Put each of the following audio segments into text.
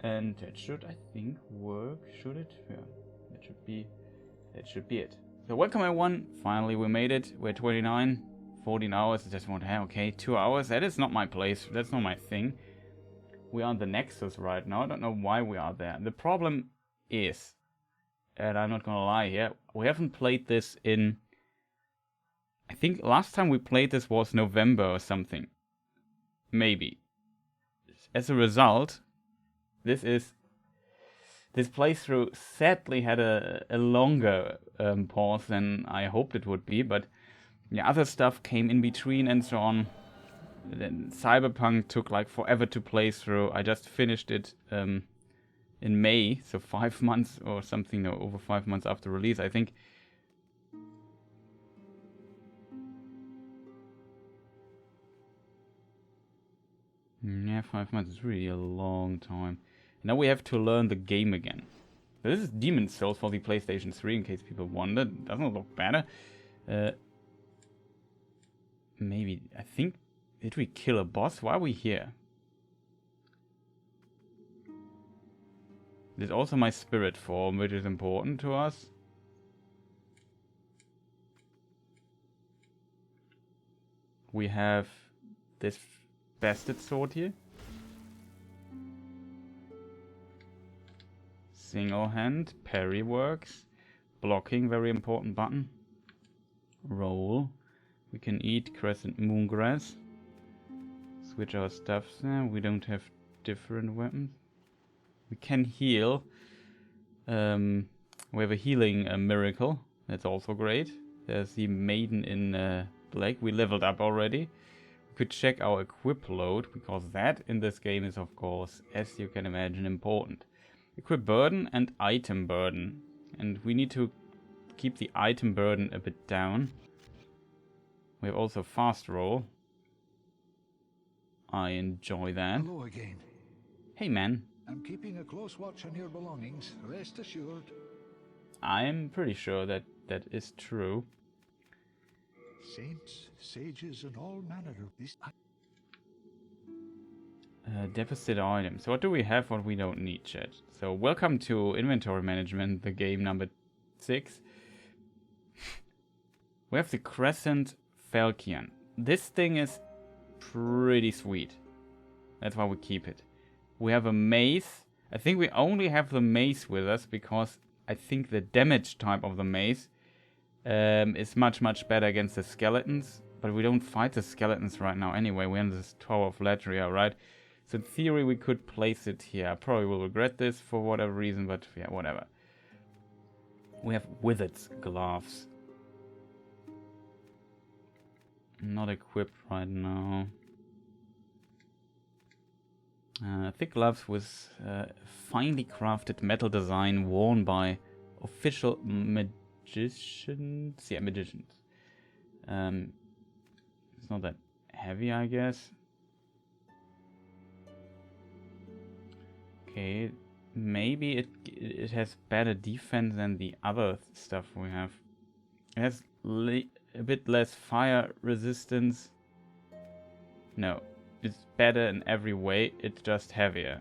And that should, I think, work. Should it? Yeah, that should be it. So welcome everyone. Finally we made it. We're 29, 14 hours. I just want to have, okay, 2 hours. That is not my place. That's not my thing. We are on the Nexus right now. I don't know why we are there. The problem is, and I'm not gonna lie here, we haven't played this in... I think last time we played this was November or something. Maybe. As a result, this playthrough sadly had a longer pause than I hoped it would be, but yeah, other stuff came in between and so on. Then Cyberpunk took like forever to play through. I just finished it in May, so 5 months or something, or over 5 months after release, I think. Yeah, 5 months is really a long time. Now we have to learn the game again. So this is Demon's Souls for the PlayStation 3, in case people wondered. Doesn't look better. Maybe, I think... Did we kill a boss? Why are we here? There's also my spirit form, which is important to us. We have this bastard sword here. Single hand, parry works. Blocking, very important button. Roll. We can eat crescent moongrass. Switch our stuff there. We don't have different weapons. We can heal. We have a healing miracle. That's also great. There's the maiden in black. We leveled up already. We could check our equip load, because that in this game is, of course, as you can imagine, important. Equip burden and item burden. And we need to keep the item burden a bit down. We have also fast roll. I enjoy that. Hello again. Hey man. I'm keeping a close watch on your belongings, rest assured. I'm pretty sure that that is true. Saints, sages, and all manner of this. Deficit items. So what do we have what we don't need, chat? So welcome to Inventory Management, the game number 6. We have the Crescent Falchion. This thing is pretty sweet. That's why we keep it. We have a mace. I think we only have the mace with us because I think the damage type of the mace is much better against the skeletons. But we don't fight the skeletons right now anyway. We're in this Tower of Latria, right? So in theory we could place it here. I probably will regret this for whatever reason, but yeah, whatever. We have Wizard's gloves. Not equipped right now. Thick gloves with finely crafted metal design worn by official magicians. Yeah, magicians. It's not that heavy, I guess. Okay, maybe it has better defense than the other stuff we have. It has a bit less fire resistance. No, it's better in every way, it's just heavier.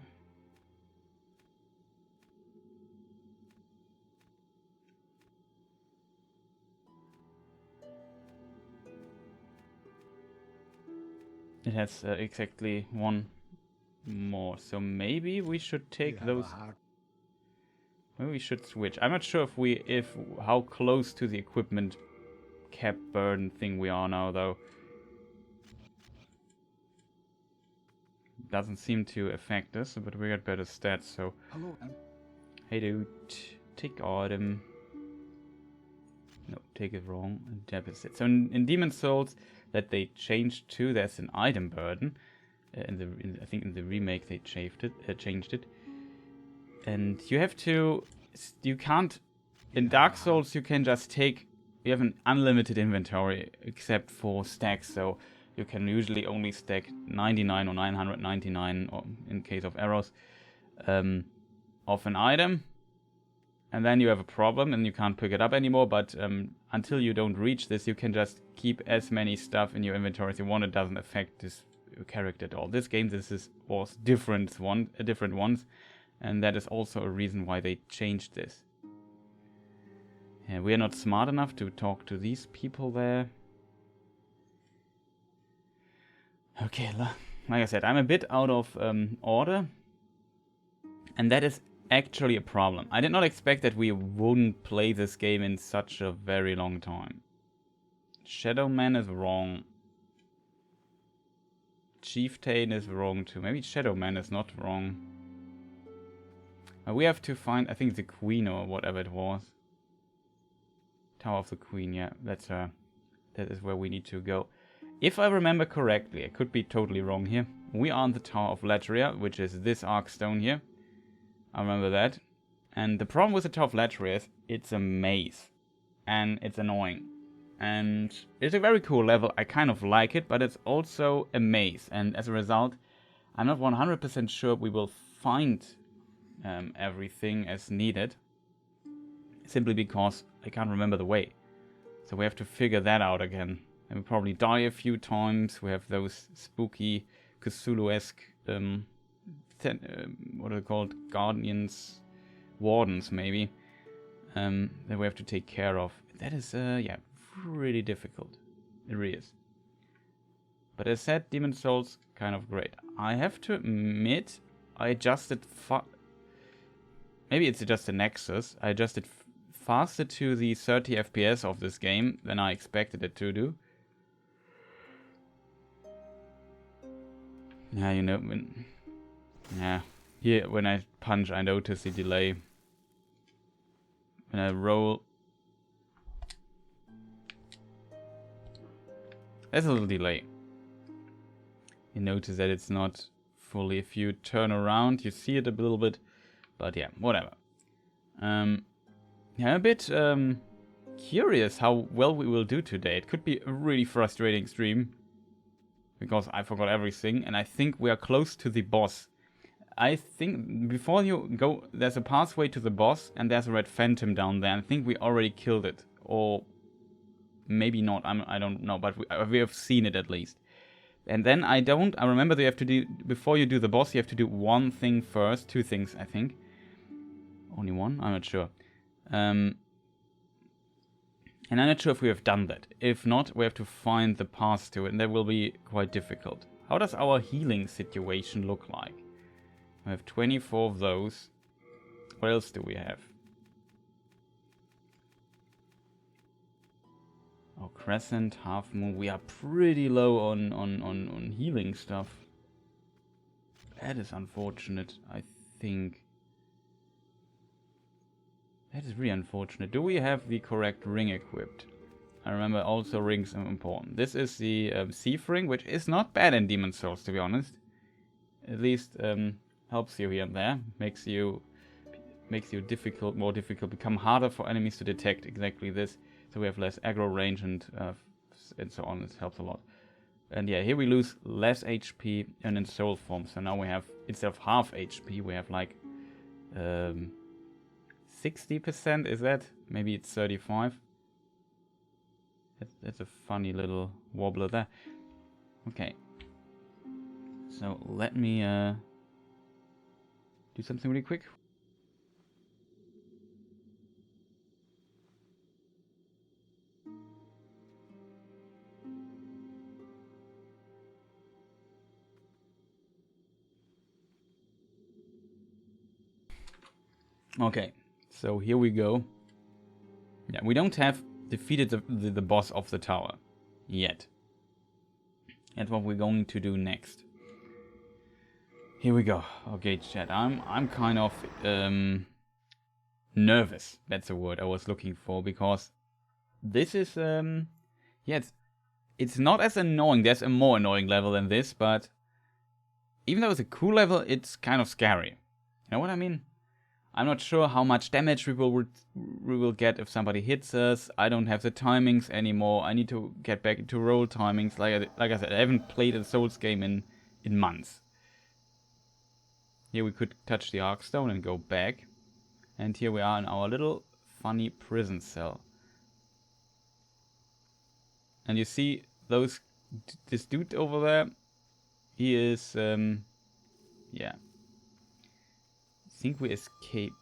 It has exactly one more, so maybe we should take those. Maybe we should switch. I'm not sure if how close to the equipment cap burden thing we are now, though. Doesn't seem to affect us, but we got better stats, so... Hello. Hey dude, take item. No, take it wrong. Deficit. So in Demon's Souls, that they changed to, there's an item burden. I think in the remake they changed it. And you have to... You can't... In Dark Souls you can just take... You have an unlimited inventory, except for stacks, so... You can usually only stack 99 or 999, or in case of arrows, of an item. And then you have a problem and you can't pick it up anymore. But until you don't reach this, you can just keep as many stuff in your inventory as you want. It doesn't affect this character at all. This game, was different ones. And that is also a reason why they changed this. Yeah, we are not smart enough to talk to these people there. Okay, like I said, I'm a bit out of order. And that is actually a problem. I did not expect that we wouldn't play this game in such a very long time. Shadow Man is wrong. Chieftain is wrong too. Maybe Shadow Man is not wrong. We have to find, I think, the Queen or whatever it was. Tower of the Queen, yeah, that's her. That is where we need to go. If I remember correctly, I could be totally wrong here. We are on the Tower of Latria, which is this Arkstone here. I remember that. And the problem with the Tower of Latria is it's a maze. And it's annoying. And it's a very cool level. I kind of like it, but it's also a maze. And as a result, I'm not 100% sure we will find everything as needed. Simply because I can't remember the way. So we have to figure that out again. And we probably die a few times. We have those spooky Cthulhu-esque what are they called? Guardians, wardens maybe, that we have to take care of. That is, yeah, pretty difficult. It really is. But as I said, Demon Souls, kind of great. I have to admit, I adjusted maybe it's just a Nexus. I adjusted faster to the 30 FPS of this game than I expected it to do. Yeah, you know, here when I punch, I notice the delay. When I roll, there's a little delay. You notice that it's not fully. If you turn around, you see it a little bit, but yeah, whatever. Yeah, a bit curious how well we will do today. It could be a really frustrating stream because I forgot everything, and I think we are close to the boss. I think before you go, there's a pathway to the boss, and there's a red phantom down there. I think we already killed it, or maybe not. I don't know, but we have seen it at least. And then I remember that you have to do, before you do the boss, you have to do one thing first. Two things, I think. Only one? I'm not sure. And I'm not sure if we have done that. If not, we have to find the path to it, and that will be quite difficult. How does our healing situation look like? We have 24 of those. What else do we have? Oh, Crescent, Half Moon. We are pretty low on healing stuff. That is unfortunate, I think. That is really unfortunate. Do we have the correct ring equipped? I remember also rings are important. This is the Thief ring, which is not bad in Demon Souls, to be honest. At least helps you here and there. Makes you more difficult, become harder for enemies to detect. Exactly this. So we have less aggro range and so on. This helps a lot. And yeah, here we lose less HP and in soul form. So now we have, instead of half HP, we have like 60%, is that? Maybe it's 35. That's a funny little wobbler there. Okay. So let me do something really quick. Okay, so here we go. Yeah, we don't have defeated the boss of the tower yet. That's what we're going to do next. Here we go. Okay, chat. I'm kind of nervous. That's the word I was looking for, because this is yeah, it's not as annoying. There's a more annoying level than this, but even though it's a cool level, it's kind of scary. You know what I mean? I'm not sure how much damage we will get if somebody hits us. I don't have the timings anymore. I need to get back into roll timings. Like I said, I haven't played a Souls game in months. Here we could touch the Arkstone and go back. And here we are in our little funny prison cell. And you see this dude over there. He is yeah. think we escaped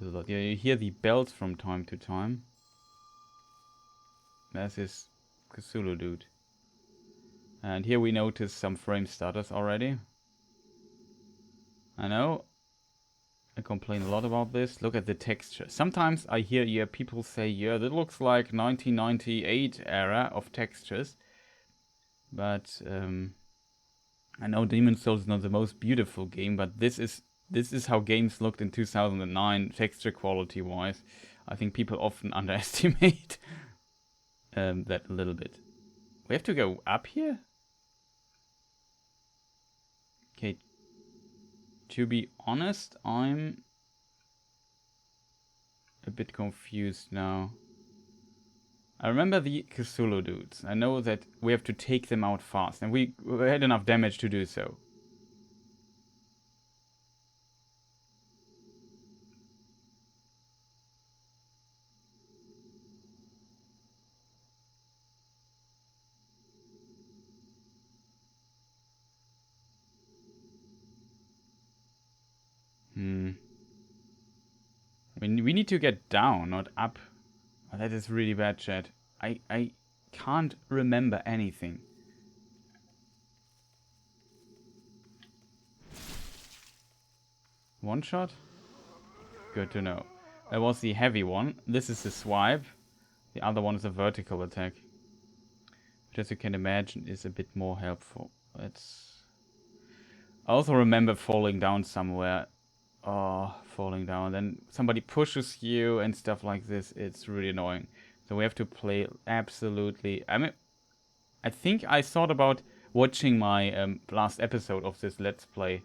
a lot. Yeah, you hear the bells from time to time. There's this Cthulhu dude. And here we notice some frame stutters already. I know. I complain a lot about this. Look at the texture. Sometimes I hear people say, yeah, that looks like 1998 era of textures. But I know Demon's Souls is not the most beautiful game, but this is how games looked in 2009, texture quality wise. I think people often underestimate that a little bit. We have to go up here? Okay. To be honest, I'm a bit confused now. I remember the Cthulhu dudes. I know that we have to take them out fast, and we had enough damage to do so. We need to get down, not up. Oh, that is really bad, chat. I can't remember anything. One shot? Good to know. That was the heavy one. This is the swipe. The other one is a vertical attack. Which, as you can imagine, is a bit more helpful. Let's... I also remember falling down somewhere. Oh, falling down. Then somebody pushes you and stuff like this. It's really annoying. So we have to play absolutely... I mean, I think I thought about watching my last episode of this Let's Play.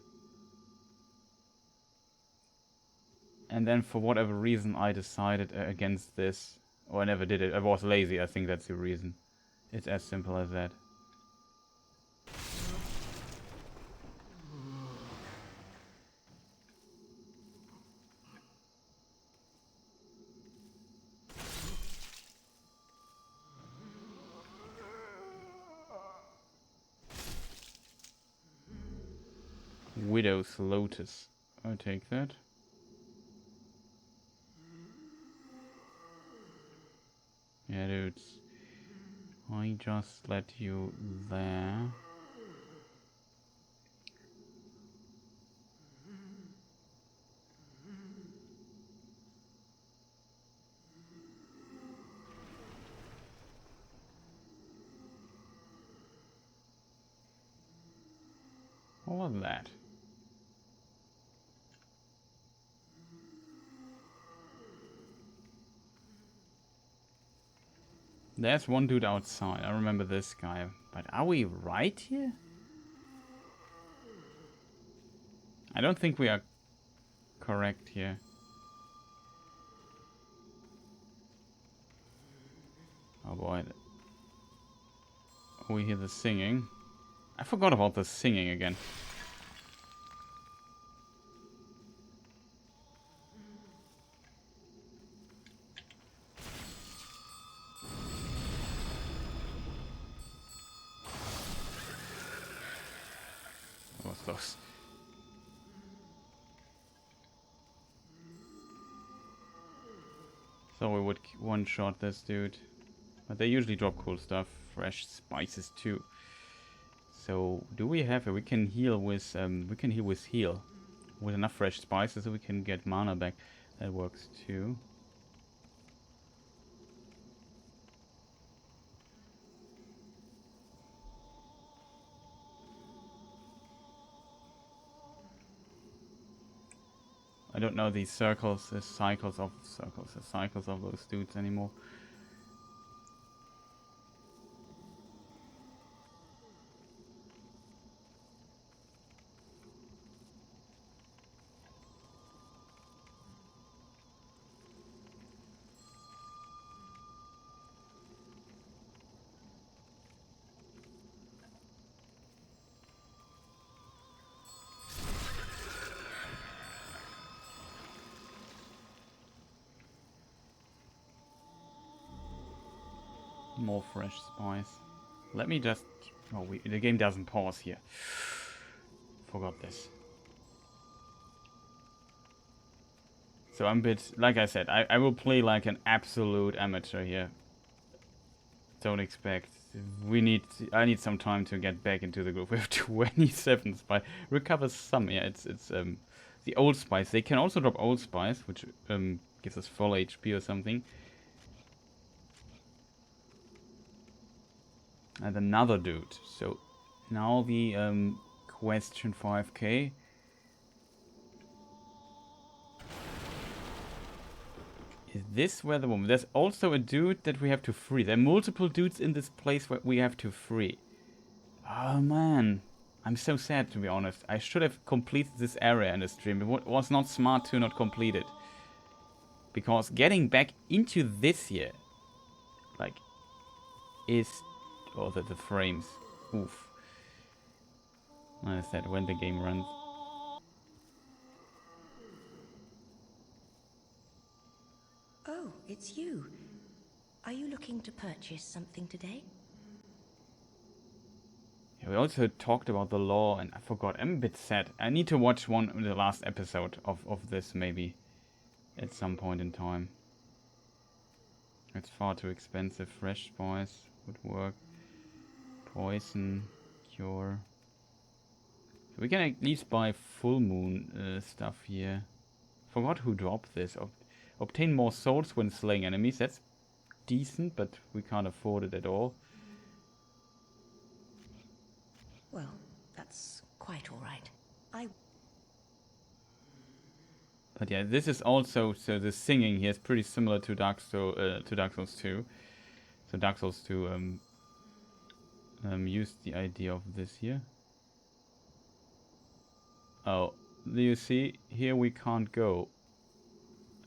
And then for whatever reason I decided against this. Or I never did it. I was lazy. I think that's the reason. It's as simple as that. Widow's Lotus. I'll take that. Yeah, dudes. I just let you there. All of that. There's one dude outside. I remember this guy. But are we right here? I don't think we are correct here. Oh boy. We hear the singing. I forgot about the singing again. That was close. So we would one-shot this dude. But they usually drop cool stuff. Fresh spices too. So do we have it? We can heal with heal. With enough fresh spices so we can get mana back. That works too. I don't know these cycles of those dudes anymore. More fresh spice. Let me just... Oh, the game doesn't pause here. Forgot this. So I'm a bit, like I said, I will play like an absolute amateur here. Don't expect. I need some time to get back into the group. We have 27 spice. Recover some. Yeah, it's the old spice. They can also drop old spice, which gives us full HP or something. And another dude. So now the question 5k. Is this where the woman? There's also a dude that we have to free. There are multiple dudes in this place where we have to free. Oh man. I'm so sad, to be honest. I should have completed this area in the stream. It was not smart to not complete it. Because getting back into this here, like, is... Oh, the frames. Oof. I said, when the game runs. Oh, it's you. Are you looking to purchase something today? Yeah, we also talked about the law, and I forgot. I'm a bit sad. I need to watch the last episode of this, maybe. At some point in time. It's far too expensive. Fresh spice would work. Poison. Cure. So we can at least buy full moon stuff here. Forgot who dropped this. Obtain more souls when slaying enemies. That's decent, but we can't afford it at all. Well, that's quite all right. But yeah, this is also, so the singing here is pretty similar to Dark Souls 2. So Dark Souls 2 used the idea of this here. Oh, do you see? Here we can't go.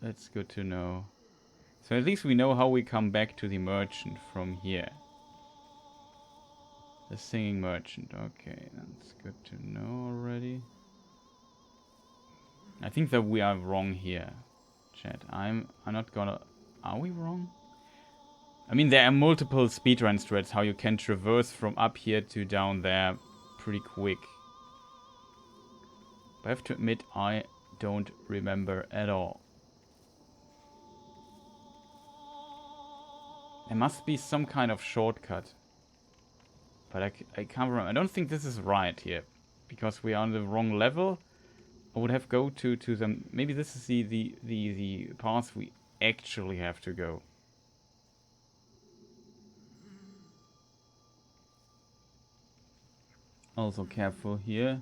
That's good to know. So at least we know how we come back to the merchant from here. The singing merchant. Okay, that's good to know already. I think that we are wrong here, chat. I'm not gonna... Are we wrong? I mean, there are multiple speedrun strats how you can traverse from up here to down there pretty quick. But I have to admit, I don't remember at all. There must be some kind of shortcut. But I can't remember. I don't think this is right here. Because we are on the wrong level. I would have go to them. Maybe this is the path we actually have to go. Also careful here.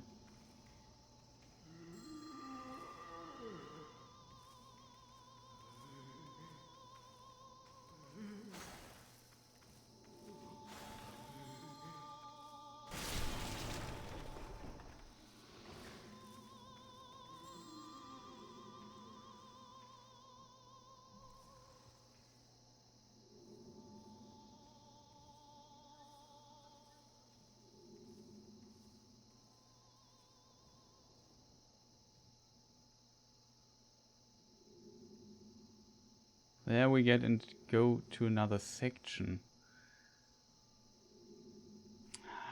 There we get and go to another section.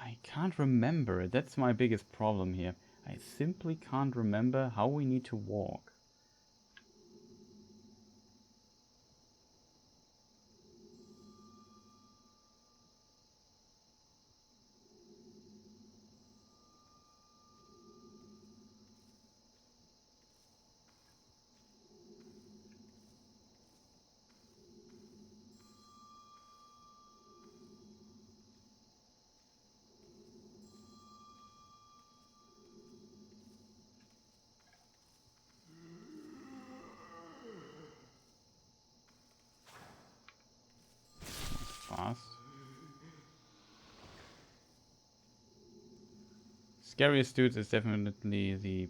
I can't remember it. That's my biggest problem here. I simply can't remember how we need to walk. Fast. Scariest dude is definitely the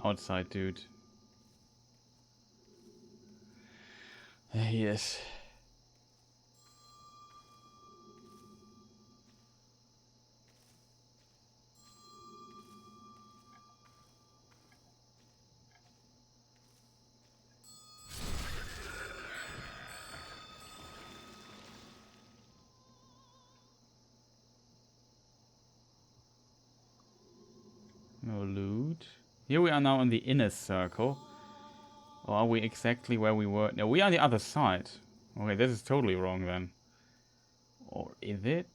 outside dude. There he is. No loot. Here we are now in the inner circle. Or are we exactly where we were? No, we are on the other side. Okay, this is totally wrong then. Or is it?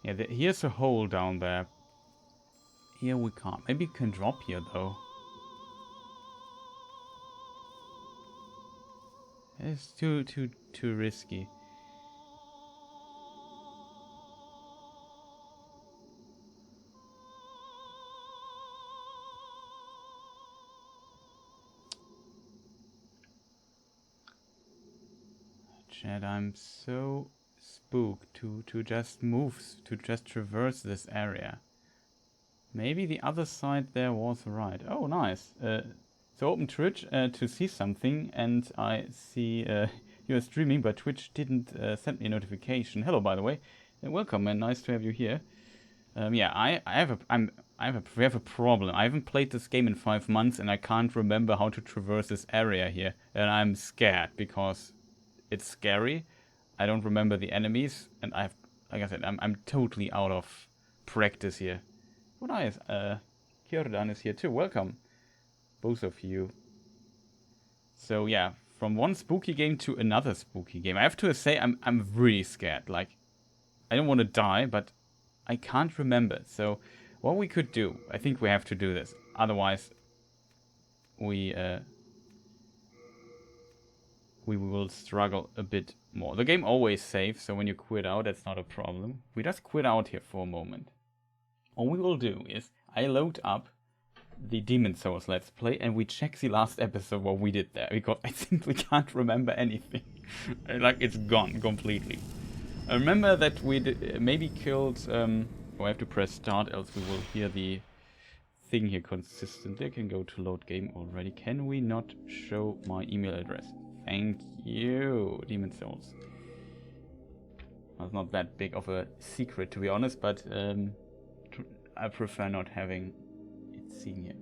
Yeah, here's a hole down there. Here we can't. Maybe you can drop here though. It's too risky. Chad, I'm so spooked to just move, to just traverse this area. Maybe the other side there was right. Oh, nice. So open Twitch to see something, and I see you're streaming, but Twitch didn't send me a notification. Hello, by the way. Welcome, and nice to have you here. Yeah, we have a problem. I haven't played this game in 5 months, and I can't remember how to traverse this area here, and I'm scared because it's scary. I don't remember the enemies, and like I said, I'm totally out of practice here. Oh, nice. Kierdan is here too. Welcome, both of you. So yeah, from one spooky game to another spooky game. I have to say, I'm really scared. Like, I don't want to die, but I can't remember. So what we could do, I think we have to do this. Otherwise, we will struggle a bit more. The game always saves, so when you quit out, that's not a problem. We just quit out here for a moment. All we will do is I load up the Demon Souls Let's Play and we check the last episode what we did there, because I simply can't remember anything. Like, it's gone completely. I remember that we maybe killed... oh, I have to press start, else we will hear the thing here consistently. I can go to load game already. Can we not show my email address? Thank you, Demon Souls. Well, it's not that big of a secret, to be honest, but I prefer not having it seen here.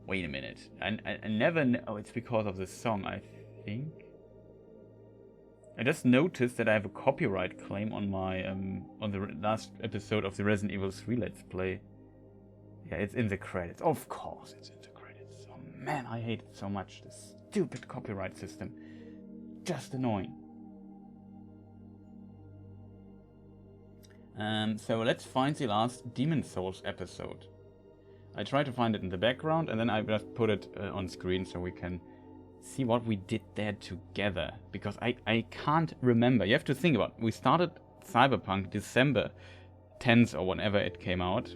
Wait a minute. I never know. Oh, it's because of the song, I think. I just noticed that I have a copyright claim on my on the last episode of the Resident Evil 3 Let's Play. Yeah, it's in the credits. Of course, it's in the credits. Oh man, I hate it so much. This stupid copyright system. Just annoying. So let's find the last Demon Souls episode. I tried to find it in the background, and then I just put it on screen so we can see what we did there together. Because I can't remember. You have to think about it. We started Cyberpunk December 10th or whenever it came out.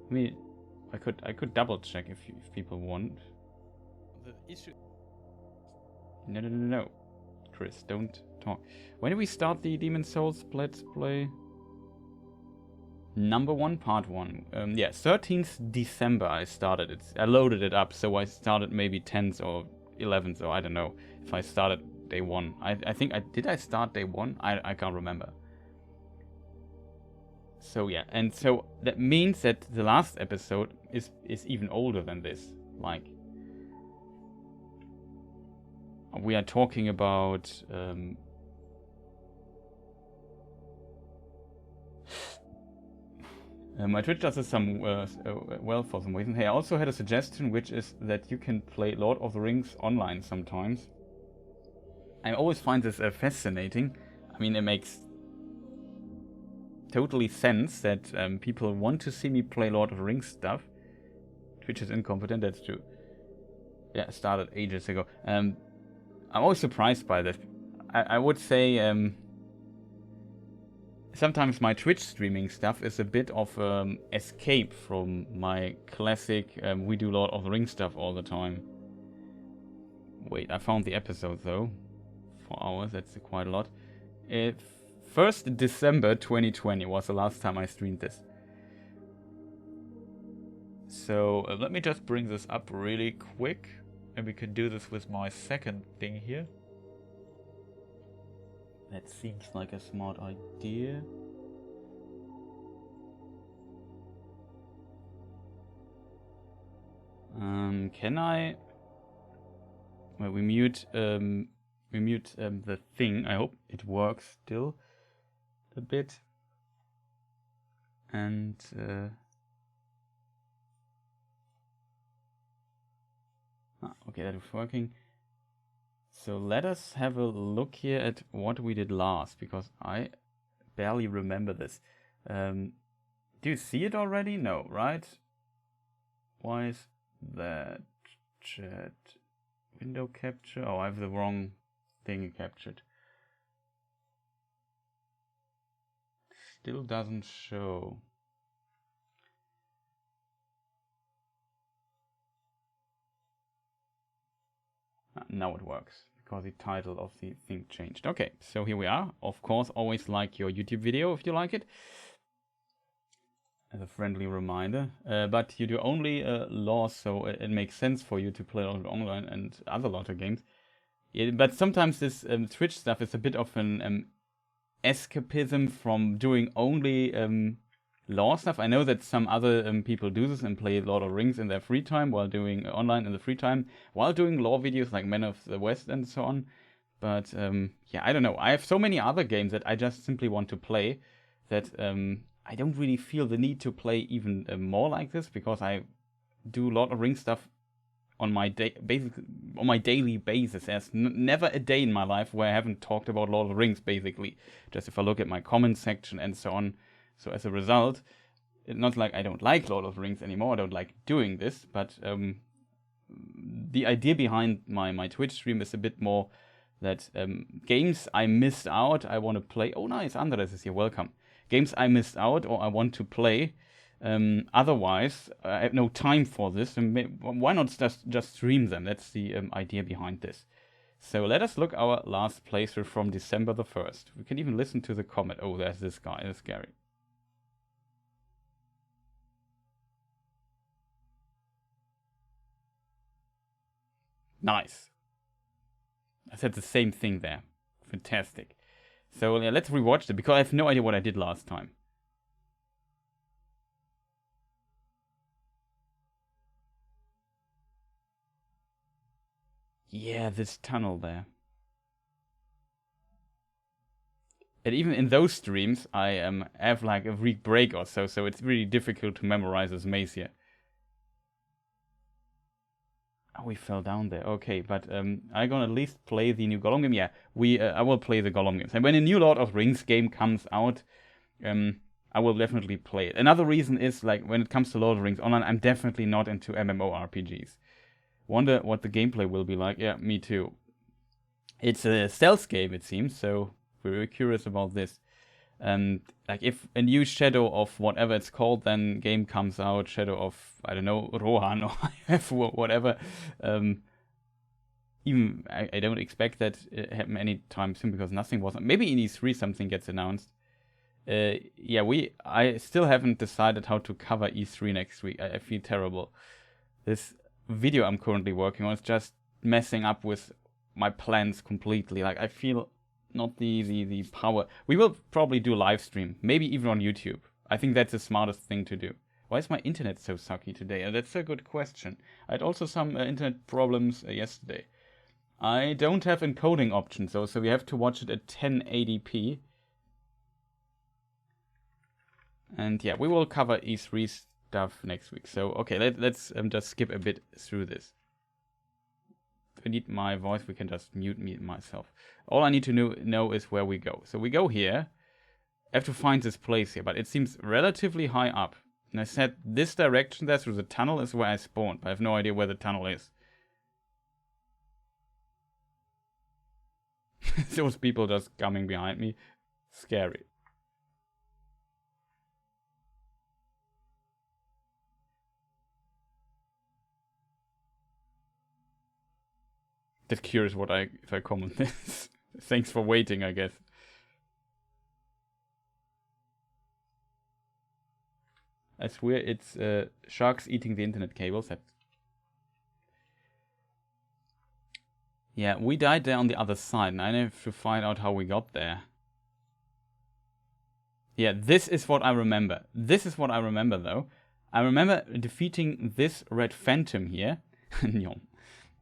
I mean, I could double check if people want. The issue. No. Chris, don't talk. When did we start the Demon Souls Let's Play? Number 1, part 1. Yeah, 13th December I started it. I loaded it up, so I started maybe 10th or 11th, or I don't know if I started day 1. I think did I start day 1? I can't remember. So yeah, and so that means that the last episode is even older than this. Like, we are talking about my Twitch does this some well for some reason. Hey, I also had a suggestion, which is that you can play Lord of the Rings online sometimes. I always find this fascinating. I mean, it makes totally sense that people want to see me play Lord of the Rings stuff. Twitch is incompetent, that's true. Yeah, it started ages ago. I'm always surprised by that. I would say sometimes my Twitch streaming stuff is a bit of escape from my classic we do Lord of the Rings stuff all the time. Wait, I found the episode though. 4 hours, that's quite a lot. 1st December 2020 was the last time I streamed this. So let me just bring this up really quick. And we can do this with my second thing here. That seems like a smart idea. Can I? Well, we mute the thing. I hope it works still a bit. And okay, that was working. So let us have a look here at what we did last, because I barely remember this. Do you see it already? No, right? Why is that? Chat window capture? Oh, I have the wrong thing captured. Still doesn't show. Now it works, because the title of the thing changed. Okay, so here we are. Of course, always like your YouTube video if you like it, as a friendly reminder. But you do only law, so it makes sense for you to play online and other Lotto games. Yeah, but sometimes this Twitch stuff is a bit of an escapism from doing only law stuff. I know that some other people do this and play Lord of Rings in their free time while doing online in the free time, while doing law videos like Men of the West and so on. But yeah, I don't know. I have so many other games that I just simply want to play that I don't really feel the need to play even more like this, because I do Lord of Rings stuff on my daily basis. There's never a day in my life where I haven't talked about Lord of the Rings, basically. Just if I look at my comments section and so on. So as a result, it's not like I don't like Lord of the Rings anymore. I don't like doing this, but the idea behind my Twitch stream is a bit more that games I missed out, I want to play. Oh, nice, Andres is here. Welcome. Games I missed out or I want to play. Otherwise, I have no time for this. And why not just stream them? That's the idea behind this. So let us look our last playthrough from December the 1st. We can even listen to the comment. Oh, there's this guy. That's scary. Nice. I said the same thing there. Fantastic. So yeah, let's rewatch it, because I have no idea what I did last time. Yeah, this tunnel there. And even in those streams, I have like a week break or so it's really difficult to memorize this maze here. Oh, we fell down there. Okay, but I'm gonna at least play the new Gollum game. Yeah, I will play the Gollum games. And when a new Lord of the Rings game comes out, I will definitely play it. Another reason is, like, when it comes to Lord of the Rings Online, I'm definitely not into MMORPGs. Wonder what the gameplay will be like. Yeah, me too. It's a stealth game, it seems, so we're very curious about this. And like, if a new Shadow of whatever it's called then game comes out, Shadow of, I don't know, Rohan or whatever, even I don't expect that it happen anytime soon, because nothing was. Maybe in E3 something gets announced. Yeah, I still haven't decided how to cover E3 next week. I feel terrible. This video I'm currently working on is just messing up with my plans completely. Like, I feel not the power. We will probably do live stream, maybe even on YouTube. I think that's the smartest thing to do. Why is my internet so sucky today? That's a good question. I had also some internet problems yesterday. I don't have encoding options though, so we have to watch it at 1080p. And yeah, we will cover E3 stuff next week. So okay, let's just skip a bit through this. If I need my voice, we can just mute me myself. All I need to know is where we go. So we go here. I have to find this place here, but it seems relatively high up. And I said this direction there through the tunnel is where I spawned, but I have no idea where the tunnel is. Those people just coming behind me. Scary. Just curious if I comment this. Thanks for waiting, I guess. I swear it's sharks eating the internet cables. Yeah, we died there on the other side, and I have to find out how we got there. Yeah, this is what I remember. This is what I remember, though. I remember defeating this red phantom here.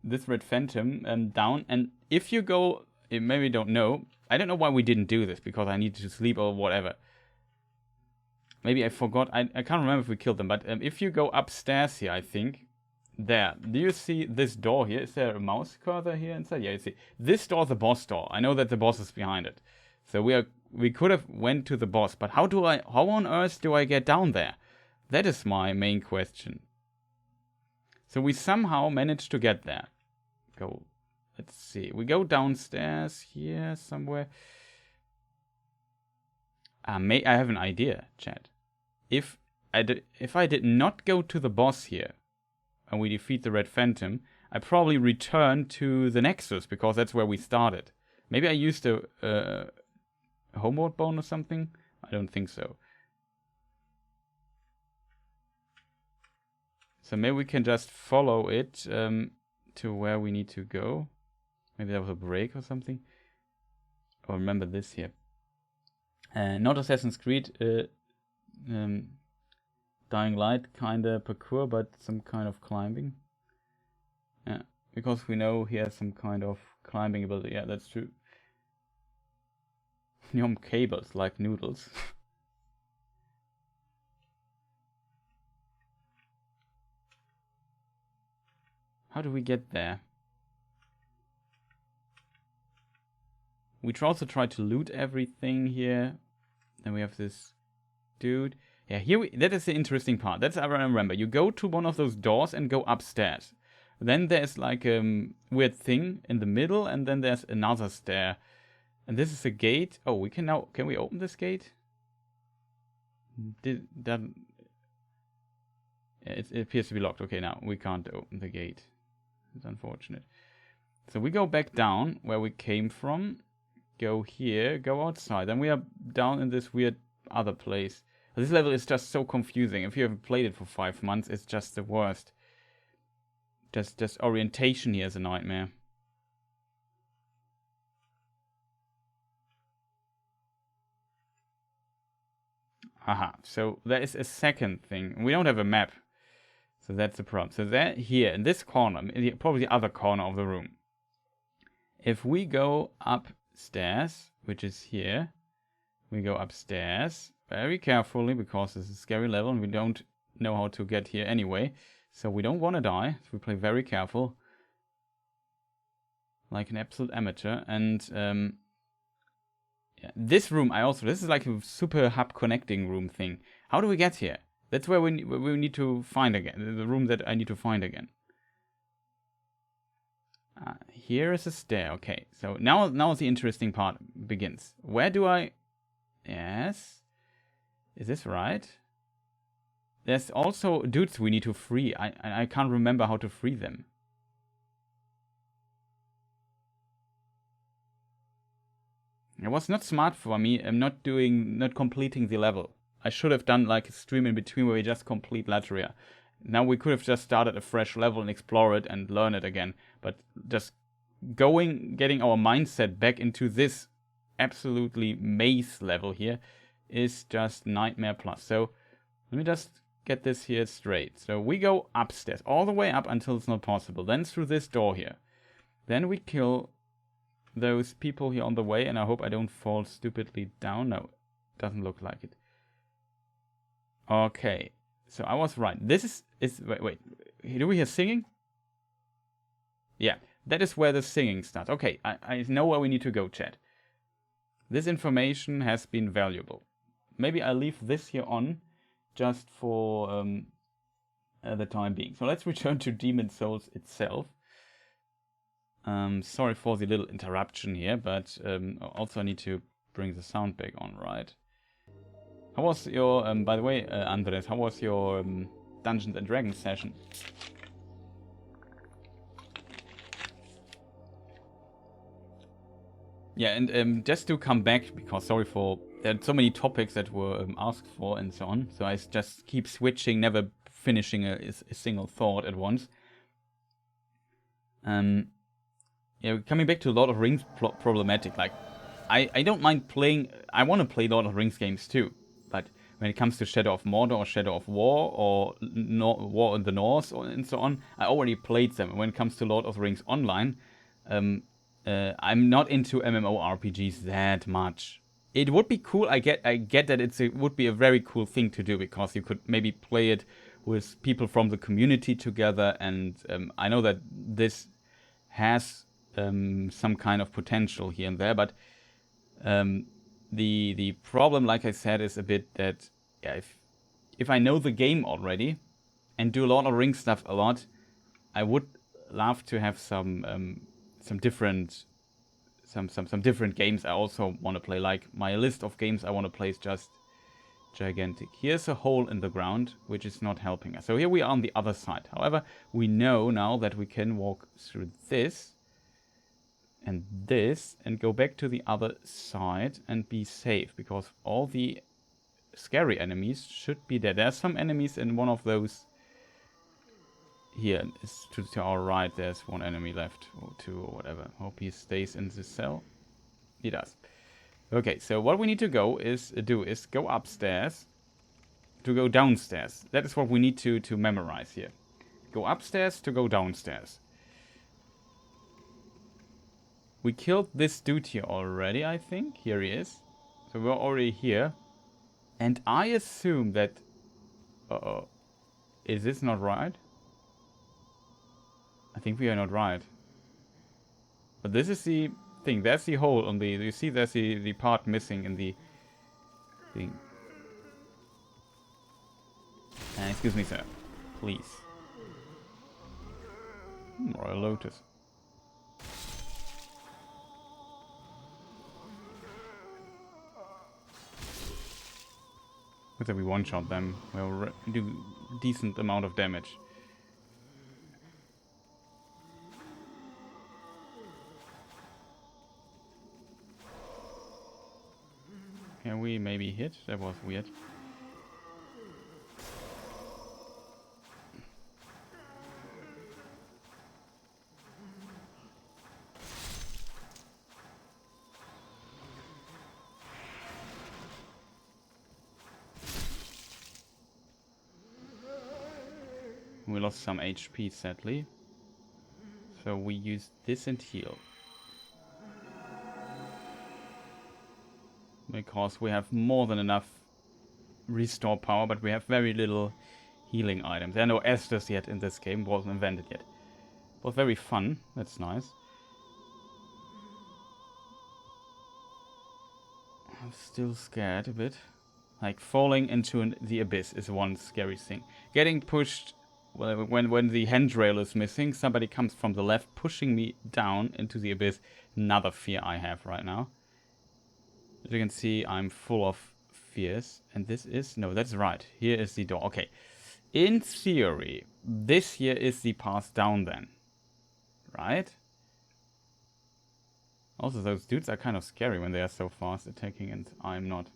This red phantom down. And if you go, maybe you don't know. I don't know why we didn't do this, because I needed to sleep or whatever. Maybe I forgot. I can't remember if we killed them. But if you go upstairs here, I think. There. Do you see this door here? Is there a mouse cursor here inside? Yeah, you see. This door is the boss door. I know that the boss is behind it. So we could have went to the boss. But how on earth do I get down there? That is my main question. So we somehow managed to get there. Let's see. We go downstairs here somewhere. I have an idea, chat. If I did not go to the boss here, and we defeat the Red Phantom, I probably return to the Nexus, because that's where we started. Maybe I used a homeward bone or something? I don't think so. So maybe we can just follow it to where we need to go. Maybe there was a break or something. Oh, remember this here. Not Assassin's Creed Dying Light kind of parkour, but some kind of climbing. Yeah, because we know he has some kind of climbing ability. Yeah, that's true. Yum cables like noodles. How do we get there? We also try to loot everything here. Then we have this dude. Yeah, that is the interesting part. That's I remember. You go to one of those doors and go upstairs. Then there's like a weird thing in the middle, and then there's another stair. And this is a gate. Oh, can we open this gate? It appears to be locked. Okay, now we can't open the gate. It's unfortunate. So we go back down where we came from. Go here, go outside. Then we are down in this weird other place. This level is just so confusing. If you haven't played it for 5 months, it's just the worst. Just orientation here is a nightmare. Aha, so there is a second thing. We don't have a map. So that's the problem. So there, here, in this corner, probably the other corner of the room. If we go upstairs, which is here, we go upstairs very carefully, because this is a scary level and we don't know how to get here anyway. So we don't want to die. So we play very careful. Like an absolute amateur. And yeah, this room, this is like a super hub connecting room thing. How do we get here? That's where we need to find again. The room that I need to find again. Here is a stair. Okay, so now the interesting part begins. Where do I... Yes. Is this right? There's also dudes we need to free. I can't remember how to free them. It was not smart for me. I'm not completing the level. I should have done like a stream in between where we just complete Latria. Now we could have just started a fresh level and explore it and learn it again. But just getting our mindset back into this absolutely maze level here is just nightmare plus. So let me just get this here straight. So we go upstairs, all the way up until it's not possible. Then through this door here. Then we kill those people here on the way, and I hope I don't fall stupidly down. No, doesn't look like it. Okay, so I was right. This is wait. Do we hear singing? Yeah, that is where the singing starts. Okay, I know where we need to go, chat. This information has been valuable. Maybe I'll leave this here on just for the time being. So let's return to Demon Souls itself. Sorry for the little interruption here, but also I need to bring the sound back on, right? How was your, by the way, Andres, how was your Dungeons and Dragons session? Yeah, and just to come back, because sorry for, there are so many topics that were asked for and so on, so I just keep switching, never finishing a single thought at once. Yeah, coming back to Lord of Rings problematic, like, I don't mind playing, I want to play Lord of Rings games too, but when it comes to Shadow of Mordor or Shadow of War or War in the North and so on, I already played them. When it comes to Lord of the Rings Online, I'm not into MMORPGs that much. it would be cool. I get that it would be a very cool thing to do, because you could maybe play it with people from the community together, and I know that this has some kind of potential here and there, but the problem, like I said, is a bit that, yeah, if I know the game already and do a lot of Ring stuff a lot, I would love to have some different games I also want to play. Like, my list of games I want to play is just gigantic. Here's a hole in the ground, which is not helping us. So here we are on the other side. However, we know now that we can walk through this and this and go back to the other side and be safe, because all the scary enemies should be there. There's some enemies in one of those. Here, to our right, there's one enemy left, or two, or whatever. Hope he stays in the cell. He does. Okay, so what we need to do is go upstairs to go downstairs. That is what we need to memorize here. Go upstairs to go downstairs. We killed this dude here already, I think. Here he is. So we're already here. And I assume that... Uh-oh. Is this not right? I think we are not right. But this is the thing. There's the hole on the... You see there's the part missing in the thing. Excuse me, sir. Please. Royal Lotus. Good that we one-shot them. We'll do decent amount of damage. Can we maybe hit? That was weird. We lost some HP, sadly. So we use this and heal. Because we have more than enough restore power, but we have very little healing items. There are no Estus yet in this game, wasn't invented yet. It was very fun, that's nice. I'm still scared a bit. Like, falling into the abyss is one scary thing. Getting pushed, well, when the handrail is missing, somebody comes from the left pushing me down into the abyss. Another fear I have right now. As you can see, I'm full of fears. And this is... No, that's right. Here is the door. Okay. In theory, this here is the path down then. Right? Also, those dudes are kind of scary when they are so fast attacking, and I'm not.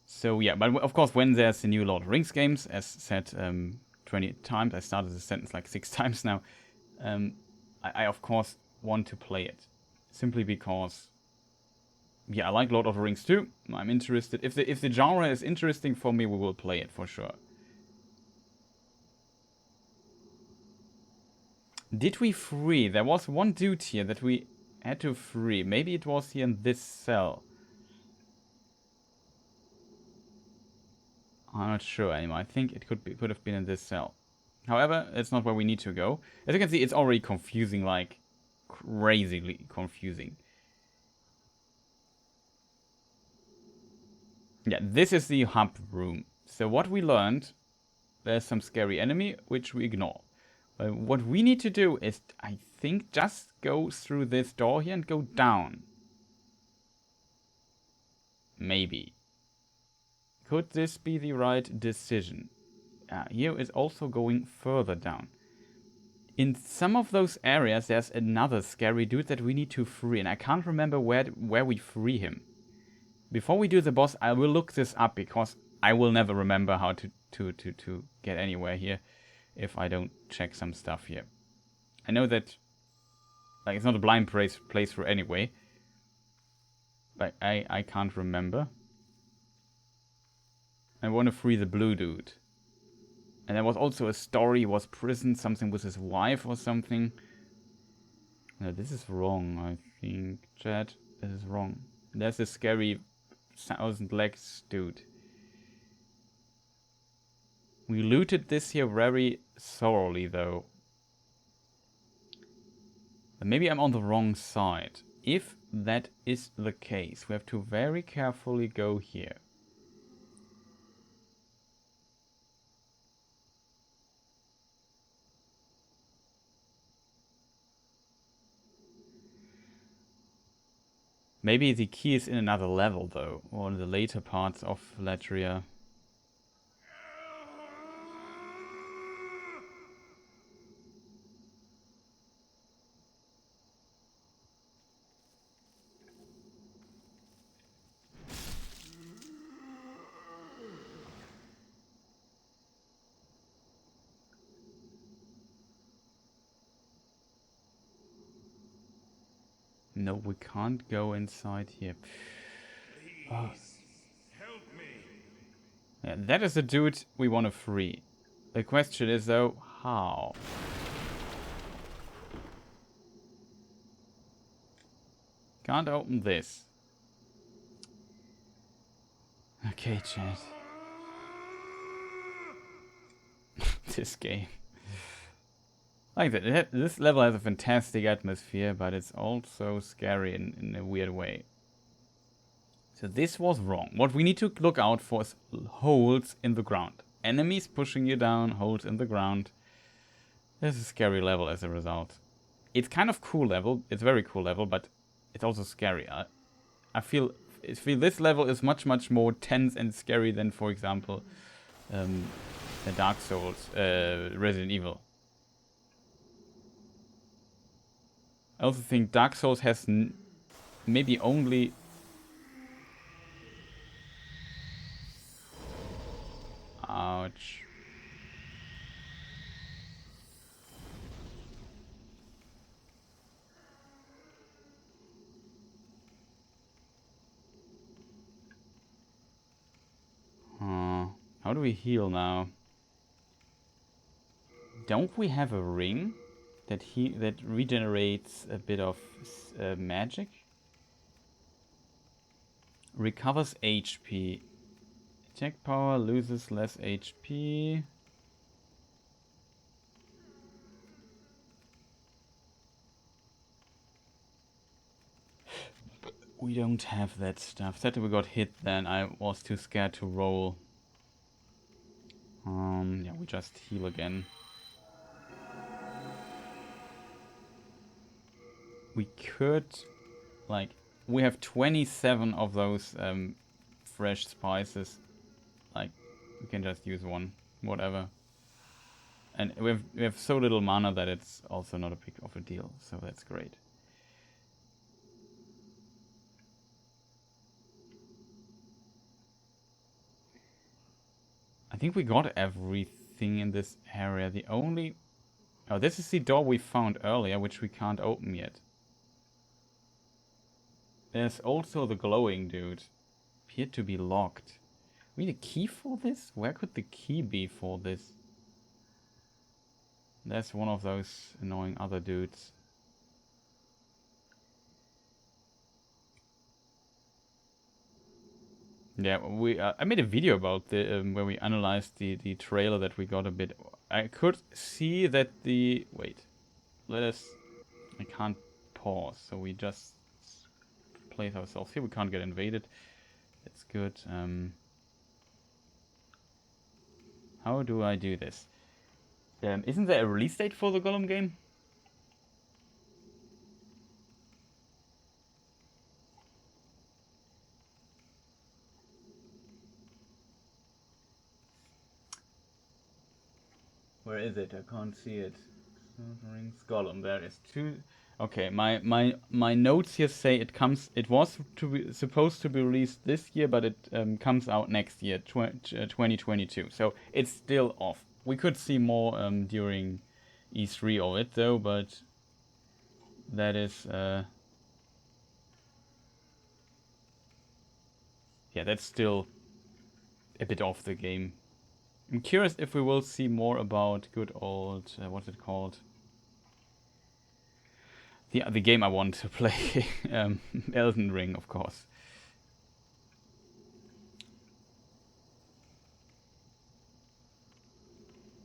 So yeah, but of course, when there's the new Lord of the Rings games, as said 20 times, I started the sentence like 6 times now, I of course want to play it. Simply because, yeah, I like Lord of the Rings too. I'm interested. If the genre is interesting for me, we will play it for sure. Did we free? There was one dude here that we had to free. Maybe it was here in this cell. I'm not sure anymore. I think it could have been in this cell. However, it's not where we need to go. As you can see, it's already confusing, like crazily confusing. Yeah, this is the hub room. So what we learned, there's some scary enemy, which we ignore. But what we need to do is, I think, just go through this door here and go down. Maybe. Could this be the right decision? Here is also going further down. In some of those areas, there's another scary dude that we need to free, and I can't remember where we free him. Before we do the boss, I will look this up, because I will never remember how to get anywhere here if I don't check some stuff here. I know that, like, it's not a blind playthrough anyway, but I can't remember. I want to free the blue dude. And there was also a story, he was prisoned, something with his wife or something. No, this is wrong, I think, chat. This is wrong. There's a scary 1,000 legs dude. We looted this here very thoroughly though. But maybe I'm on the wrong side. If that is the case, we have to very carefully go here. Maybe the key is in another level though, or in the later parts of Latria. No, we can't go inside here. Please, help me. Yeah, that is the dude we want to free. The question is though, how? Can't open this. Okay, chat. This game. Like that. This level has a fantastic atmosphere, but it's also scary in a weird way. So this was wrong. What we need to look out for is holes in the ground. Enemies pushing you down, holes in the ground. This is a scary level as a result. It's kind of cool level. It's a very cool level, but it's also scary. I feel this level is much more tense and scary than, for example, the Dark Souls, Resident Evil. I also think Dark Souls has maybe only... Ouch. How do we heal now? Don't we have a ring that regenerates a bit of magic? Recovers HP. Attack power loses less HP. We don't have that stuff. Said we got hit then. I was too scared to roll. Yeah, we just heal again. We could, like, we have 27 of those fresh spices. Like, we can just use one, whatever. And we have so little mana that it's also not a big of a deal, so that's great. I think we got everything in this area. The only... Oh, this is the door we found earlier, which we can't open yet. There's also the glowing dude. Appeared to be locked. We need a key for this? Where could the key be for this? There's one of those annoying other dudes. Yeah, I made a video about the where we analyzed the trailer that we got a bit. I could see that the... Wait. I can't pause, so we just place ourselves here. We can't get invaded. That's good. How do I do this? Isn't there a release date for the Golem game? Where is it? I can't see it. Rings Golem. There is two. Okay, my notes here say it was supposed to be released this year, but it comes out next year, 2022. So it's still off. We could see more during E3 of it though, but that is yeah, that's still a bit off the game. I'm curious if we will see more about good old what's it called? The game I want to play, Elden Ring, of course.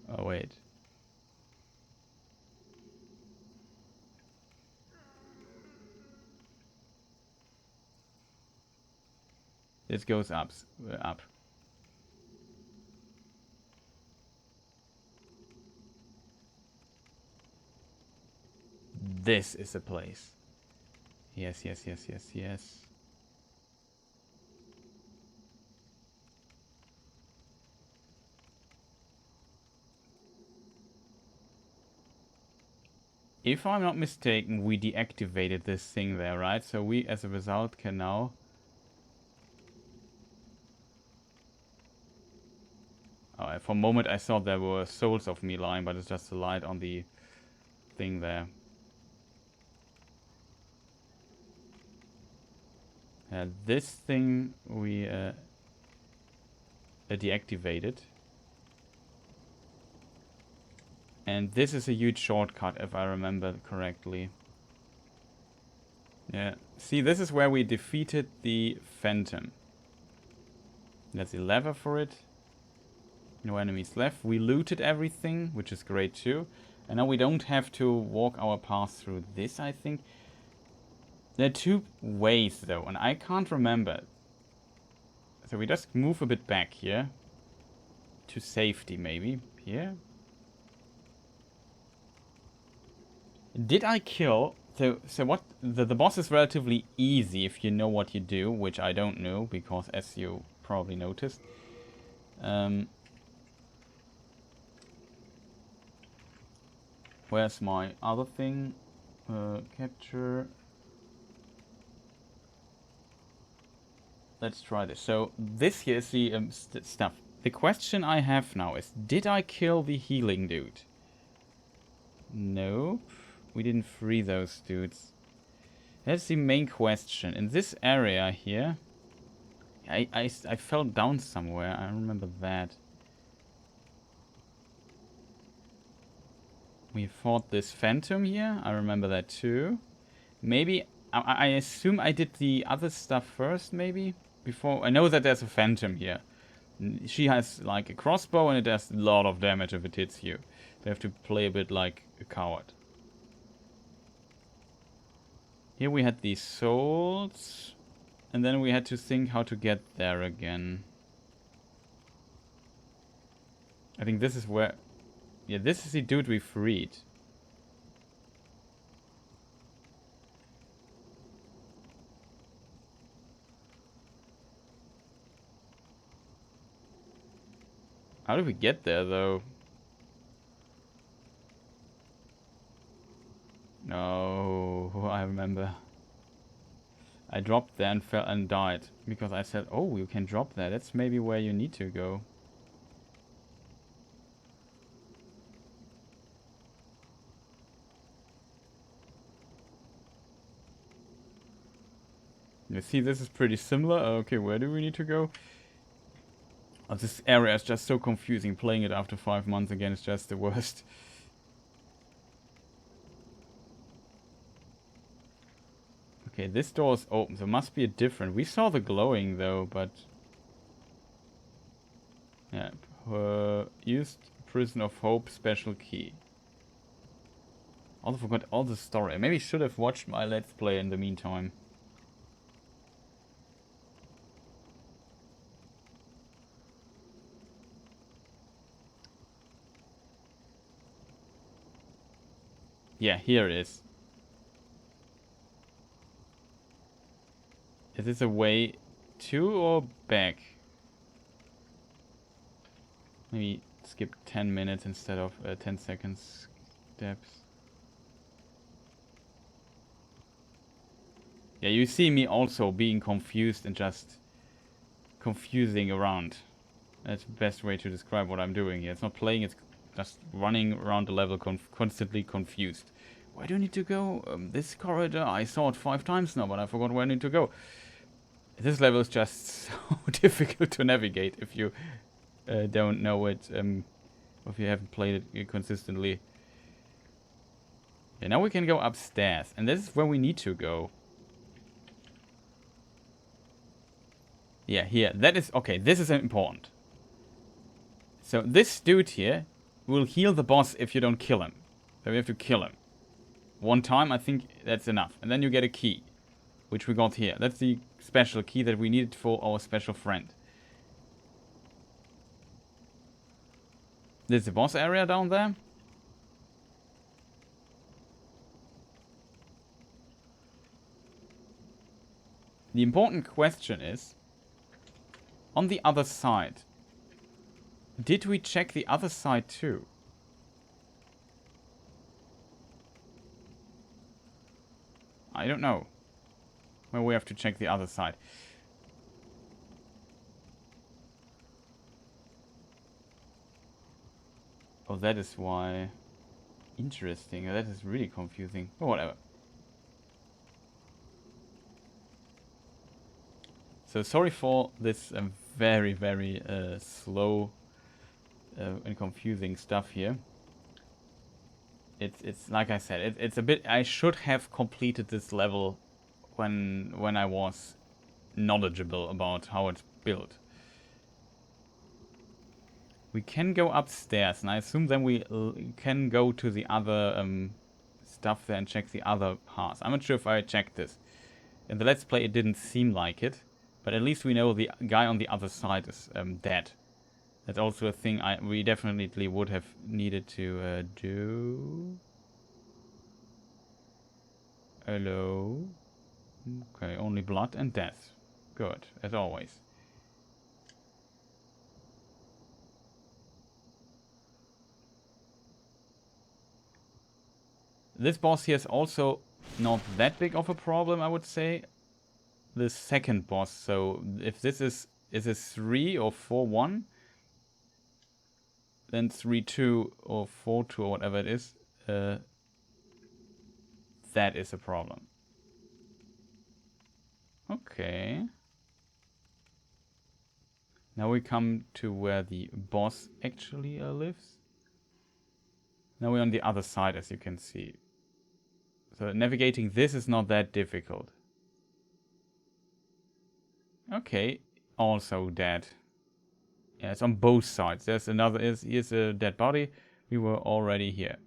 Oh wait. This goes up. Up. This is a place. Yes, yes, yes, yes, yes. If I'm not mistaken, we deactivated this thing there, right? So we, as a result, can now... Oh, for a moment I thought there were souls of me lying, but it's just a light on the thing there. This thing we deactivated. And this is a huge shortcut, if I remember correctly. Yeah, see, this is where we defeated the Phantom. There's a lever for it. No enemies left. We looted everything, which is great too. And now we don't have to walk our path through this, I think. There are two ways, though, and I can't remember. So we just move a bit back here. To safety, maybe. Here. Did I kill... So what... The boss is relatively easy if you know what you do, which I don't know, because as you probably noticed. Where's my other thing? Capture... Let's try this. So this here is the stuff. The question I have now is, did I kill the healing dude? Nope. We didn't free those dudes. That's the main question. In this area here, I fell down somewhere. I remember that. We fought this phantom here. I remember that too. Maybe, I assume I did the other stuff first, maybe? Before, I know that there's a phantom here. She has like a crossbow and it does a lot of damage if it hits you. They have to play a bit like a coward. Here we had these souls. And then we had to think how to get there again. I think this is where... Yeah, this is the dude we freed. How did we get there, though? No, I remember. I dropped there and fell and died. Because I said, oh, you can drop there. That's maybe where you need to go. You see, this is pretty similar. Okay, where do we need to go? Oh, this area is just so confusing. Playing it after 5 months again is just the worst. Okay, this door is open. There must be a different. We saw the glowing though, but... Yeah. Used Prison of Hope special key. Also forgot all the story. I maybe should have watched my Let's Play in the meantime. Yeah, here it is. Is this a way to or back? Maybe skip 10 minutes instead of 10 seconds steps. Yeah, you see me also being confused and just confusing around. That's the best way to describe what I'm doing here. It's not playing, it's just running around the level constantly confused. Where do I need to go? This corridor, I saw it 5 times now, but I forgot where I need to go. This level is just so difficult to navigate if you don't know it, or if you haven't played it consistently. Yeah, now we can go upstairs. And this is where we need to go. Yeah, here. That is... Okay, this is important. So this dude here will heal the boss if you don't kill him. So we have to kill him. One time, I think that's enough. And then you get a key. Which we got here. That's the special key that we needed for our special friend. There's the boss area down there. The important question is, on the other side, did we check the other side too? I don't know. Well, we have to check the other side. Oh, that is why. Interesting. That is really confusing. Oh, whatever. So sorry for this very, very slow and confusing stuff here. It's like I said, it's a bit. I should have completed this level when I was knowledgeable about how it's built. We can go upstairs, and I assume then we can go to the other stuff there and check the other parts. I'm not sure if I checked this. In the Let's Play, it didn't seem like it. But at least we know the guy on the other side is dead. That's also a thing we definitely would have needed to do. Hello? Okay, only blood and death. Good, as always. This boss here is also not that big of a problem, I would say. The second boss, so if this is a 3 or 4-1, then 3-2 or 4-2 or whatever it is, that is a problem. Okay. Now we come to where the boss actually lives. Now we're on the other side, as you can see. So navigating this is not that difficult. Okay, also dead. Yeah, it's on both sides. There's another. Here's a dead body. We were already here.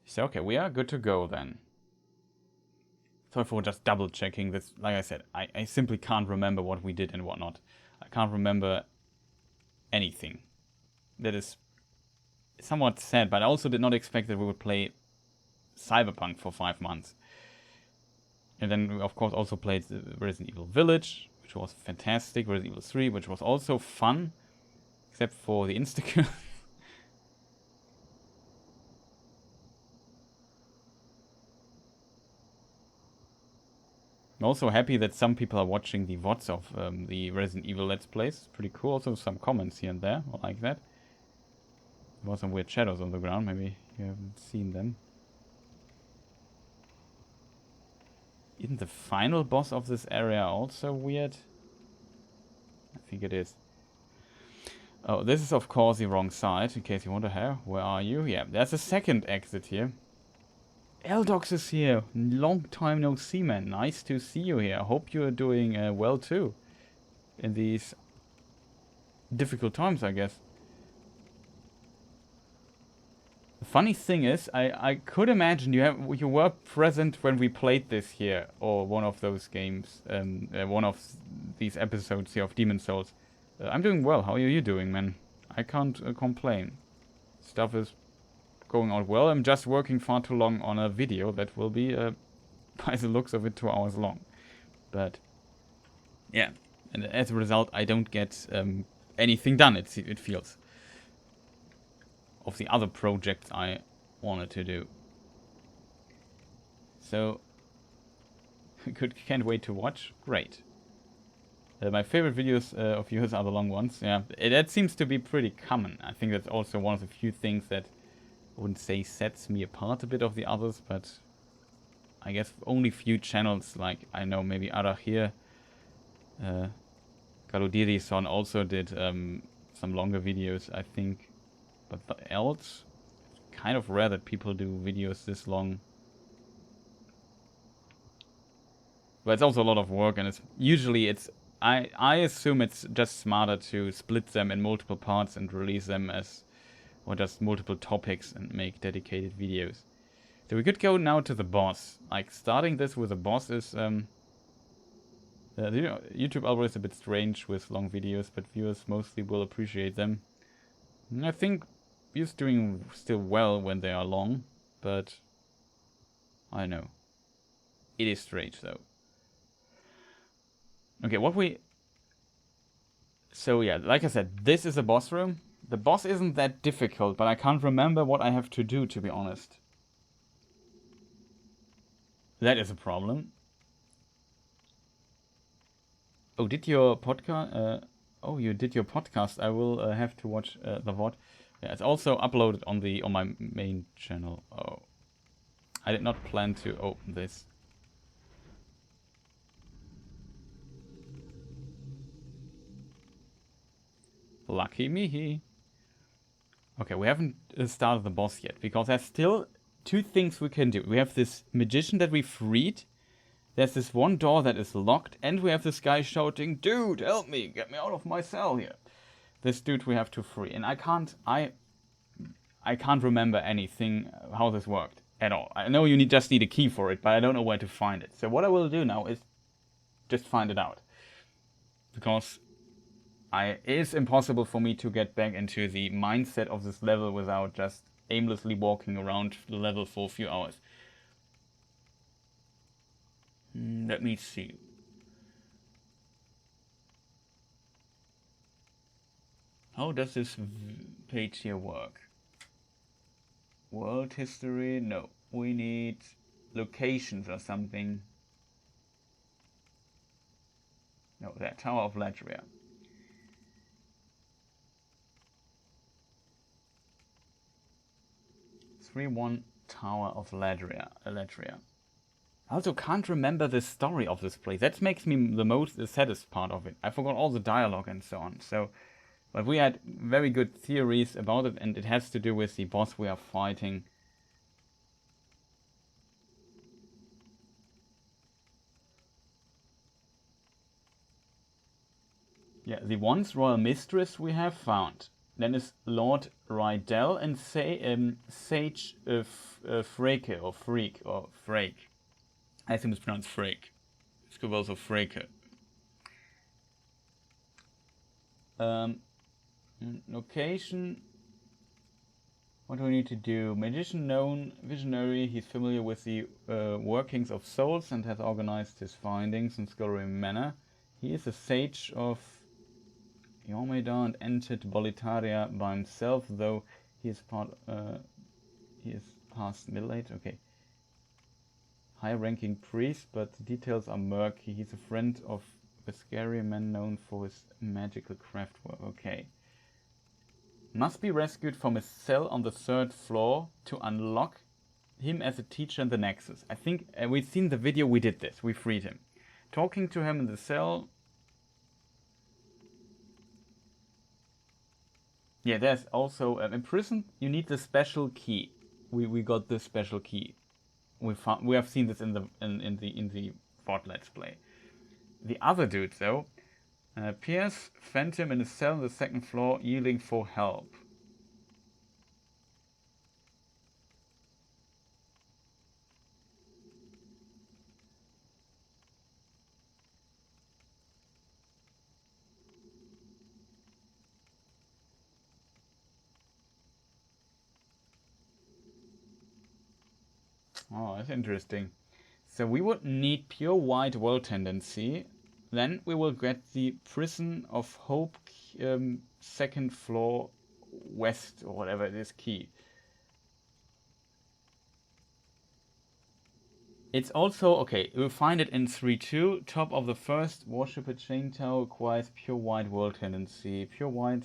So okay, we are good to go then. Sorry for just double checking this. Like I said, I simply can't remember what we did and whatnot. I can't remember anything. That is somewhat sad, but I also did not expect that we would play Cyberpunk for 5 months. And then we of course also played Resident Evil Village, which was fantastic. Resident Evil 3, which was also fun, except for the insta-kill. I'm also happy that some people are watching the VODs of the Resident Evil Let's Plays. Pretty cool. Also some comments here and there, I like that. There were some weird shadows on the ground, maybe you haven't seen them. Isn't the final boss of this area also weird? I think it is. Oh, this is of course the wrong side, in case you wonder how. Where are you? Yeah, there's a second exit here. Eldox is here. Long time no see, man. Nice to see you here. I hope you're doing well too. In these difficult times, I guess. The funny thing is, I could imagine you were present when we played this here, or one of those games, one of these episodes here of Demon Souls. I'm doing well. How are you doing, man? I can't complain. Stuff is going out well. I'm just working far too long on a video that will be, by the looks of it, 2 hours long. But yeah, and as a result, I don't get anything done. It feels. Of the other projects I wanted to do. So, can't wait to watch. Great. My favorite videos of yours are the long ones. Yeah, that seems to be pretty common. I think that's also one of the few things that I wouldn't say sets me apart a bit of the others, but I guess only few channels, like I know maybe Arach here, Galudiri-san also did some longer videos, I think. But else, kind of rare that people do videos this long. But it's also a lot of work, and it's usually I assume it's just smarter to split them in multiple parts and release them as, or just multiple topics and make dedicated videos. So we could go now to the boss. Like, starting this with a boss is the YouTube algorithm is a bit strange with long videos, but viewers mostly will appreciate them. And I think he's doing still well when they are long, but I don't know. It is strange though. Okay, so yeah, like I said, this is a boss room. The boss isn't that difficult, but I can't remember what I have to do, to be honest. That is a problem. Oh, did your podcast... oh, you did your podcast. I will have to watch the VOD. Yeah, it's also uploaded on my main channel. Oh, I did not plan to open this. Lucky me. Okay, we haven't started the boss yet, because there's still 2 things we can do. We have this magician that we freed. There's this one door that is locked, and we have this guy shouting, "Dude, help me, get me out of my cell here." This dude we have to free, and I can't remember anything how this worked at all. I know you just need a key for it, but I don't know where to find it. So what I will do now is just find it out, because it is impossible for me to get back into the mindset of this level without just aimlessly walking around the level for a few hours. Let me see. How does this page here work? World history? No. We need locations or something. No, that Tower of Latria. Tower of Latria. I also can't remember the story of this place. That makes me the saddest part of it. I forgot all the dialogue and so on. So, but we had very good theories about it, and it has to do with the boss we are fighting. Yeah, the once royal mistress we have found. Then is Lord Rydell and Sage Freke or Freak or Frake. I think it's pronounced Frake. It could also Freke. Location. What do we need to do? Magician known, visionary. He's familiar with the workings of souls and has organized his findings in scholarly manner. He is a sage of Yomeda and entered Boletaria by himself, though he is past middle age. Okay. High-ranking priest, but the details are murky. He's a friend of a scary man known for his magical craft work. Okay. Must be rescued from his cell on the 3rd floor to unlock him as a teacher in the Nexus. I think we've seen the video, we did this. We freed him. Talking to him in the cell. Yeah, there's also in prison you need the special key. We got this special key. We have seen this in the VOD Let's Play. The other dude though, Pierce Phantom in a cell on the 2nd floor, yielding for help. Oh, that's interesting. So we would need pure white world tendency. Then we will get the Prison of Hope 2nd floor west or whatever it is key. It's also, okay, we'll find it in 3.2. Top of the 1st Worship at Chain Tower requires pure white world tendency. Pure white.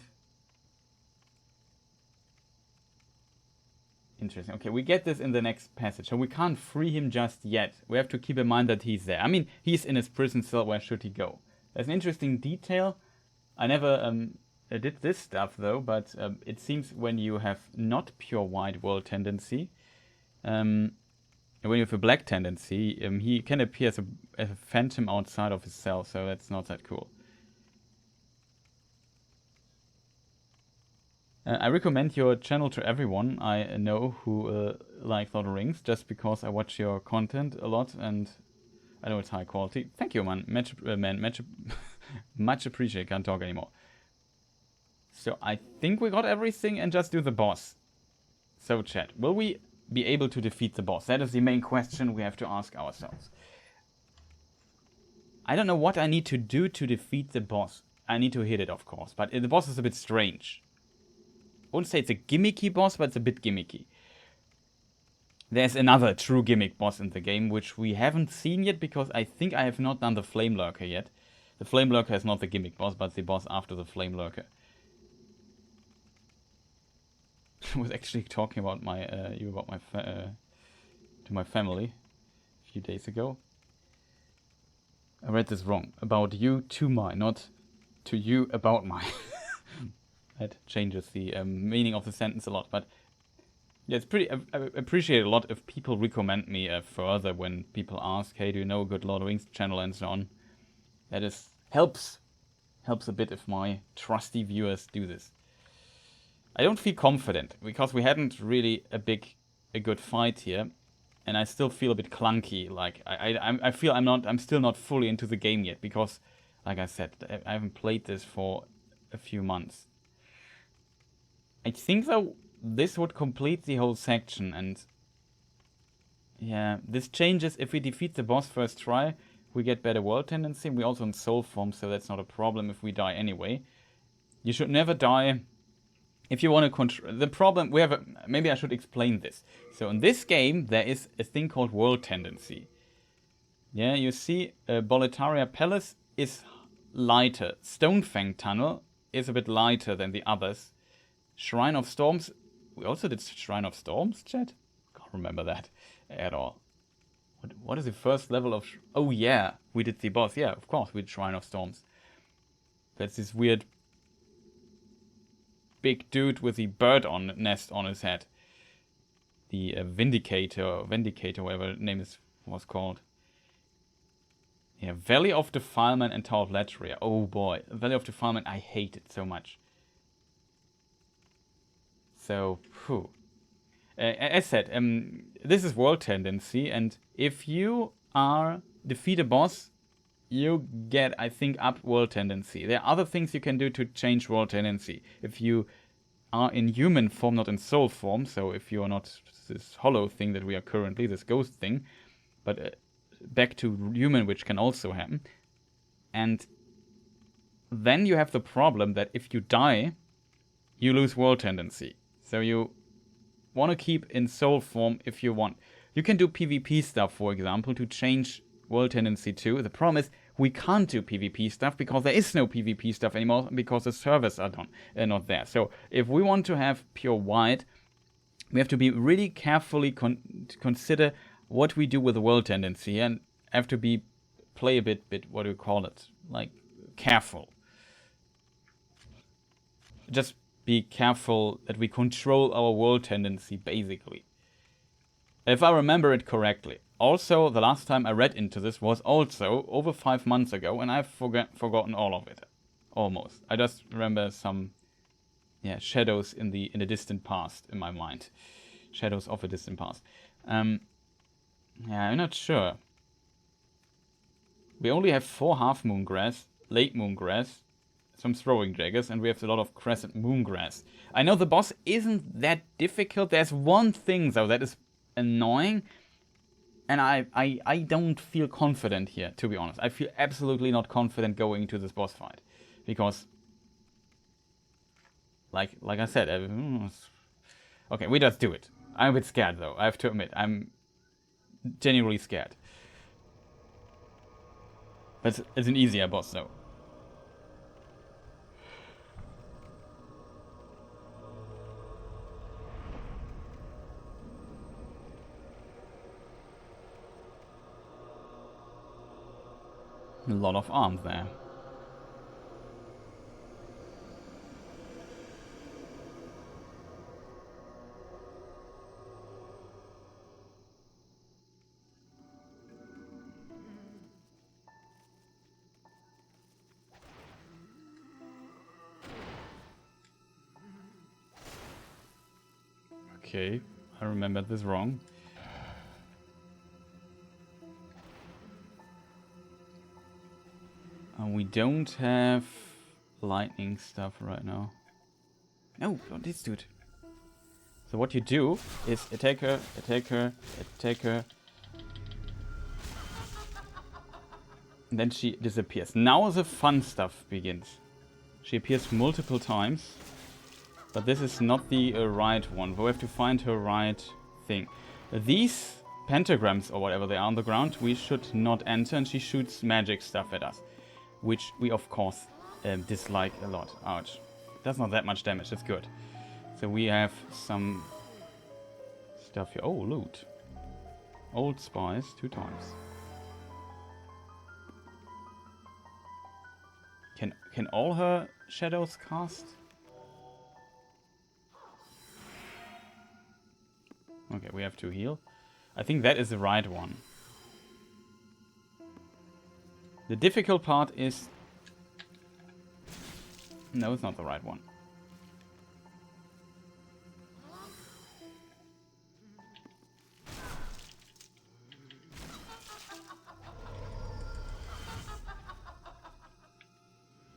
Interesting. Okay, we get this in the next passage. So we can't free him just yet. We have to keep in mind that he's there. I mean, he's in his prison cell. Where should he go? There's an interesting detail. I never did this stuff though, but it seems when you have not pure white world tendency, when you have a black tendency, he can appear as a phantom outside of his cell, so that's not that cool. I recommend your channel to everyone I know who like Lord of the Rings, just because I watch your content a lot and I know it's high quality. Thank you, man. Much appreciated. Can't talk anymore. So I think we got everything and just do the boss. So chat, will we be able to defeat the boss? That is the main question we have to ask ourselves. I don't know what I need to do to defeat the boss. I need to hit it, of course, but the boss is a bit strange. I wouldn't say it's a gimmicky boss, but it's a bit gimmicky. There's another true gimmick boss in the game, which we haven't seen yet, because I think I have not done the Flamelurker yet. The Flamelurker is not the gimmick boss, but the boss after the Flamelurker. I was actually talking about my to my family a few days ago. I read this wrong. About you to my, not to you about my. That changes the meaning of the sentence a lot, but yeah, it's pretty. I appreciate a lot if people recommend me further when people ask, "Hey, do you know a good Lord of the Rings channel?" and so on. That is helps a bit if my trusty viewers do this. I don't feel confident because we hadn't really a good fight here, and I still feel a bit clunky. Like I feel I'm still not fully into the game yet because, like I said, I haven't played this for a few months. I think though this would complete the whole section, and yeah, this changes if we defeat the boss first try. We get better world tendency. We also in soul form, so that's not a problem if we die anyway. You should never die. If you want to control the problem, we have maybe I should explain this. So in this game, there is a thing called world tendency. Yeah, you see, Boletaria Palace is lighter. Stonefang Tunnel is a bit lighter than the others. Shrine of Storms. We also did Shrine of Storms, chat? Can't remember that at all. What is the first level of... Oh yeah, we did the boss. Yeah, of course, we did Shrine of Storms. That's this weird big dude with the bird nest on his head. The Vindicator, whatever the name was called. Yeah, Valley of Defilement and Tower of Latria. Oh boy, Valley of Defilement, I hate it so much. So, whew. As said, this is world tendency, and if you defeat a boss, you get, I think, up world tendency. There are other things you can do to change world tendency. If you are in human form, not in soul form, so if you are not this hollow thing that we are currently, this ghost thing, but back to human, which can also happen. And then you have the problem that if you die, you lose world tendency. So you want to keep in soul form if you want. You can do PvP stuff, for example, to change world tendency too. The problem is we can't do PvP stuff because there is no PvP stuff anymore because the servers are not there. So if we want to have pure white, we have to be really carefully consider what we do with the world tendency and have to play a bit, what do you call it? Like, careful. Just be careful that we control our world tendency, basically. If I remember it correctly. Also, the last time I read into this was also over 5 months ago, and I've forgotten all of it. Almost. I just remember some shadows in the distant past in my mind. Shadows of a distant past. I'm not sure. We only have 4 half moon grass, late moon grass, some throwing daggers, and we have a lot of crescent moon grass. I know the boss isn't that difficult. There's one thing though that is annoying, and I don't feel confident here, to be honest. I feel absolutely not confident going into this boss fight, because like I said, okay, we just do it. I'm a bit scared though, I have to admit. I'm genuinely scared. But it's an easier boss though. A lot of arms there. Okay, I remembered this wrong. And we don't have lightning stuff right now. No, not this dude. So what you do is attack her, attack her, attack her. And then she disappears. Now the fun stuff begins. She appears multiple times. But this is not the right one. We have to find her right thing. These pentagrams, or whatever they are on the ground, we should not enter, and she shoots magic stuff at us. Which we, of course, dislike a lot. Ouch. That's not that much damage, that's good. So we have some stuff here. Oh, loot. Old spice, 2 times. Can all her shadows cast? Okay, we have to heal. I think that is the right one. The difficult part is... No, it's not the right one.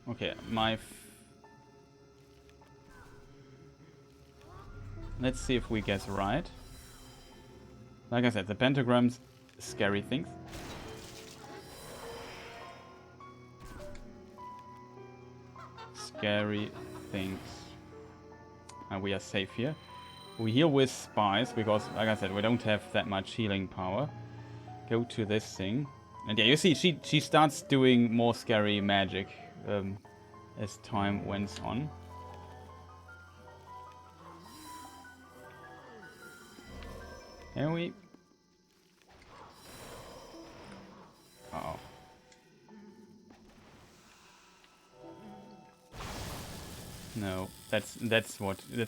Okay, let's see if we guess right. Like I said, the pentagrams, scary things. Scary things. And we are safe here. We heal with spies, because, like I said, we don't have that much healing power. Go to this thing. And yeah, you see, she starts doing more scary magic as time went on. Can we... Uh-oh. No, that's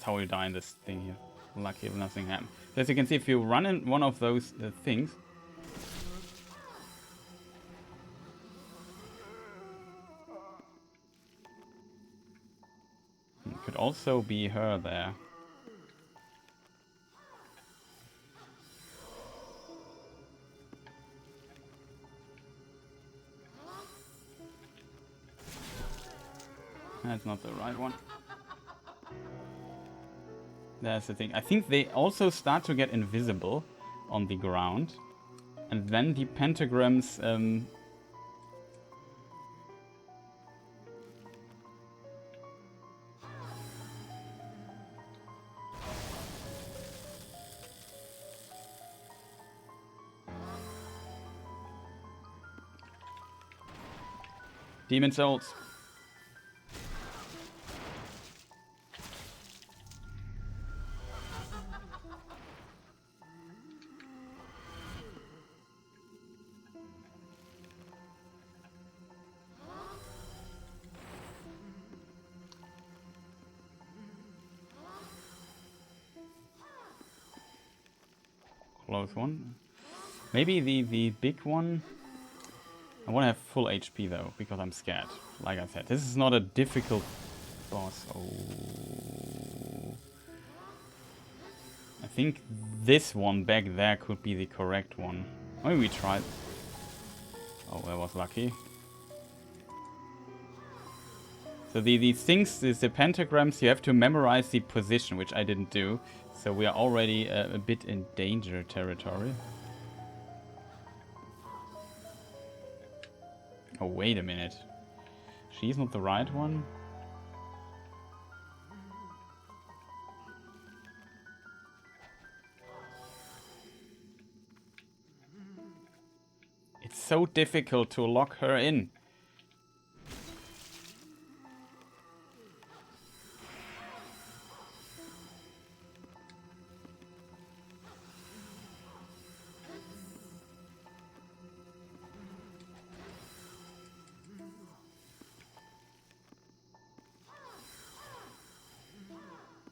how you die in this thing here. Lucky if nothing happened. So as you can see, if you run in one of those things, it could also be her there. That's not the right one. That's the thing. I think they also start to get invisible on the ground. And then the pentagrams... Demon Souls. Close one. Maybe the big one. I want to have full HP though, because I'm scared. Like I said, this is not a difficult boss. Oh. I think this one back there could be the correct one. Maybe we tried. Oh, that was lucky. So these things, the pentagrams, you have to memorize the position, which I didn't do. So we are already a bit in danger territory. Oh, wait a minute. She's not the right one? It's so difficult to lock her in.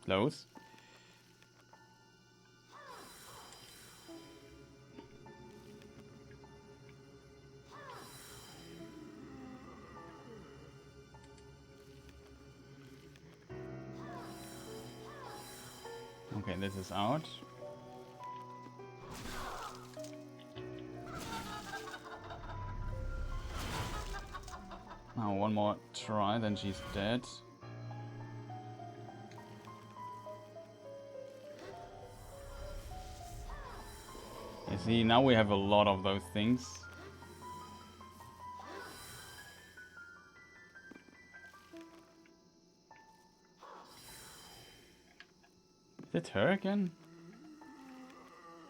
Close. Okay, Okay, this is out. Now one more try, then she's dead. You see, now we have a lot of those things. Is it her again?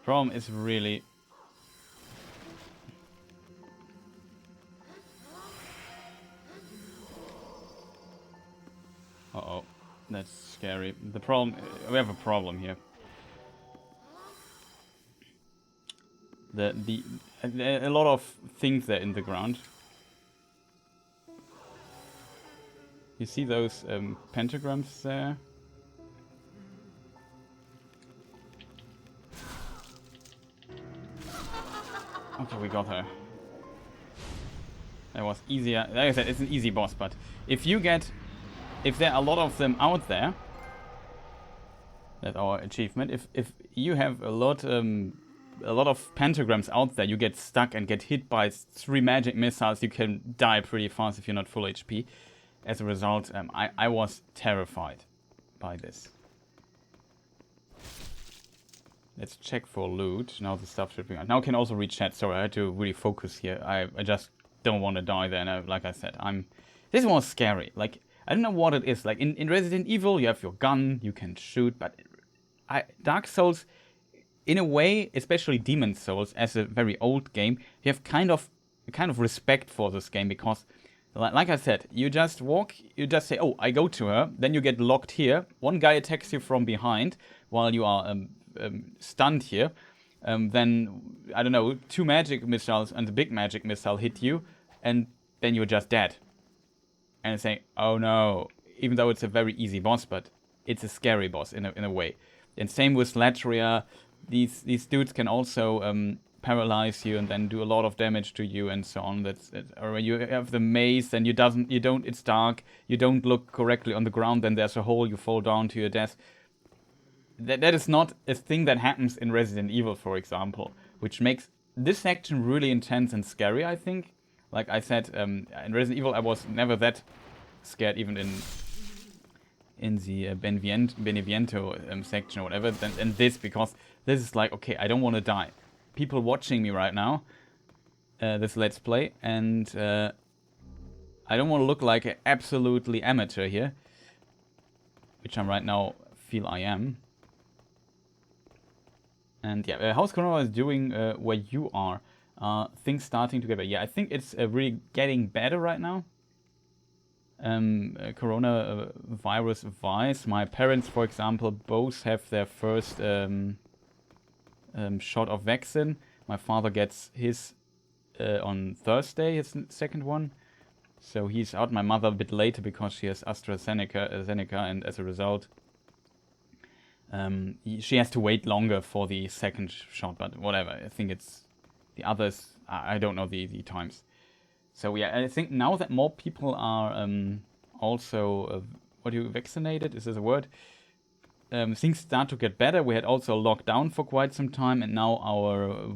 Problem is really... Uh-oh, that's scary. The problem... we have a problem here. A lot of things there in the ground. You see those pentagrams there? Okay, we got her. That was easier. Like I said, it's an easy boss, but if there are a lot of them out there, that's our achievement. If you have a lot of pentagrams out there, you get stuck and get hit by 3 magic missiles, you can die pretty fast if you're not full HP. As a result, I was terrified by this. Let's check for loot. Now the stuff should be on. Now I can also read chat. Sorry, I had to really focus here. I just don't want to die there. And like I said, this was scary. Like, I don't know what it is. Like, in Resident Evil, you have your gun, you can shoot. But Dark Souls, in a way, especially Demon Souls, as a very old game, you have kind of respect for this game. Because, like I said, you just walk, you just say, oh, I go to her. Then you get locked here. One guy attacks you from behind while you are... stunned here, then I don't know, 2 magic missiles and the big magic missile hit you, and then you're just dead. And it's saying, oh no, even though it's a very easy boss, but it's a scary boss in a way. And same with Latria, these dudes can also paralyze you and then do a lot of damage to you and so on. Or you have the maze, and it's dark, you don't look correctly on the ground, then there's a hole, you fall down to your death. That is not a thing that happens in Resident Evil, for example, which makes this section really intense and scary, I think. Like I said, in Resident Evil I was never that scared, even in the Beneviento section or whatever, and this, because this is like, okay, I don't want to die. People watching me right now, this Let's Play, and I don't want to look like an absolutely amateur here, which I'm right now feel I am. And yeah, how's Corona is doing where you are? Things starting to get better. Yeah, I think it's really getting better right now. Corona virus wise, my parents, for example, both have their first shot of vaccine. My father gets his on Thursday, his second one. So he's out. My mother a bit later because she has AstraZeneca, and as a result, she has to wait longer for the second shot, but whatever. I think it's the others. I don't know the times. So yeah, I think now that more people are also vaccinated? Is this a word? Things start to get better. We had also lockdown for quite some time, and now our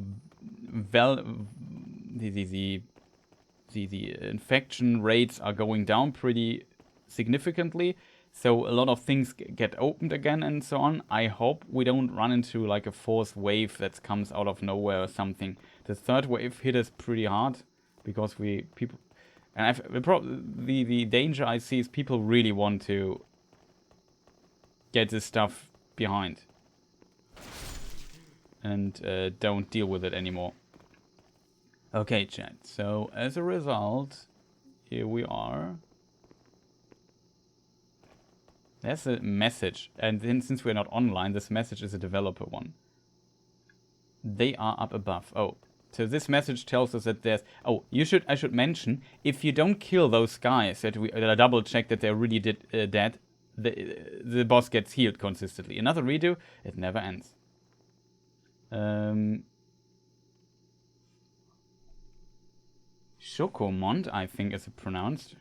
the infection rates are going down pretty significantly. So a lot of things get opened again and so on. I hope we don't run into like a 4th wave that comes out of nowhere or something. The 3rd wave hit us pretty hard because the danger I see is people really want to get this stuff behind and don't deal with it anymore. Okay, chat. So as a result, here we are. There's a message, and then since we're not online, this message is a developer one. They are up above. Oh, so this message tells us that there's... Oh, I should mention, if you don't kill those guys that I double checked that they're really dead, the boss gets healed consistently. Another redo, it never ends. Chocomont, I think is pronounced.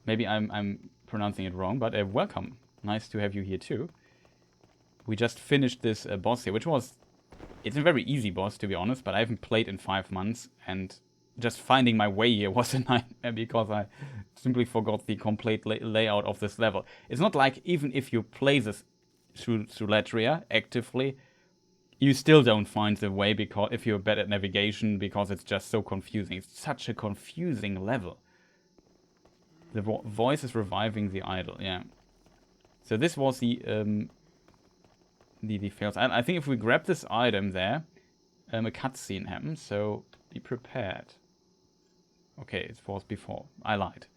Maybe I'm pronouncing it wrong, but welcome. Nice to have you here too. we just finished this boss here, which was... It's a very easy boss, to be honest, but I haven't played in 5 months, and just finding my way here was a nightmare because I simply forgot the complete layout of this level. It's not like even if you play this through Latria actively, you still don't find the way because if you're bad at navigation, because it's just so confusing. It's such a confusing level. The voice is reviving the idol, yeah. So this was the fails. I think if we grab this item there, a cutscene happens, so be prepared. Okay, it was before. I lied.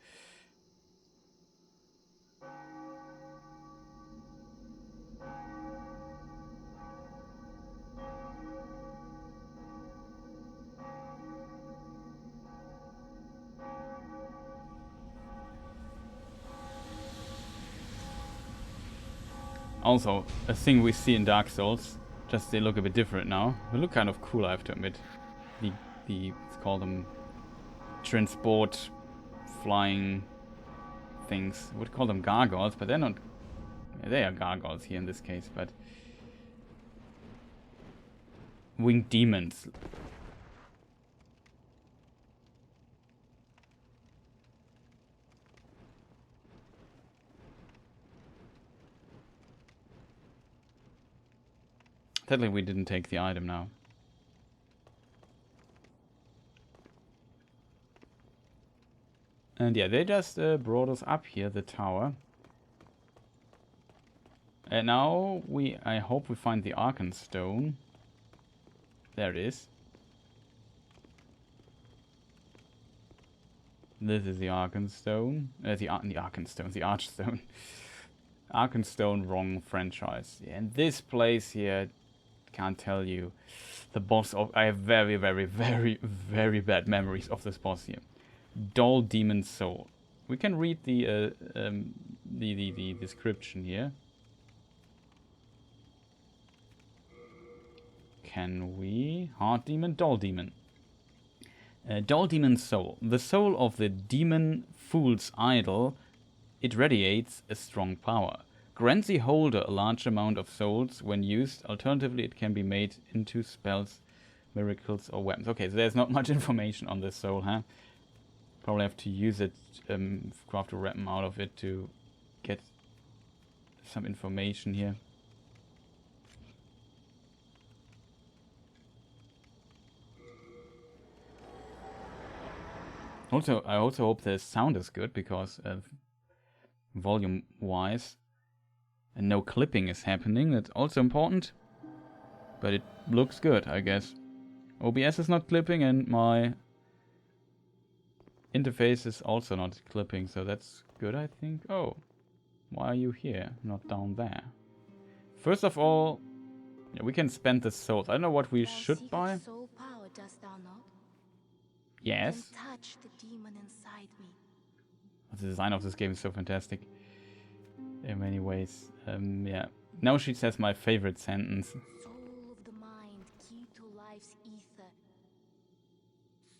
Also, a thing we see in Dark Souls, just they look a bit different now. They look kind of cool, I have to admit. Let's call them transport flying things. I would call them gargoyles, but they're not. Yeah, they are gargoyles here in this case, but winged demons. Sadly, we didn't take the item now. And yeah, they just brought us up here, the tower. And now I hope we find the Arkenstone. There it is. This is the Arkenstone. The Arkenstone, the Archstone. Arkenstone, wrong franchise. Yeah, and this place here, can't tell you. The boss of... I have very, very, very, very bad memories of this boss here. Dull Demon Soul. We can read the description here. Can we? Hard Demon, Dull Demon. Dull Demon Soul. The soul of the demon fool's idol. It radiates a strong power. Grants the holder a large amount of souls when used. Alternatively, it can be made into spells, miracles, or weapons. Okay, so there's not much information on this soul, huh? Probably have to use it, craft a weapon out of it to get some information here. Also, I also hope the sound is good because volume-wise, and no clipping is happening. That's also important, but it looks good, I guess. OBS is not clipping, and my interface is also not clipping, so that's good, I think. Oh, why are you here, not down there? First of all, yeah, we can spend the souls. I don't know what we should buy. Soul power, dost thou not? Yes. Then touch the demon inside me. The design of this game is so fantastic in many ways. Yeah. Now she says my favorite sentence. Soul of the mind, key to life's ether.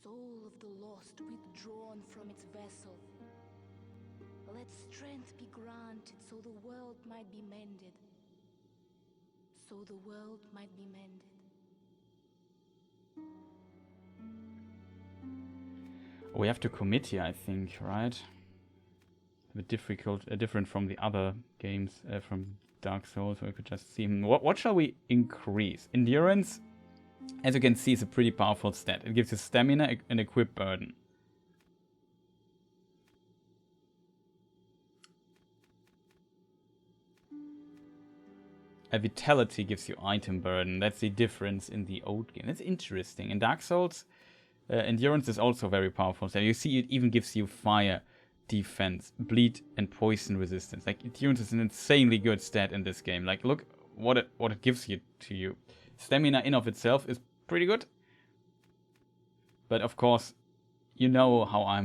Soul of the lost, withdrawn from its vessel. Let strength be granted so the world might be mended. So the world might be mended. We have to commit here, I think, right? A bit difficult, different from the other games from Dark Souls, where we could just see what shall we increase? Endurance, as you can see, is a pretty powerful stat. It gives you stamina and equip burden. A vitality gives you item burden. That's the difference in the old game. That's interesting. In Dark Souls, endurance is also very powerful. So you see, it even gives you fire defense, bleed, and poison resistance. Like, endurance is an insanely good stat in this game. Like, look what it gives you to you. Stamina in of itself is pretty good, but of course, you know how I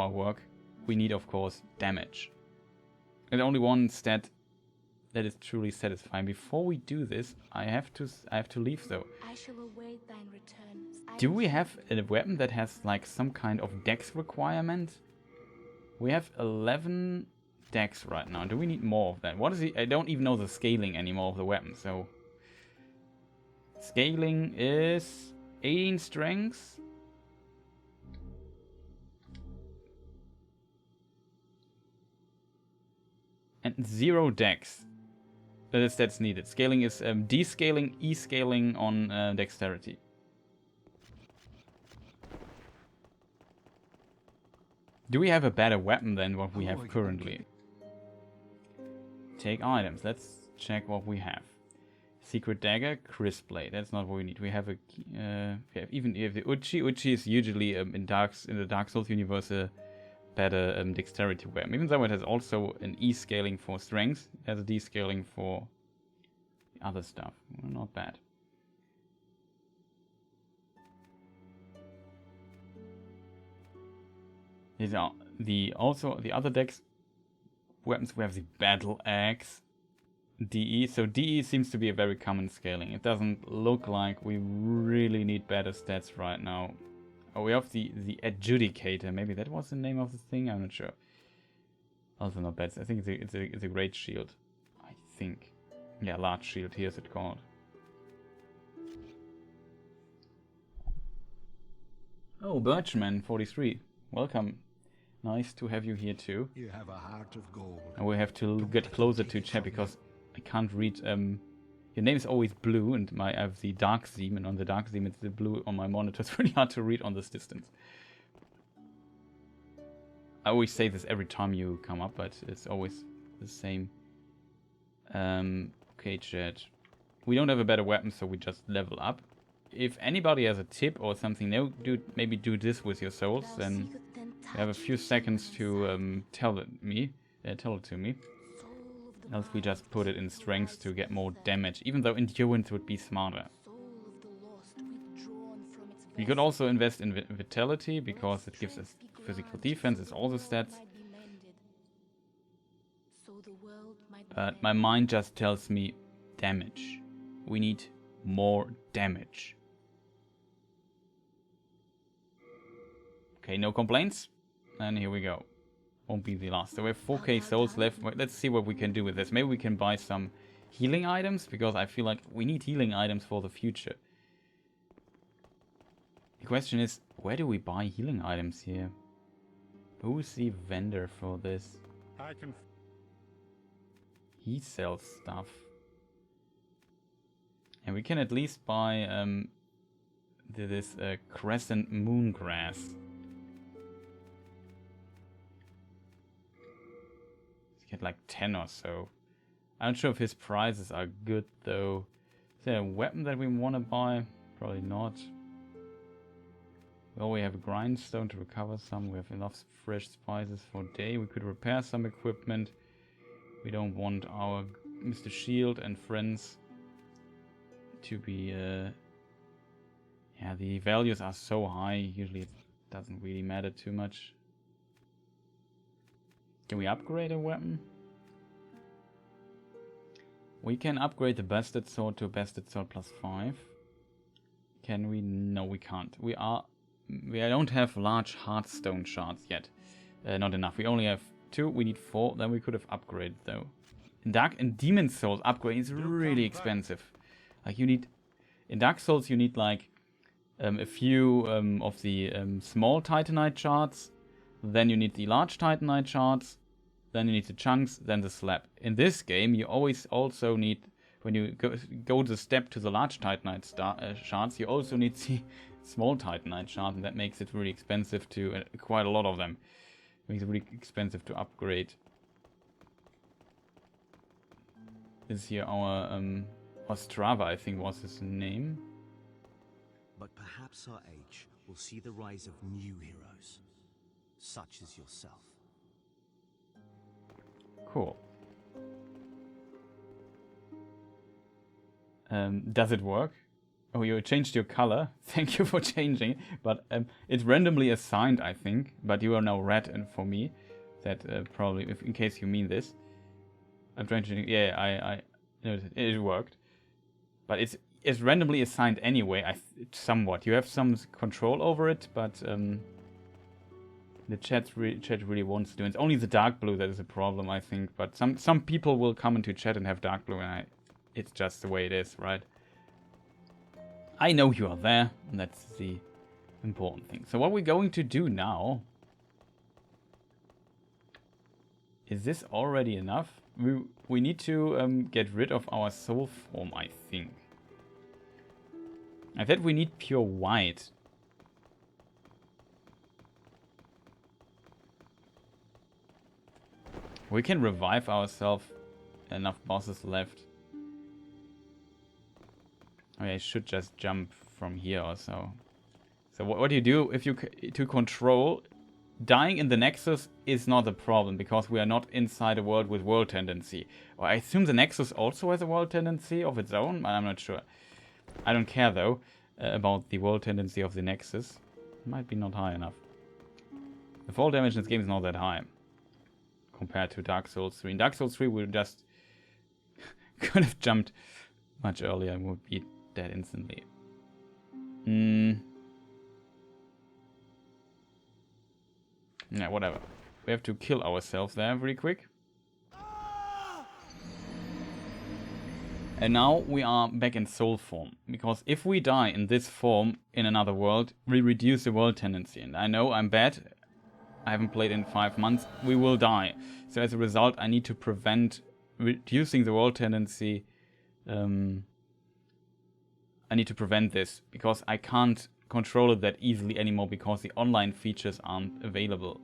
work. We need, of course, damage. And only one stat that is truly satisfying. Before we do this, I have to leave though. I shall await thine return. Do we have a weapon that has like some kind of dex requirement? We have 11 decks right now. Do we need more of that? What is it? I don't even know the scaling anymore of the weapon, so... Scaling is 18 strength. And 0 dex. That's needed. Scaling is descaling, E-scaling on dexterity. Do we have a better weapon than what we have currently? Take items. Let's check what we have. Secret dagger, crisp blade. That's not what we need. We have a even if the Uchi. Uchi is usually in the Dark Souls universe a better dexterity weapon. Even though it has also an E scaling for strength, it has a D scaling for the other stuff. Well, not bad. These are the other dex weapons. We have the battle axe. DE. So DE seems to be a very common scaling. It doesn't look like we really need better stats right now. Oh, we have the Adjudicator. Maybe that was the name of the thing. I'm not sure. Also not bad. I think it's a great shield. I think. Yeah, large shield. Here's it called. Oh, Birchman 43. Welcome. Nice to have you here too. You have a heart of gold. And we have to get closer to chat because I can't read. Your name is always blue, and I have the dark theme, and on the dark theme it's the blue on my monitor. It's really hard to read on this distance. I always say this every time you come up, but it's always the same. Okay, chat. We don't have a better weapon, so we just level up. If anybody has a tip or something, maybe do this with your souls, then you have a few seconds to tell it to me. Else we just put it in strength to get more damage, even though endurance would be smarter. We could also invest in vitality, because it gives us physical defense, it's all the stats. But my mind just tells me damage. We need more damage. Okay, no complaints. And here we go. Won't be the last. So we have 4k souls left. Let's see what we can do with this. Maybe we can buy some healing items, because I feel like we need healing items for the future. The question is, where do we buy healing items here? Who's the vendor for this? He sells stuff. And we can at least buy this crescent moon grass. Get like 10 or so. I'm not sure if his prices are good though. Is there a weapon that we want to buy? Probably not. Well, we have a grindstone to recover some. We have enough fresh spices for a day. We could repair some equipment. We don't want our Mr. Shield and friends to be... Yeah, the values are so high. Usually it doesn't really matter too much. Can we upgrade a weapon? We can upgrade the Bastard Sword to a Bastard Sword +5. Can we? No, we can't. We don't have large Heartstone shards yet. Not enough. We only have 2. We need 4. Then we could have upgraded though. In Dark and Demon Souls, upgrade is really expensive. Like in Dark Souls you need like a few of the small Titanite shards. Then you need the large Titanite shards. Then you need the chunks, then the slab. In this game, you always also need, when you go the step to the large Titanite shards, you also need the small Titanite shards, and that makes it really expensive to, quite a lot of them. Makes it really expensive to upgrade. This is here our Ostrava, I think was his name. But perhaps our age will see the rise of new heroes, such as yourself. Cool. Does it work? Oh, you changed your color. Thank you for changing. But it's randomly assigned, I think. But you are now red, and for me, that probably, if in case you mean this, I'm trying to. Yeah, I noticed it worked. But it's randomly assigned anyway. Somewhat. You have some control over it, but the chat really wants to do. It's only the dark blue that is a problem, I think. But some people will come into chat and have dark blue, and it's just the way it is, right? I know you are there, and that's the important thing. So what we're going to do now... Is this already enough? We need to get rid of our soul form, I think. I said we need pure white. We can revive ourselves. Enough bosses left. Okay, I should just jump from here or so. So what do you do if you to control? Dying in the Nexus is not a problem because we are not inside a world with world tendency. Or I assume the Nexus also has a world tendency of its own. I'm not sure. I don't care though about the world tendency of the Nexus. It might be not high enough. The fall damage in this game is not that high compared to Dark Souls 3. In Dark Souls 3 we just could have jumped much earlier and would be dead instantly. Yeah, whatever. We have to kill ourselves there very quick. And now we are back in soul form. Because if we die in this form in another world, we reduce the world tendency. And I know I'm bad. I haven't played in 5 months. We will die. So as a result, I need to prevent reducing the world tendency. I need to prevent this. Because I can't control it that easily anymore. Because the online features aren't available.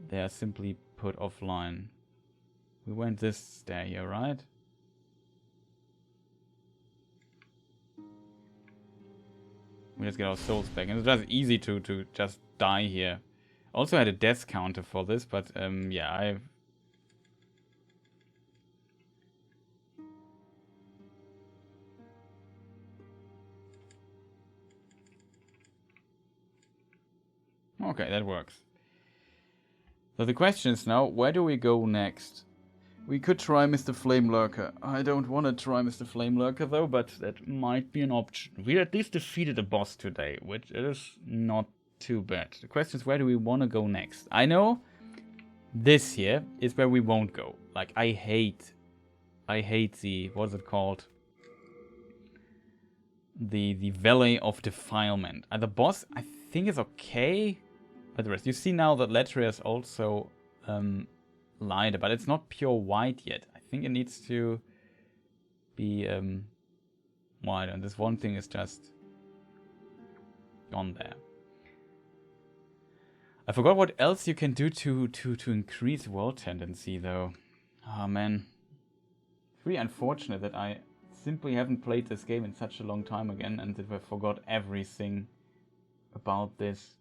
They are simply put offline. We went this stair here, right? We just get our souls back. And it's just easy to just die here. Also had a death counter for this, but yeah, I've... Okay, that works. So the question is now, where do we go next? We could try Mr. Flamelurker. I don't want to try Mr. Flamelurker though, but that might be an option. We at least defeated a boss today, which is not too bad. The question is, where do we want to go next? I know this here is where we won't go. Like, I hate the, what's it called? The Valley of Defilement. The boss, I think, is okay. But the rest, you see now that Latria is also lighter, but it's not pure white yet. I think it needs to be wider. And this one thing is just gone there. I forgot what else you can do to increase world tendency though. Oh man. It's really unfortunate that I simply haven't played this game in such a long time again and that I forgot everything about this.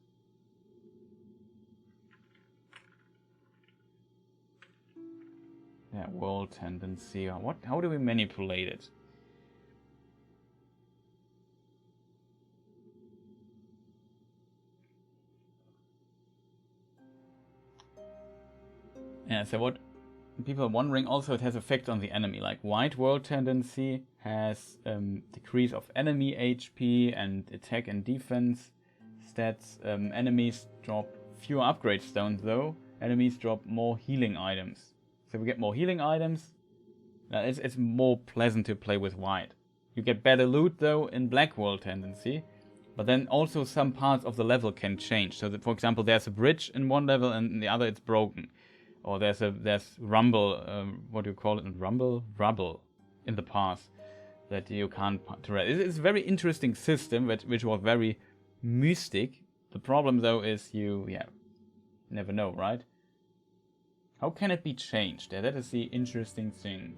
Yeah, world tendency. How do we manipulate it? Yeah, so what people are wondering, also it has effect on the enemy. Like white world tendency has decrease of enemy HP and attack and defense stats. Enemies drop fewer upgrade stones though. Enemies drop more healing items. So we get more healing items. It's more pleasant to play with white. You get better loot though in black world tendency. But then also some parts of the level can change. So that, for example, there's a bridge in one level and in the other it's broken. Or there's rumble, what do you call it? Rubble in the path that you can't rest. It's a very interesting system which was very mystic. The problem though is you never know, right? How can it be changed? That is the interesting thing.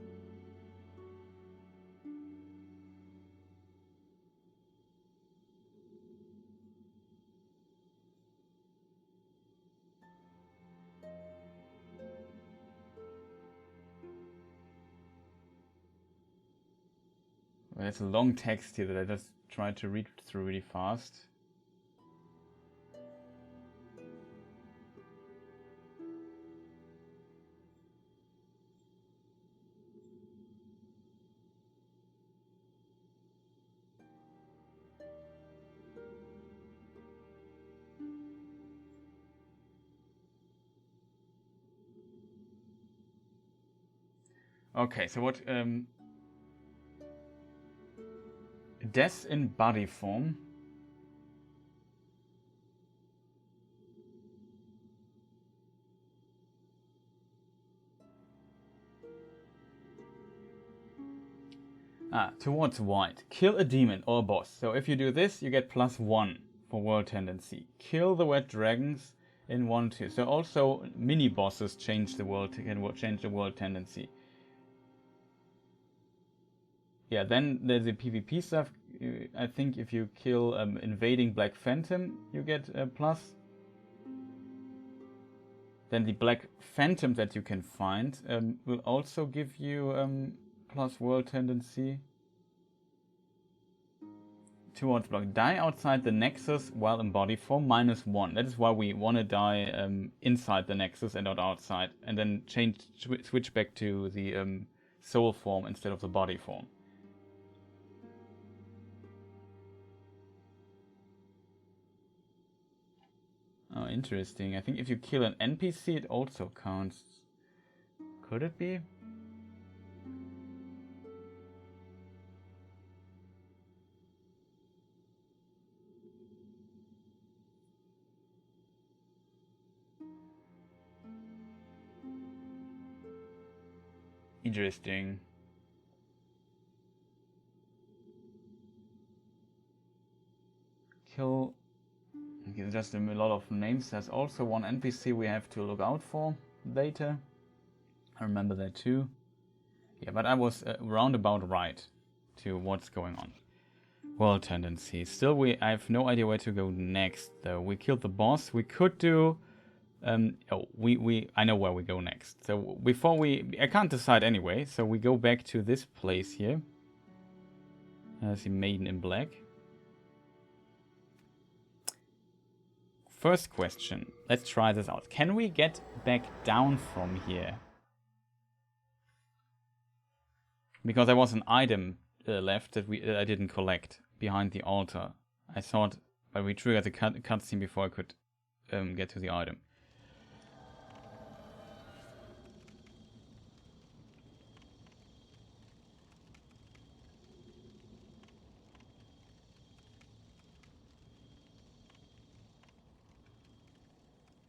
Well, there's a long text here that I just tried to read through really fast. Okay, so what... Death in body form. Towards white. Kill a demon or a boss. So if you do this, you get +1 for world tendency. Kill the wet dragons in 1-2. So also mini bosses change the world tendency. Yeah, then there's the PvP stuff. I think if you kill invading Black Phantom, you get a plus. Then the Black Phantom that you can find will also give you plus world tendency. Towards block. Die outside the Nexus while in body form, -1. That is why we want to die inside the Nexus and not outside. And then switch back to the soul form instead of the body form. Oh, interesting. I think if you kill an NPC, it also counts. Could it be? Interesting. Kill... Okay, just a lot of names. There's also one NPC we have to look out for later. I remember that too. Yeah, but I was roundabout right to what's going on. World tendency. Still, I have no idea where to go next, though. We killed the boss. We could do... I know where we go next. So before I can't decide anyway. So we go back to this place here. There's the Maiden in Black. First question. Let's try this out. Can we get back down from here? Because there was an item left that I didn't collect behind the altar. I thought, but we triggered the cutscene before I could get to the item.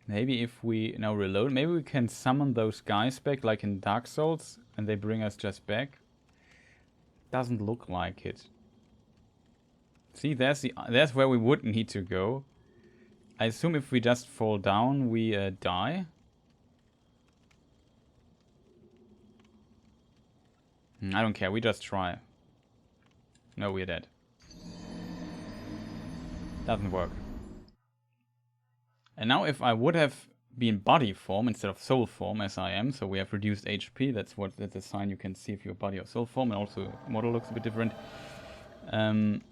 Maybe if we now reload, maybe we can summon those guys back like in Dark Souls and they bring us just back. Doesn't look like it. See, there's where we would need to go. I assume if we just fall down, we die. I don't care, we just try. No, we're dead. Doesn't work. And now if I would have been body form instead of soul form as I am, so we have reduced HP, that's the sign you can see if you're body or soul form, and also model looks a bit different. Then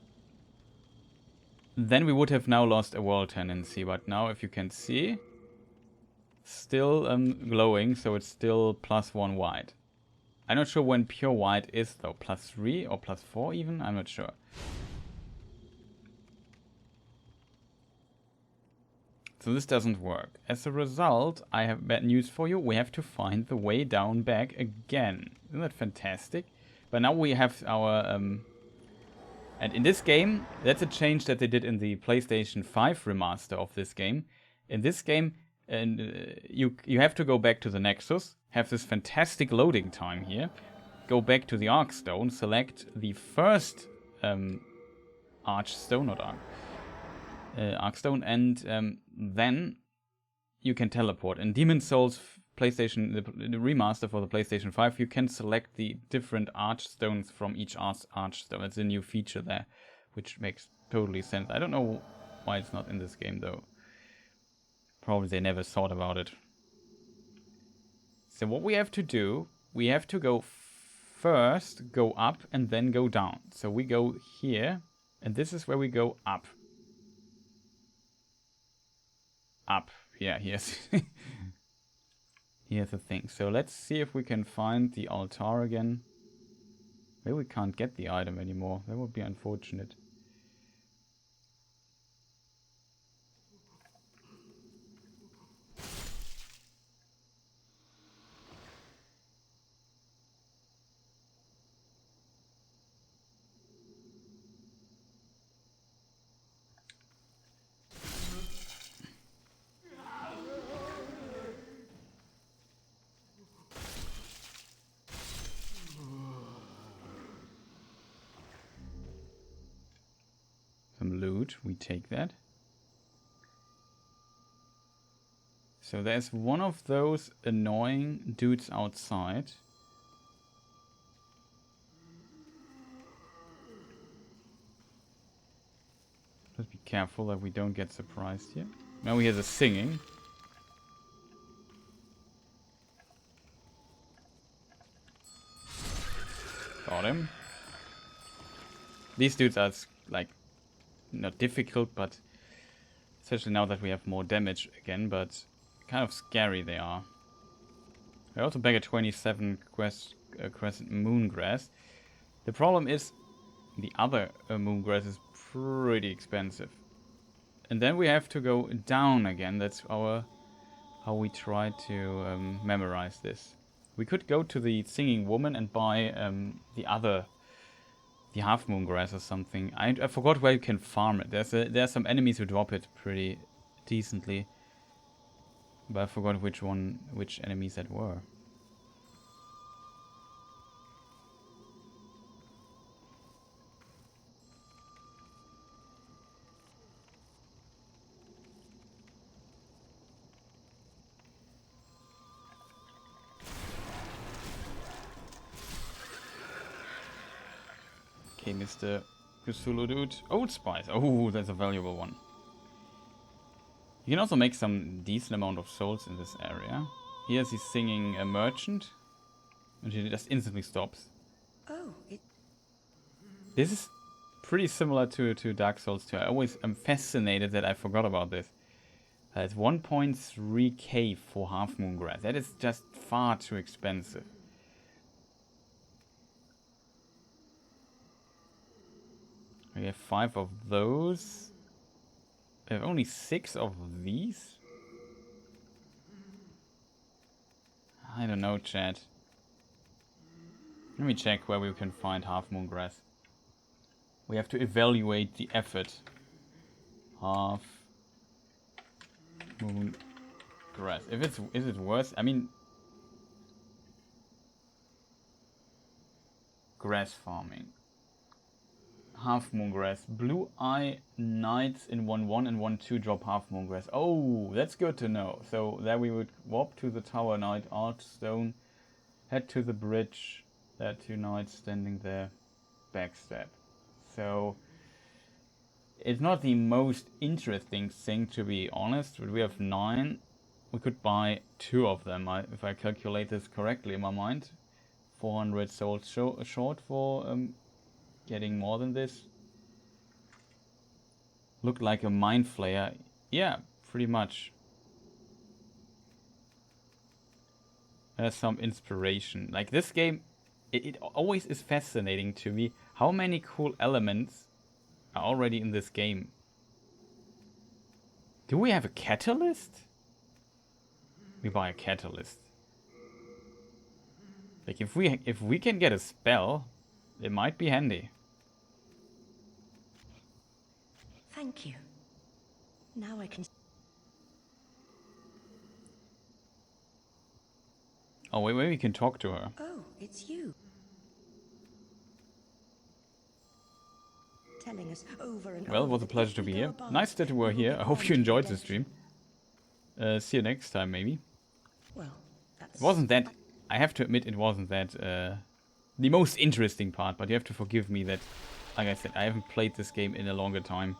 we would have now lost a world tendency, but now if you can see, still glowing, so it's still +1 white. I'm not sure when pure white is though, +3 or +4 even, I'm not sure. So this doesn't work. As a result, I have bad news for you. We have to find the way down back again. Isn't that fantastic? But now we have our... and in this game, that's a change that they did in the PlayStation 5 remaster of this game. In this game, you have to go back to the Nexus, have this fantastic loading time here, go back to the Arkstone, select the first Archstone, not Ark. Arkstone, and then you can teleport. In Demon's Souls PlayStation, the remaster for the PlayStation 5, you can select the different Archstones from each Archstone. It's a new feature there, which makes totally sense. I don't know why it's not in this game though. Probably they never thought about it. So what we have to do, we have to go first, go up, and then go down. So we go here, and this is where we go up. Up. Yeah, here's here's the thing. So let's see if we can find the altar again. Maybe we can't get the item anymore. That would be unfortunate. loot. We take that. So there's one of those annoying dudes outside. Let's be careful that we don't get surprised here. Now we hear the singing. Got him. These dudes are like not difficult, but especially now that we have more damage again, but kind of scary they are. I also back at 27 Crescent Moongrass. The problem is the other Moongrass is pretty expensive. And then we have to go down again. That's how we try to memorize this. We could go to the Singing Woman and buy the Half Moon Grass or something. I forgot where you can farm it. There's some enemies who drop it pretty decently, but I forgot which enemies that were. Okay, Mr. Cthulhu dude. Old Spice. Oh, that's a valuable one. You can also make some decent amount of souls in this area. Here's he's singing a merchant. And she just instantly stops. Oh, This is pretty similar to Dark Souls 2. I always am fascinated that I forgot about this. It's 1.3k for Half Moon Grass. That is just far too expensive. We have 5 of those. We have only 6 of these. I don't know, chat. Let me check where we can find Half Moon Grass. We have to evaluate the effort. Half Moon Grass. Is it worth? I mean, grass farming. Half Moon Grass. Blue Eye Knights in 1-1 and 1-2 drop Half Moon Grass. Oh, that's good to know. So there we would warp to the Tower Knight, Archstone, head to the bridge. There are 2 knights standing there. Backstab. So it's not the most interesting thing, to be honest, but we have 9. We could buy 2 of them, if I calculate this correctly in my mind. 400 souls short for getting more than this. Looked like a Mind Flayer. Yeah, pretty much. There's some inspiration. Like this game, it always is fascinating to me how many cool elements are already in this game. Do we have a catalyst? We buy a catalyst. Like if we can get a spell, it might be handy. thank you. Now I can... Oh, wait, we can talk to her. Oh, it's you. Telling us over and Well, it over was a that pleasure if to we be go here. above, Nice that you were we will here. be I hope you granted enjoyed the redemption. stream. See you next time, maybe. Well, that's... It wasn't that... I have to admit, it wasn't that the most interesting part, but you have to forgive me that, like I said, I haven't played this game in a longer time,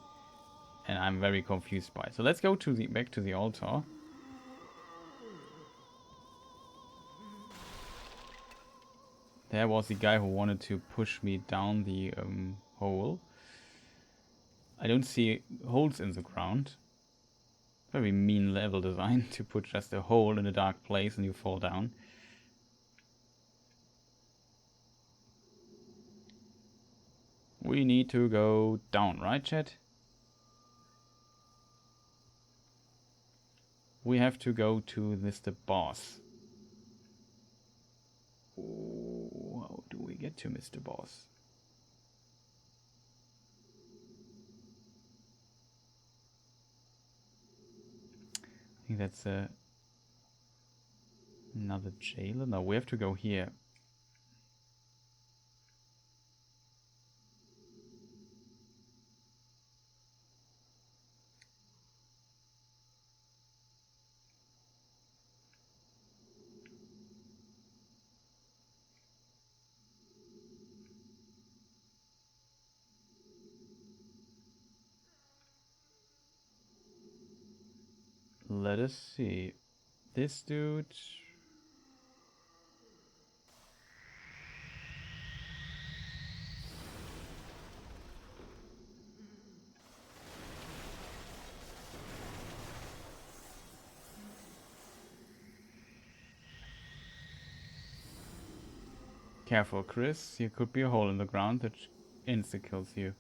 and I'm very confused by it. So let's go to the back to the altar. There was the guy who wanted to push me down the hole. I don't see holes in the ground. Very mean level design to put just a hole in a dark place and you fall down. We need to go down, right, chat? We have to go to Mr. Boss. Oh, how do we get to Mr. Boss? I think that's another jailer. No, we have to go here. let us see. This dude... Careful, Chris. Here could be a hole in the ground that insta-kills you.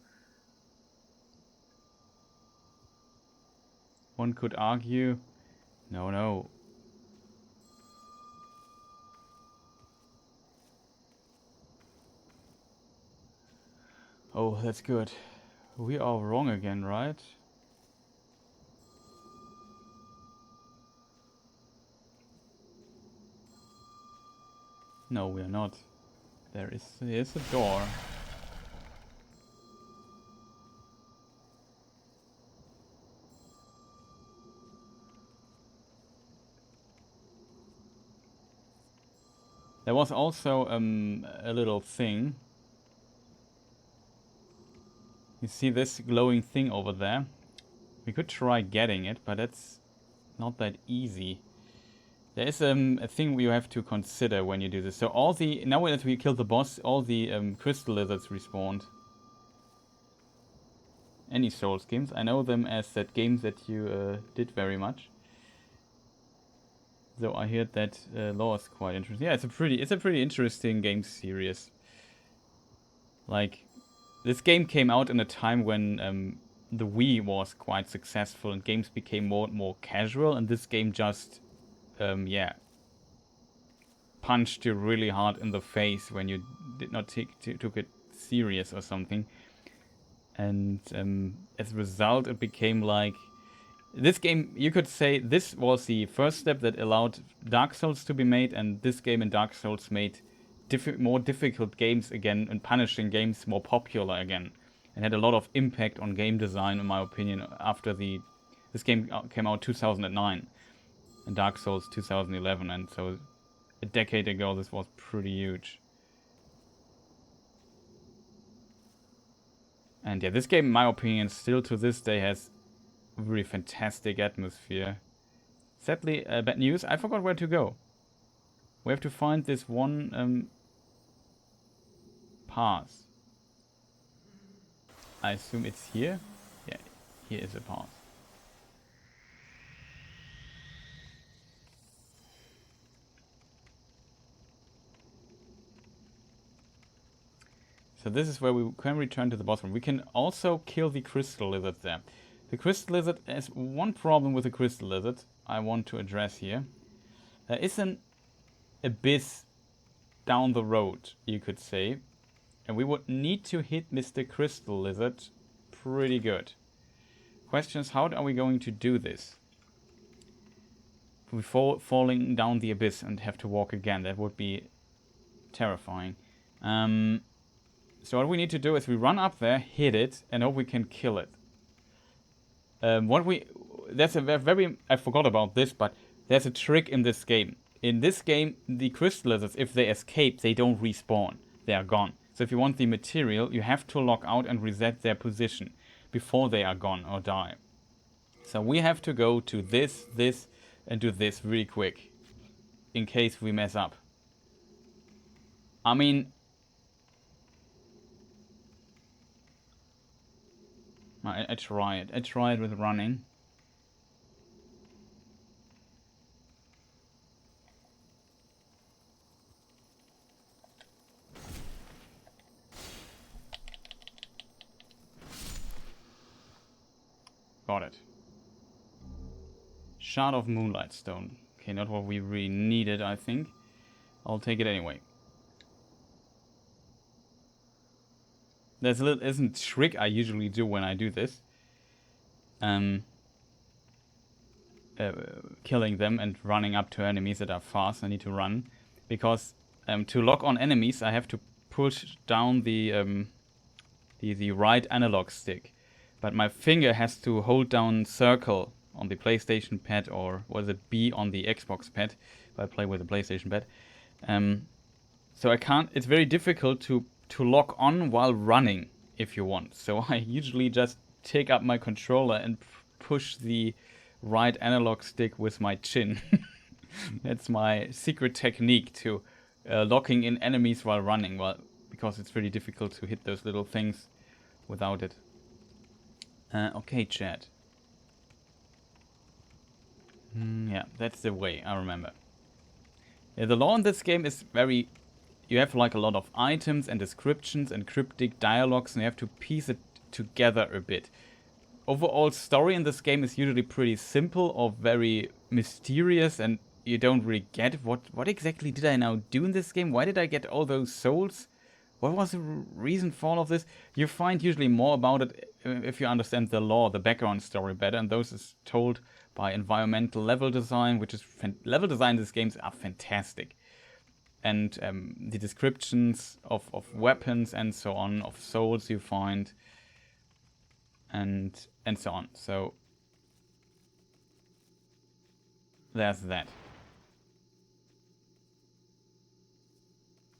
One could argue... No. Oh, that's good. We are wrong again, right? No, we are not. There's a door. There was also a little thing. You see this glowing thing over there? We could try getting it, but that's not that easy. There is a thing you have to consider when you do this. So now that we killed the boss, all the crystal lizards respawned. Any Souls games, I know them as that games that you did very much. So I heard that lore is quite interesting. Yeah, it's a pretty interesting game series. Like, this game came out in a time when the Wii was quite successful and games became more and more casual, and this game just punched you really hard in the face when you did not took it serious or something. And as a result, it became like... This game, you could say, this was the first step that allowed Dark Souls to be made, and this game and Dark Souls made more difficult games again, and punishing games more popular again. And had a lot of impact on game design, in my opinion, after this game came out 2009. And Dark Souls 2011, and so a decade ago this was pretty huge. And yeah, this game, in my opinion, still to this day has a really fantastic atmosphere. Sadly, bad news, I forgot where to go. We have to find this one path. I assume it's here? Yeah, here is a path. So this is where we can return to the boss room. We can also kill the crystal lizard there. The crystal lizard has one problem with the crystal lizard I want to address here. There is an abyss down the road, you could say. And we would need to hit Mr. Crystal Lizard pretty good. Question is, how are we going to do this? Before falling down the abyss and have to walk again, that would be terrifying. So what we need to do is we run up there, hit it, and hope we can kill it. I forgot about this, but there's a trick in this game. In this game, the crystal lizards, if they escape, they don't respawn. They are gone. So if you want the material, you have to log out and reset their position before they are gone or die. So we have to go to this, and do this really quick, in case we mess up. I mean... I try it. I try it with running. Got it. Shard of Moonlight Stone. Okay, not what we really needed, I think. I'll take it anyway. There's a little isn't trick I usually do when I do this. Killing them and running up to enemies that are fast. I need to run. Because to lock on enemies, I have to push down the right analog stick. But my finger has to hold down circle on the PlayStation pad, or was it B on the Xbox pad, if I play with the PlayStation pad. So I can't, it's very difficult to lock on while running, if you want. So I usually just take up my controller and push the right analog stick with my chin. That's my secret technique to locking in enemies while running. Well, because it's really difficult to hit those little things without it. Okay, chat. Yeah, that's the way, I remember. Yeah, the lore in this game is very... You have like a lot of items and descriptions and cryptic dialogues, and you have to piece it together a bit. Overall story in this game is usually pretty simple or very mysterious, and you don't really get what exactly did I now do in this game? Why did I get all those souls? What was the reason for all of this? You find usually more about it if you understand the lore, the background story better, and those is told by environmental level design, which is... level design in these games are fantastic. And the descriptions of weapons and so on, of souls you find, and so on. So there's that.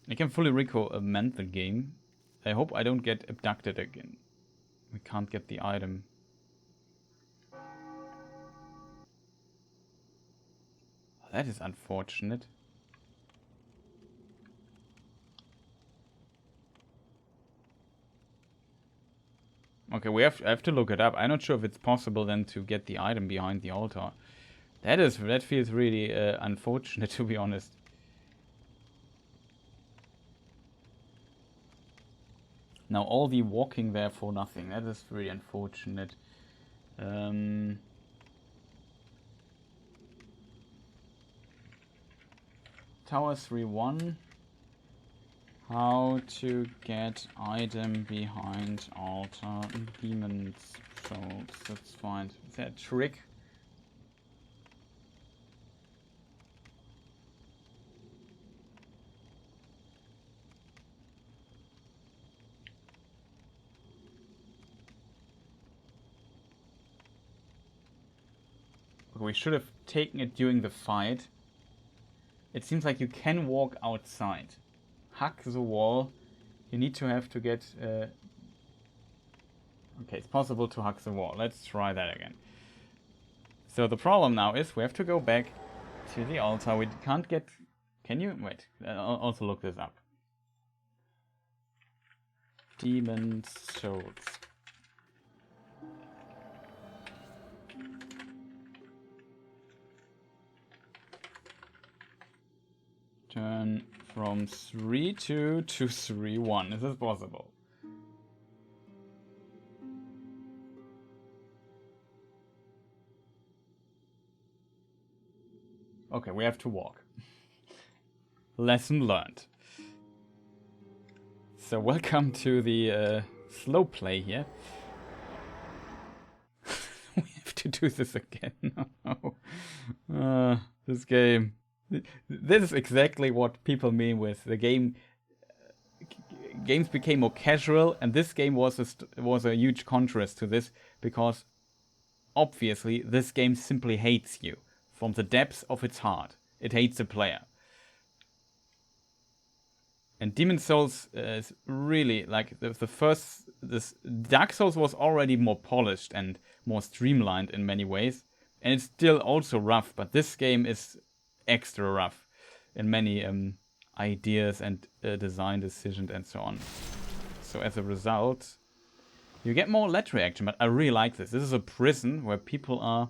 I can fully recommend the game. I hope I don't get abducted again. We can't get the item. That is unfortunate. Okay, I have to look it up. I'm not sure if it's possible then to get the item behind the altar. That feels really unfortunate, to be honest. Now all the walking there for nothing. That is really unfortunate. Tower 3-1. How to get item behind altar demons souls. Let's find. Is that a trick? We should have taken it during the fight. It seems like you can walk outside. Hack the wall. You need to have to get... Okay, it's possible to hack the wall. Let's try that again. So the problem now is we have to go back to the altar. We can't get... Can you? Wait, I'll also look this up. Demon souls. Turn from 3-2 to 3-1. Is this possible? Okay, we have to walk. Lesson learned. So welcome to the slow play here. We have to do this again. No. This game. This is exactly what people mean with the game. Games became more casual, and this game was a huge contrast to this, because obviously this game simply hates you from the depths of its heart. It hates the player. And Demon Souls is really like the first. This Dark Souls was already more polished and more streamlined in many ways, and it's still also rough. But this game is extra rough in many ideas and design decisions and so on. So as a result, you get more Latria action, but I really like this. This is a prison where people are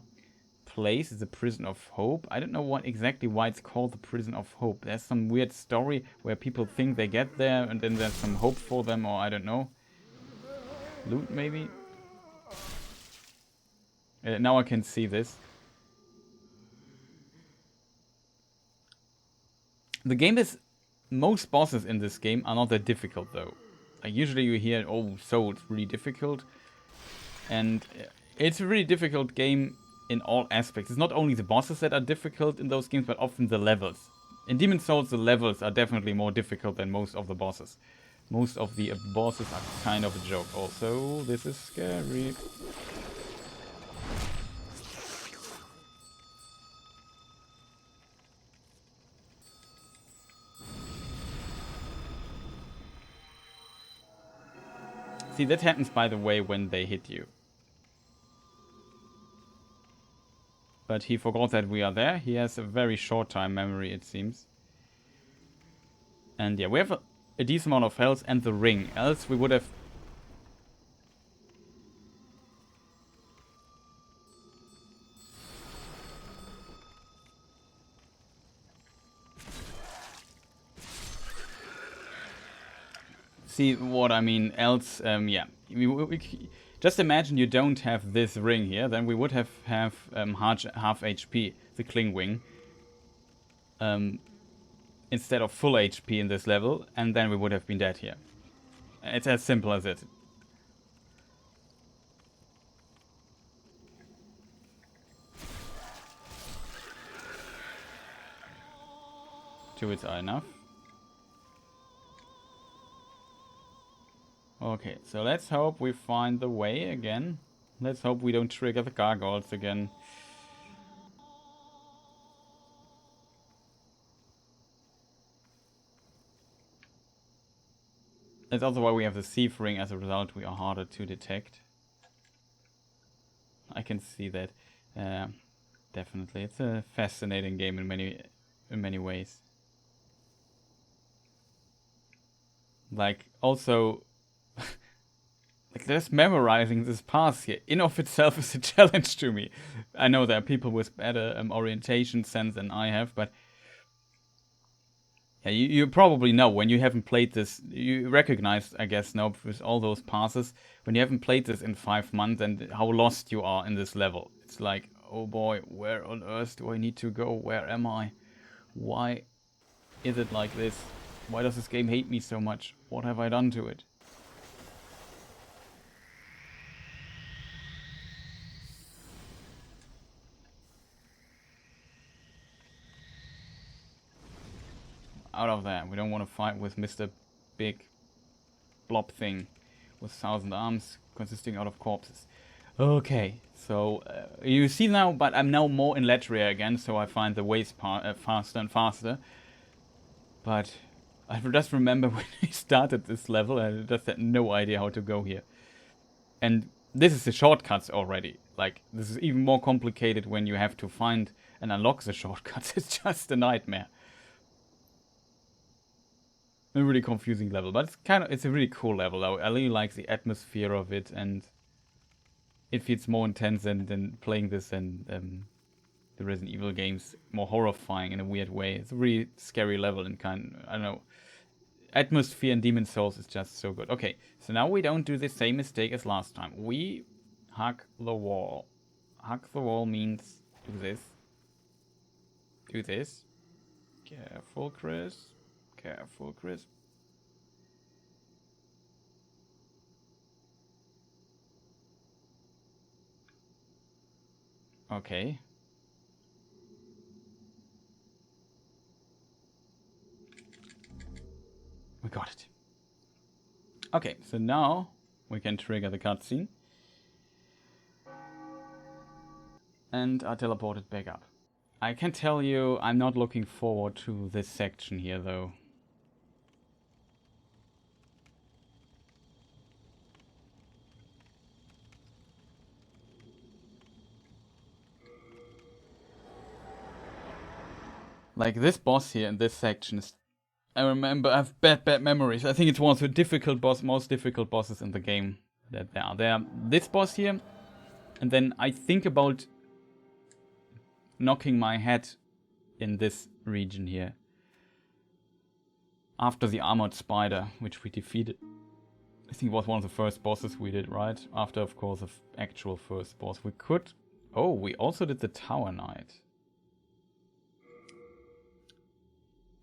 placed. It's a prison of hope. I don't know why it's called the prison of hope. There's some weird story where people think they get there and then there's some hope for them, or I don't know. Loot maybe? Now I can see this. The game is... Most bosses in this game are not that difficult though. Usually you hear, oh, so it's really difficult. And it's a really difficult game in all aspects. It's not only the bosses that are difficult in those games, but often the levels. In Demon Souls, the levels are definitely more difficult than most of the bosses. Most of the bosses are kind of a joke. Also, this is scary. See, that happens, by the way, when they hit you. but he forgot that we are there. He has a very short time memory, it seems. And yeah, we have a decent amount of health and the ring, else we would have... See what I mean, else, yeah. Just imagine you don't have this ring here, then we would have half HP, the Kling Wing. Instead of full HP in this level, and then we would have been dead here. It's as simple as it. Two hits are enough. Okay, so let's hope we find the way again. Let's hope we don't trigger the gargoyles again. That's also why we have the thief ring. As a result, we are harder to detect. I can see that. Definitely, it's a fascinating game in many ways. Like also, like just memorizing this path here in of itself is a challenge to me. I know there are people with better orientation sense than I have, but. Yeah, you probably know when you haven't played this, you recognize, I guess, now with all those passes, when you haven't played this in 5 months and how lost you are in this level. It's like, oh boy, where on earth do I need to go? Where am I? Why is it like this? Why does this game hate me so much? What have I done to it? Out of there. We don't want to fight with Mr. Big Blob thing with 1,000 arms consisting out of corpses. Okay, so you see now, but I'm now more in Latria again, so I find the ways faster and faster. But I just remember when I started this level, I just had no idea how to go here. And this is the shortcuts already. Like, this is even more complicated when you have to find and unlock the shortcuts. It's just a nightmare. A really confusing level, but it's a really cool level. I really like the atmosphere of it, and it feels more intense than playing this and the Resident Evil games, more horrifying in a weird way. It's a really scary level and I don't know. Atmosphere in Demon Souls is just so good. Okay, so now we don't do the same mistake as last time. We hug the wall. Hug the wall means do this. Do this. Careful, Chris. Careful, Chris. Okay. We got it. Okay, so now we can trigger the cutscene. And are teleported back up. I can tell you I'm not looking forward to this section here though. Like this boss here in this section is... I remember I have bad memories. I think it's one of the most difficult bosses in the game that there are. There are this boss here, and then I think about knocking my head in this region here. After the armored spider, which we defeated. I think it was one of the first bosses we did, right? After, of course, the actual first boss. We could... Oh, we also did the Tower Knight.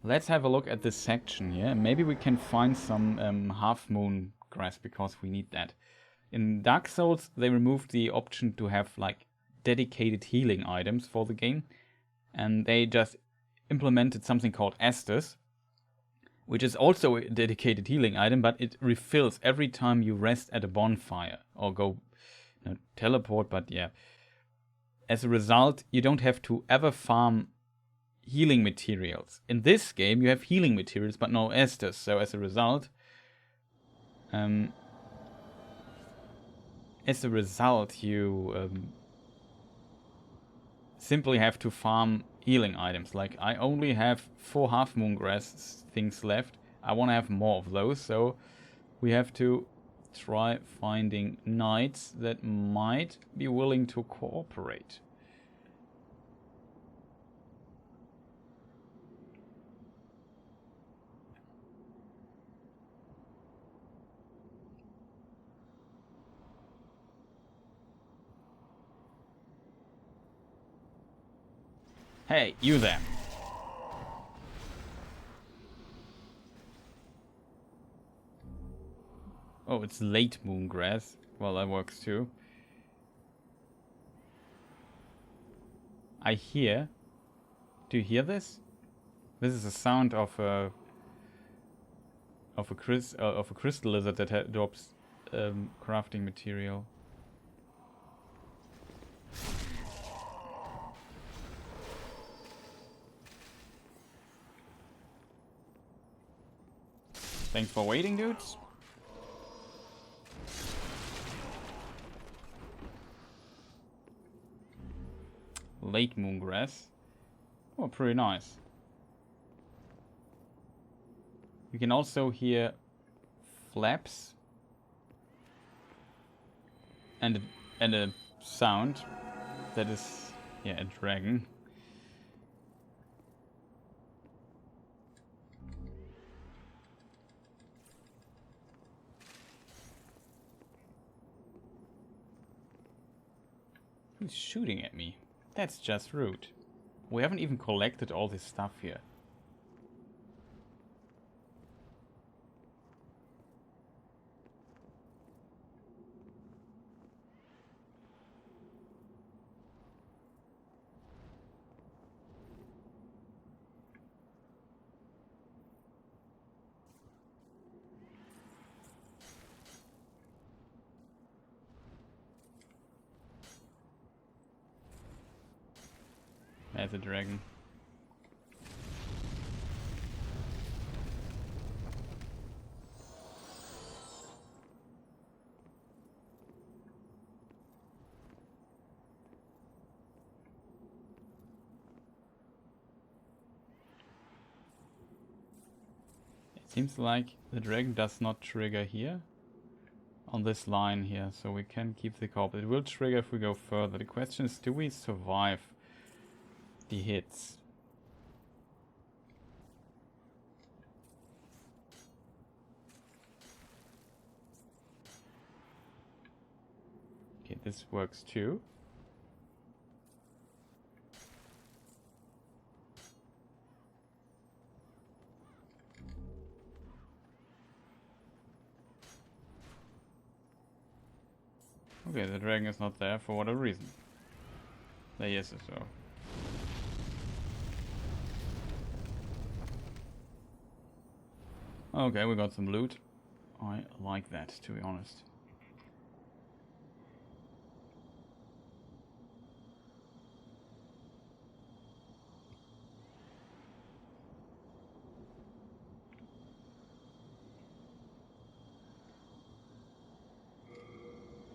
Let's have a look at this section here. Maybe we can find some Half Moon grass, because we need that. In Dark Souls, they removed the option to have like dedicated healing items for the game. And they just implemented something called Hastags, which is also a dedicated healing item, but it refills every time you rest at a bonfire. Or go, teleport, but yeah. As a result, you don't have to ever farm healing materials. In this game, you have healing materials, but no Hastags. So as a result, you simply have to farm healing items. Like, I only have 4 half moon grass things left. I want to have more of those, so we have to try finding knights that might be willing to cooperate. Hey, you there. Oh, it's late moon grass. Well, that works too. I hear. Do you hear this? This is the sound of a crystal lizard that drops crafting material. Thanks for waiting, dudes. Late moon grass. Oh, pretty nice. You can also hear flaps and a sound that is, yeah, a dragon. Who's shooting at me? That's just rude. We haven't even collected all this stuff here. There's a dragon. It seems like the dragon does not trigger here. On this line here, so we can keep the corp. It will trigger if we go further. The question is, do we survive the hits? Okay, this works too. Okay, the dragon is not there for whatever reason. There he is, so. Okay, we got some loot. I like that, to be honest.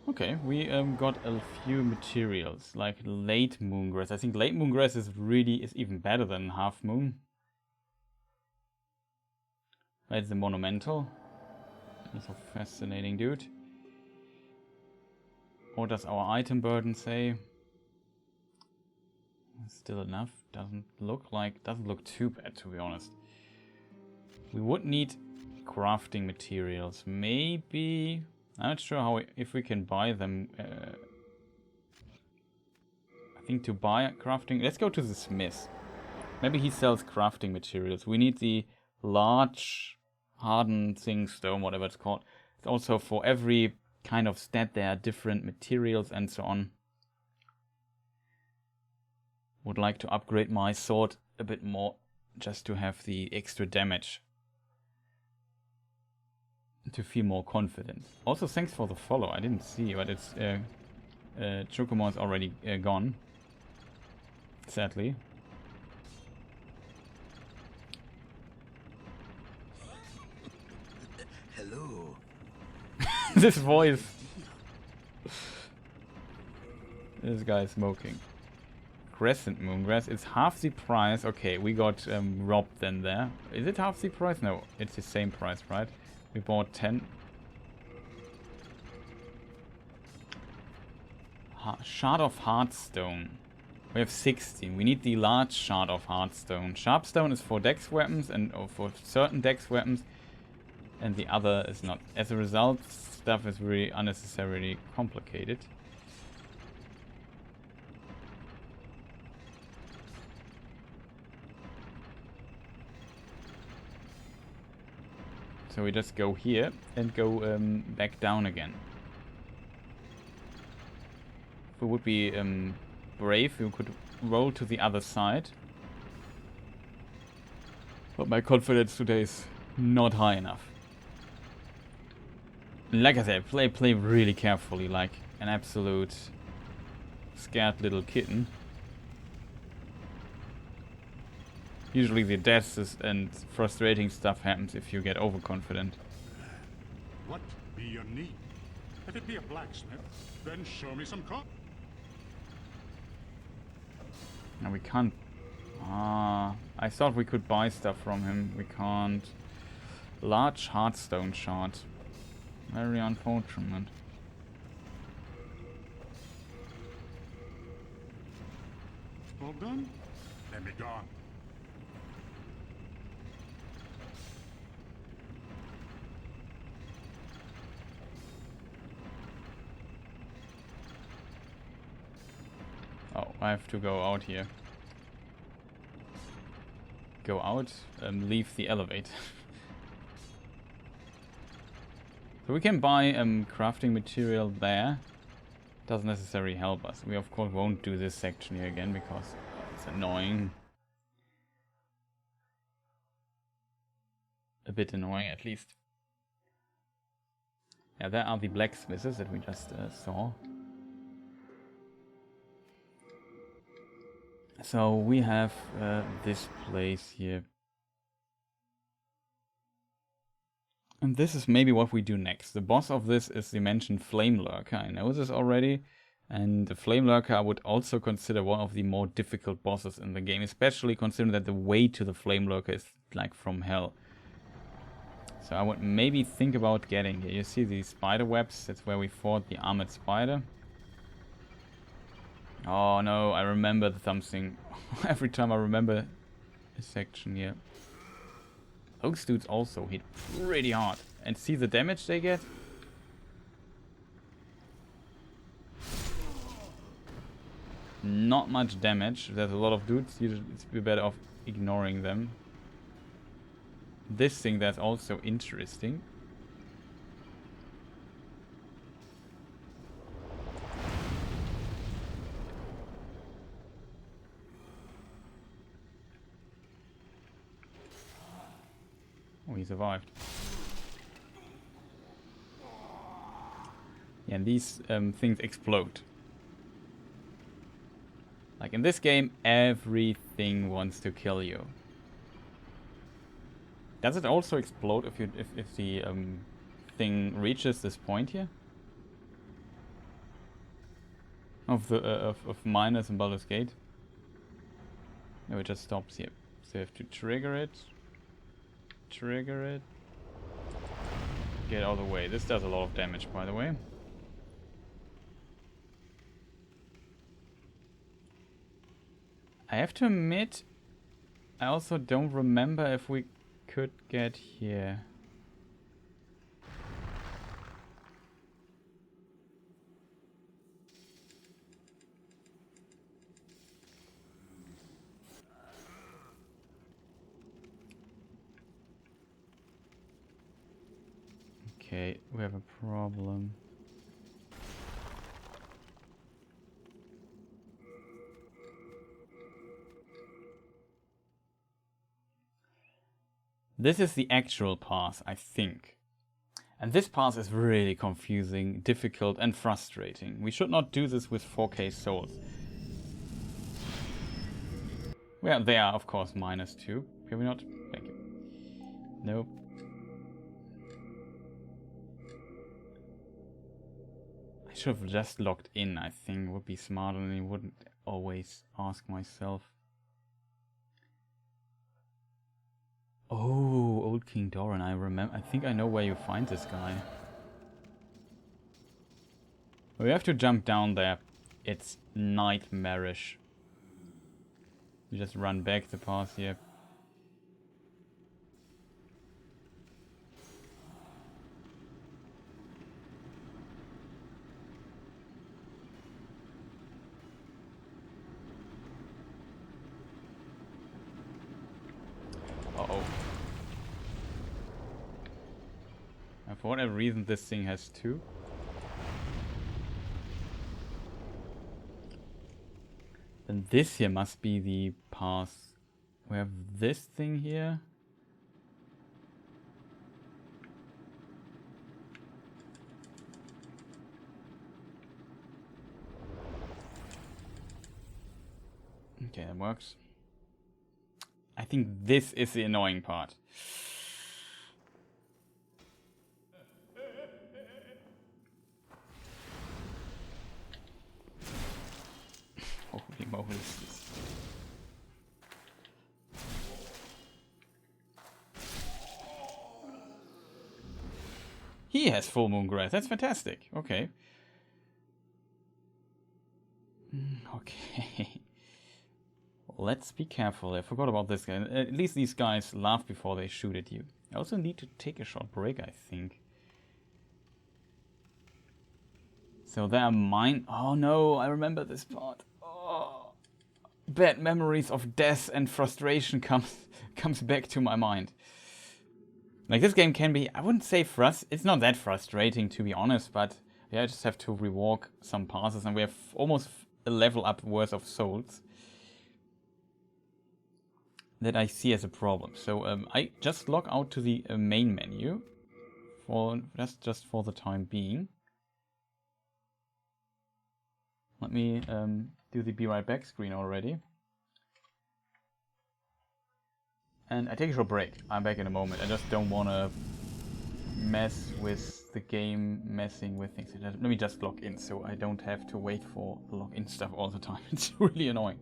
Okay, we got a few materials, like late moongrass. I think late moongrass is even better than half moon. That's the monumental. That's a fascinating dude. What does our item burden say? Still enough. Doesn't look too bad, to be honest. We would need crafting materials. Maybe. I'm not sure if we can buy them. I think to buy crafting. Let's go to the smith. Maybe he sells crafting materials. We need the large hardened stone, whatever it's called. It's also for every kind of stat there are different materials and so on. Would like to upgrade my sword a bit more just to have the extra damage. To feel more confident. Also, thanks for the follow. I didn't see, but it's Chocomo is already gone. Sadly. Hello. This voice. This guy is smoking. Crescent Moongrass. It's half the price. Okay, we got robbed then there. Is it half the price? No, it's the same price, right? We bought 10. Shard of Heartstone. We have 16. We need the large Shard of Heartstone. Sharpstone is for dex weapons and for certain dex weapons, and the other is not. As a result, stuff is really unnecessarily complicated. So we just go here and go back down again. If we would be brave, we could roll to the other side. But my confidence today is not high enough. Like I said, play really carefully, like an absolute scared little kitten. Usually the deaths and frustrating stuff happens if you get overconfident. What be your need? If it be a blacksmith, then show me some cotton. No, we can't. I thought we could buy stuff from him. We can't. Large Heartstone shard. Very unfortunate. All done? Let me go on. Oh, I have to go out here. Go out and leave the elevator. So we can buy crafting material there. Doesn't necessarily help us. We of course won't do this section here again because it's annoying. A bit annoying at least. Yeah, there are the blacksmiths that we just saw. So we have this place here. And this is maybe what we do next. The boss of this is the mentioned Flamelurker. I know this already. And the Flamelurker I would also consider one of the more difficult bosses in the game. Especially considering that the way to the Flamelurker is like from hell. So I would maybe think about getting here. You see these spider webs? That's where we fought the armored spider. Oh no, I remember something. Every time I remember a section here. Those dudes also hit pretty hard. And see the damage they get? Not much damage. There's a lot of dudes. It's better off ignoring them. This thing that's also interesting. Oh, he survived. Yeah, and these things explode. Like in this game, everything wants to kill you. Does it also explode if the thing reaches this point here? Of the of miners and Baldur's Gate? No, it just stops here. So you have to trigger it. Trigger it. Get out of the way. This does a lot of damage, by the way. I have to admit, I also don't remember if we could get here. Okay, we have a problem. This is the actual path, I think. And this path is really confusing, difficult and frustrating. We should not do this with 4K souls. Well, they are of course -2. Can we not? Thank you. Nope. I should have just logged in, I think. Would be smarter than you wouldn't always ask myself. Oh, Old King Doran, I remember. I think I know where you find this guy. We have to jump down there. It's nightmarish. You just run back the path here. Uh-oh. And for whatever reason, this thing has two. Then this here must be the path. We have this thing here. Okay, that works. I think this is the annoying part. Holy moly. He has full moon grass. That's fantastic. Okay. Okay. Let's be careful. I forgot about this guy. At least these guys laugh before they shoot at you. I also need to take a short break, I think. So there are mine. Oh no, I remember this part. Oh, bad memories of death and frustration comes back to my mind. Like, this game can be, I wouldn't say it's not that frustrating, to be honest, but yeah, I just have to rework some passes, and we have almost a level up worth of souls that I see as a problem. So I just log out to the main menu for just for the time being. Let me do the be right back screen already. And I take a short break. I'm back in a moment. I just don't want to mess with the game messing with things. Let me just log in so I don't have to wait for the login stuff all the time. It's really annoying.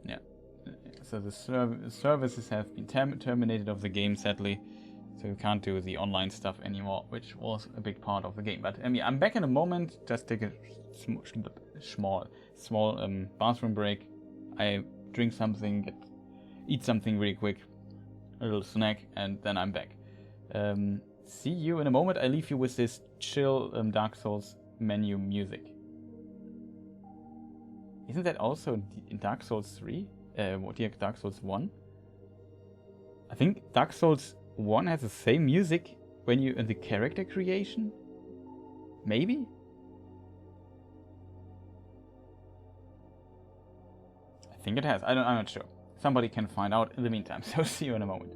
Yeah. So the services have been terminated of the game, sadly. So you can't do the online stuff anymore, which was a big part of the game. But I'm back in a moment. Just take a small bathroom break. I drink something, eat something really quick, a little snack, and then I'm back. See you in a moment. I leave you with this chill Dark Souls menu music. Isn't that also in Dark Souls 3? Dark Souls 1? I think Dark Souls 1 has the same music when you in the character creation? Maybe? I think it has. I'm not sure. Somebody can find out in the meantime, so see you in a moment.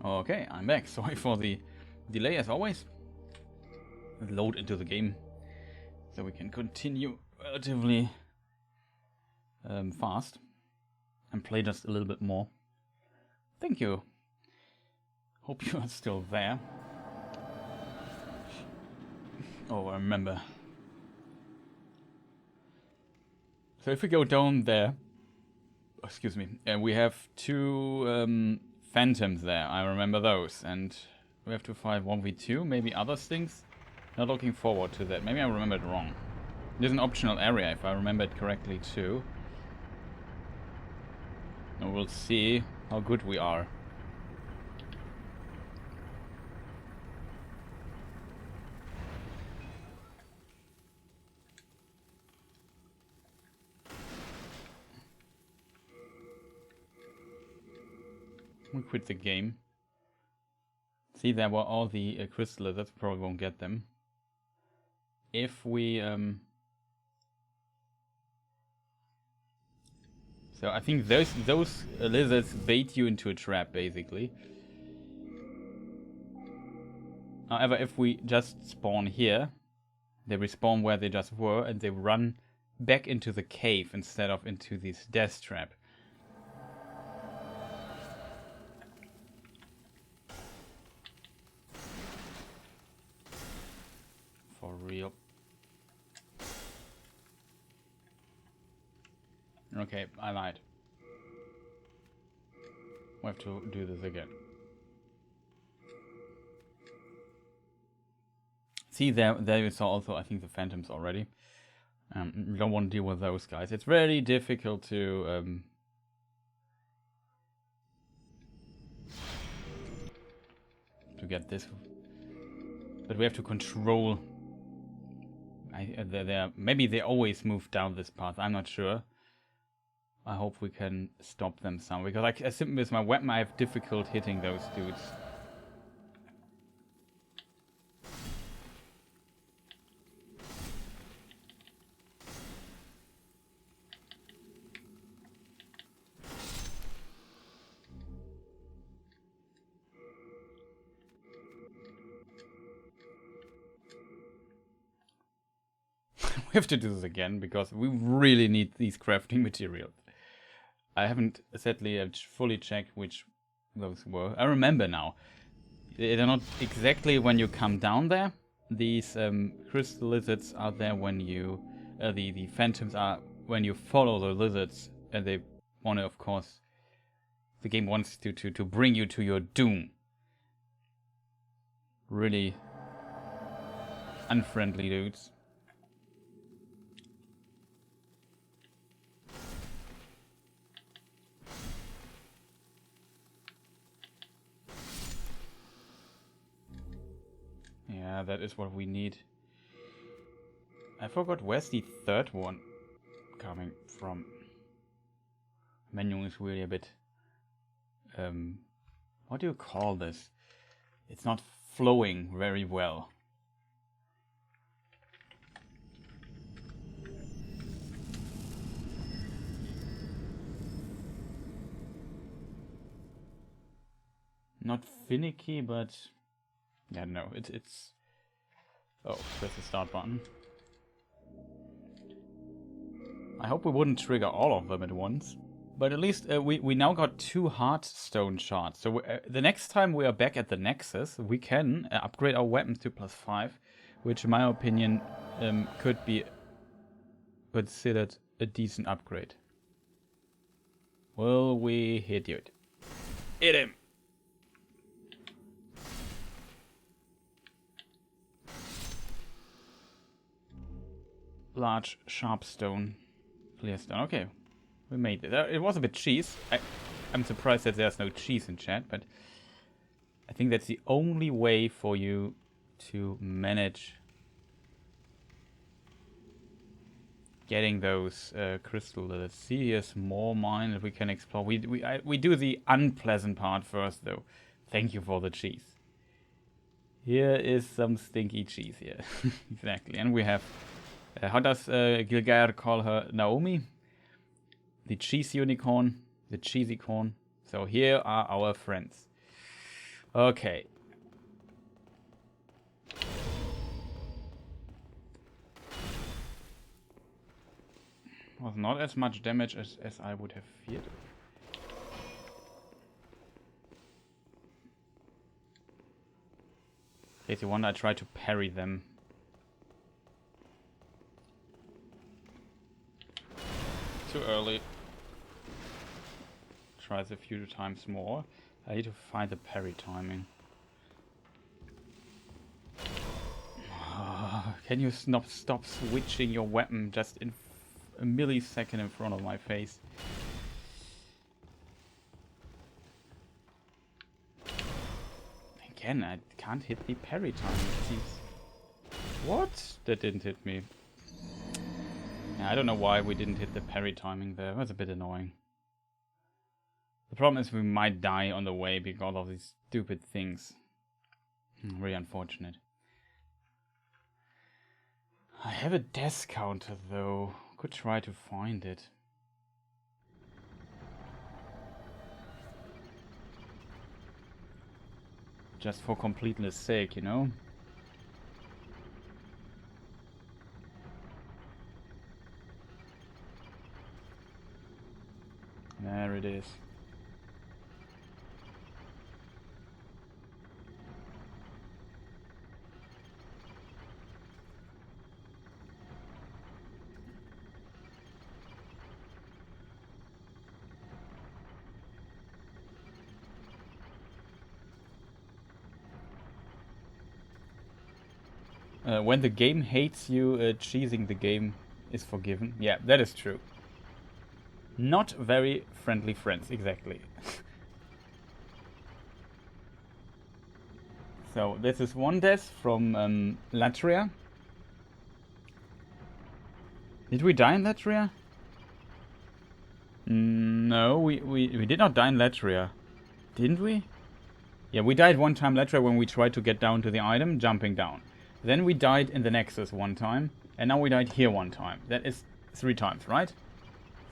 Okay, I'm back. Sorry for the delay as always. Load into the game so we can continue relatively fast and play just a little bit more. Thank you. Hope you are still there. Oh, I remember. So if we go down there, excuse me, we have two phantoms there. I remember those, and we have to fight 1v2, maybe other things. Not looking forward to that. Maybe I remembered wrong. There's an optional area if I remembered correctly too. And we'll see how good we are. We quit the game. See, there were all the crystal lizards. Probably won't get them. If we so I think those lizards bait you into a trap, basically. However, if we just spawn here, they respawn where they just were, and they run back into the cave instead of into this death trap. For real. Okay, I lied. We have to do this again. See, there you saw also, I think, the phantoms already. We don't want to deal with those guys. It's very difficult to get this. But we have to control. Maybe they always move down this path. I'm not sure. I hope we can stop them some, because as simple as my weapon, I have difficult hitting those dudes. We have to do this again because we really need these crafting materials. I haven't sadly fully checked which those were. I remember now. They're not exactly when you come down there. These crystal lizards are there when you... the phantoms are when you follow the lizards. And they want to, of course... The game wants to bring you to your doom. Really unfriendly dudes. Yeah, that is what we need. I forgot where's the third one coming from. Menu is really a bit... what do you call this? It's not flowing very well. Not finicky, but... Yeah, no, it's... Oh, press the start button. I hope we wouldn't trigger all of them at once. But at least we now got 2 heartstone shards. So the next time we are back at the Nexus, we can upgrade our weapons to +5. Which, in my opinion, could be considered a decent upgrade. Will we hit it? Hit him! Large sharp stone, clear stone. Okay, we made it. It was a bit cheese. I'm surprised that there's no cheese in chat, but I think that's the only way for you to manage getting those crystal lizards. See, here's more mine that we can explore. We do the unpleasant part first, though. Thank you for the cheese. Here is some stinky cheese here. Exactly, and we have. How does Gilgair call her? Naomi? The cheese unicorn. The cheesy corn. So here are our friends. Okay. Was not as much damage as I would have feared. Case you wonder, I tried to parry them. Too early. Tries a few times more. I need to find the parry timing. Can you stop switching your weapon just in a millisecond in front of my face? Again, I can't hit the parry timing, it seems. What? That didn't hit me. Yeah, I don't know why we didn't hit the parry timing there. It was a bit annoying. The problem is we might die on the way because of these stupid things. Very unfortunate. I have a death counter though. Could try to find it. Just for completeness sake, you know? There it is. When the game hates you, cheesing the game is forgiven. Yeah, that is true. Not very friendly friends, exactly. So, this is one death from Latria. Did we die in Latria? No, we did not die in Latria. Didn't we? Yeah, we died one time Latria when we tried to get down to the item, jumping down. Then we died in the Nexus one time, and now we died here one time. That is 3 times, right?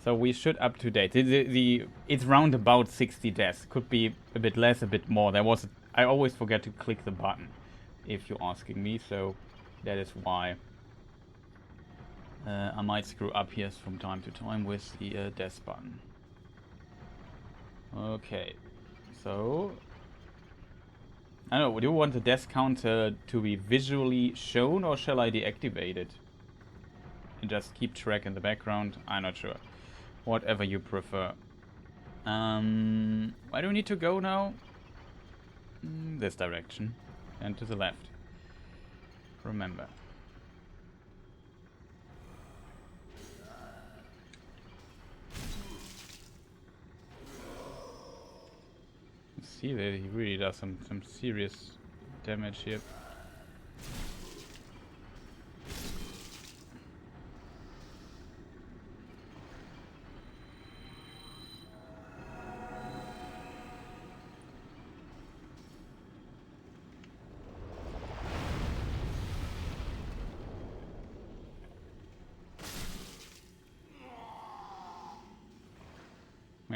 So we should up to date. It's round about 60 deaths. Could be a bit less, a bit more. I always forget to click the button, if you're asking me, so that is why. I might screw up here from time to time with the death button. Okay, so I don't know, do you want the death counter to be visually shown, or shall I deactivate it? And just keep track in the background? I'm not sure. Whatever you prefer. Where do we need to go now? This direction. And to the left. Remember. See that he really does some serious damage here.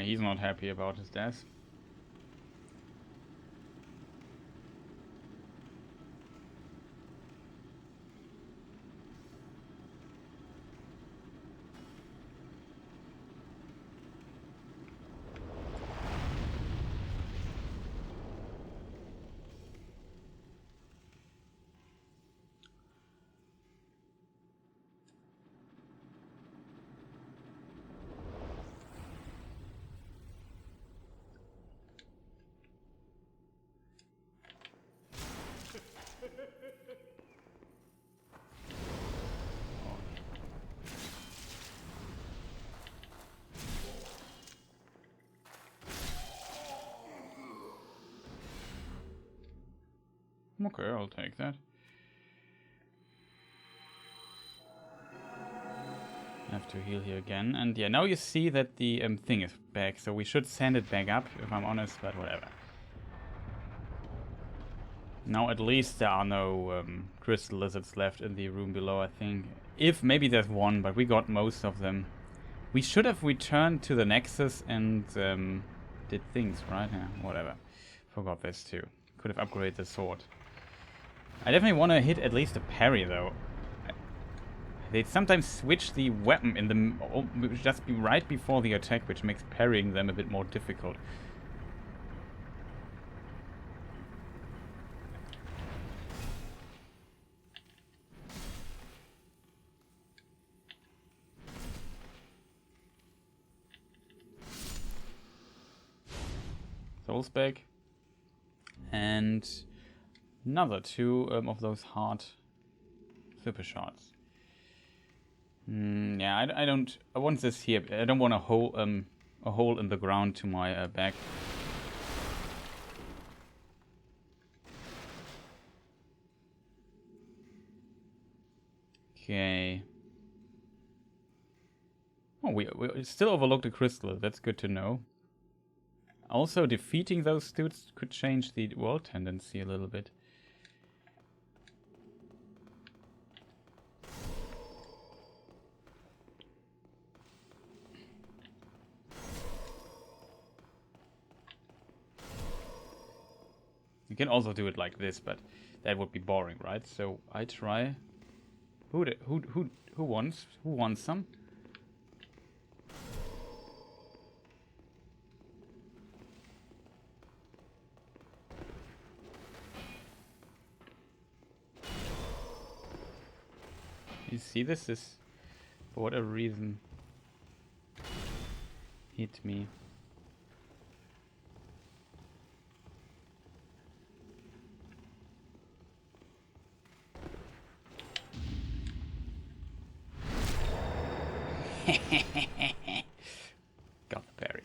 He's not happy about his death. Okay, I'll take that. I have to heal here again. And yeah, now you see that the thing is back, so we should send it back up, if I'm honest, but whatever. Now at least there are no crystal lizards left in the room below, I think. If maybe there's one, but we got most of them. We should have returned to the Nexus and did things, right? Yeah, whatever. Forgot this too. Could have upgraded the sword. I definitely want to hit at least a parry, though. They sometimes switch the weapon in the just be right before the attack, which makes parrying them a bit more difficult. Souls back. And another 2 of those hard super shards. Yeah, I don't. I want this here. I don't want a hole in the ground to my back. Okay. Oh, we still overlooked a crystal. That's good to know. Also, defeating those dudes could change the world tendency a little bit. You can also do it like this, but that would be boring, right? So I try. Who wants some? You see, this is, for whatever reason, hit me. Got the parry.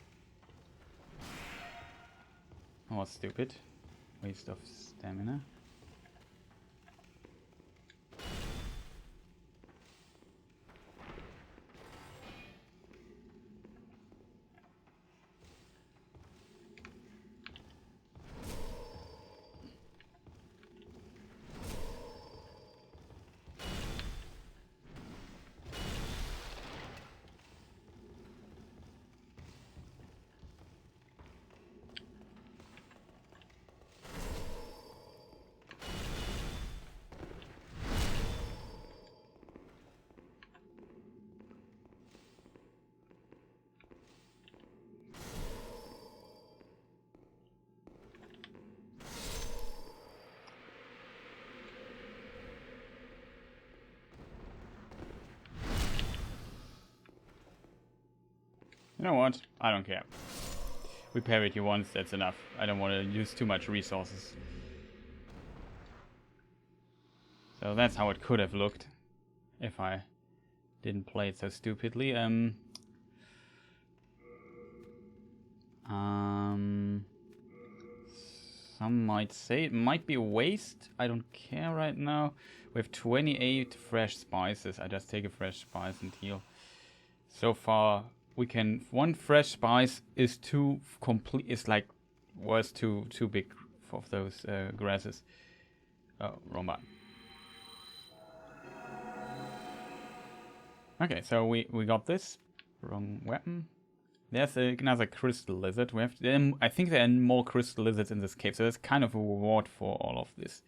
Oh, stupid. Waste of stamina. You know what? I don't care. We parried you once, that's enough. I don't want to use too much resources. So that's how it could have looked if I didn't play it so stupidly. Some might say it might be a waste. I don't care right now. We have 28 fresh spices. I just take a fresh spice and heal. So far, we can. One fresh spice is too complete. It's like was too big for those grasses. Oh, wrong button. Okay, so we got this. Wrong weapon. There's another crystal lizard. We have. I think there are more crystal lizards in this cave, so that's kind of a reward for all of this.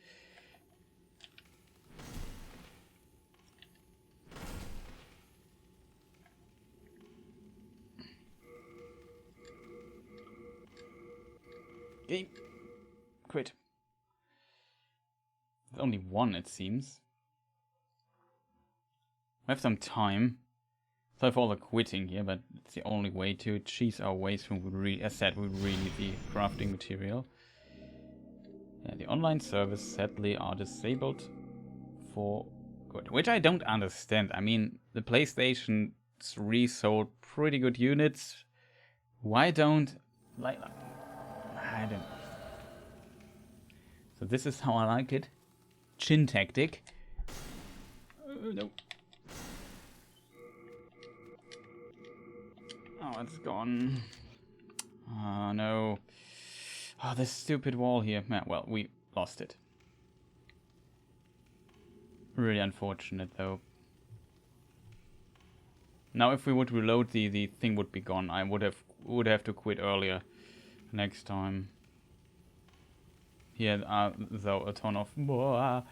Game. Quit. There's only one, it seems. We have some time. Sorry for all the quitting here, but it's the only way to cheese our ways when we as said, we really need the crafting material. Yeah, the online servers sadly are disabled for good, which I don't understand. I mean, the PlayStation 3 sold pretty good units. Why don't like? I don't. So this is how I like it. Chin tactic. No. Oh, it's gone. Oh, no. Oh, this stupid wall here. Yeah, well, we lost it. Really unfortunate, though. Now, if we would reload, the thing would be gone. I would have to quit earlier next time. Here are though a ton of more.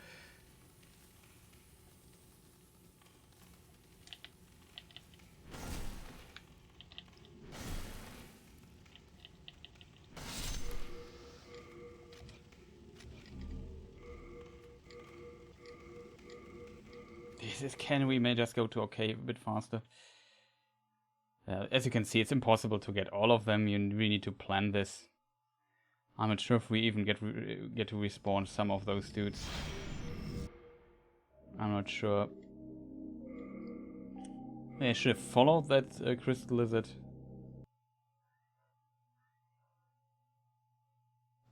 We may just go to okay a bit faster. As you can see, it's impossible to get all of them. You really need to plan this. I'm not sure if we even get to respawn some of those dudes. I'm not sure. Maybe I should have followed that crystal lizard.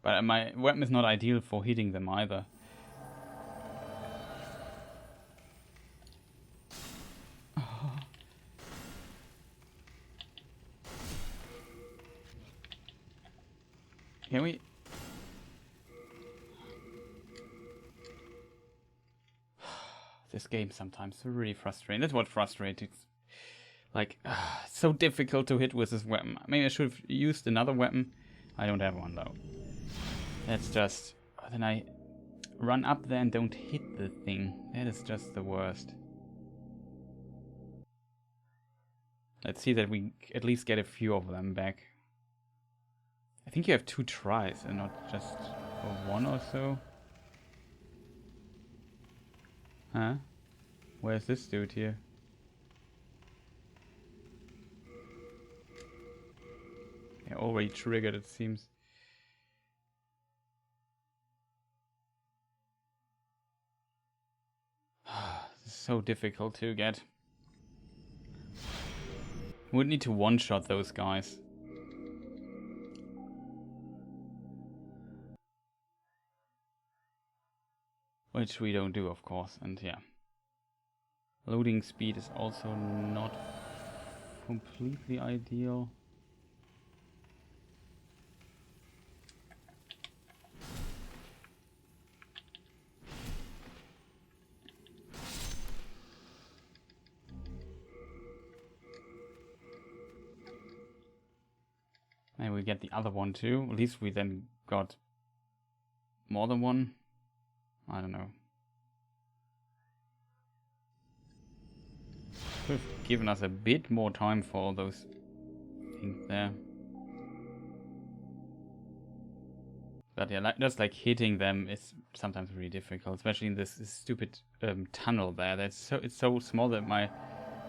But my weapon is not ideal for hitting them either. Can we? This game sometimes is really frustrating. That's what frustrating. Like, it's so difficult to hit with this weapon. Maybe I should have used another weapon. I don't have one though. That's just... Then I run up there and don't hit the thing. That is just the worst. Let's see that we at least get a few of them back. I think you have 2 tries and not just one or so. Huh? Where's this dude here? Yeah, already triggered, it seems. This is so difficult to get. We would need to one-shot those guys. Which we don't do, of course, and yeah. Loading speed is also not completely ideal. Maybe we get the other one too. At least we then got more than one. I don't know. Could have given us a bit more time for all those things there. But yeah, just like hitting them is sometimes really difficult, especially in this stupid tunnel there. It's so small that my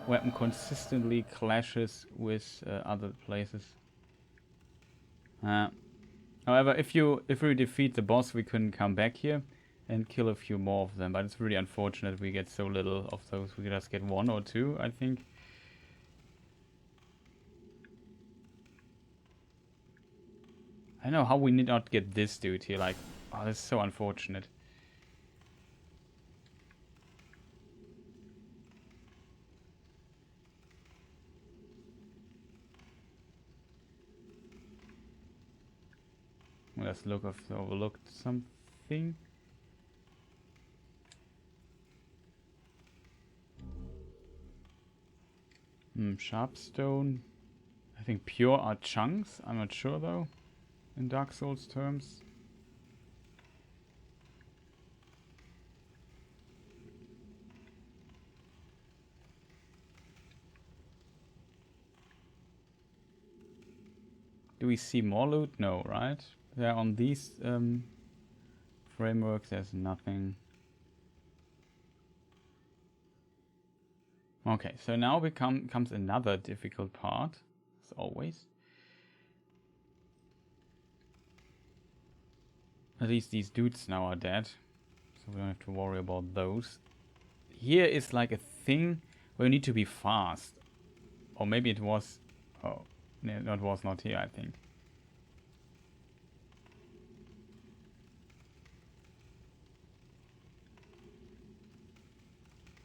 weapon consistently clashes with other places. However, if we defeat the boss, we can come back here and kill a few more of them. But it's really unfortunate we get so little of those. We just get 1 or 2, I think. I don't know how we did not get this dude here. Like, oh, that's so unfortunate. Let's look if I overlooked something. Sharpstone. I think pure are chunks. I'm not sure though. In Dark Souls terms. Do we see more loot? No, right? Yeah, on these frameworks there's nothing. Okay, so now comes another difficult part, as always. At least these dudes now are dead, so we don't have to worry about those. Here is like a thing where you need to be fast. Or maybe it was... Oh, no, it was not here, I think.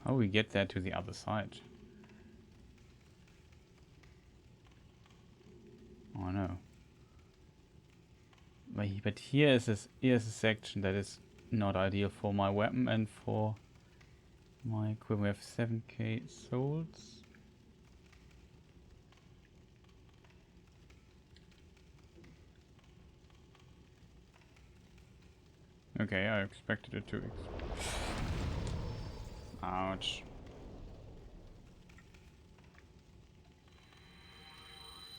How do we get there to the other side? Oh no. But here's a section that is not ideal for my weapon and for my equipment. We have 7k souls. Okay, I expected it to. Ouch.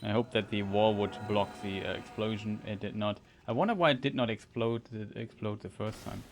I hope that the wall would block the explosion. It did not. I wonder why it did not explode the first time.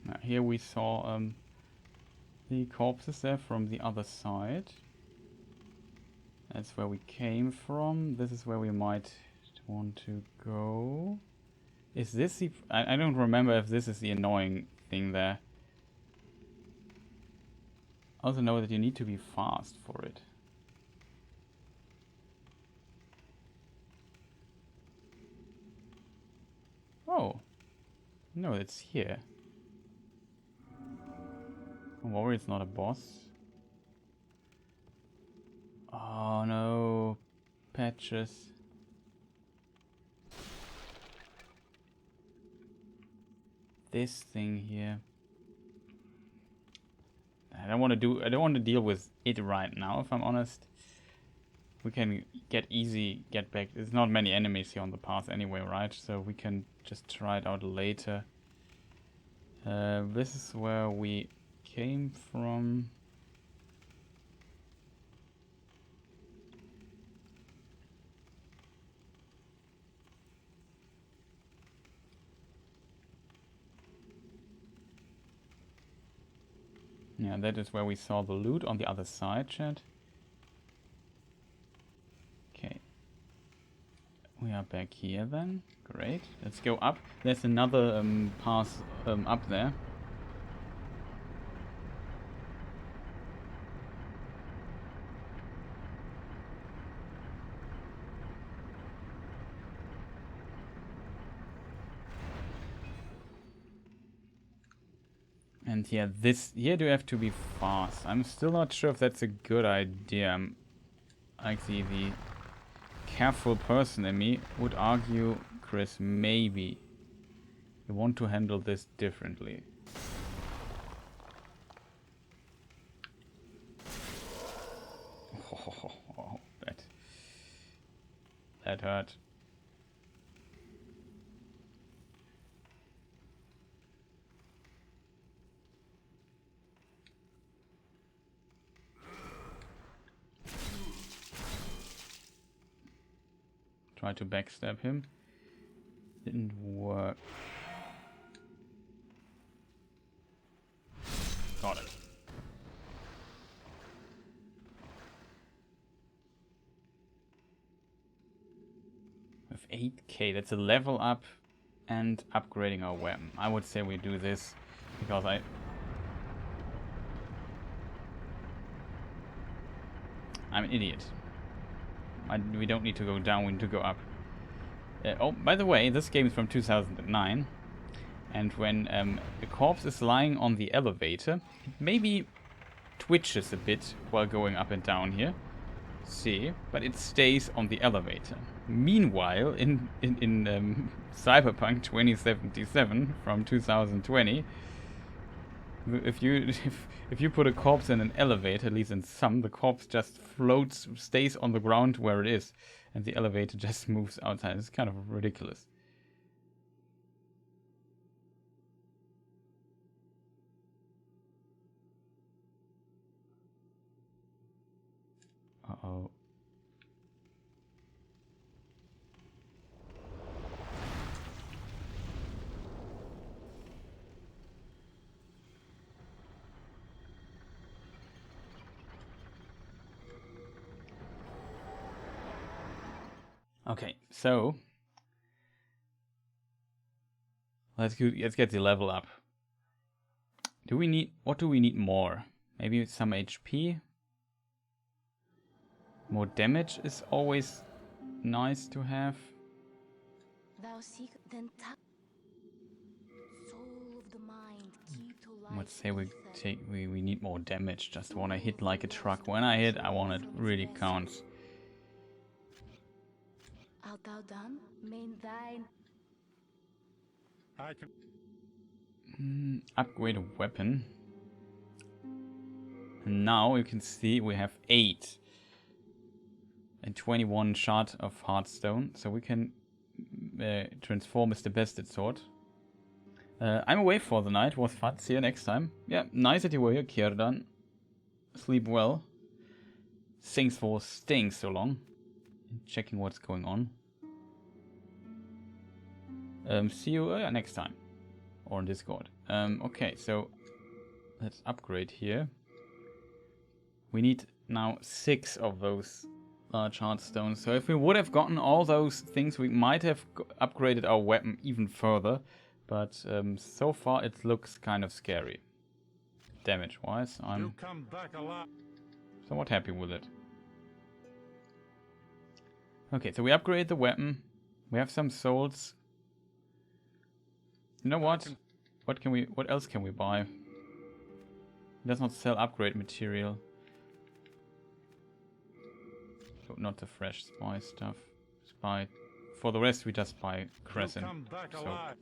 Now, here we saw the corpses there from the other side. That's where we came from. This is where we might want to go. Is this the... I don't remember if this is the annoying thing there. I also know that you need to be fast for it. Oh. No, it's here. Warrior's not a boss. Oh no. Patches. This thing here. I don't want to deal with it right now, if I'm honest. We can get back. There's not many enemies here on the path anyway, right? So we can just try it out later. This is where we came from. Yeah, that is where we saw the loot on the other side, chat. Okay. We are back here then. Great. Let's go up. There's another path up there. And yeah, here do you have to be fast. I'm still not sure if that's a good idea. Actually, the careful person in me would argue, Chris, maybe you want to handle this differently. Oh, that hurt. Try to backstab him. Didn't work. Got it. With 8k, that's a level up and upgrading our weapon. I would say we do this because I'm an idiot. We don't need to go down, we need to go up. Oh, by the way, this game is from 2009. And when a corpse is lying on the elevator, it maybe twitches a bit while going up and down here. See, but it stays on the elevator. Meanwhile, in Cyberpunk 2077 from 2020, if you put a corpse in an elevator, at least in some, the corpse just floats, stays on the ground where it is, and the elevator just moves outside. It's kind of ridiculous. Uh-oh. Okay, so let's get the level up. What do we need more? Maybe some HP? More damage is always nice to have. Thou seek then tap. Soul of the mind, key to life. Let's say we need more damage. Just wanna hit like a truck. When I hit, I want it really counts. Art thou done? Main thine. I can. Upgrade a weapon. And now you can see we have 8 and 21 shard of Heartstone, so we can transform as the bested sword. I'm away for the night. Was fun. See you next time. Yeah, nice that you were here, Kierdan. Sleep well. Thanks for staying so long. Checking what's going on. See you next time. Or on Discord. Okay, so let's upgrade here. We need now 6 of those large heartstones. So if we would have gotten all those things, we might have upgraded our weapon even further. But so far it looks kind of scary. Damage-wise, I'm come back alive. somewhat happy with it. Okay, so we upgrade the weapon. We have some souls. You know what? What else can we buy? It does not sell upgrade material. So not the fresh spy stuff. Spy. For the rest we just buy Crescent. Come back So alive.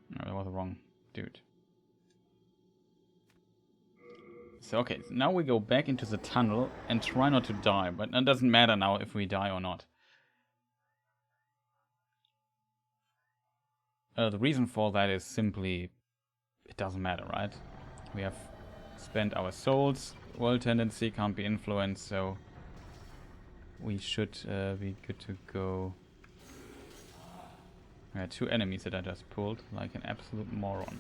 no, that was the wrong dude. So okay, so now we go back into the tunnel and try not to die, but it doesn't matter now if we die or not. The reason for that is simply, it doesn't matter, right? We have spent our souls, world tendency can't be influenced, so we should be good to go. I had 2 enemies that I just pulled, like an absolute moron.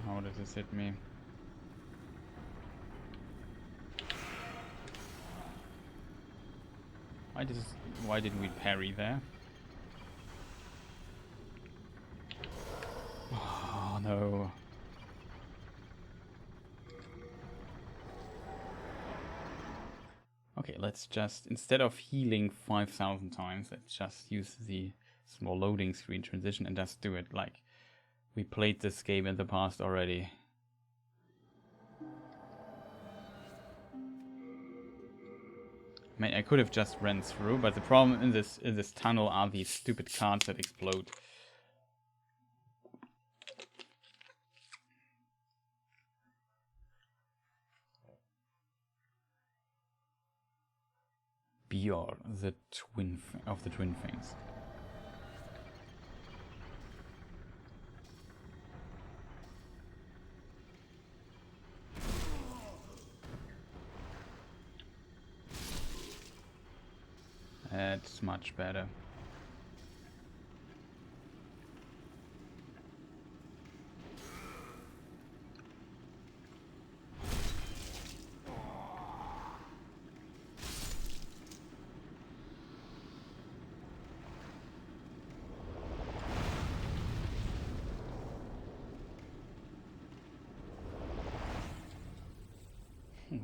How does this hit me? Why didn't we parry there? Oh no. Okay, let's just, instead of healing 5,000 times, let's just use the small loading screen transition and just do it like we played this game in the past already. I mean, I could have just ran through, but the problem in this tunnel are these stupid cards that explode. Bjorn, the twin of the Twin Fangs. That's much better.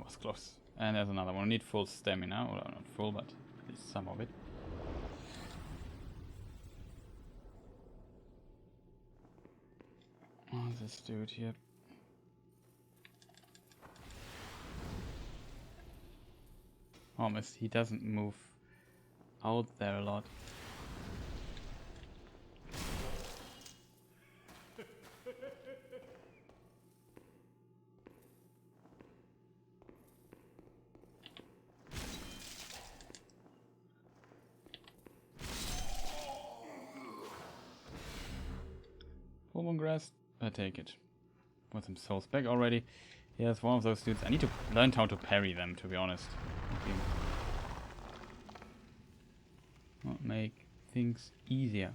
Was close. And there's another one. I need full stamina, or not full, but at least some of it. Oh, this dude here. Almost, he doesn't move out there a lot. Full grass, I take it. Got some souls back already. Yes, one of those dudes. I need to learn how to parry them, to be honest. Okay. Will make things easier.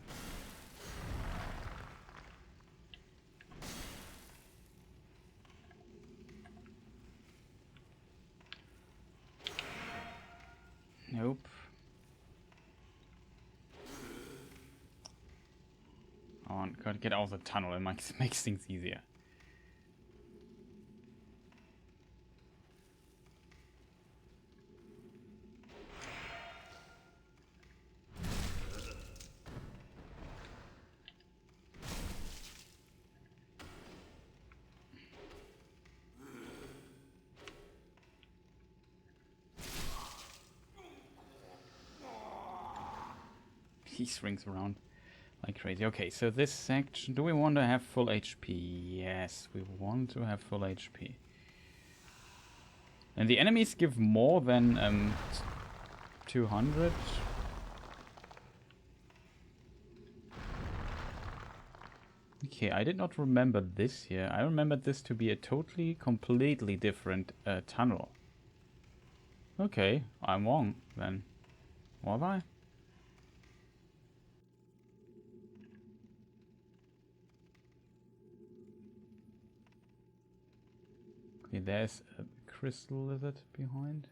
Nope. Oh, gotta get out of the tunnel. It makes things easier. He swings around like crazy. Okay, so this section, do we want to have full HP? Yes, we want to have full HP. And the enemies give more than 200. Okay, I did not remember this here. I remembered this to be a totally, completely different tunnel. Okay, I'm wrong then. Was I? Okay, there's a crystal lizard behind.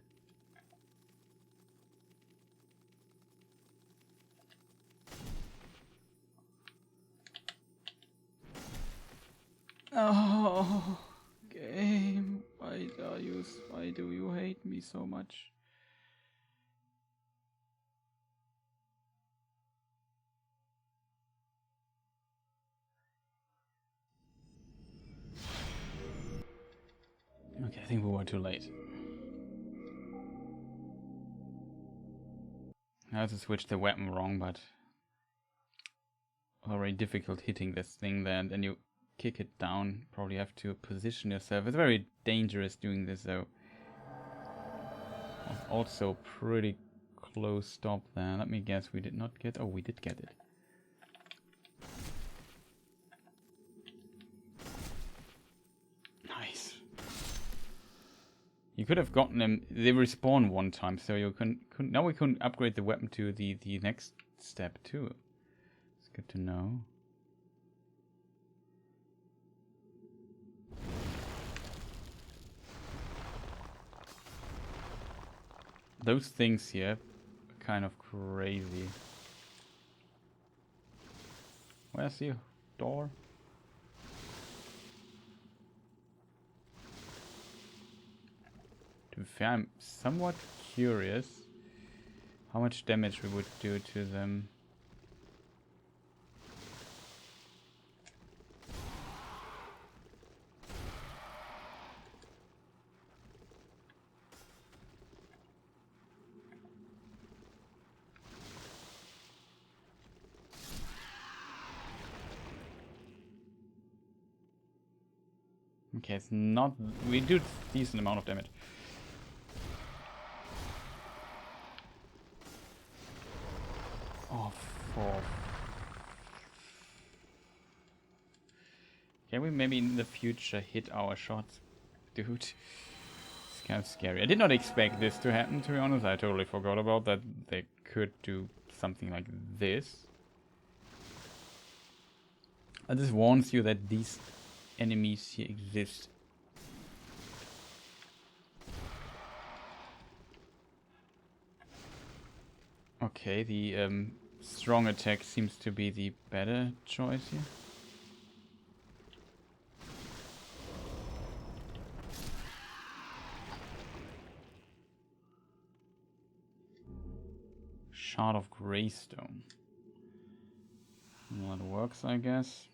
Oh, game. Why do you hate me so much? Okay, I think we were too late. I had to switch the weapon wrong, but already difficult hitting this thing there, and then you kick it down. Probably have to position yourself. It's very dangerous doing this though. Also pretty close stop there. Let me guess, we did not get... Oh, we did get it. Nice. You could have gotten them... They respawn one time, so you couldn't... Now we couldn't upgrade the weapon to the next step too. It's good to know. Those things here are kind of crazy. Where's the door? To be fair, I'm somewhat curious how much damage we would do to them. Okay, it's not... We do a decent amount of damage. Oh, fuck. Can we maybe in the future hit our shots? Dude. It's kind of scary. I did not expect this to happen, to be honest. I totally forgot about that. They could do something like this. This warns you that these enemies here exist. Okay, the strong attack seems to be the better choice here. Shard of Greystone. Well, that works, I guess.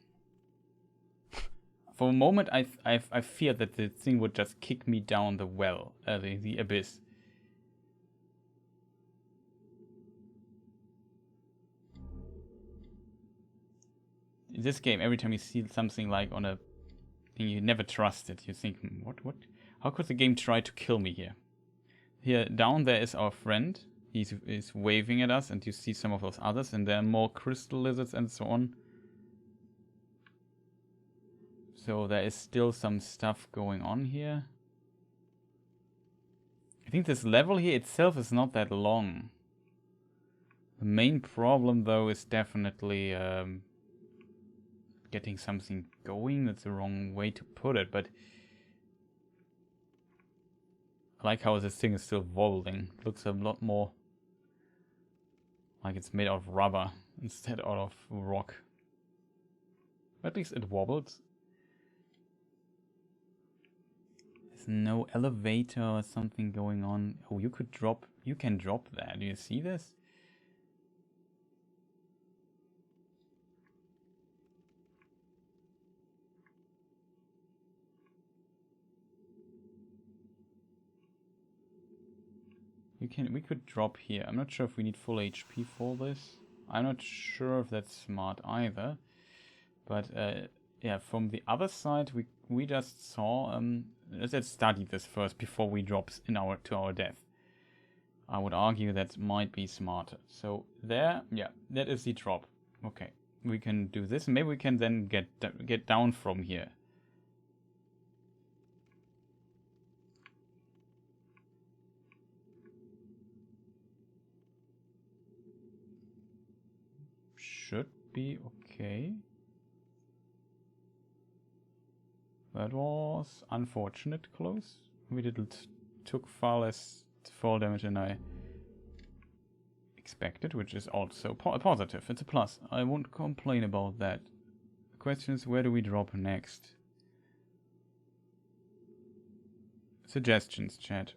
For a moment, I feared that the thing would just kick me down the well, the abyss. In this game, every time you see something like on a thing you never trusted, you think, what? How could the game try to kill me here? Here, down there is our friend. He's waving at us, and you see some of those others, and there are more crystal lizards and so on. So there is still some stuff going on here. I think this level here itself is not that long. The main problem, though, is definitely getting something going. That's the wrong way to put it, but I like how this thing is still wobbling. It looks a lot more like it's made out of rubber instead out of rock. At least it wobbles. There's no elevator or something going on. Oh, you can drop that. Do you see this? We could drop here. I'm not sure if we need full HP for this. I'm not sure if that's smart either. But yeah, from the other side, we just saw. Let's study this first before we drop to our death. I would argue that might be smarter. So there, yeah, that is the drop. Okay, we can do this. Maybe we can then get down from here. Should be okay. That was unfortunate close. We took far less fall damage than I expected, which is also positive. It's a plus. I won't complain about that. The question is, where do we drop next? Suggestions, chat.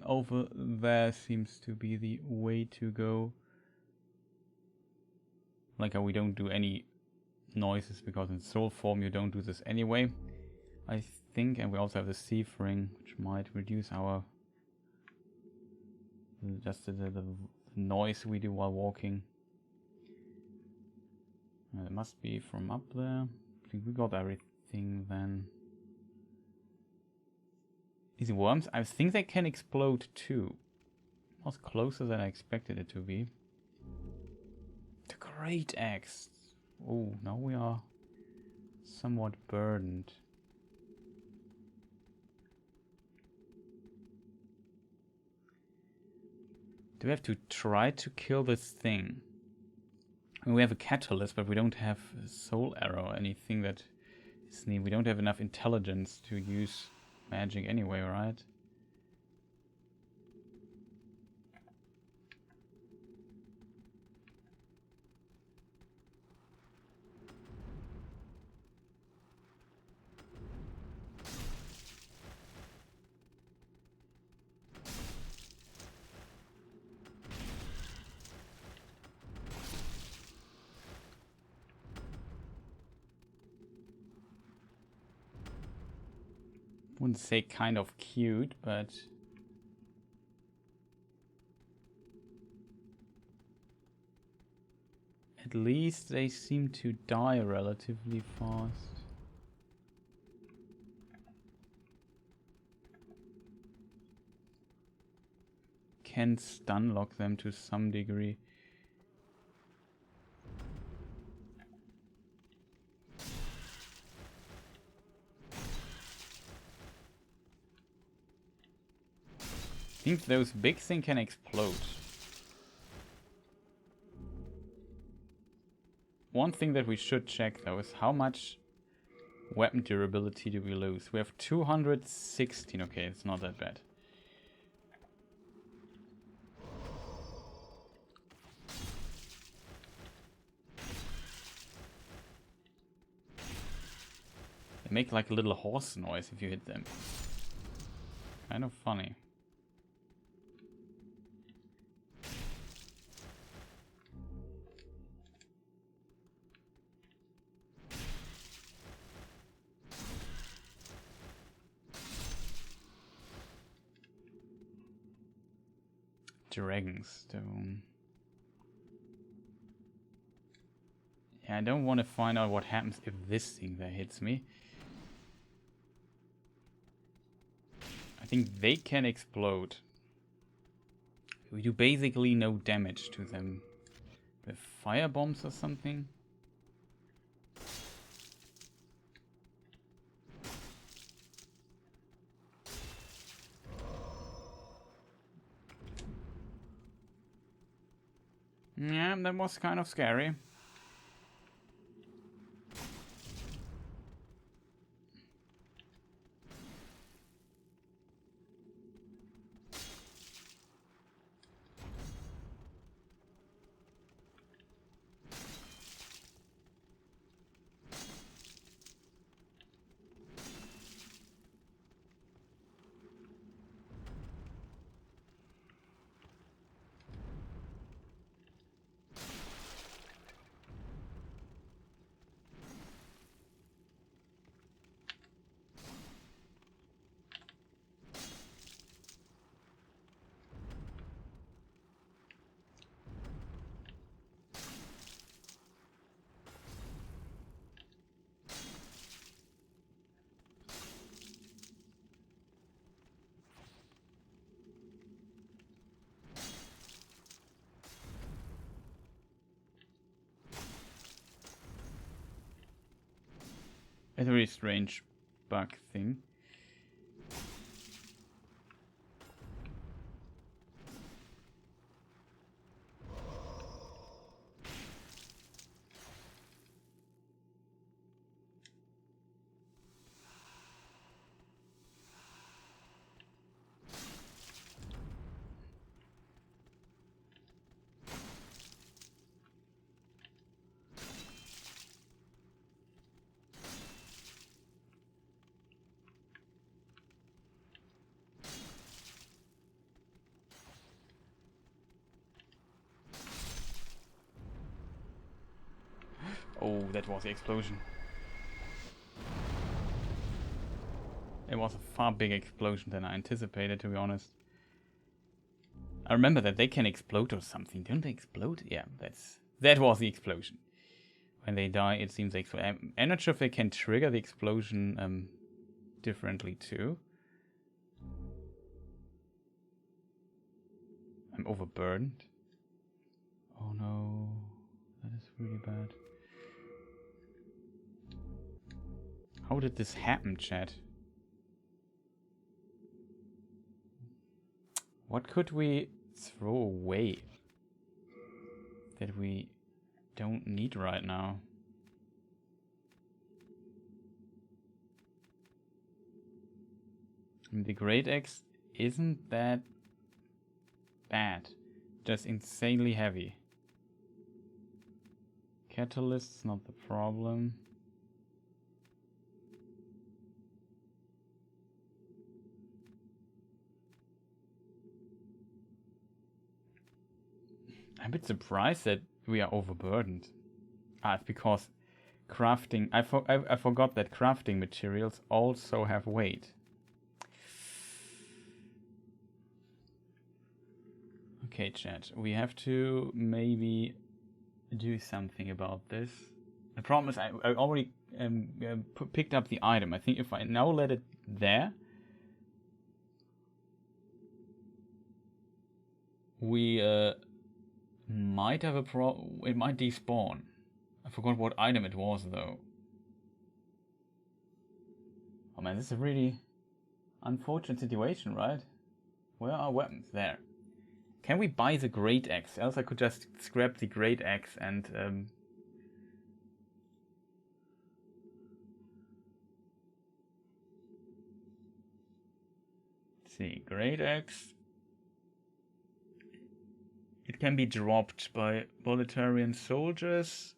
Over there seems to be the way to go. Like how we don't do any noises because in soul form you don't do this anyway. I think, and we also have the thief ring, which might reduce our just the noise we do while walking. It must be from up there. I think we got everything then. These worms, I think they can explode too. It was closer than I expected it to be. The great axe. Oh, now we are somewhat burdened. Do we have to try to kill this thing? I mean, we have a catalyst, but we don't have a soul arrow or anything that is neat. We don't have enough intelligence to use magic anyway, right? Wouldn't say kind of cute, but at least they seem to die relatively fast. Can stun lock them to some degree. I think those big things can explode. One thing that we should check though is how much weapon durability do we lose. We have 216. Okay, it's not that bad. They make like a little horse noise if you hit them. Kind of funny. Dragonstone. Yeah, I don't want to find out what happens if this thing there hits me. I think they can explode. We do basically no damage to them. With fire bombs or something? Yeah, that was kind of scary. It's a very strange bug thing. Oh, that was the explosion. It was a far bigger explosion than I anticipated, to be honest. I remember that they can explode or something. Don't they explode? Yeah, that was the explosion. When they die, it seems they explode. I'm not sure if they can trigger the explosion differently too. I'm overburdened. Oh no, that is really bad. How did this happen, chat? What could we throw away that we don't need right now? I mean, the Great Axe isn't that bad, just insanely heavy. Catalyst's not the problem. I'm a bit surprised that we are overburdened. It's because crafting... I forgot that crafting materials also have weight. Okay, chat. We have to maybe do something about this. The problem is I already picked up the item. I think if I now let it there... we... might have a it might despawn. I forgot what item it was though. Oh man, this is a really unfortunate situation, right? Where are weapons? There. Can we buy the Great Axe? Else I could just scrap the Great Axe and let's see, Great Axe. It can be dropped by Boletarian soldiers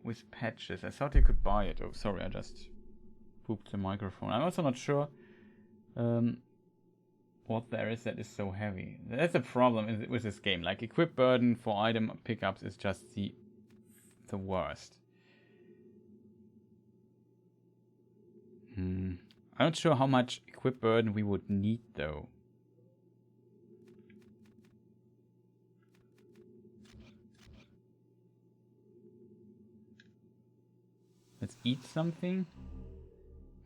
with patches. I thought you could buy it. Oh, sorry, I just pooped the microphone. I'm also not sure what there is that is so heavy. That's a problem with this game. Like, equip burden for item pickups is just the worst. I'm not sure how much equip burden we would need though. Let's eat something.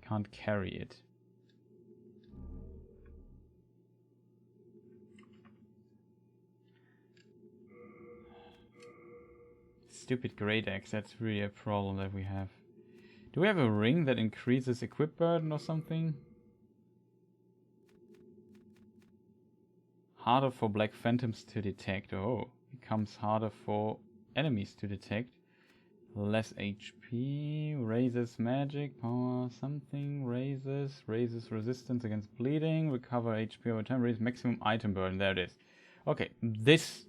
Can't carry it. Stupid Great Axe, that's really a problem that we have. Do we have a ring that increases equip burden or something? Harder for black phantoms to detect. Oh, becomes harder for enemies to detect. Less HP, raises magic, power something, raises resistance against bleeding, recover HP over time, raises maximum item burden. There it is. Okay, this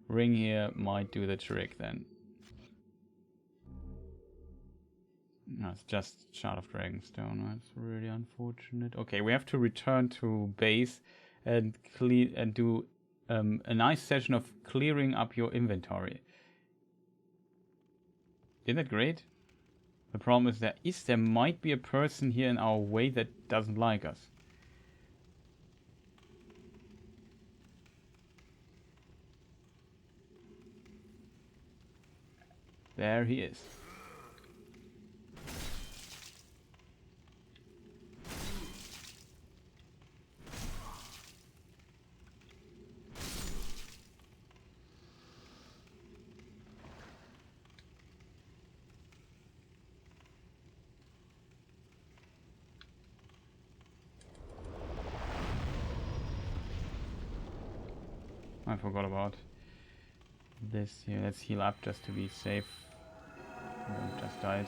ring here might do the trick then. No, it's just Shard of Dragonstone. That's really unfortunate. Okay, we have to return to base and clean and do a nice session of clearing up your inventory. Isn't that great? The problem is there might be a person here in our way that doesn't like us. There he is. I forgot about this here. Let's heal up just to be safe. Oh, just died.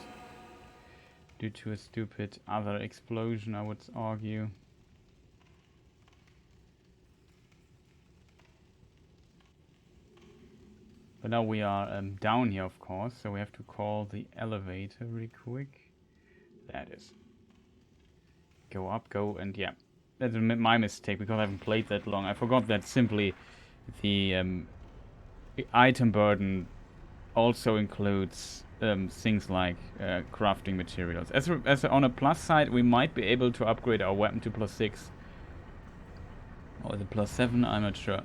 Due to a stupid other explosion, I would argue. But now we are down here, of course, so we have to call the elevator really quick. That is. Go up, go, and yeah. That's my mistake, because I haven't played that long. I forgot that simply the item burden also includes things like crafting materials. As on a plus side, we might be able to upgrade our weapon to +6. Or is it +7? I'm not sure.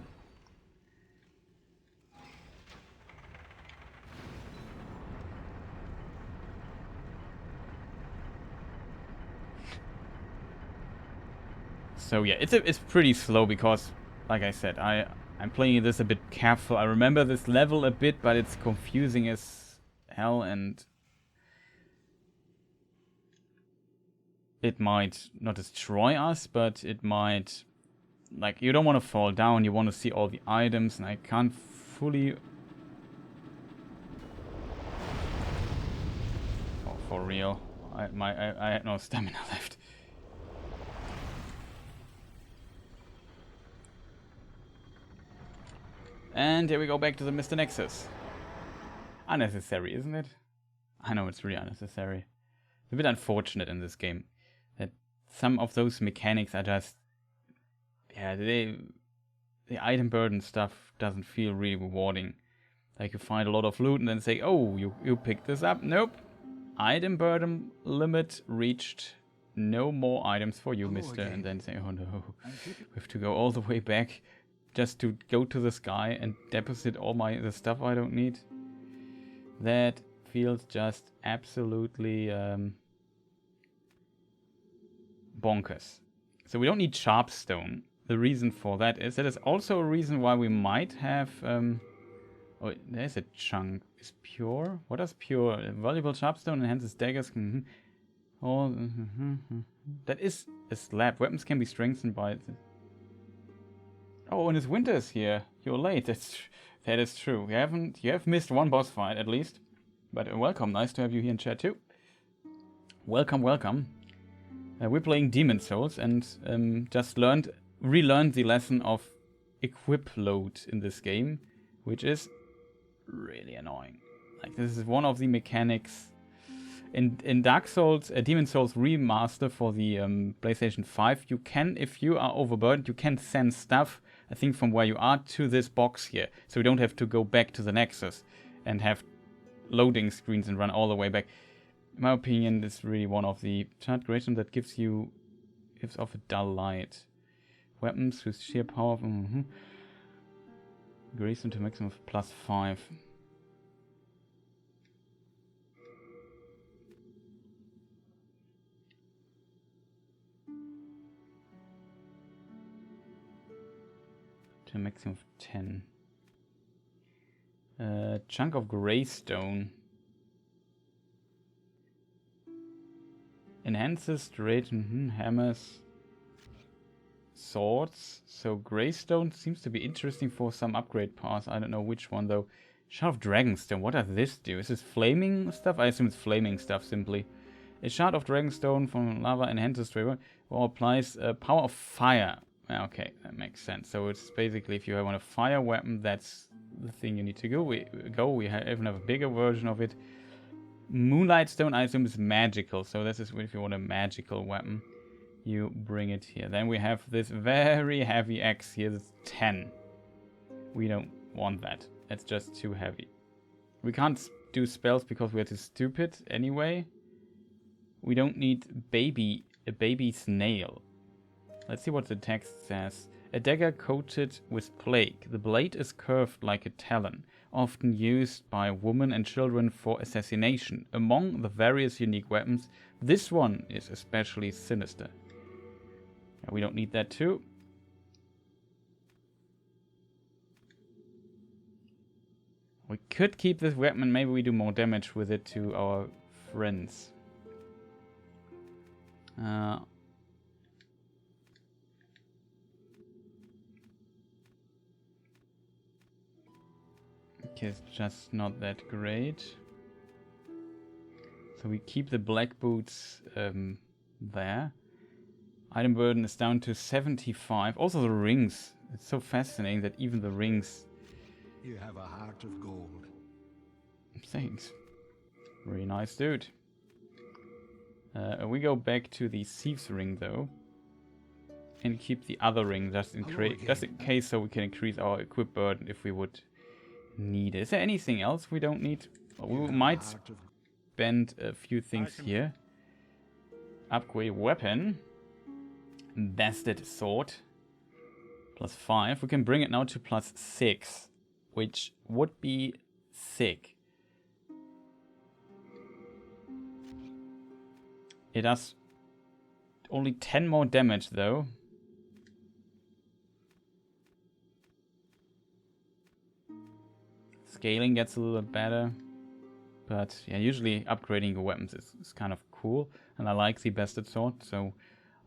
So yeah, it's pretty slow because, like I said, I'm playing this a bit careful. I remember this level a bit, but it's confusing as hell, and it might not destroy us, but it might, like, you don't want to fall down, you want to see all the items, and I can't fully... Oh, for real. I had no stamina left. And here we go back to the Mr. Nexus. Unnecessary, isn't it? I know it's really unnecessary. It's a bit unfortunate in this game that some of those mechanics are just... Yeah, the item burden stuff doesn't feel really rewarding. Like you find a lot of loot and then say, oh, you picked this up. Nope. Item burden limit reached. No more items for you, mister. Again. And then say, oh no. We have to go all the way back just to go to the sky and deposit all the stuff I don't need. That feels just absolutely bonkers. So we don't need sharpstone. The reason for that is also a reason why we might have... oh, there's a chunk. Is pure? What is pure? Valuable sharpstone enhances daggers. Oh, that is a slab. Weapons can be strengthened by... Oh, and it's Winter's here. You're late. That is true. You have missed one boss fight at least. But welcome. Nice to have you here in chat too. Welcome, welcome. We're playing Demon Souls and just relearned the lesson of equip load in this game, which is really annoying. Like, this is one of the mechanics in Dark Souls, Demon Souls Remaster for the PlayStation 5. You can, if you are overburdened, you can send stuff, I think, from where you are to this box here, so you don't have to go back to the Nexus and have loading screens and run all the way back. In my opinion, this is really one of the chart creation that gives off a dull light. Weapons with sheer power. Increase them to maximum of +5. To a maximum of 10. Chunk of Greystone. Enhances straight hammers. swords. So Greystone seems to be interesting for some upgrade paths. I don't know which one though. Shard of Dragonstone, what does this do? Is this flaming stuff? I assume it's flaming stuff simply. A shard of Dragonstone from lava enhances Trevor or applies power of fire. Okay, that makes sense. So it's basically if you want a fire weapon, that's the thing you need to go. We even have a bigger version of it. Moonlight Stone, I assume, is magical. So this is if you want a magical weapon, you bring it here. Then we have this very heavy axe here. That's 10. We don't want that. That's just too heavy. We can't do spells because we're too stupid anyway. We don't need a baby snail. Let's see what the text says. A dagger coated with plague. The blade is curved like a talon, often used by women and children for assassination. Among the various unique weapons, this one is especially sinister. Yeah, we don't need that too. We could keep this weapon, maybe we do more damage with it to our friends. Okay, it's just not that great. So we keep the black boots there. Item burden is down to 75. Also the rings. It's so fascinating that even the rings... You have a heart of gold. Thanks. Very nice dude. We go back to the Thieves Ring though. And keep the other ring just in case so we can increase our equip burden if we would need it. Is there anything else we don't need? Well, we might spend a few things here. Upgrade weapon. Bastard sword. +5. We can bring it now to +6. Which would be sick. It does only 10 more damage though. Scaling gets a little bit better. But yeah, usually upgrading your weapons is kind of cool. And I like the Bastard Sword, so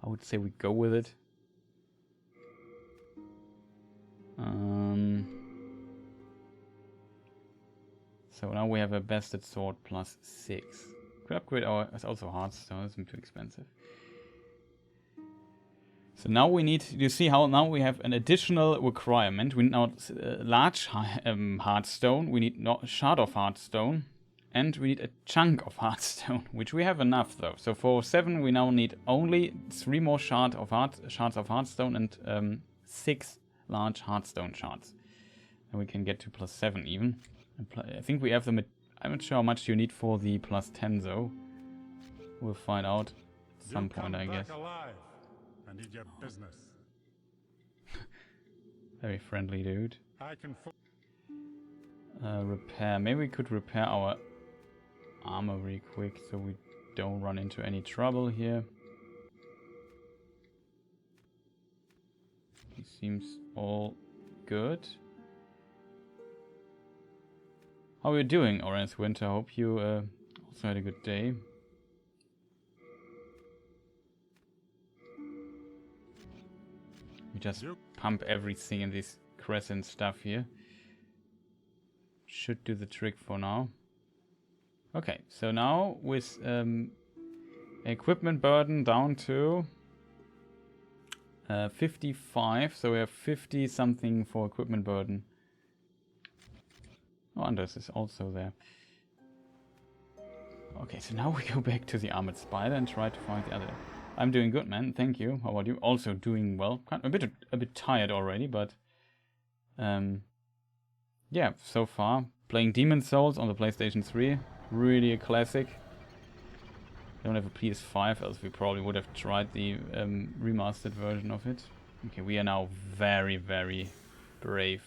I would say we go with it. So now we have a Bastard Sword +6. Could upgrade our... It's also Hearthstone, it's too expensive. So now we need... You see how now we have an additional requirement. We need now large Hearthstone. We need not Shard of Hearthstone. And we need a chunk of Hearthstone, which we have enough though. So for 7 we now need only 3 more shards of Hearthstone and 6 large Hearthstone shards. And we can get to +7 even. I think we have them at... I'm not sure how much you need for the +10 though. We'll find out at some point, I guess. Alive. I need your business. Very friendly dude. I can repair. Maybe we could repair our armor really quick so we don't run into any trouble here. He seems all good. How are you doing, Orange Winter? I hope you also had a good day. We just pump everything in this crescent stuff here. Should do the trick for now. Okay, so now with equipment burden down to 55, so we have 50 something for equipment burden. Oh, Anders is also there. Okay, so now we go back to the armored spider and try to find the other. I'm doing good, man. Thank you. How about you? Also doing well. A bit tired already, but yeah. So far, playing Demon's Souls on the PlayStation 3, really a classic. Don't have a PS5, else we probably would have tried the remastered version of it. Okay, we are now very, very brave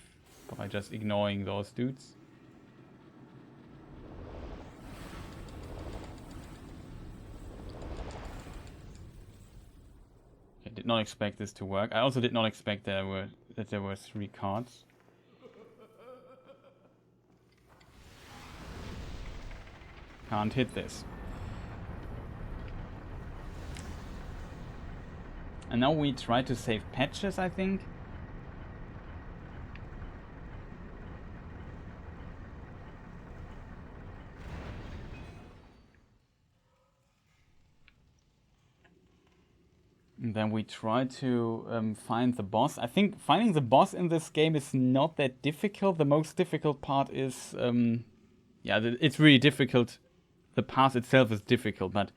by just ignoring those dudes. I did not expect this to work. I also did not expect that there were 3 cards. Can't hit this. And now we try to save patches, I think. And then we try to find the boss. I think finding the boss in this game is not that difficult. The most difficult part is, it's really difficult. The path itself is difficult, but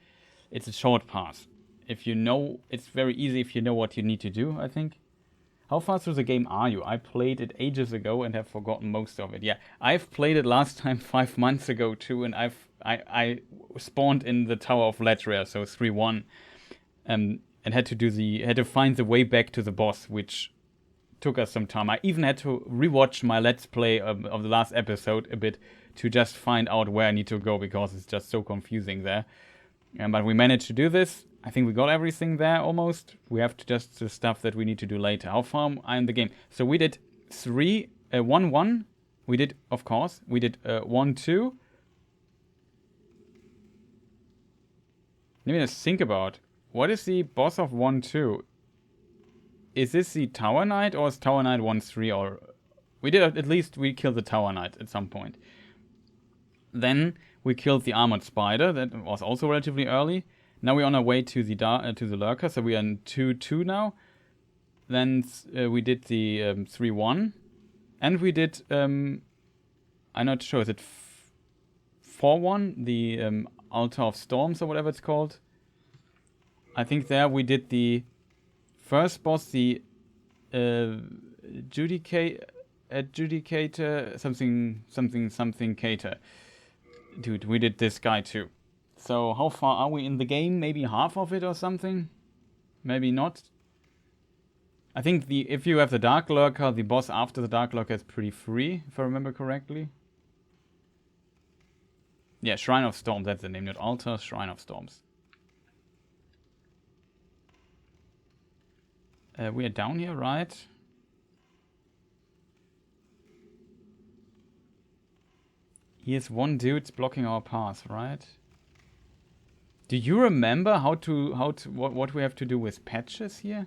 it's a short path. If you know, it's very easy if you know what you need to do, I think. How far through the game are you? I played it ages ago and have forgotten most of it. Yeah, I've played it last time 5 months ago too, and I spawned in the Tower of Latria, so 3-1. And had to find the way back to the boss, which took us some time. I even had to rewatch my Let's Play of the last episode a bit to just find out where I need to go, because it's just so confusing there. But we managed to do this. I think we got everything there almost. We have to just the stuff that we need to do later. How far am I in the game? So we did 1-1. We did, of course, we did 1-2. Let me just think about. What is the boss of 1-2? Is this the Tower Knight, or is Tower Knight 1-3? Or we did at least we killed the Tower Knight at some point. Then we killed the Armored Spider. That was also relatively early. Now we're on our way to the Lurker, so we are in 2-2 now. Then we did the 3-1, and we did I'm not sure, is it 4-1? The Altar of Storms or whatever it's called. I think there we did the first boss, the Adjudicator, something cater. Dude, we did this guy too. So how far are we in the game? Maybe half of it or something? Maybe not. I think if you have the Dark Lurker, the boss after the Dark Lurker is pretty free, if I remember correctly. Yeah, Shrine of Storms, that's the name, not Altar, Shrine of Storms. We are down here, right? Here's one dude blocking our path, right? Do you remember what we have to do with patches here?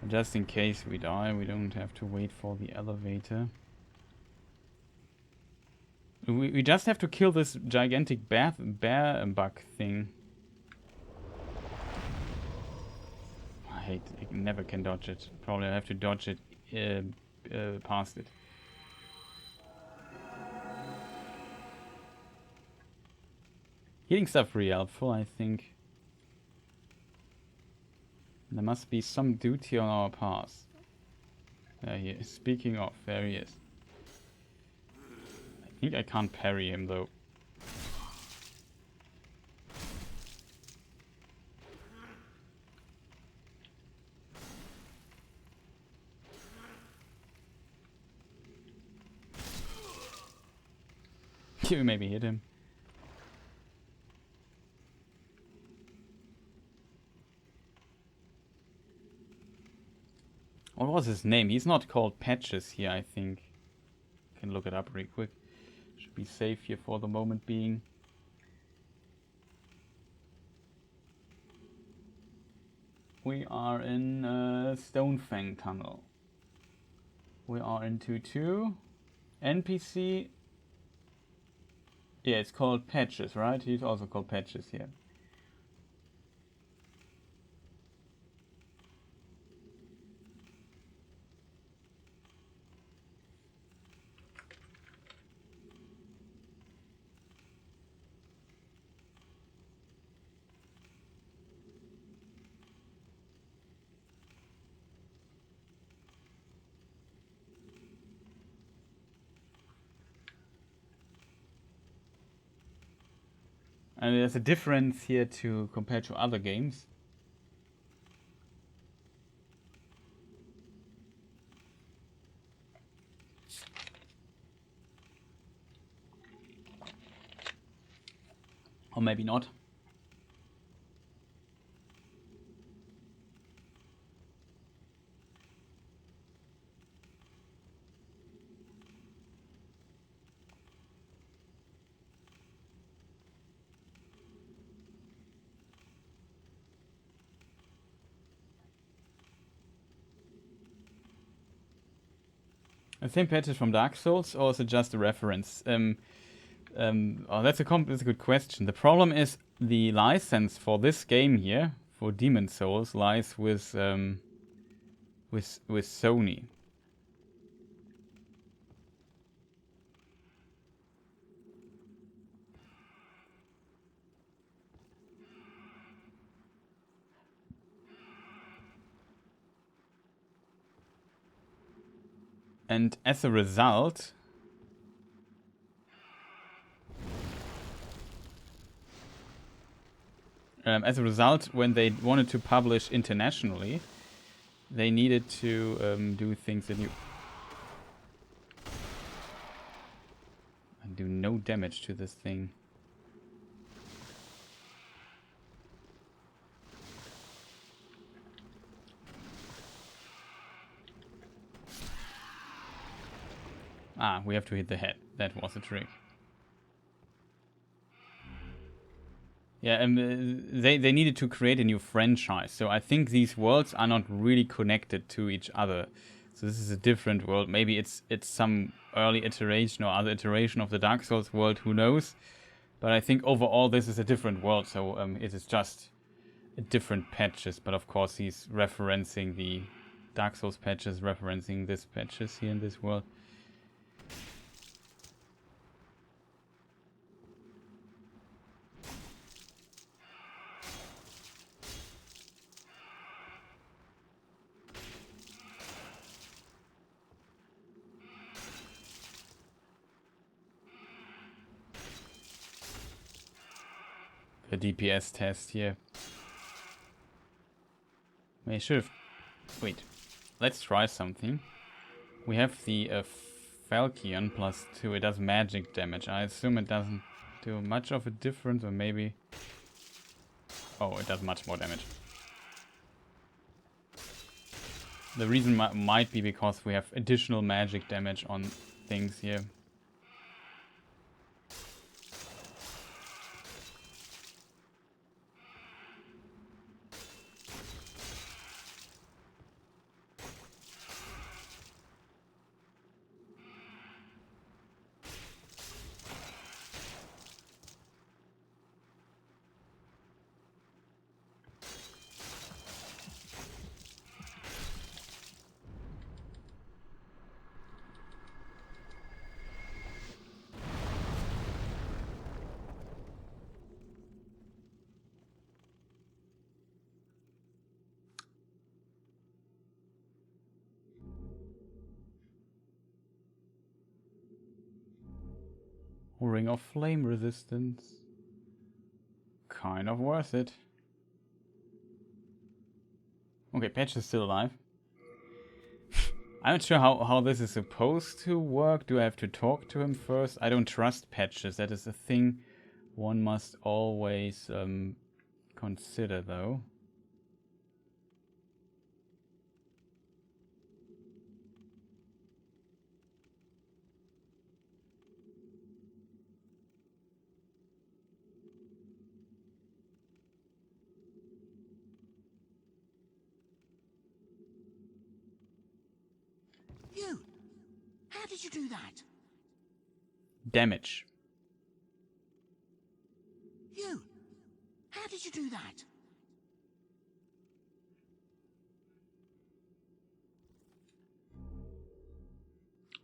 Just in case we die, we don't have to wait for the elevator. We just have to kill this gigantic bear bug thing. I never can dodge it. Probably I have to dodge it past it. Healing stuff really helpful, I think. There must be some dude here on our path. There he is. Speaking of, there he is. I think I can't parry him though. You maybe hit him. What was his name? He's not called Patches here, I think. Can look it up real quick. Should be safe here for the moment being. We are in Stonefang Tunnel. We are in 2-2. NPC. Yeah, it's called Patches, right? He's also called Patches here. And there's a difference here compared to other games. Or maybe not. The same patches from Dark Souls, or is it just a reference? Oh, that's a good question. The problem is the license for this game here, for Demon Souls, lies with Sony. And as a result, when they wanted to publish internationally, they needed to do things that do no damage to this thing. Ah, we have to hit the head. That was a trick. Yeah, they needed to create a new franchise. So I think these worlds are not really connected to each other. So this is a different world. Maybe it's some early iteration or other iteration of the Dark Souls world. Who knows? But I think overall this is a different world. So it is just different patches. But of course he's referencing the Dark Souls patches, referencing this patches here in this world. The DPS test here. I should have... Wait. Let's try something. We have the Falchion +2. It does magic damage. I assume it doesn't do much of a difference, or maybe... Oh, it does much more damage. The reason might be because we have additional magic damage on things here. Ring of Flame Resistance. Kind of worth it. Okay, Patch is still alive. I'm not sure how this is supposed to work. Do I have to talk to him first? I don't trust Patches. That is a thing one must always consider, though. You! How did you do that? Damage. You! How did you do that?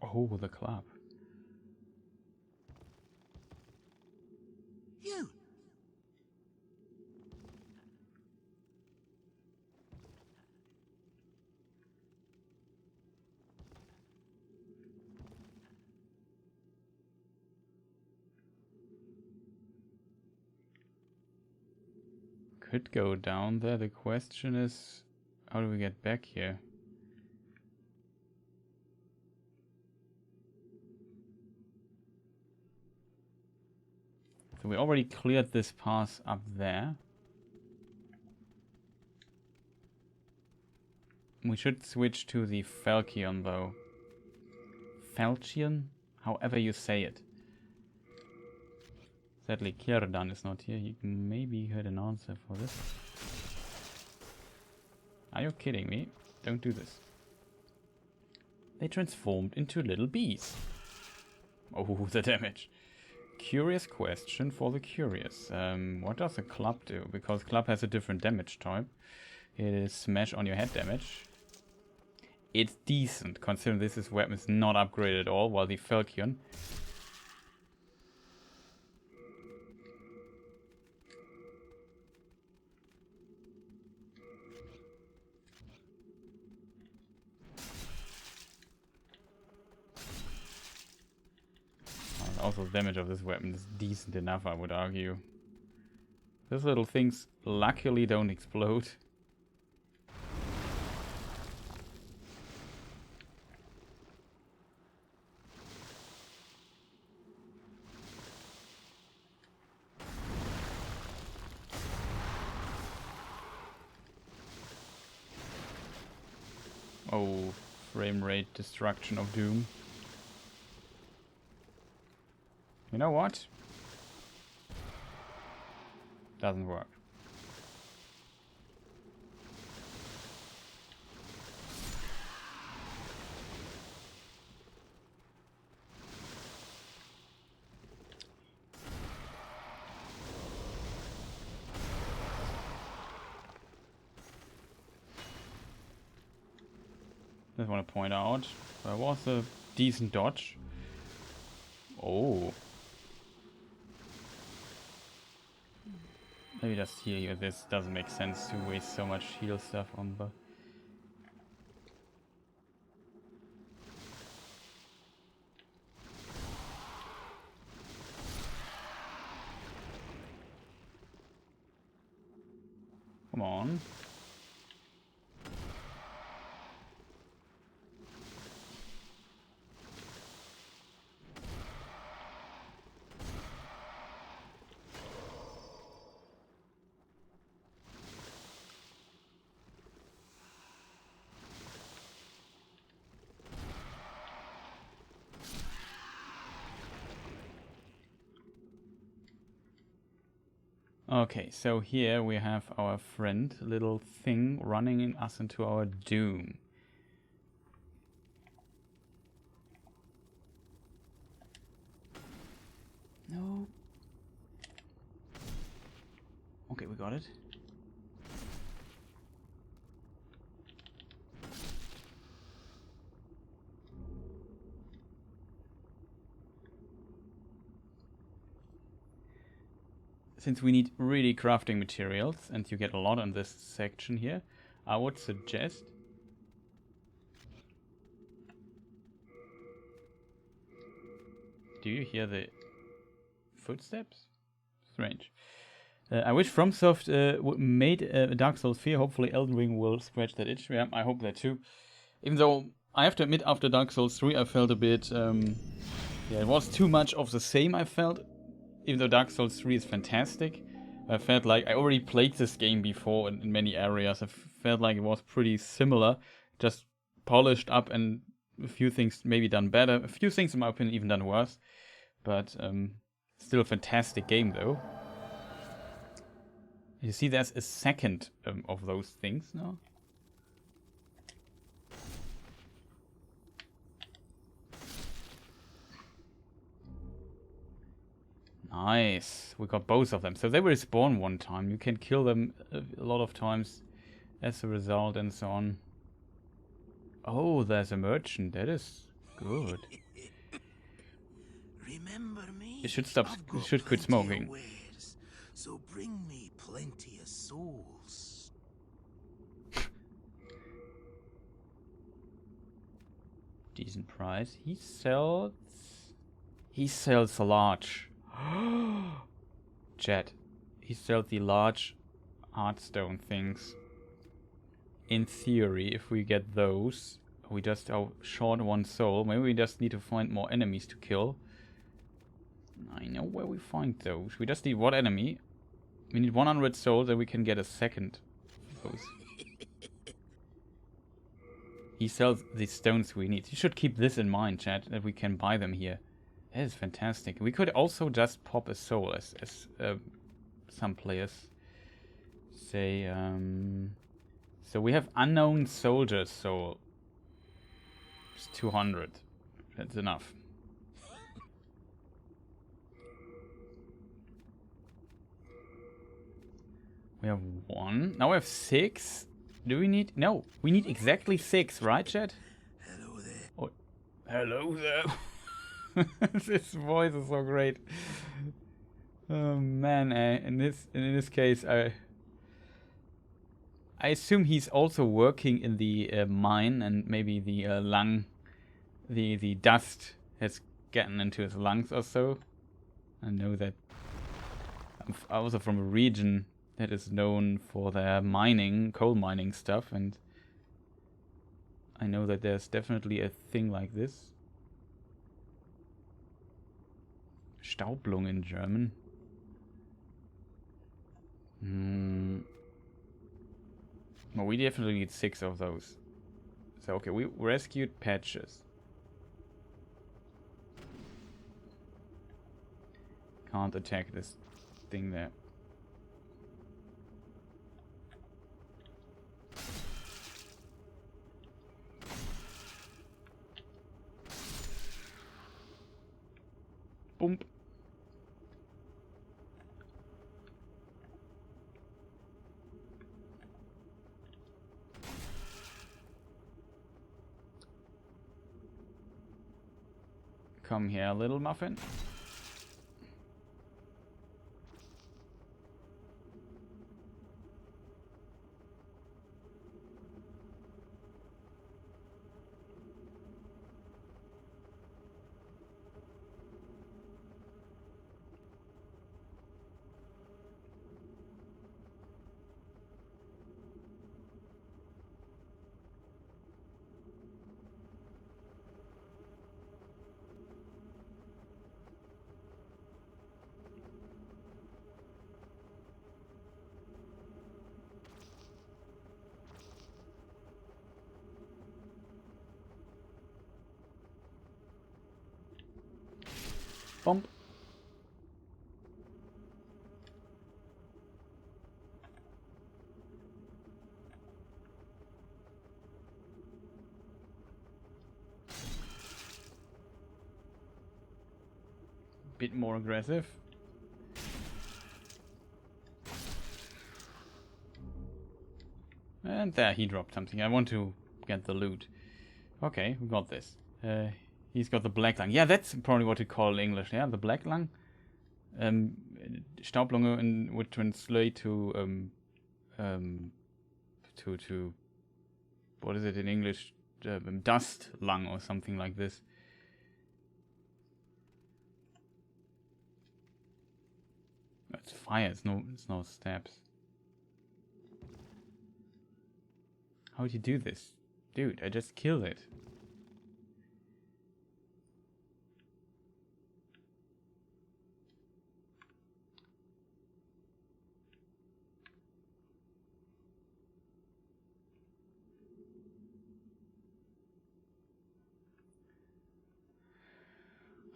Oh, the club. You! Could go down there. The question is, how do we get back here? So we already cleared this path up there. We should switch to the Falchion though. Falchion? However you say it. Sadly, Kierdan is not here. He maybe had an answer for this. Are you kidding me? Don't do this. they transformed into little bees. Oh, the damage. Curious question for the curious. What does a club do? Because club has a different damage type. It is smash on your head damage. It's decent, considering this weapon is not upgraded at all, while the Falchion... Also, the damage of this weapon is decent enough, I would argue. Those little things luckily don't explode. Oh, frame rate destruction of doom. You know what? Doesn't work. Just want to point out, there was a decent dodge. Oh. Maybe just here, this doesn't make sense to waste so much heal stuff on the... Come on. Okay, so here we have our friend, little thing running us into our doom. No. Okay, we got it. Since we need really crafting materials, and you get a lot on this section here, I would suggest... Do you hear the footsteps? Strange. I wish FromSoft made Dark Souls 4. Hopefully Elden Ring will scratch that itch. Yeah, I hope that too. Even though, I have to admit, after Dark Souls 3 I felt a bit... yeah, it was too much of the same, I felt. Even though Dark Souls 3 is fantastic, I felt like I already played this game before in many areas. I felt like it was pretty similar, just polished up and a few things maybe done better. A few things, in my opinion, even done worse. But still a fantastic game, though. You see, there's a second of those things now. Nice. We got both of them. So they will respawn one time. You can kill them a lot of times as a result and so on. Oh, there's a merchant. That is good. Remember me? You should stop. You should quit smoking. Wares, so bring me plenty of souls. Decent price. He sells a large. Chat. He sells the large Heartstone things. In theory, if we get those, we just are short one soul. Maybe we just need to find more enemies to kill. I know where we find those. We just need one enemy. We need 100 souls, and we can get a second of those. He sells the stones we need. You should keep this in mind, chat, that we can buy them here. That is fantastic. We could also just pop a soul, as some players say. So we have unknown soldier's soul. It's 200. That's enough. We have 1. Now we have 6. Do we need... No, we need exactly 6, right, chat? Hello there. Oh, hello there. This voice is so great. Oh man, in this case, I assume he's also working in the mine, and maybe the lung, the dust has gotten into his lungs or so. I know that I'm also from a region that is known for their mining, coal mining stuff, and I know that there's definitely a thing like this. Staublung in German. Well, we definitely need 6 of those. So, okay, we rescued patches. Can't attack this thing there. Boom. Come here, little muffin. Bump. Bit more aggressive. And there, he dropped something. I want to get the loot. Okay, we got this. He's got the black lung. Yeah, that's probably what you call in English. Yeah, the black lung. Staublunge would translate to what is it in English? Dust lung or something like this. It's fire. It's no steps. How would you do this, dude? I just killed it.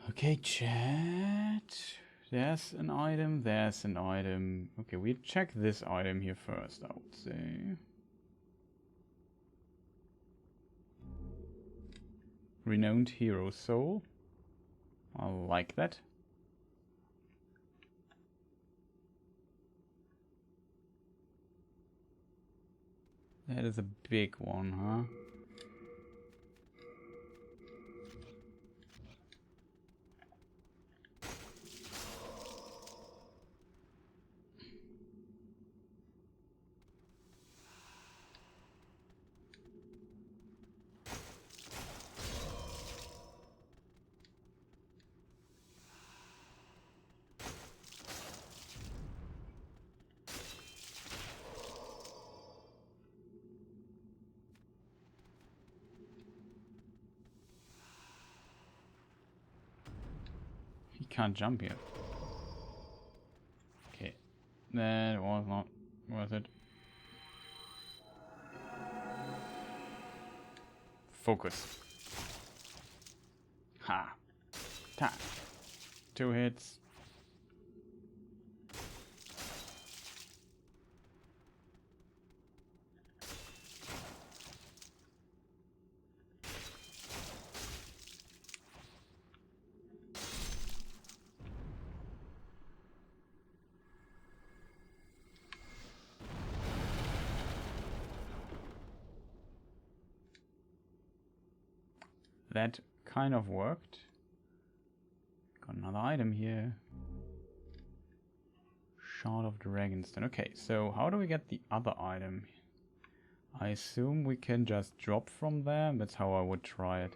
Okay, chat. There's an item, there's an item. Okay, we check this item here first, I would say. Renowned Hero Soul. I like that. That is a big one, huh? Can't jump here. Okay, that was not worth it. Focus. Ha. Ta. 2 hits. that kind of worked. Got another item here. Shard of Dragonstone. Okay, so how do we get the other item? I assume we can just drop from there. That's how I would try it.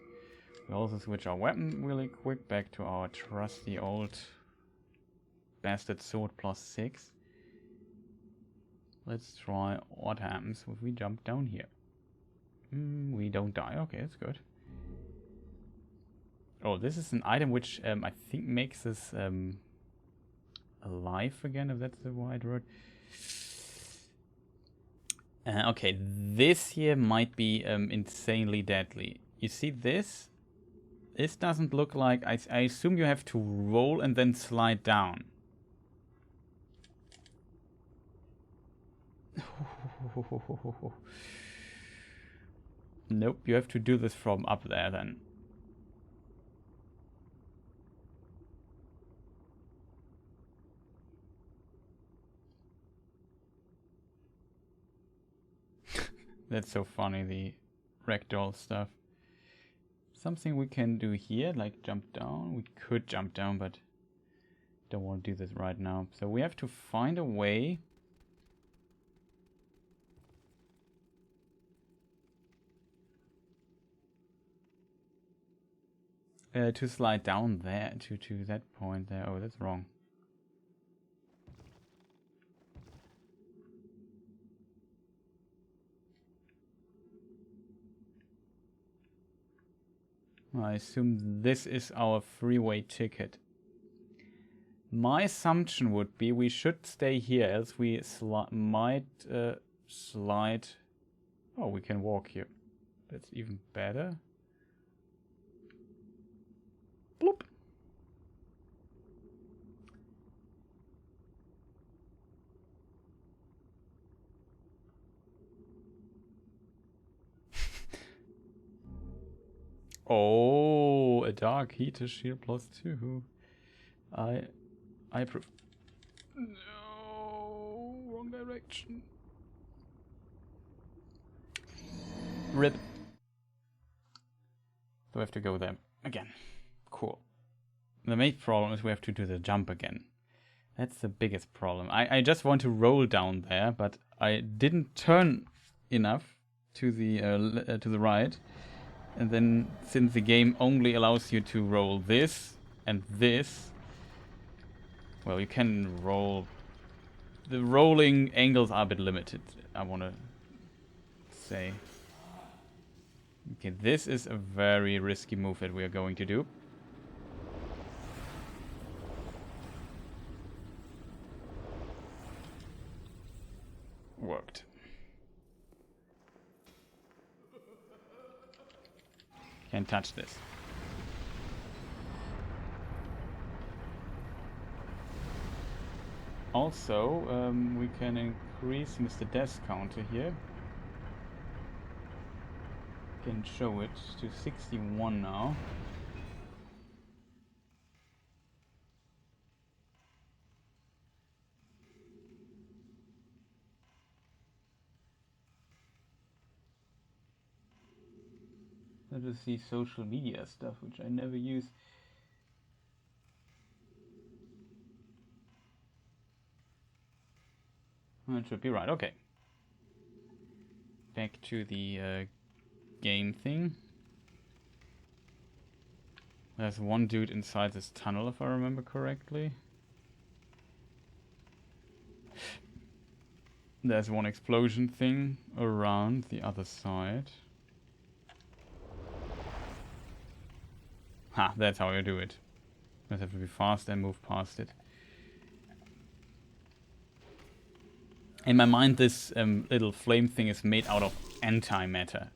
We also switch our weapon really quick back to our trusty old bastard sword +6. Let's try what happens if we jump down here. We don't die. Okay, that's good. Oh, this is an item which I think makes us alive again, if that's the right word. Okay, this here might be insanely deadly. You see this? This doesn't look like... I assume you have to roll and then slide down. Nope, you have to do this from up there then. That's so funny, the ragdoll stuff. Something we can do here, like jump down. We could jump down, but don't want to do this right now. So we have to find a way to slide down there, to that point there. Oh, that's wrong. I assume this is our freeway ticket. My assumption would be we should stay here, else we might slide... Oh, we can walk here. That's even better. Bloop. Oh, a dark heater shield +2. I approve. No, wrong direction. Rip. So we have to go there again. Cool. The main problem is we have to do the jump again. That's the biggest problem. I just want to roll down there, but I didn't turn enough to the right. And then, since the game only allows you to roll this and this, well, you can roll... The rolling angles are a bit limited, I want to say. Okay, this is a very risky move that we are going to do. Worked. Can't touch this. Also, we can increase Mr. Death's counter here. Can show it to 61 now. Let us see social media stuff, which I never use. Well, it should be right, okay. Back to the game thing. There's one dude inside this tunnel, if I remember correctly. There's one explosion thing around the other side. Ha, that's how you do it. You have to be fast and move past it. In my mind, this little flame thing is made out of antimatter.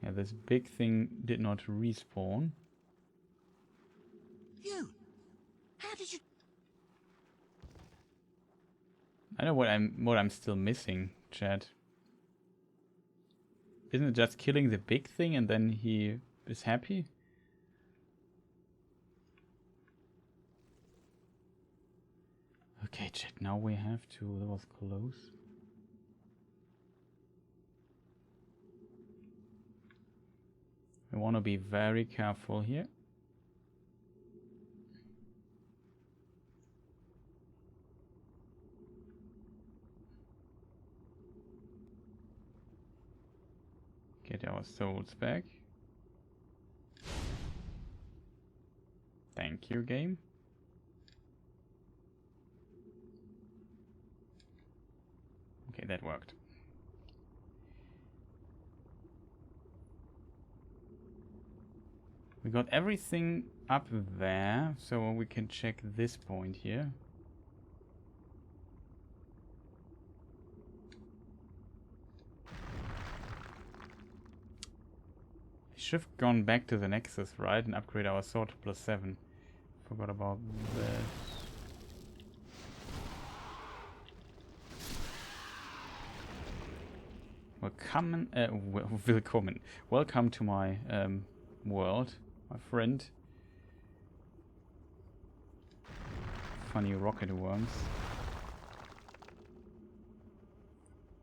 Yeah, this big thing did not respawn. You! How did you... I don't know what I'm still missing, chat. Isn't it just killing the big thing and then he is happy? Okay, chat, now we have to... That was close. We want to be very careful here. Get our souls back. Thank you, game. Okay, that worked. We got everything up there, so we can check this point here. We should have gone back to the Nexus, right? And upgrade our sword to +7. Forgot about that. Willkommen. Welcome to my world, my friend. Funny rocket worms.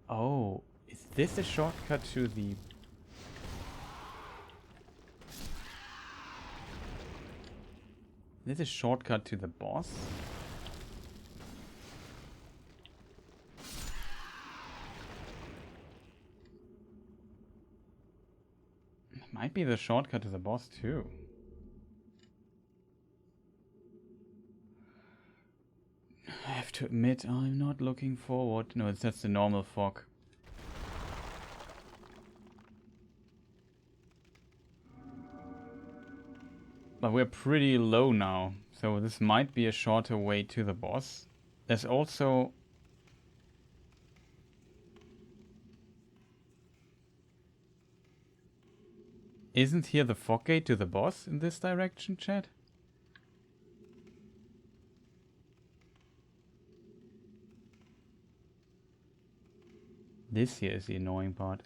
Oh, is this a shortcut to the... This is a shortcut to the boss? Might be the shortcut to the boss too. I have to admit, I'm not looking forward. No, it's just the normal fog. But we're pretty low now, so this might be a shorter way to the boss. There's also... Isn't here the fog gate to the boss in this direction, chat? This here is the annoying part.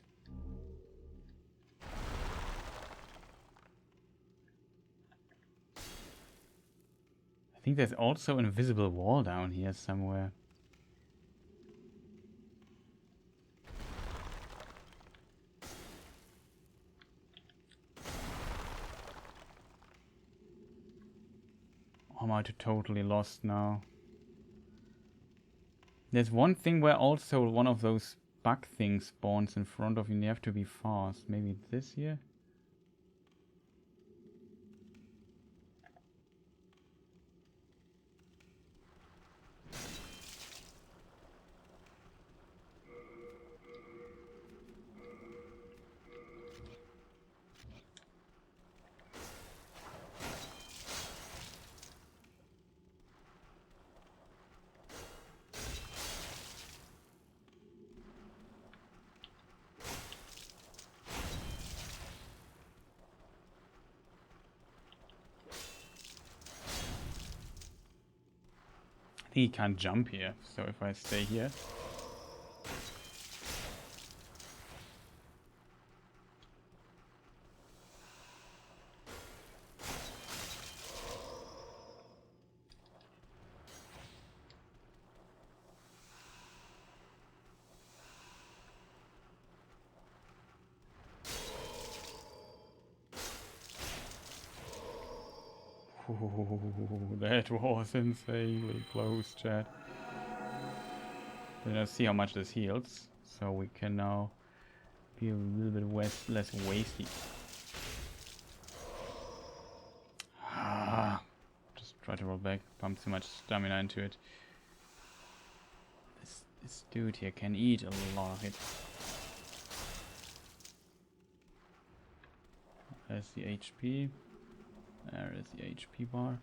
I think there's also an invisible wall down here somewhere. Am I totally lost now? There's one thing where also one of those bug things spawns in front of you and you have to be fast. Maybe this here? He can't jump here, so if I stay here... Ooh, that was insanely close, chat. Let's see how much this heals, so we can now be a little bit less wasty. Just try to roll back, pump too much stamina into it. This dude here can eat a lot of it. There's the HP. There is the HP bar.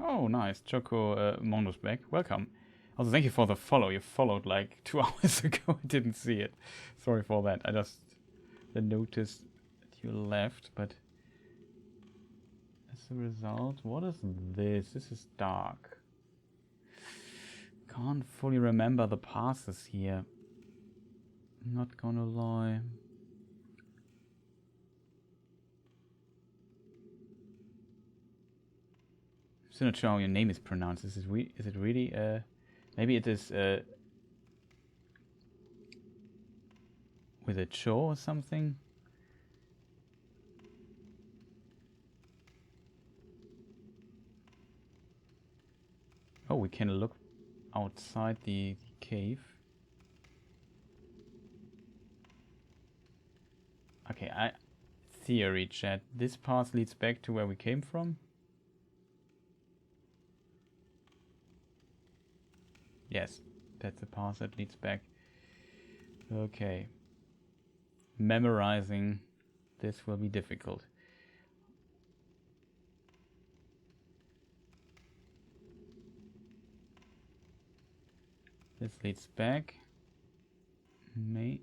Oh, nice. Choco Mondo's back. Welcome. Also, thank you for the follow. You followed like 2 hours ago. I didn't see it. Sorry for that. I just noticed that you left, but as a result, what is this? This is dark. Can't fully remember the passes here. Not gonna lie. Still not sure how your name is pronounced. Is it really maybe it is with a cho or something? Oh, we can look outside the cave. Okay, theory chat. This path leads back to where we came from. Yes, that's the path that leads back. Okay. Memorizing this will be difficult. This leads back. Main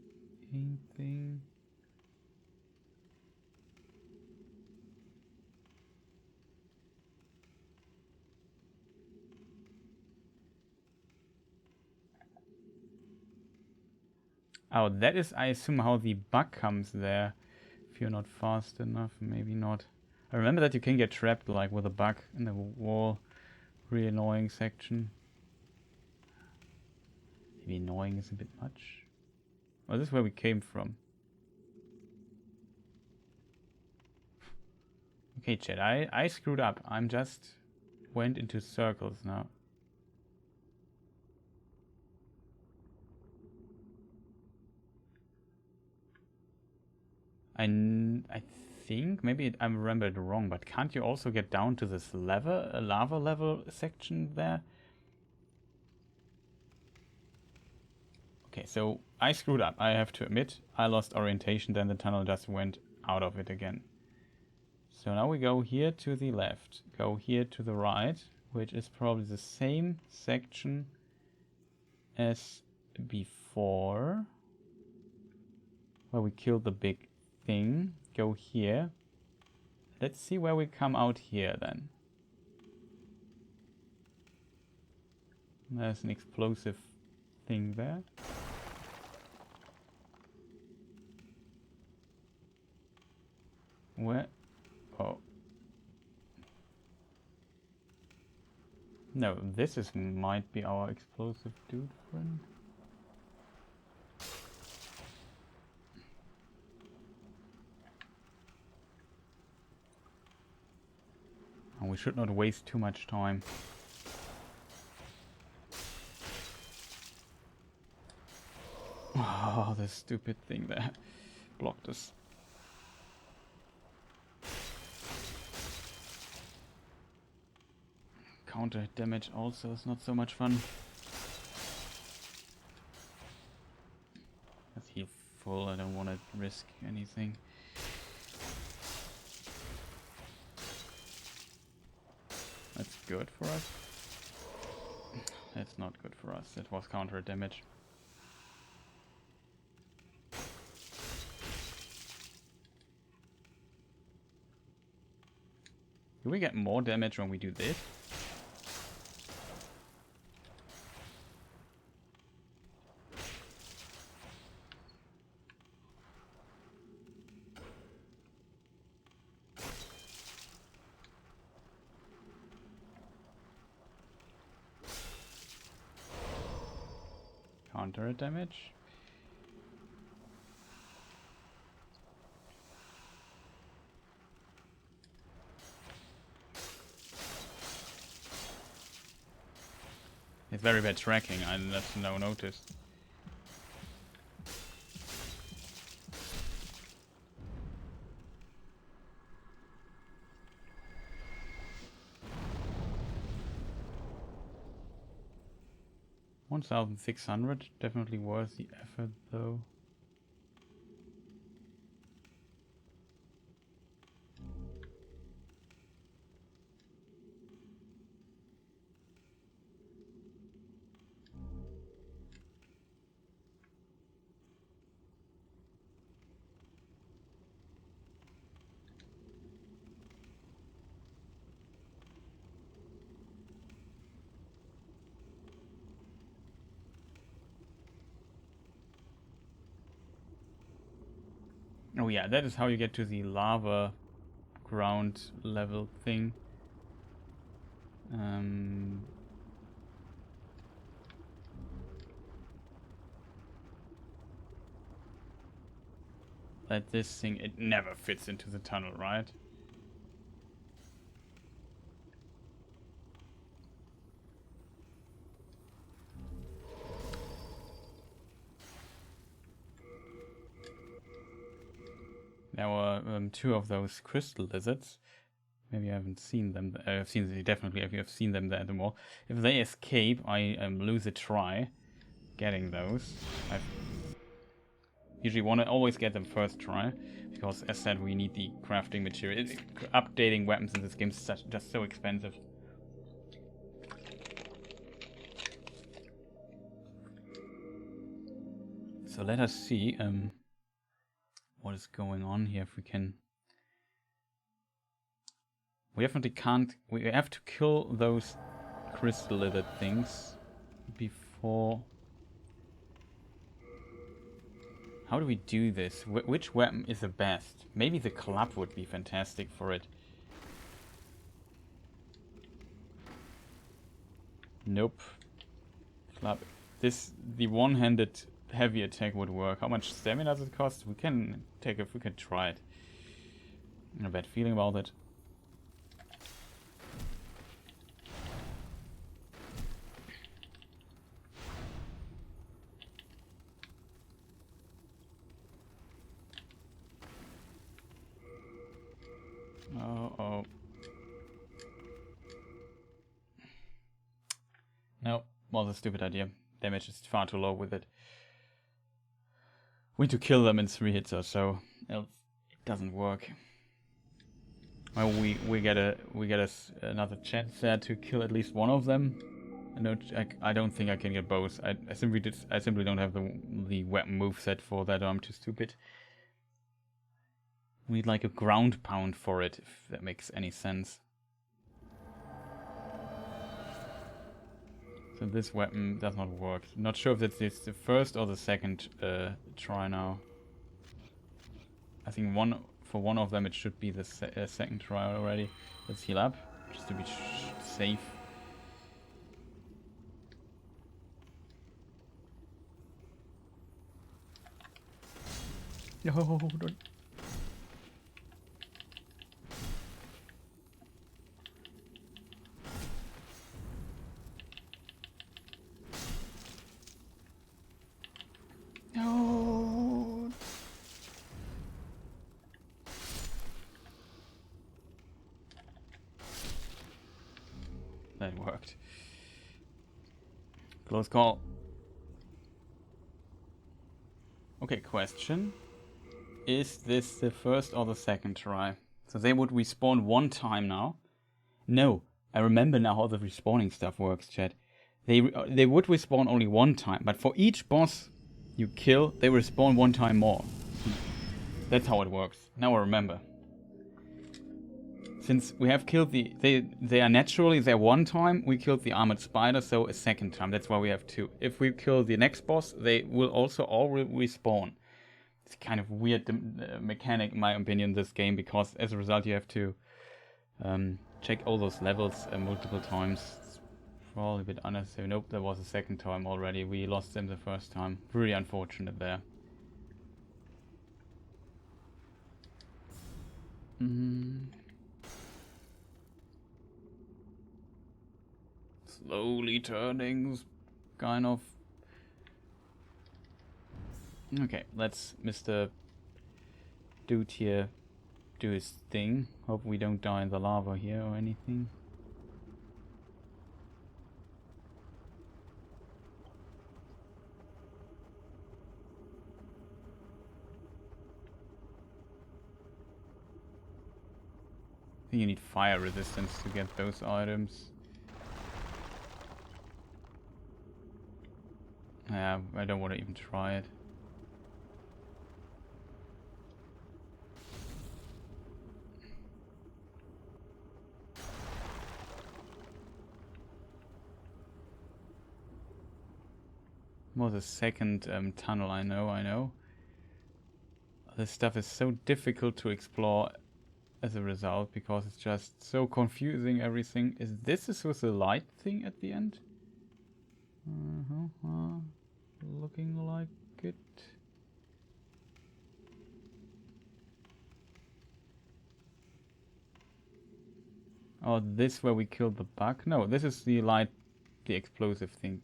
thing. Oh, that is, I assume, how the bug comes there. If you're not fast enough, maybe not. I remember that you can get trapped, like, with a bug in the wall. Really annoying section. Maybe annoying is a bit much. Oh, this is where we came from. Okay, chat, I screwed up. I'm just went into circles now. I think maybe I remembered wrong, but can't you also get down to this lava level section there? Okay, so I screwed up. I have to admit, I lost orientation. Then the tunnel just went out of it again. So now we go here to the left, go here to the right, which is probably the same section as before, where we killed the big thing. Go here. Let's see where we come out here then. There's an explosive thing there. Where? Oh. No, this is might be our explosive dude friend. And we should not waste too much time. Oh, this stupid thing there blocked us. Counter damage also is not so much fun. Let's heal full, I don't want to risk anything. That's good for us. That's not good for us. That was counter damage. Do we get more damage when we do this? Counter damage. It's very bad tracking, that's no notice. $1,600, definitely worth the effort though. Oh yeah, that is how you get to the lava ground level thing. That this thing, it never fits into the tunnel, right? There were two of those crystal lizards. Maybe I haven't seen them. I've seen them, definitely. If you have seen them there at the mall. If they escape, I lose a try getting those. I usually want to always get them first try, because as said, we need the crafting material. Updating weapons in this game is just so expensive. So let us see what is going on here. If we can, we definitely can't. We have to kill those crystal lizard things before. How do we do this? Which weapon is the best? Maybe the club would be fantastic for it. Nope. Club. The one-handed heavy attack would work. How much stamina does it cost? We can take if we can try it. I have a bad feeling about it. Oh. No, was a stupid idea. Damage is far too low with it. We need to kill them in 3 hits or so, else it doesn't work. Well, we get another chance there to kill at least one of them. I don't think I can get both. I simply don't have the weapon moveset for that. I'm too stupid. We need like a ground pound for it, if that makes any sense. So this weapon does not work. Not sure if it's the first or the second try now. I think for one of them it should be the second try already. Let's heal up, just to be safe. No, don't. No. That worked. Close call. Okay, question. Is this the first or the second try? So they would respawn one time now? No, I remember now how the respawning stuff works, chat. They would respawn only one time, but for each boss you kill, they respawn one time more. That's how it works. Now I remember. Since we have killed they are naturally there one time, we killed the armored spider, so a second time. That's why we have 2. If we kill the next boss, they will also all respawn. It's kind of weird mechanic, in my opinion, this game, because as a result you have to check all those levels multiple times. It's probably a bit unnecessary. Nope, there was a second time already. We lost them the first time. Really unfortunate there. Slowly turning, kind of. Okay, let's Mr. Dude here do his thing. Hope we don't die in the lava here or anything. I think you need fire resistance to get those items. Yeah, I don't want to even try it. Was a second tunnel, I know. this stuff is so difficult to explore as a result, because it's just so confusing, everything. Is this with the light thing at the end? Looking like it. Oh, this where we killed the bug? No, this is the light, the explosive thing.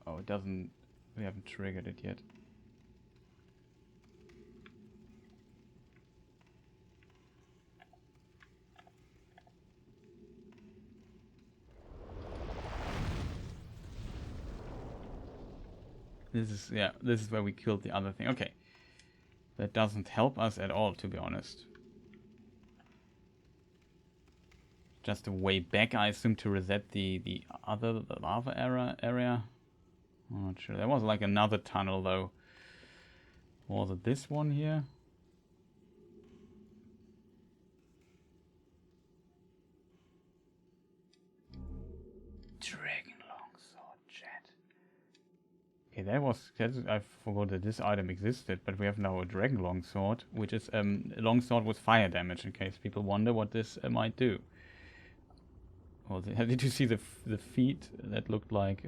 Oh, it doesn't... We haven't triggered it yet. This is, yeah, this is where we killed the other thing. Okay. That doesn't help us at all, to be honest. Just a way back, I assume, to reset the lava area. I'm not sure. There was like another tunnel, though. Was it this one here? Dragon longsword, chat. Okay, I forgot that this item existed, but we have now a dragon longsword, which is a longsword with fire damage, in case people wonder what this might do. Well, did you see the feet? That looked like...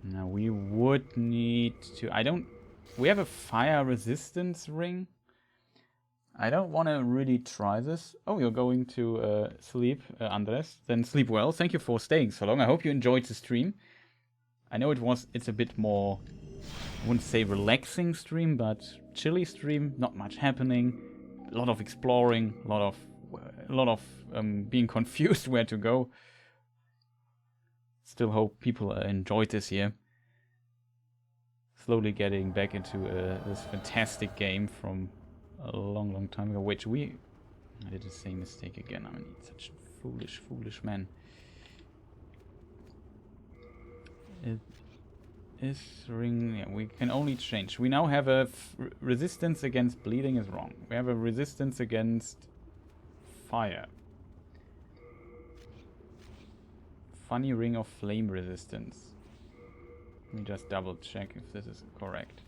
Now we would need to... We have a fire resistance ring. I don't want to really try this. Oh, you're going to sleep, Andres. Then sleep well. Thank you for staying so long. I hope you enjoyed the stream. I know it's a bit more... I wouldn't say relaxing stream, but chilly stream. Not much happening. A lot of exploring. A lot of being confused where to go. Still hope people enjoyed this here. Slowly getting back into this fantastic game from a long time ago. Which I did the same mistake again. I mean, such a foolish man. Is ring... Yeah, we can only change. We now have a resistance against bleeding is wrong. We have a resistance against fire. Funny ring of flame resistance. Let me just double check if this is correct.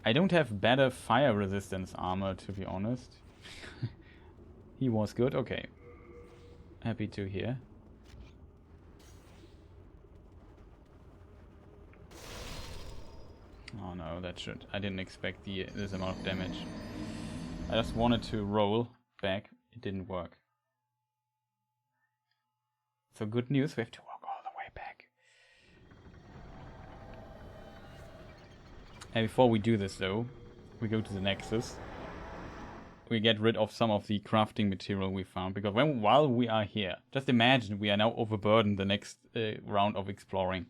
I don't have better fire resistance armor, to be honest. He was good, okay. Happy to hear. Oh no, I didn't expect this amount of damage. I just wanted to roll back. It didn't work. So good news, we have to walk all the way back. And before we do this though, we go to the Nexus. We get rid of some of the crafting material we found, because while we are here, just imagine we are now overburdened the next round of exploring.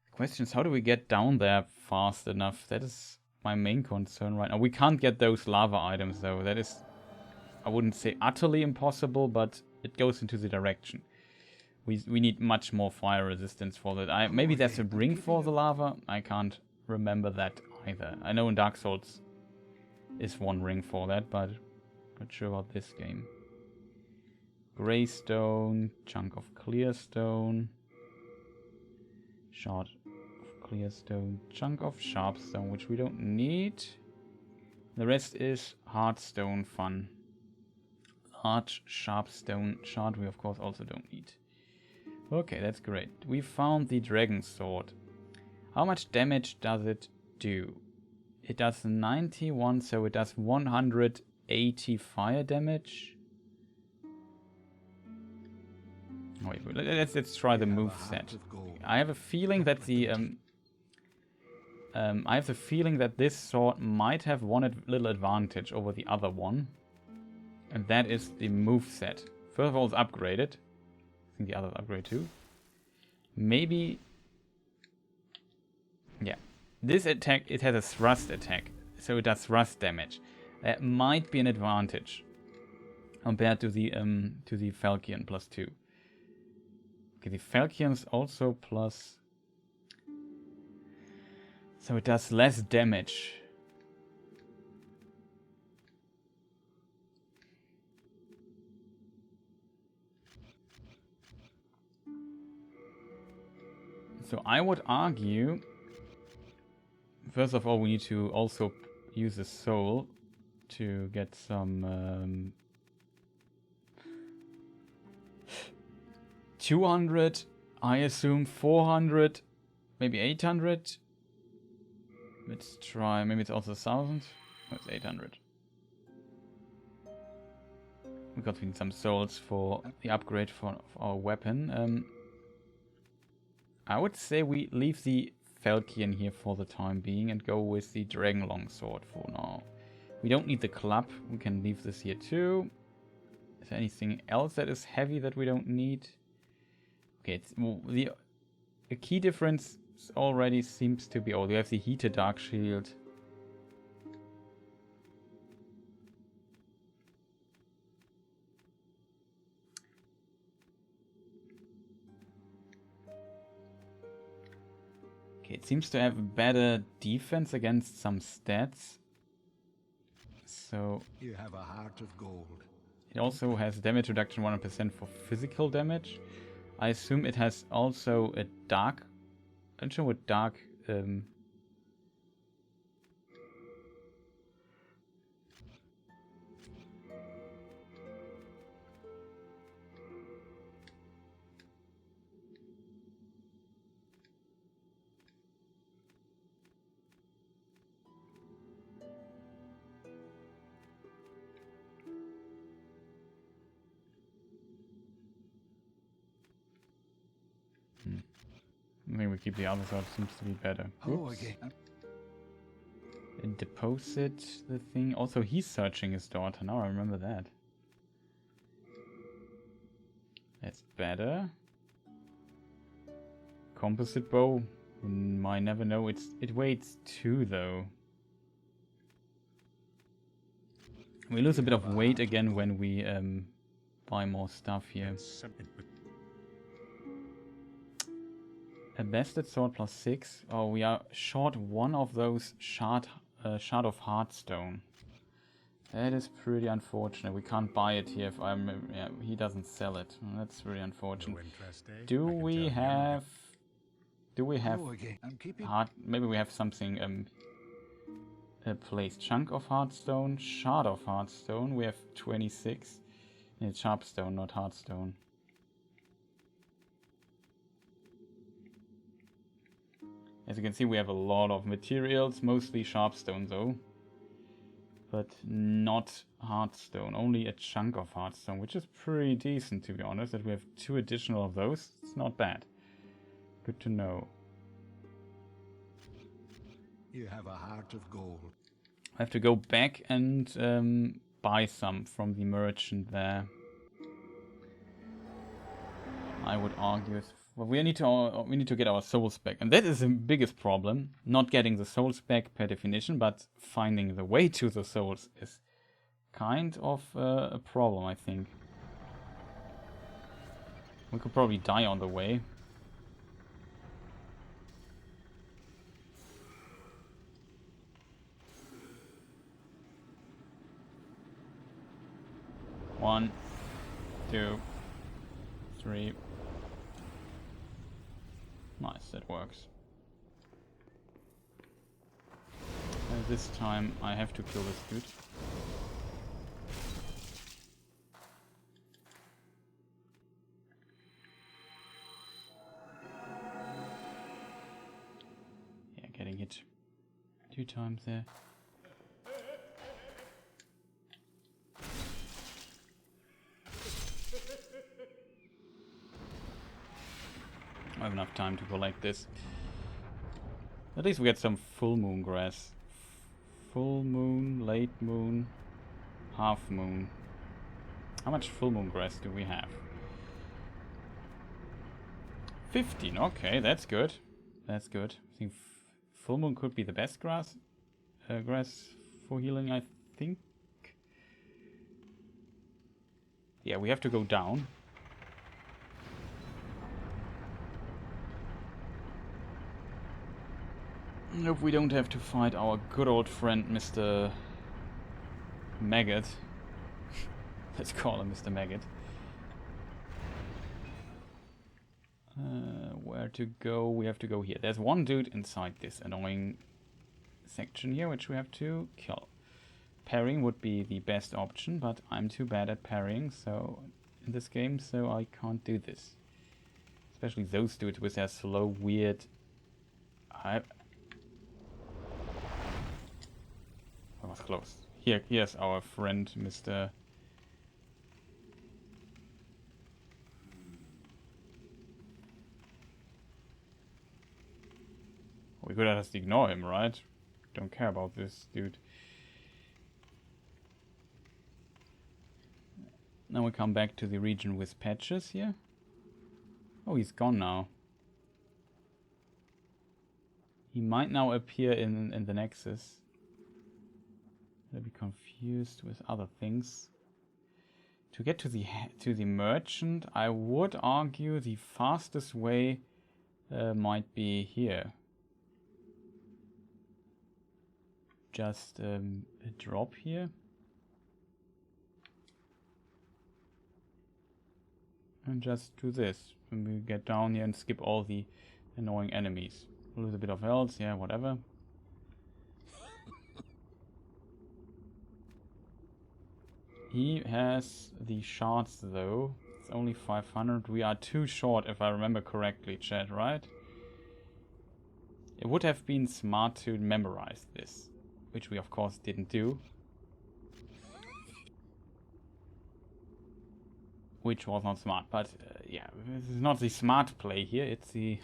The question is, how do we get down there fast enough? That is my main concern right now. We can't get those lava items though. That is, I wouldn't say utterly impossible, but it goes into the direction. We need much more fire resistance for that. Maybe there's a ring for the lava. I can't remember that either. I know in Dark Souls is one ring for that, but not sure about this game. Grey stone, chunk of clear stone, shard of clear stone, chunk of sharp stone, which we don't need. The rest is hard stone fun. Large sharp stone shard we of course also don't need. Okay, that's great. We found the dragon sword. How much damage does it do? It does 91, so it does 180 fire damage. Wait, let's try the move set. I have a feeling that this sword might have one little advantage over the other one. And that is the move set. First of all, it's upgraded. I think the others upgrade too. Maybe... Yeah. This attack, it has a thrust attack. So it does thrust damage. That might be an advantage. Compared to the Falchion +2. Okay, the Falchion's also plus... So it does less damage. So I would argue, first of all, we need to also use a soul to get some 200, I assume 400, maybe 800. Let's try, maybe it's also 1000. No, it's 800. Because we need some souls for the upgrade for our weapon. I would say we leave the Falchion here for the time being and go with the Dragon Longsword for now. We don't need the club, we can leave this here too. Is there anything else that is heavy that we don't need? Okay, it's, well, the key difference already seems to be, oh, we have the heated dark shield. Okay, it seems to have better defense against some stats. So You have a heart of gold. it also has damage reduction 100% for physical damage. I assume it has also a dark. I'm not sure what dark. Maybe we keep the other sword, seems to be better. Hello Oops. again. And deposit the thing. Also, he's searching his daughter. Now I remember that. That's better. Composite bow. Might never know. It weighs 2 though. We lose a bit of weight again when we buy more stuff here. A bested sword plus 6. Oh, we are short one of those shard of Heartstone. That is pretty unfortunate. We can't buy it here if yeah, he doesn't sell it. That's really unfortunate. Do we have Hello again. I'm keeping. maybe we have something a place. Chunk of Heartstone, shard of Heartstone. We have 26. It's Sharpstone, not Heartstone. As you can see, we have a lot of materials, mostly Sharpstone though. But not Heartstone, only a chunk of Heartstone, which is pretty decent to be honest, that we have 2 additional of those. It's not bad. Good to know. You have a heart of gold. I have to go back and buy some from the merchant there. I would argue, well, we need to get our souls back, and that is the biggest problem. Not getting the souls back per definition, but finding the way to the souls is kind of a problem, I think. We could probably die on the way. One, 2, 3. Nice, that works. This time I have to kill this dude. Yeah, getting hit 2 times there. I have enough time to collect this. At least we get some full moon grass. Full moon, late moon, half moon. How much full moon grass do we have? 15, okay, that's good. That's good. I think full moon could be the best grass for healing, I think. Yeah, we have to go down. Hope we don't have to fight our good old friend Mr. Maggot. Let's call him Mr. Maggot. Where to go? We have to go here. There's one dude inside this annoying section here, which we have to kill. Parrying would be the best option, but I'm too bad at parrying in this game, so I can't do this. Especially those dudes with their slow, weird... That was close. Here's our friend, Mr. We could just ignore him, right? Don't care about this dude. Now we come back to the region with patches here. Oh, he's gone now. He might now appear in the Nexus. I'll be confused with other things. To get to the merchant, I would argue the fastest way might be here. Just a drop here. And just do this. And we get down here and skip all the annoying enemies. A little bit of health, yeah, whatever. He has the shards though. It's only 500. We are too short if I remember correctly, chat, right? It would have been smart to memorize this, which we of course didn't do. Which was not smart, but yeah, this is not the smart play here, it's the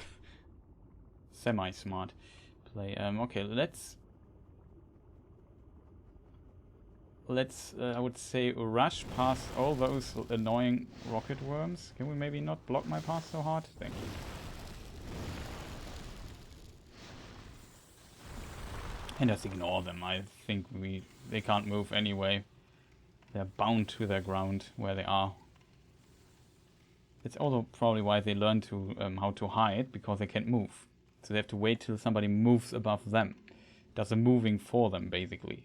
semi-smart play. Okay, let's I would say rush past all those annoying rocket worms. Can we maybe not block my path so hard? Thank you. And just ignore them. I think they can't move anyway. They're bound to their ground where they are. It's also probably why they learn to how to hide, because they can't move. So they have to wait till somebody moves above them. Does the moving for them, basically.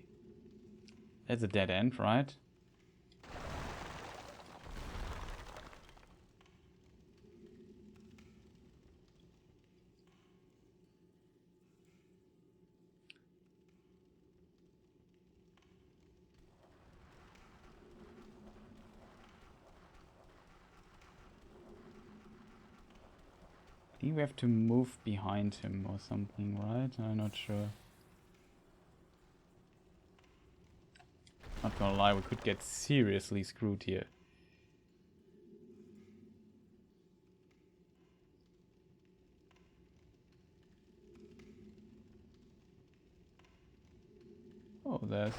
That's a dead end, right? I think we have to move behind him or something, right? I'm not sure. Not gonna lie, we could get seriously screwed here. Oh, there's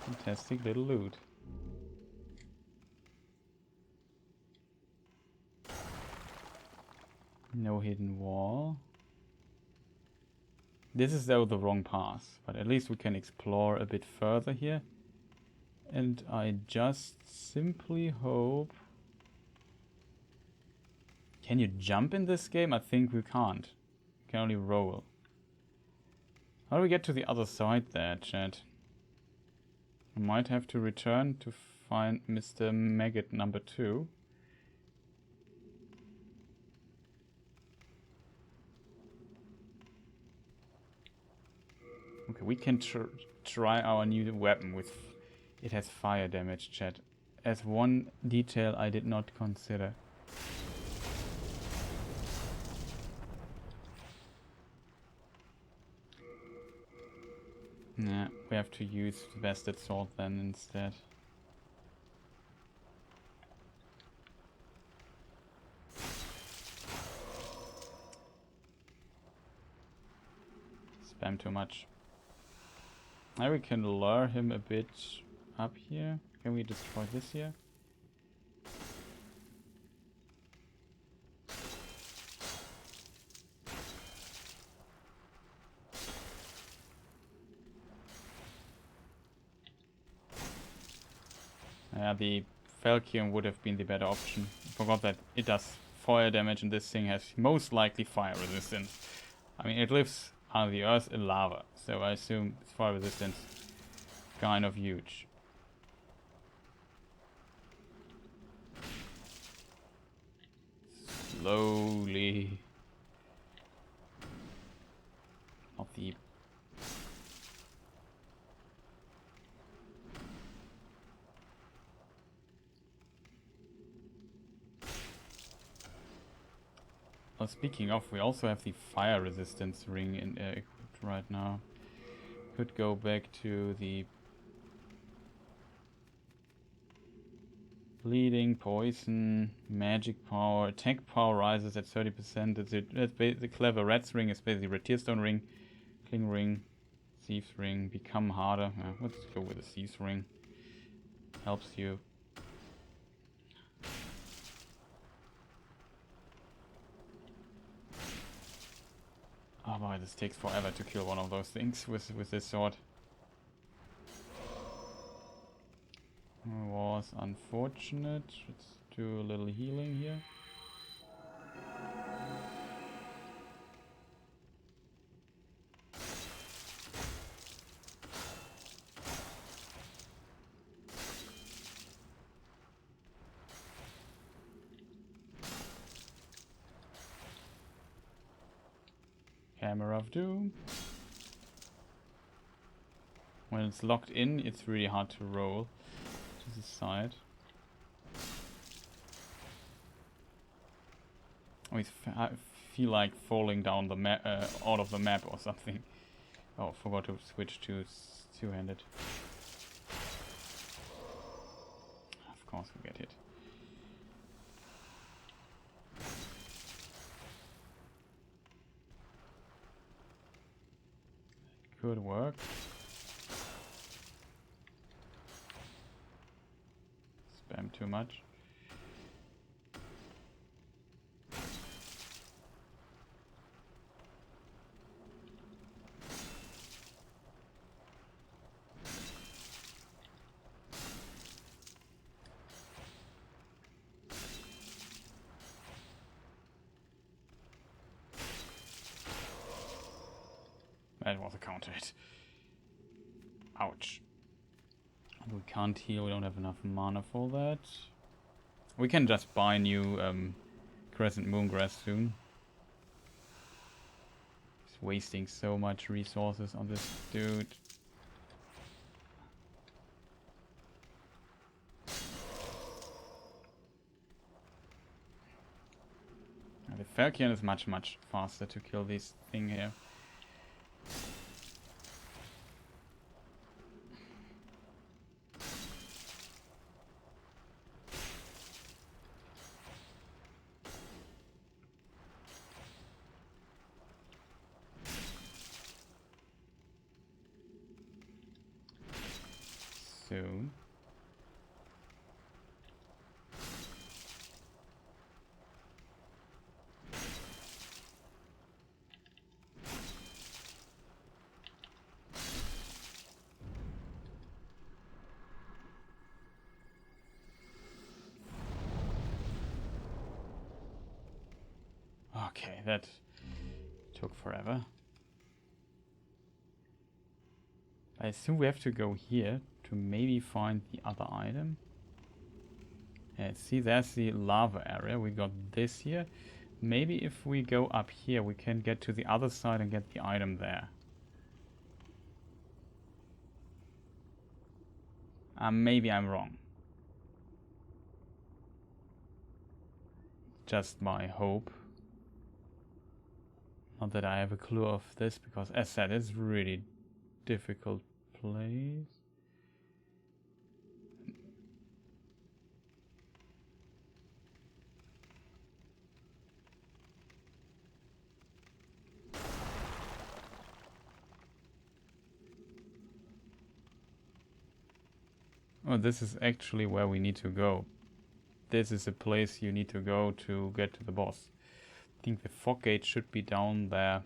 fantastic little loot. No hidden wall. This is though the wrong path, but at least we can explore a bit further here. And I just simply hope... Can you jump in this game? I think we can't. You can only roll. How do we get to the other side there, chat? I might have to return to find Mr. Maggot number 2. Okay, we can try our new weapon with... It has fire damage, chat. As one detail I did not consider. Nah, we have to use the bastard sword then instead. Spam too much. Now we can lure him a bit up here. Can we destroy this here? Yeah, the Falchion would have been the better option. I forgot that it does fire damage and this thing has most likely fire resistance. I mean, it lives on the earth in lava, so I assume its fire resistance kind of huge. slowly. Not the... Well, speaking of, we also have the fire resistance ring in equipped right now. Could go back to the bleeding, poison, magic power, attack power rises at 30%. That's the clever rat's ring is basically red tearstone ring, cling ring, thieves ring, become harder. Let's go with the thieves ring. Helps you. Oh boy, this takes forever to kill one of those things with this sword. Was unfortunate. Let's do a little healing here. Hammer of Doom. When it's locked in, it's really hard to roll to the side. I feel like falling down the map, out of the map or something. Oh, forgot to switch to two-handed. Of course we get hit. Could work. Spam too much. That was a counter hit. Ouch. We can't heal, we don't have enough mana for that. We can just buy new Crescent Moongrass soon. He's wasting so much resources on this dude. The Falcon is much faster to kill this thing here. Soon. Okay, that took forever. I assume we have to go here to maybe find the other item. Yeah, see, there's the lava area. We got this here. Maybe if we go up here, we can get to the other side and get the item there. Maybe I'm wrong. Just my hope. Not that I have a clue of this, because as said, it's really difficult place. Oh, this is actually where we need to go. This is the place you need to go to get to the boss. I think the fog gate should be down there.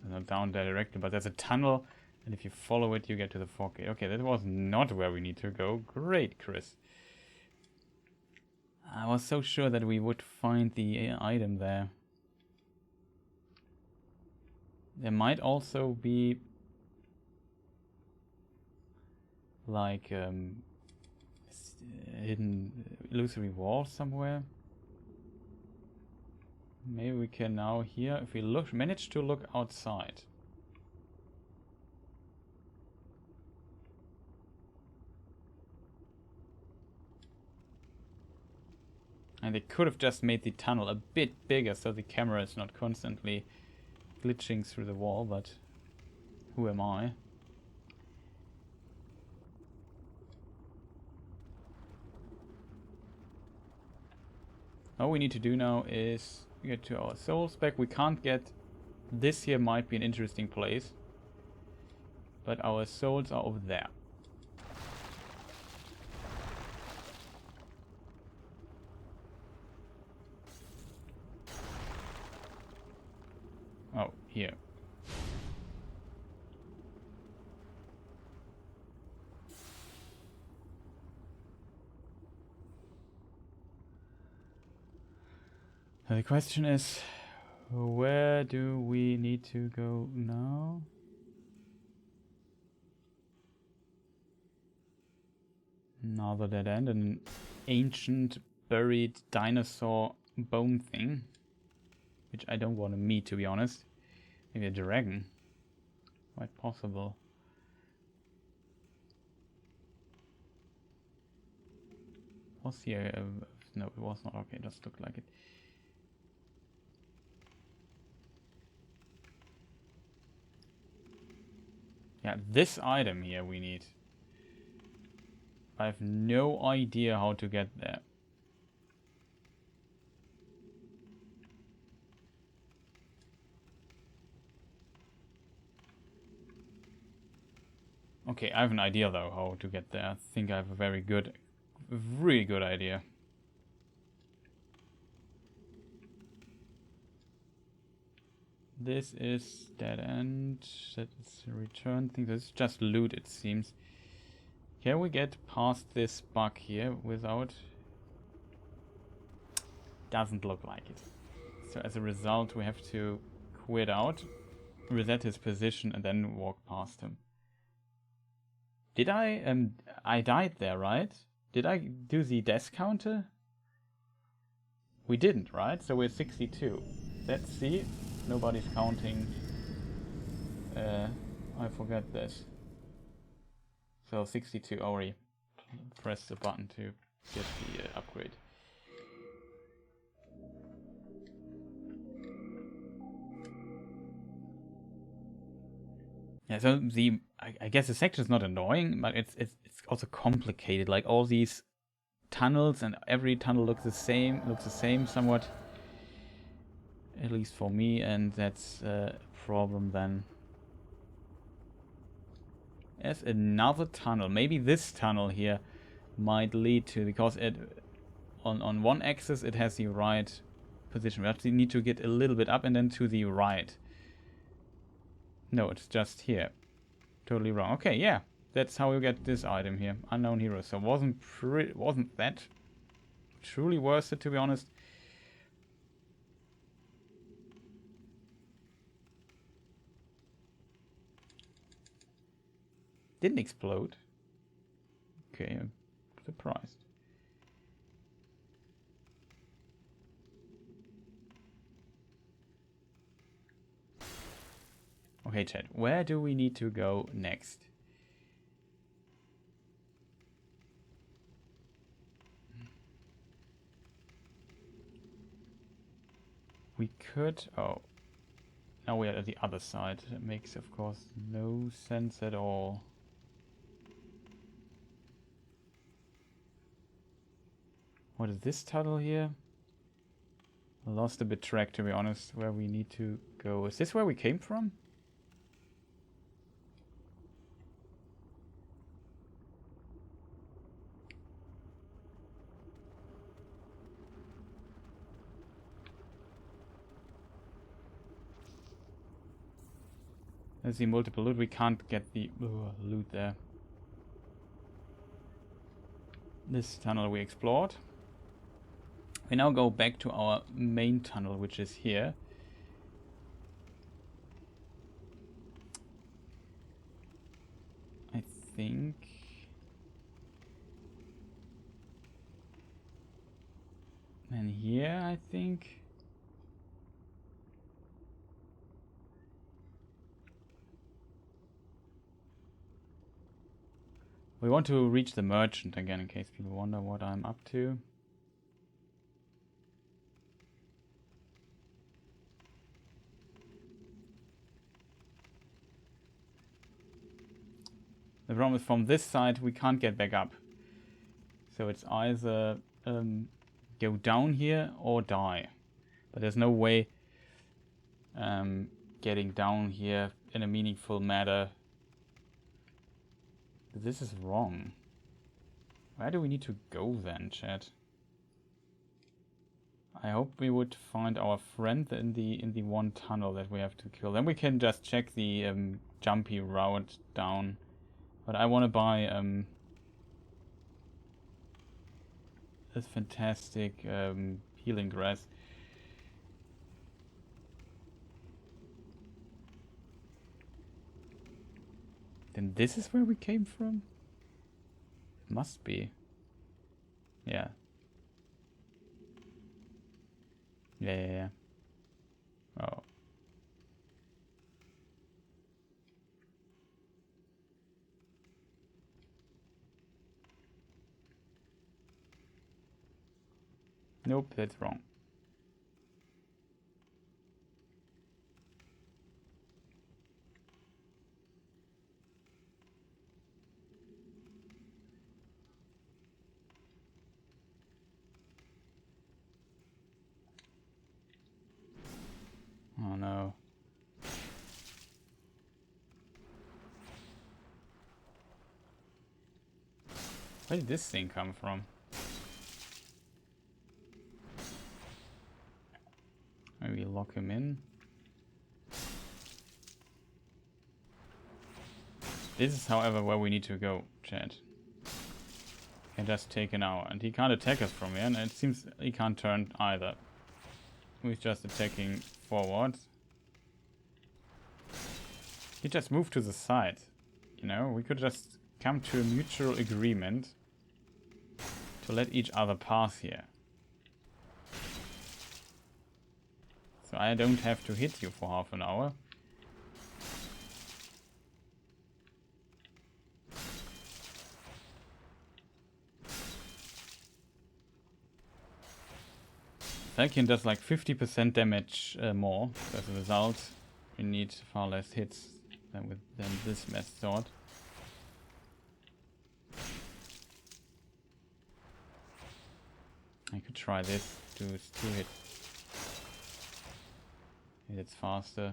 Not down there directly, but there's a tunnel, and if you follow it, you get to the fog gate. Okay, that was not where we need to go. Great, Chris. I was so sure that we would find the item there. There might also be like hidden illusory wall somewhere. Maybe we can now here, if we manage to look outside. And they could have just made the tunnel a bit bigger so the camera is not constantly glitching through the wall, but who am I? All we need to do now is get to our souls back. We can't get... This here might be an interesting place. But our souls are over there. Oh, here. The question is, where do we need to go now? Another dead end, an ancient buried dinosaur bone thing, which I don't want to meet, to be honest. Maybe a dragon. Quite possible. Was here? No, it was not. Okay, it just looked like it. Yeah, this item here we need. I have no idea how to get there. Okay, I have an idea though how to get there. I think I have a really good idea. This is dead end. That's a return thing. This is just loot, it seems. Can we get past this bug here without... Doesn't look like it. So as a result, we have to quit out, reset his position, and then walk past him. Did I... I died there, right? Did I do the death counter? We didn't, right? So we're 62. Let's see. Nobody's counting. I forget this. So 62. Already press the button to get the upgrade. Yeah. So the I guess the section is not annoying, but it's also complicated. Like all these tunnels, and every tunnel looks the same somewhat. At least for me, and that's a problem then. There's another tunnel. Maybe this tunnel here might lead to, because it on one axis it has the right position. We have to need to get a little bit up and then to the right. No, it's just here. Totally wrong. Okay, yeah. That's how you get this item here. Unknown hero. So wasn't that truly worth it, to be honest. Didn't explode. Okay, I'm surprised. Okay, chat. Where do we need to go next? We could... Oh. Now we are at the other side. That makes, of course, no sense at all. What is this tunnel here? I lost a bit track, to be honest, where we need to go. Is this where we came from? There's the multiple loot. We can't get the loot there. This tunnel we explored. We now go back to our main tunnel, which is here. I think... And here, I think... We want to reach the merchant again, in case people wonder what I'm up to. The problem is from this side we can't get back up. So it's either go down here or die. But there's no way getting down here in a meaningful manner. This is wrong. Where do we need to go then, chat? I hope we would find our friend in the one tunnel that we have to kill. Then we can just check the jumpy route down. But I want to buy this fantastic healing grass. Then this is where we came from? It must be. Yeah. Yeah. Oh. Nope, that's wrong. Oh no. Where did this thing come from? Maybe lock him in. This is, however, where we need to go, chat. Can just take an hour. And he can't attack us from here, and it seems he can't turn either. He's just attacking forward. He just moved to the side. You know, we could just come to a mutual agreement to let each other pass here. So I don't have to hit you for half an hour. Falcon does like 50% damage more. As a result, we need far less hits than this method. I could try this. Do 2 hits. It's faster.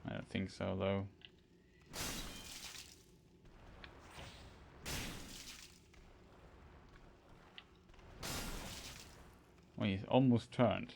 I don't think so though. Oh, he's almost turned.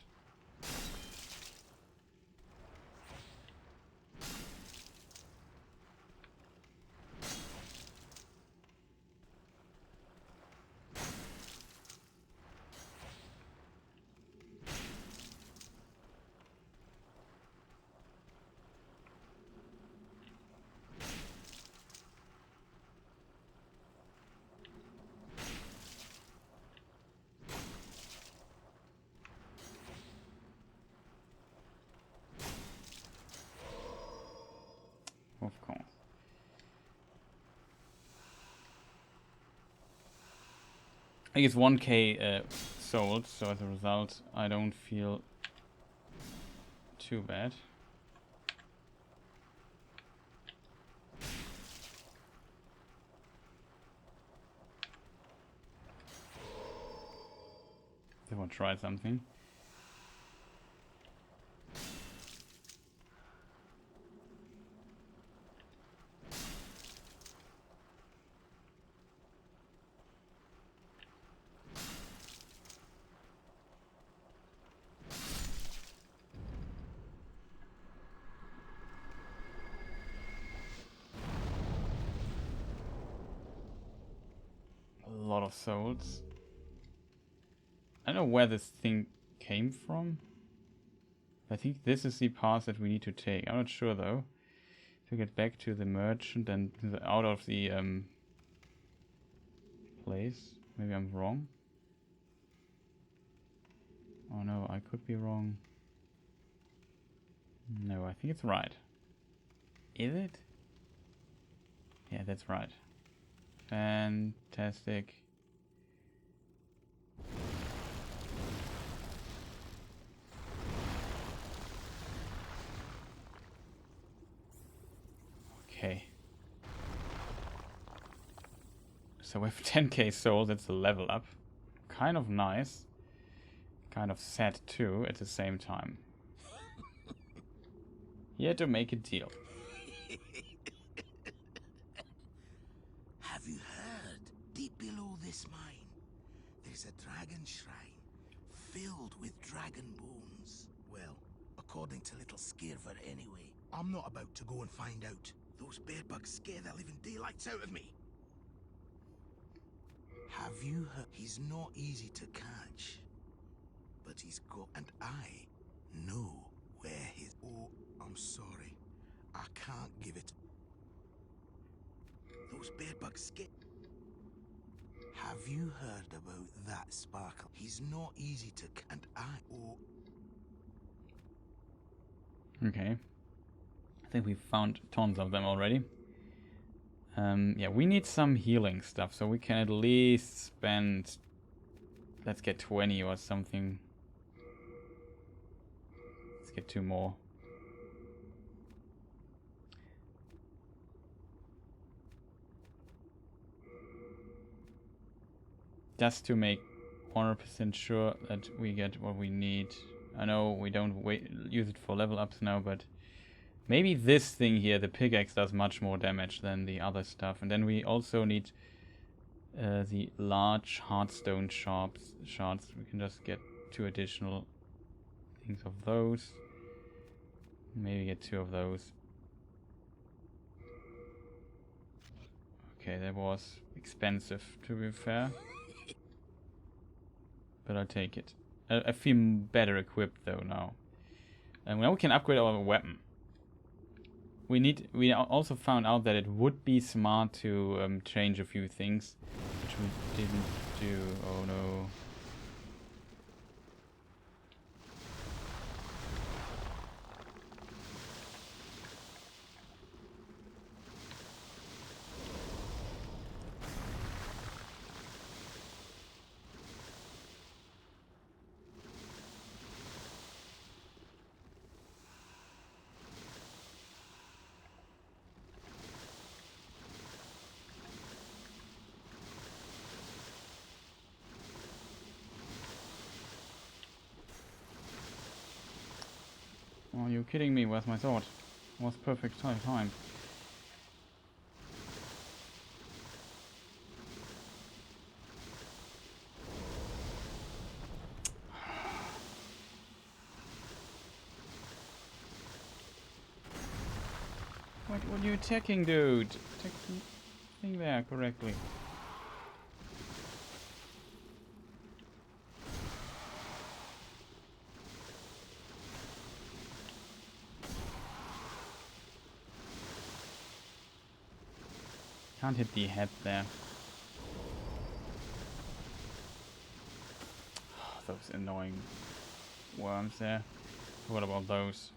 Of course. I think it's 1k sold, so as a result, I don't feel too bad. I want to try something. A lot of souls. I don't know where this thing came from. I think this is the path that we need to take. I'm not sure though. To get back to the merchant and out of the place. Maybe I'm wrong. Oh no, I could be wrong. No, I think it's right. Is it? Yeah, that's right. Fantastic. Okay. So with 10k souls, it's a level up. Kind of nice. Kind of sad too at the same time. Here to make a deal. Have you heard? Deep below this mine, there's a dragon shrine filled with dragon bones. Well, according to little Skirver anyway. I'm not about to go and find out. Those bearbugs scare the living daylights out of me. Have you heard? He's not easy to catch. But he's got... And I know where his... Oh, I'm sorry. I can't give it... Those bearbugs scare... Have you heard about that sparkle? He's not easy to... And I... Oh... Okay. I think we found tons of them already. Yeah, we need some healing stuff, so we can at least spend... Let's get 20 or something. Let's get 2 more. Just to make 100% sure that we get what we need. I know we don't use it for level ups now, but maybe this thing here, the pickaxe, does much more damage than the other stuff. And then we also need the large hardstone shards. We can just get 2 additional things of those. Maybe get 2 of those. Okay, that was expensive, to be fair. But I'll take it. I feel better equipped though now. And now we can upgrade our weapon. We also found out that it would be smart to change a few things, which we didn't do. Oh no. Are you kidding me? Where's my sword? It was perfect time. What are you attacking, dude? Attack the thing there correctly. Can't hit the head there. Those annoying worms there. What about those?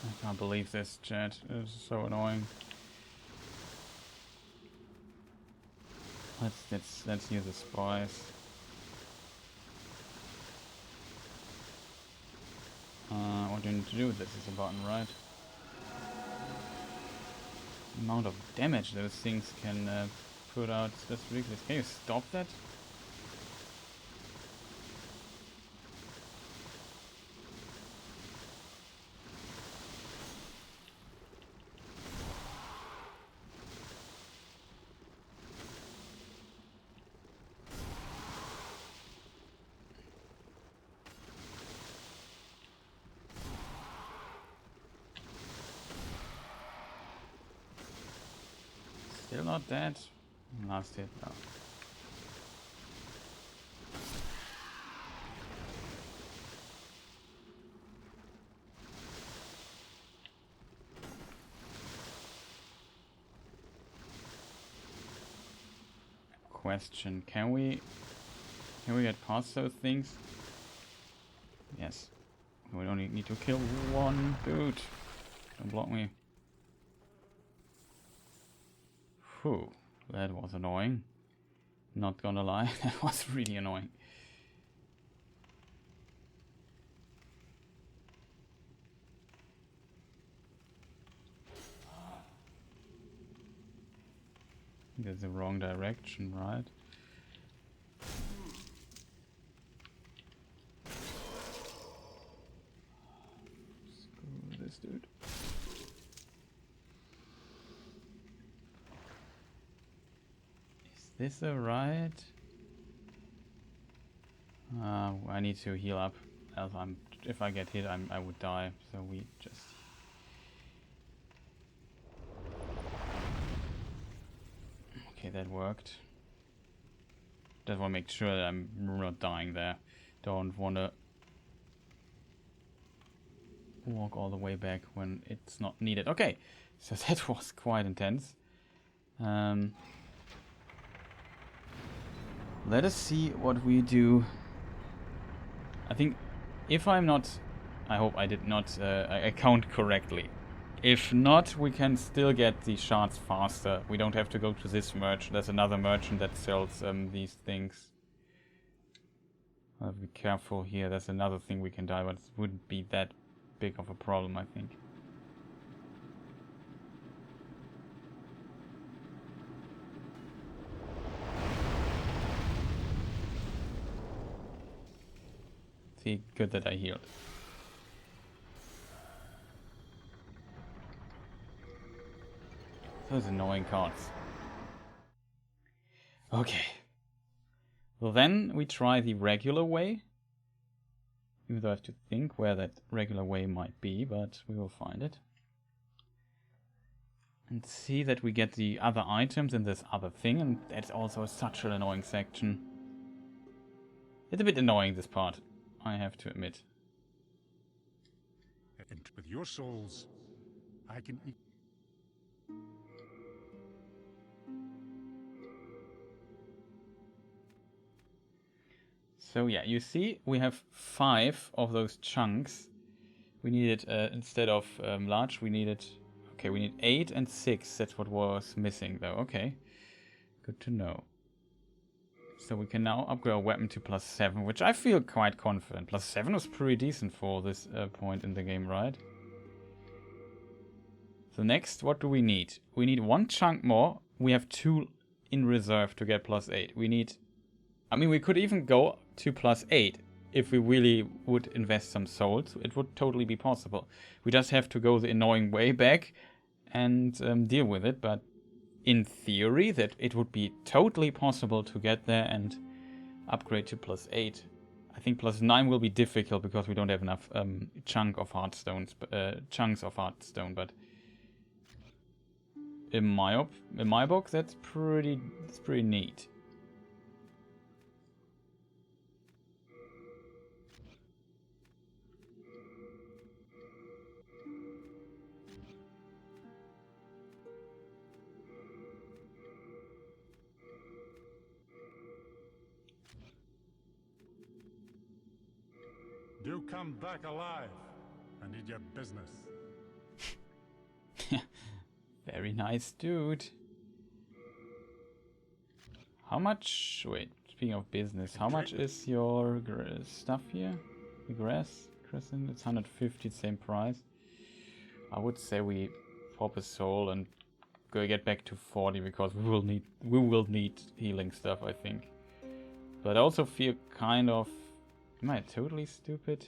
I can't believe this, chat. It's so annoying. Let's use the spice. What do you need to do? This is a button, right? The amount of damage those things can put out is just ridiculous. Can you stop that? Still not dead. Last hit now. question. Can we get past those things? Yes. We only need to kill one dude. Don't block me. Whew, that was annoying. Not gonna lie, that was really annoying. That's the wrong direction, right? Screw this dude. Is this alright? I need to heal up, else if I get hit I would die, so we just... Okay, that worked. Just want to make sure that I'm not dying there. Don't want to walk all the way back when it's not needed. Okay, so that was quite intense. Let us see what we do. I think if I'm not... I hope I did not I count correctly. If not, we can still get the shards faster. We don't have to go to this merchant. There's another merchant that sells these things. I'll be careful here. There's another thing we can die, but it wouldn't be that big of a problem, I think. See, good that I healed. Those annoying cards. Okay. Well, then we try the regular way. Even though I have to think where that regular way might be, but we will find it. And see that we get the other items in this other thing, and that's also such an annoying section. It's a bit annoying, this part, I have to admit. And with your souls, I can eat. So yeah, you see, we have 5 of those chunks. We needed, instead of large, we needed... Okay, we need 8 and 6. That's what was missing, though. Okay, good to know. So we can now upgrade our weapon to +7, which I feel quite confident. +7 was pretty decent for this point in the game, right? So next, what do we need? We need 1 chunk more. We have 2 in reserve to get +8. We need... I mean, we could even go to +8 if we really would invest some souls. It would totally be possible. We just have to go the annoying way back and deal with it. But in theory, that it would be totally possible to get there and upgrade to +8. I think +9 will be difficult because we don't have enough chunks of heartstone. But in my book, that's pretty neat. Do come back alive. I need your business. Very nice, dude. How much... Wait, speaking of business, how much is your stuff here? The grass, crescent, it's 150, same price. I would say we pop a soul and go get back to 40 because we will need healing stuff, I think. But I also feel kind of... Am I totally stupid?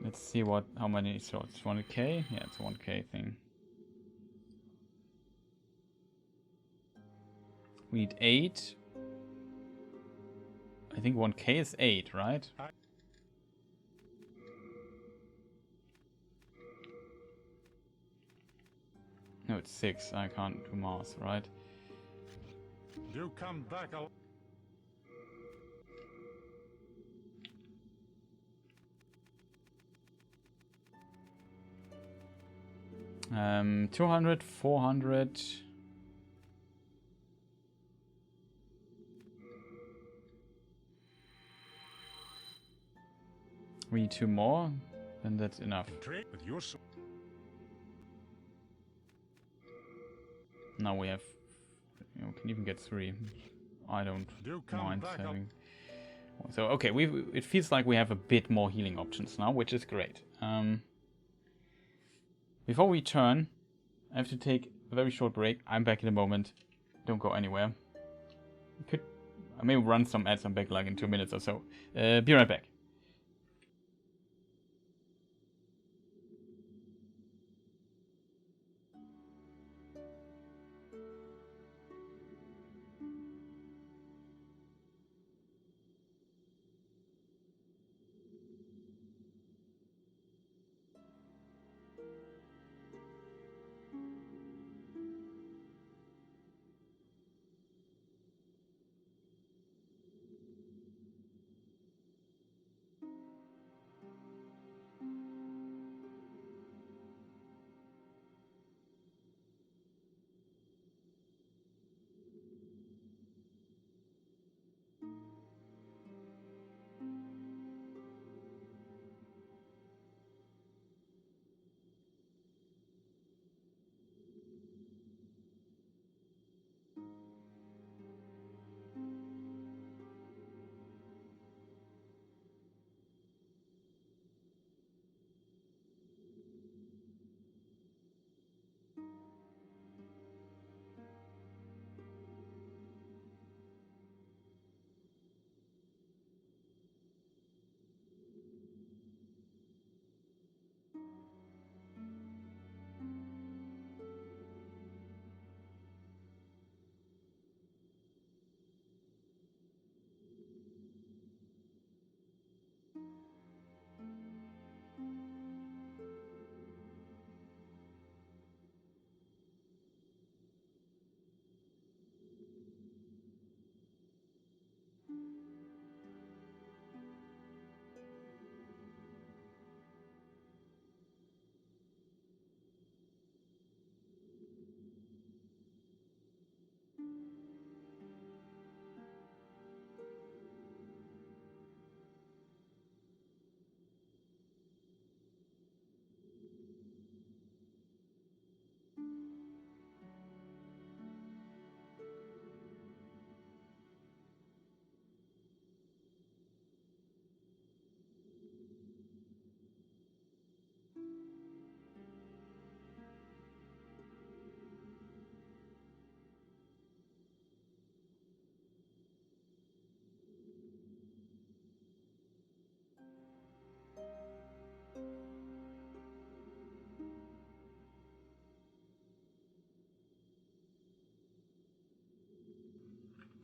Let's see how many swords. 1k? Yeah, it's a 1k thing. We need 8. I think 1k is 8, right? No, it's 6. I can't do math, right? Do come back alive. 200, 400. We need 2 more, then that's enough. Trade with your Now we have, you know, can even get 3. I don't Do come mind back up. having. So okay, it feels like we have a bit more healing options now, which is great. Before we turn, I have to take a very short break. I'm back in a moment. Don't go anywhere. I may run some ads. I'm back like in 2 minutes or so. Be right back.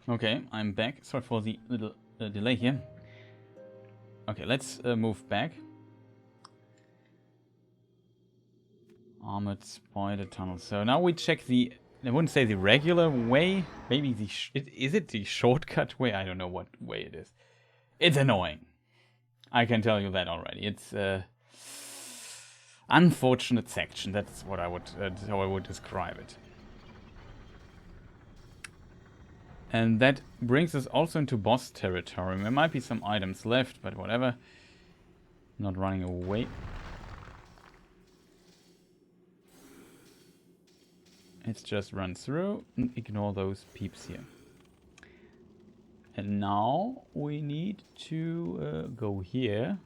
Okay, I'm back. Sorry for the little delay here. Okay, let's move back. Armored spider tunnel. So now we check the, I wouldn't say the regular way. Maybe the, is it the shortcut way? I don't know what way it is. It's annoying. I can tell you that already. It's unfortunate section. That's what I would, how I would describe it. And that brings us also into boss territory. There might be some items left, but whatever. Not running away. Let's just run through and ignore those peeps here. And now we need to go here.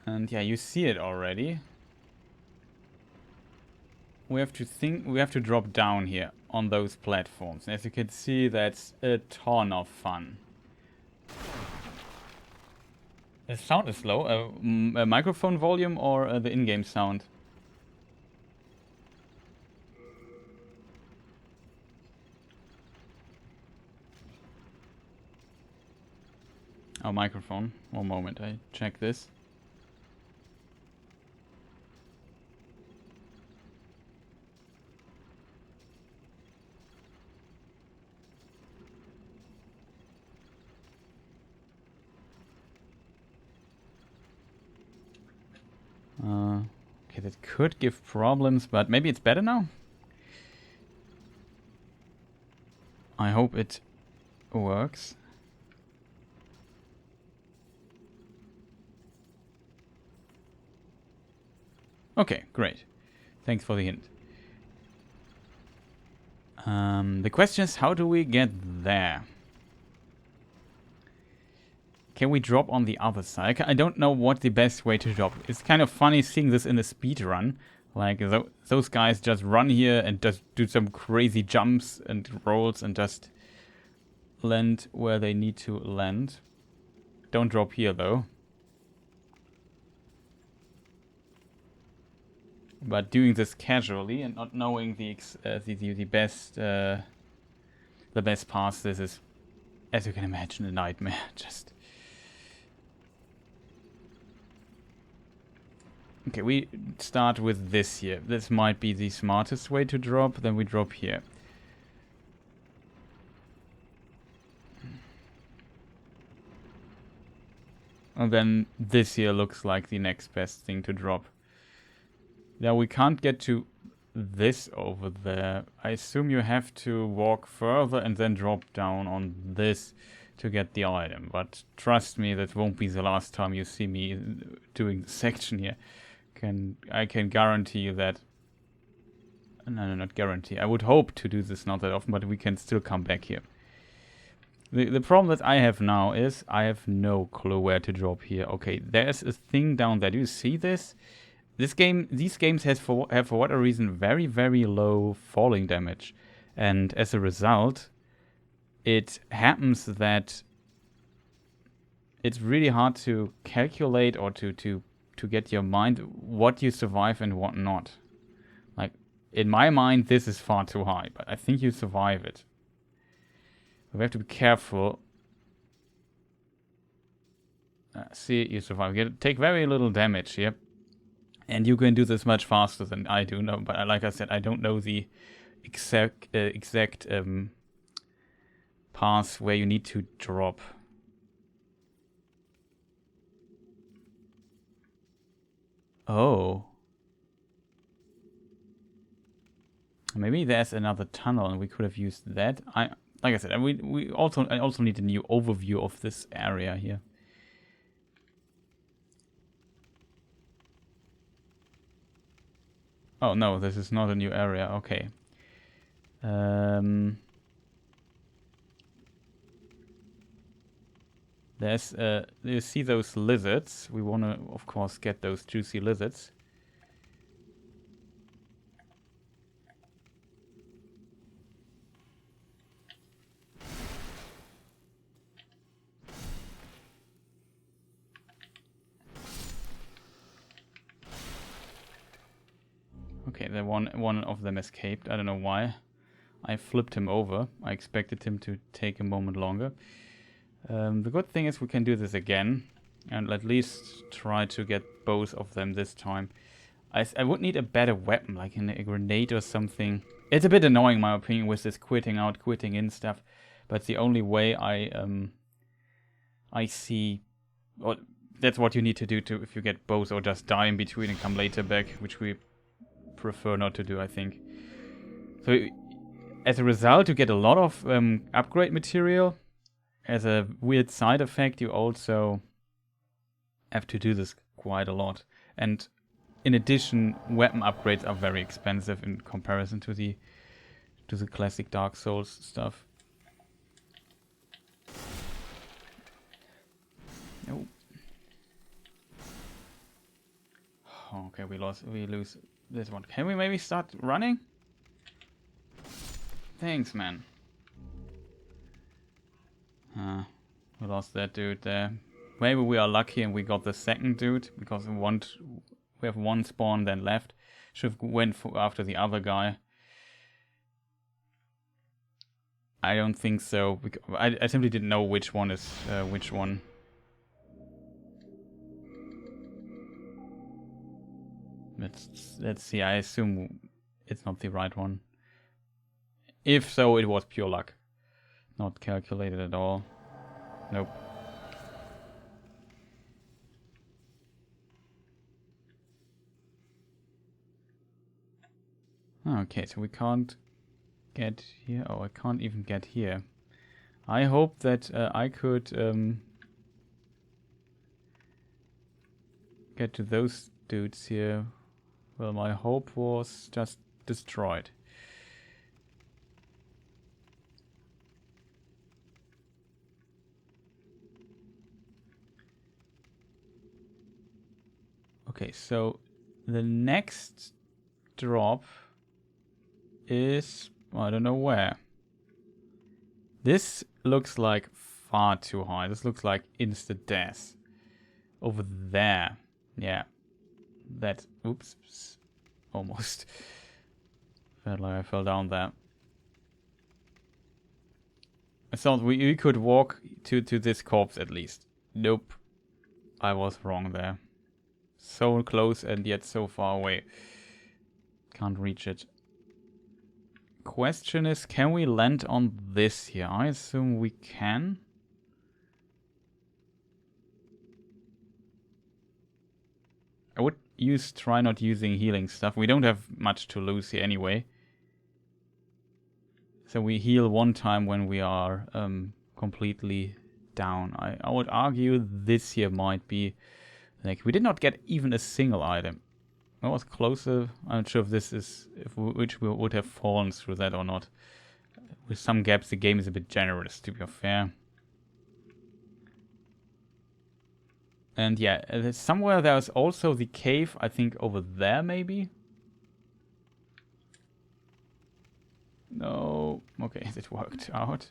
And yeah, you see it already. We have to drop down here on those platforms. And as you can see, that's a ton of fun. The sound is low. A microphone volume or the in-game sound? Oh, microphone. One moment, I check this. It could give problems, but maybe it's better now? I hope it works. Okay, great. Thanks for the hint. The question is, how do we get there? Can we drop on the other side? I don't know what the best way to drop. It's kind of funny seeing this in a speed run. Like, those guys just run here and just do some crazy jumps and rolls and just land where they need to land. Don't drop here, though. But doing this casually and not knowing the best path, this is, as you can imagine, a nightmare. Just okay. We start with this here. This might be the smartest way to drop. Then we drop here. And then this here looks like the next best thing to drop. Now we can't get to this over there. I assume you have to walk further and then drop down on this to get the item. But trust me, that won't be the last time you see me doing the section here. I can guarantee you that. No, not guarantee. I would hope to do this not that often, but we can still come back here. The problem that I have now is I have no clue where to drop here. Okay, there's a thing down there. Do you see this? These games have for whatever reason very, very low falling damage, and as a result, it happens that it's really hard to calculate or to get your mind what you survive and what not. Like, in my mind, this is far too high, but I think you survive it. We have to be careful. See, you survive. You take very little damage here. And you can do this much faster than I do. No, but like I said, I don't know the exact path where you need to drop. Oh. Maybe there's another tunnel and we could have used that. Like I said, I also need a new overview of this area here. Oh no, this is not a new area. Okay. There's you see those lizards? We want to, of course, get those juicy lizards. Okay, the one of them escaped. I don't know why. I flipped him over. I expected him to take a moment longer. The good thing is we can do this again and at least try to get both of them this time. I would need a better weapon, like a grenade or something. It's a bit annoying, in my opinion, with this quitting out, quitting in stuff. But the only way I see, or that's what you need to do to if you get both, or just die in between and come later back, which we prefer not to do, I think. So as a result, you get a lot of upgrade material. As a weird side effect, you also have to do this quite a lot. And in addition, weapon upgrades are very expensive in comparison to the classic Dark Souls stuff. Nope. Okay, we lose this one. Can we maybe start running? Thanks, man. We lost that dude there. Maybe we are lucky and we got the second dude, because we have one spawn then left. Should have went after the other guy. I don't think so. I simply didn't know which one is which one. Let's see. I assume it's not the right one. If so, it was pure luck. Not calculated at all. Nope. Okay, so we can't get here. Oh, I can't even get here. I hope that I could get to those dudes here. Well, my hope was just destroyed. Okay, so the next drop is, I don't know where. This looks like far too high. This looks like instant death. Over there. Yeah. That, oops. Almost. Felt like I fell down there. I thought we could walk to this corpse at least. Nope. I was wrong there. So close and yet so far away. Can't reach it. Question is, can we land on this here? I assume we can. I would try not using healing stuff. We don't have much to lose here anyway. So we heal one time when we are completely down. I would argue this here might be, like, we did not get even a single item. I was closer. I'm not sure if this is, which we would have fallen through that or not. With some gaps, the game is a bit generous, to be fair. And yeah, somewhere there's also the cave, I think over there maybe? No. Okay, it worked out.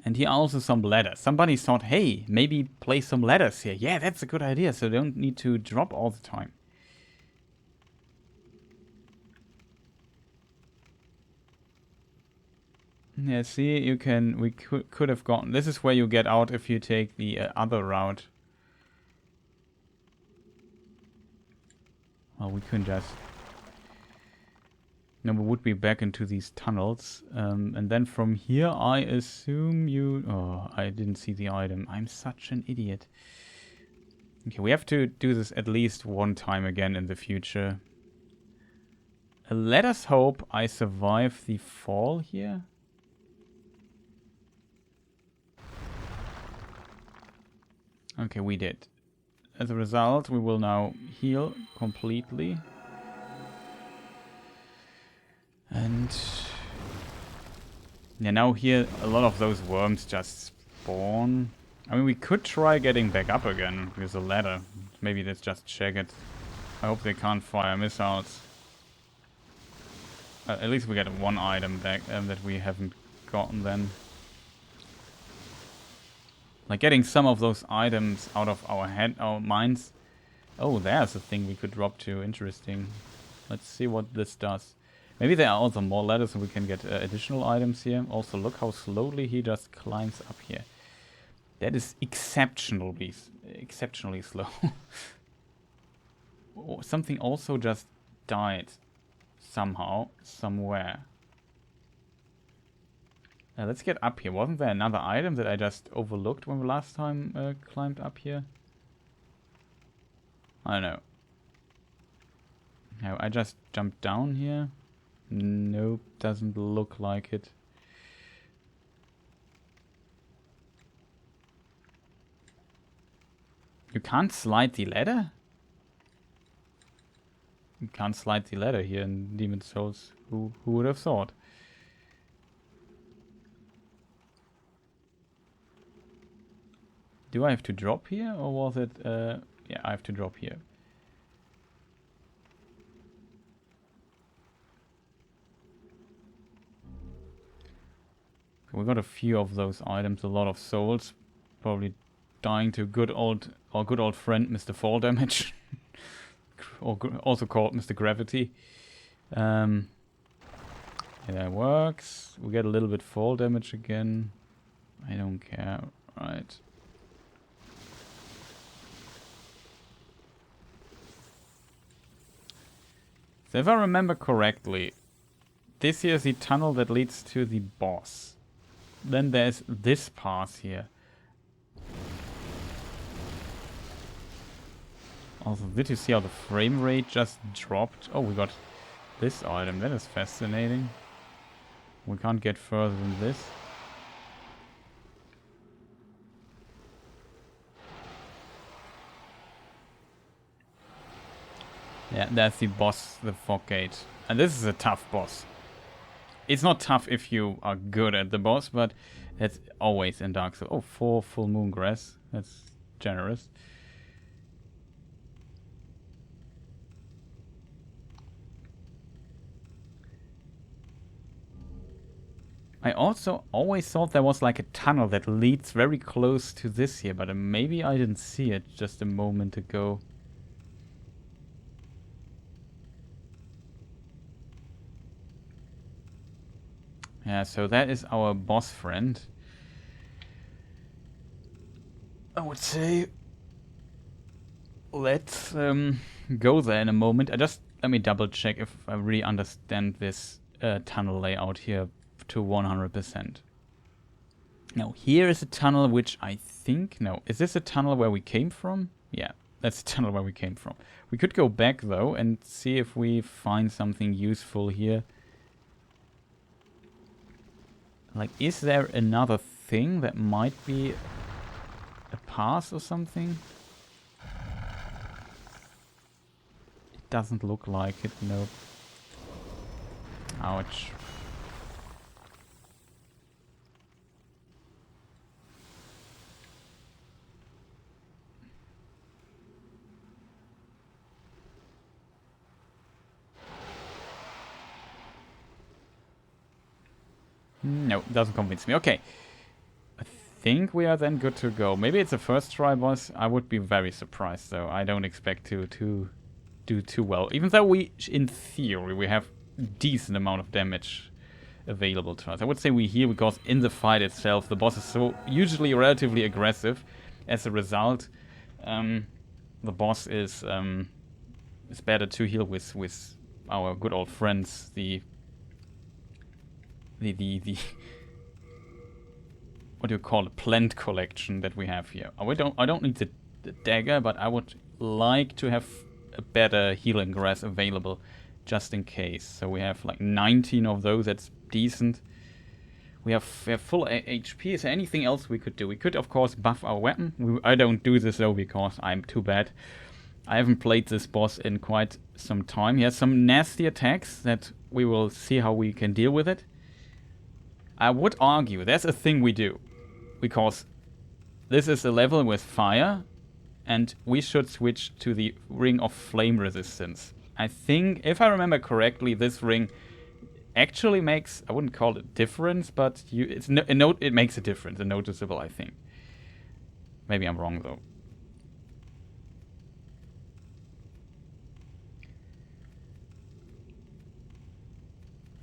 And here are also some ladders. Somebody thought, hey, maybe place some ladders here. Yeah, that's a good idea, so they don't need to drop all the time. Yeah, see, you can, we could have gotten, this is where you get out if you take the other route. Well, we couldn't just... No, we would be back into these tunnels. And then from here, I assume you... Oh, I didn't see the item. I'm such an idiot. Okay, we have to do this at least one time again in the future. Let us hope I survive the fall here. Okay, we did. As a result, we will now heal completely. And yeah, now here a lot of those worms just spawn. I mean, we could try getting back up again with a ladder. Maybe let's just check it. I hope they can't fire missiles. At least we get one item back that we haven't gotten then. Like getting some of those items out of our minds. Oh, there's a thing we could drop to. Interesting. Let's see what this does. Maybe there are also more ladders and we can get additional items here. Also, look how slowly he just climbs up here. That is exceptionally slow. Oh, something also just died somehow, somewhere. Let's get up here. Wasn't there another item that I just overlooked when we last time climbed up here? I don't know. No, I just jumped down here. Nope, doesn't look like it. You can't slide the ladder? You can't slide the ladder here in Demon's Souls. Who would have thought? Do I have to drop here, or was it... yeah, I have to drop here. We got a few of those items, a lot of souls. Probably dying to our good old friend, Mr. Fall Damage. Or also called Mr. Gravity. Yeah, that works. We get a little bit fall damage again. I don't care. Right. So if I remember correctly, this here is the tunnel that leads to the boss. Then there's this path here. Also, did you see how the frame rate just dropped? Oh, we got this item. That is fascinating. We can't get further than this. Yeah, that's the boss, the fog gate. And this is a tough boss. It's not tough if you are good at the boss, but that's always in Dark Souls. Oh, 4 full moon grass. That's generous. I also always thought there was like a tunnel that leads very close to this here, but maybe I didn't see it just a moment ago. Yeah, so that is our boss friend. I would say let's go there in a moment. Let me double check if I really understand this tunnel layout here to 100%. Now, here is a tunnel which I think... No, is this a tunnel where we came from? Yeah, that's a tunnel where we came from. We could go back, though, and see if we find something useful here. Like, is there another thing that might be a pass or something? It doesn't look like it, nope. Ouch. No, doesn't convince me. Okay. I think we are then good to go. Maybe it's a first try boss. I would be very surprised, though. I don't expect to do too well. Even though in theory, we have a decent amount of damage available to us. I would say we heal because in the fight itself, the boss is so usually relatively aggressive. As a result, the boss is better to heal with our good old friends, the what do you call it, plant collection that we have here. I don't need the dagger, but I would like to have a better healing grass available just in case. So we have like 19 of those. That's decent. We have full HP. Is there anything else we could do? We could of course buff our weapon. I don't do this though because I'm too bad. I haven't played this boss in quite some time. He has some nasty attacks that we will see how we can deal with it. I would argue there's a thing we do, because this is a level with fire, and we should switch to the ring of flame resistance. I think, if I remember correctly, this ring actually makes, I wouldn't call it a difference, but it makes a difference, a noticeable, I think. Maybe I'm wrong, though.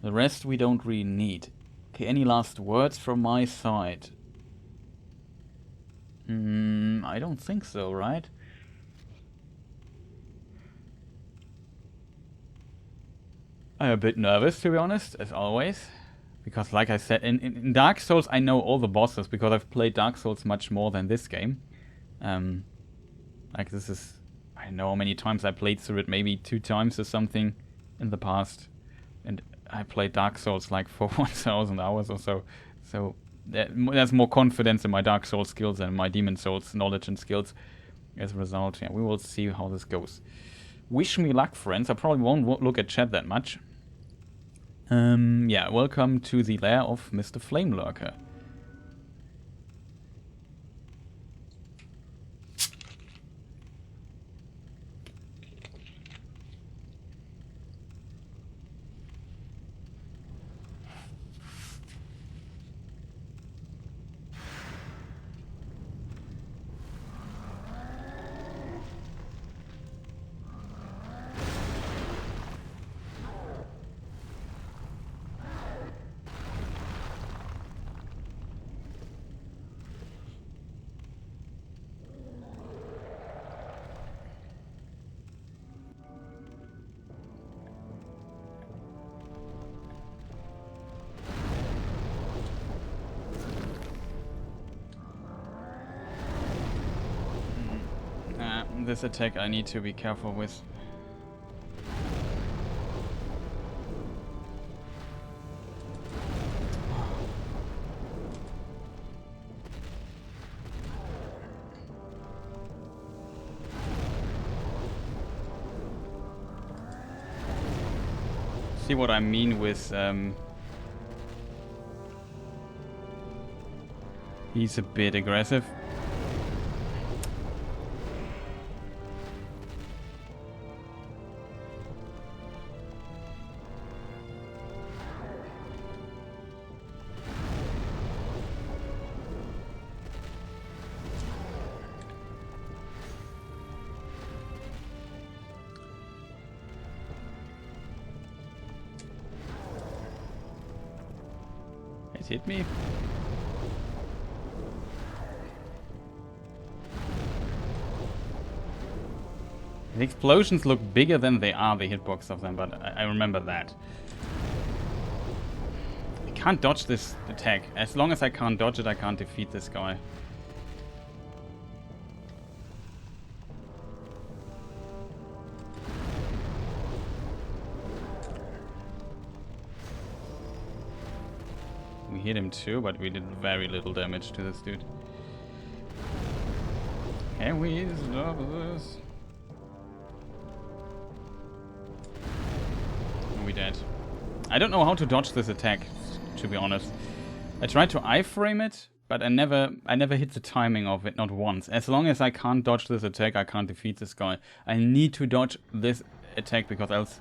The rest we don't really need. Okay, any last words from my side? I don't think so, right? I'm a bit nervous, to be honest, as always. Because like I said, in Dark Souls I know all the bosses, because I've played Dark Souls much more than this game. Like this is... I don't know how many times I played through it, maybe 2 times or something in the past. And I played Dark Souls like for 1,000 hours or so. So there's more confidence in my Dark Souls skills than my Demon Souls knowledge and skills. As a result, yeah, we will see how this goes. Wish me luck, friends. I probably won't look at chat that much. Yeah, welcome to the lair of Mr. Flamelurker. This attack I need to be careful with. See what I mean with he's a bit aggressive. It hit me. The explosions look bigger than they are, the hitbox of them, but I remember that. I can't dodge this attack. As long as I can't dodge it, I can't defeat this guy. We hit him too, but we did very little damage to this dude. Can we stop this? We dead. I don't know how to dodge this attack, to be honest. I tried to iframe it, but I never hit the timing of it, not once. As long as I can't dodge this attack, I can't defeat this guy. I need to dodge this attack because else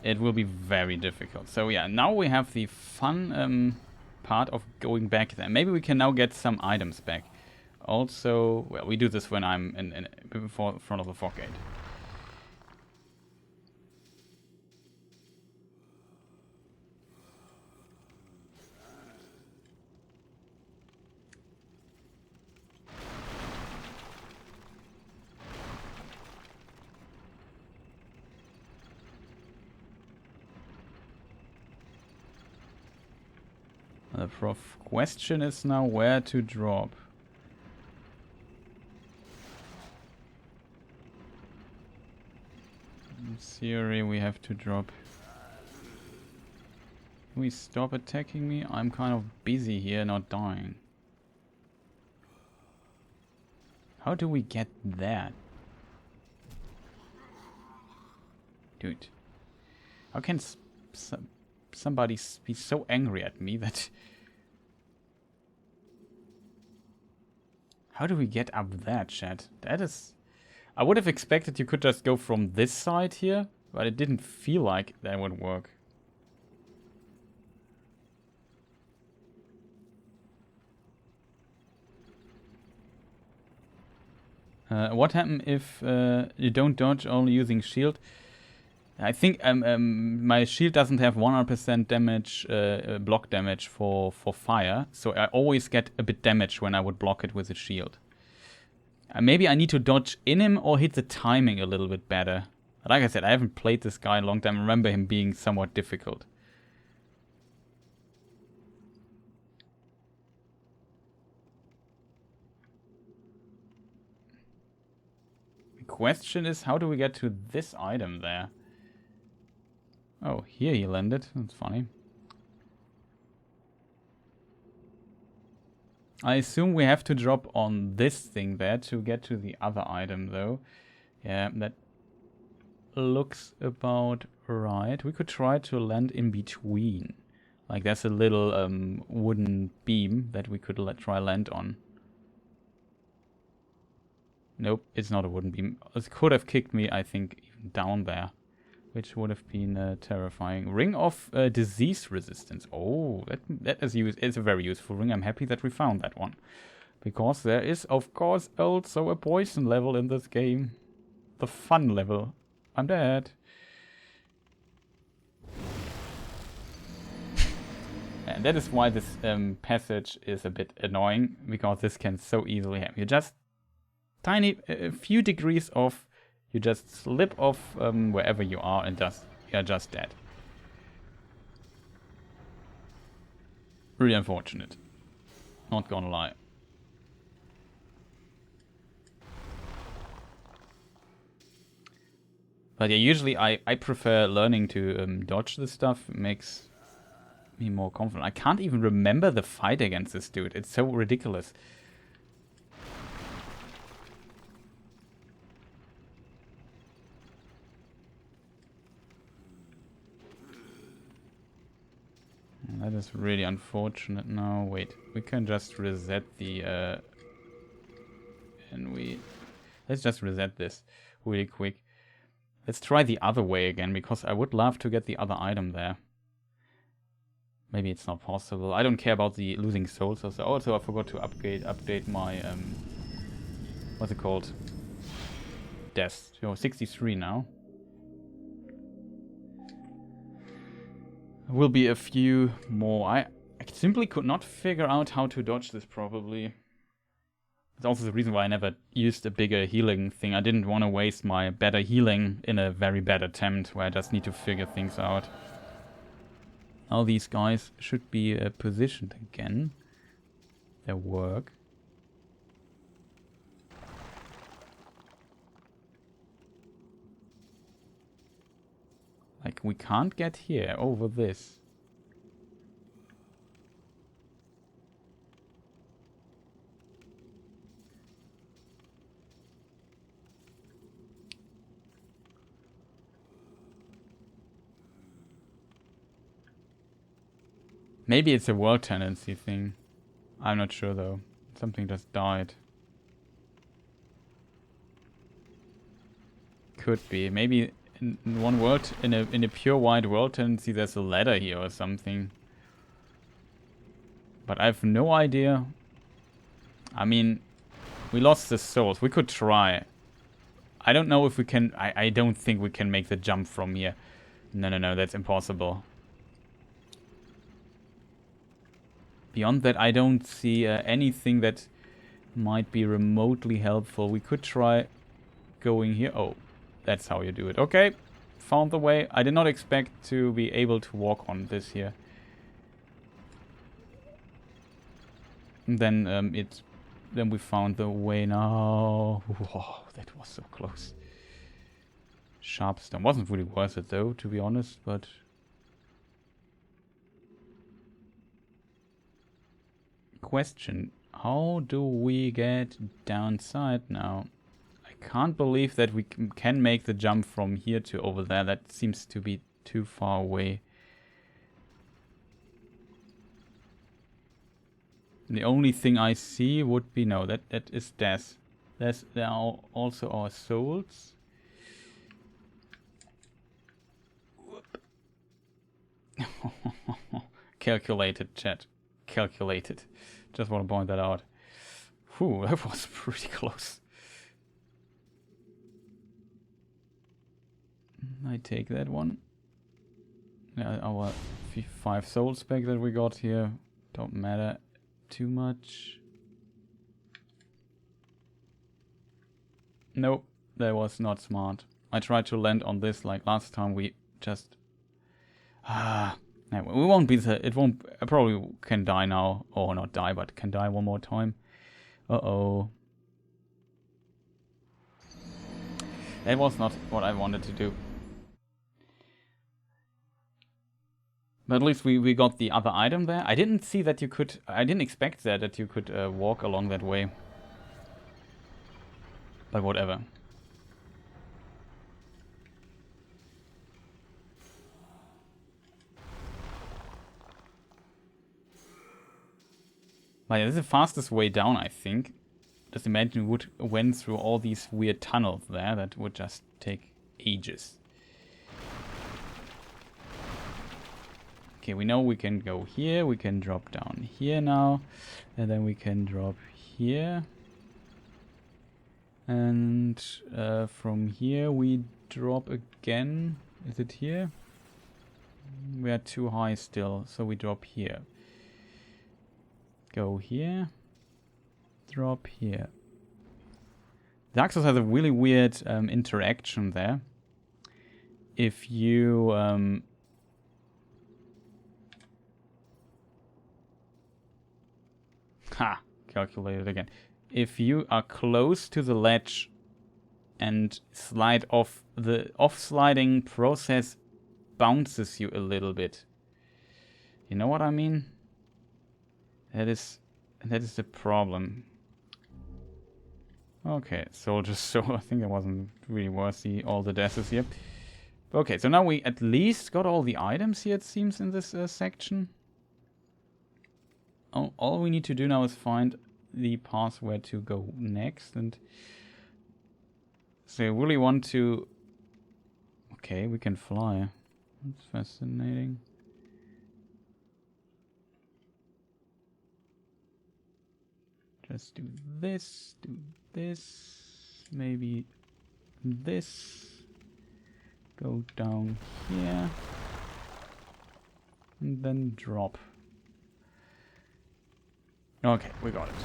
it will be very difficult. So yeah, now we have the fun part of going back there. Maybe we can now get some items back. Also, well, we do this when I'm in front of the fog gate. The question is now where to drop. In theory, we have to drop. Can we stop attacking me? I'm kind of busy here, not dying. How do we get that? Dude. How can somebody be so angry at me that... How do we get up there, chat? That is... I would have expected you could just go from this side here, but it didn't feel like that would work. What happens if you don't dodge, only using shield? I think my shield doesn't have 100% damage, block damage for fire, so I always get a bit damage when I would block it with a shield. Maybe I need to dodge in him or hit the timing a little bit better. Like I said, I haven't played this guy in a long time. I remember him being somewhat difficult. The question is, how do we get to this item there? Oh, here he landed. That's funny. I assume we have to drop on this thing there to get to the other item, though. Yeah, that looks about right. We could try to land in between. Like, there's a little wooden beam that we could try land on. Nope, it's not a wooden beam. It could have kicked me, I think, even down there. Which would have been terrifying. Ring of disease resistance. Oh, that is it's a very useful ring. I'm happy that we found that one. Because there is, of course, also a poison level in this game. The fun level. I'm dead. And that is why this passage is a bit annoying. Because this can so easily happen. You just... a few degrees off... You just slip off wherever you are and you're just dead. Really unfortunate. Not gonna lie. But yeah, usually I prefer learning to dodge this stuff. It makes me more confident. I can't even remember the fight against this dude. It's so ridiculous. That is really unfortunate now. Wait, we can just reset the... Let's just reset this really quick. Let's try the other way again, because I would love to get the other item there. Maybe it's not possible. I don't care about the losing souls. Also, I forgot to update my... what's it called? Death. So 63 now. Will be a few more. I simply could not figure out how to dodge this properly. It's also the reason why I never used a bigger healing thing. I didn't want to waste my better healing in a very bad attempt where I just need to figure things out. Now these guys should be positioned again. Their work. Like, we can't get here over this. Maybe it's a world tendency thing. I'm not sure though. Something just died. Could be. Maybe in one world, in a pure white world tendency, there's a ladder here or something. But I have no idea. I mean, we lost the souls. We could try. I don't know if we can... I don't think we can make the jump from here. No, that's impossible. Beyond that, I don't see anything that might be remotely helpful. We could try going here. Oh, that's how you do it. Okay, found the way. I did not expect to be able to walk on this here. And then we found the way now. Whoa, that was so close. Sharpstone wasn't really worth it though, to be honest, but... Question, how do we get downside now? I can't believe that we can make the jump from here to over there. That seems to be too far away. The only thing I see would be... No, that is death. There are also our souls. Calculated, chat. Calculated. Just want to point that out. Whew, that was pretty close. I take that one. Yeah, our 5 souls back that we got here don't matter too much. Nope, that was not smart. I tried to land on this like last time. We just... Anyway, we won't be... It won't... I probably can die now. Or not die, but can die one more time. Uh-oh. That was not what I wanted to do. But at least we got the other item there. I didn't see that you could... I didn't expect that you could walk along that way. But whatever. But yeah, this is the fastest way down, I think. Just imagine we went through all these weird tunnels there. That would just take ages. Okay, we know we can go here. We can drop down here now. And then we can drop here. And from here we drop again. Is it here? We are too high still, so we drop here. Go here. Drop here. Dark Souls has a really weird interaction there. If you... calculate it again. If you are close to the ledge and slide off, the off-sliding process bounces you a little bit. You know what I mean? That is the problem. Okay, soldiers, so I think it wasn't really worth all the deaths here. Okay, so now we at least got all the items here, it seems, in this section. all we need to do now is find the path where to go next, and so I really want to... Okay, we can fly. That's fascinating. Just do this, maybe this. Go down here. And then drop. Okay, we got it.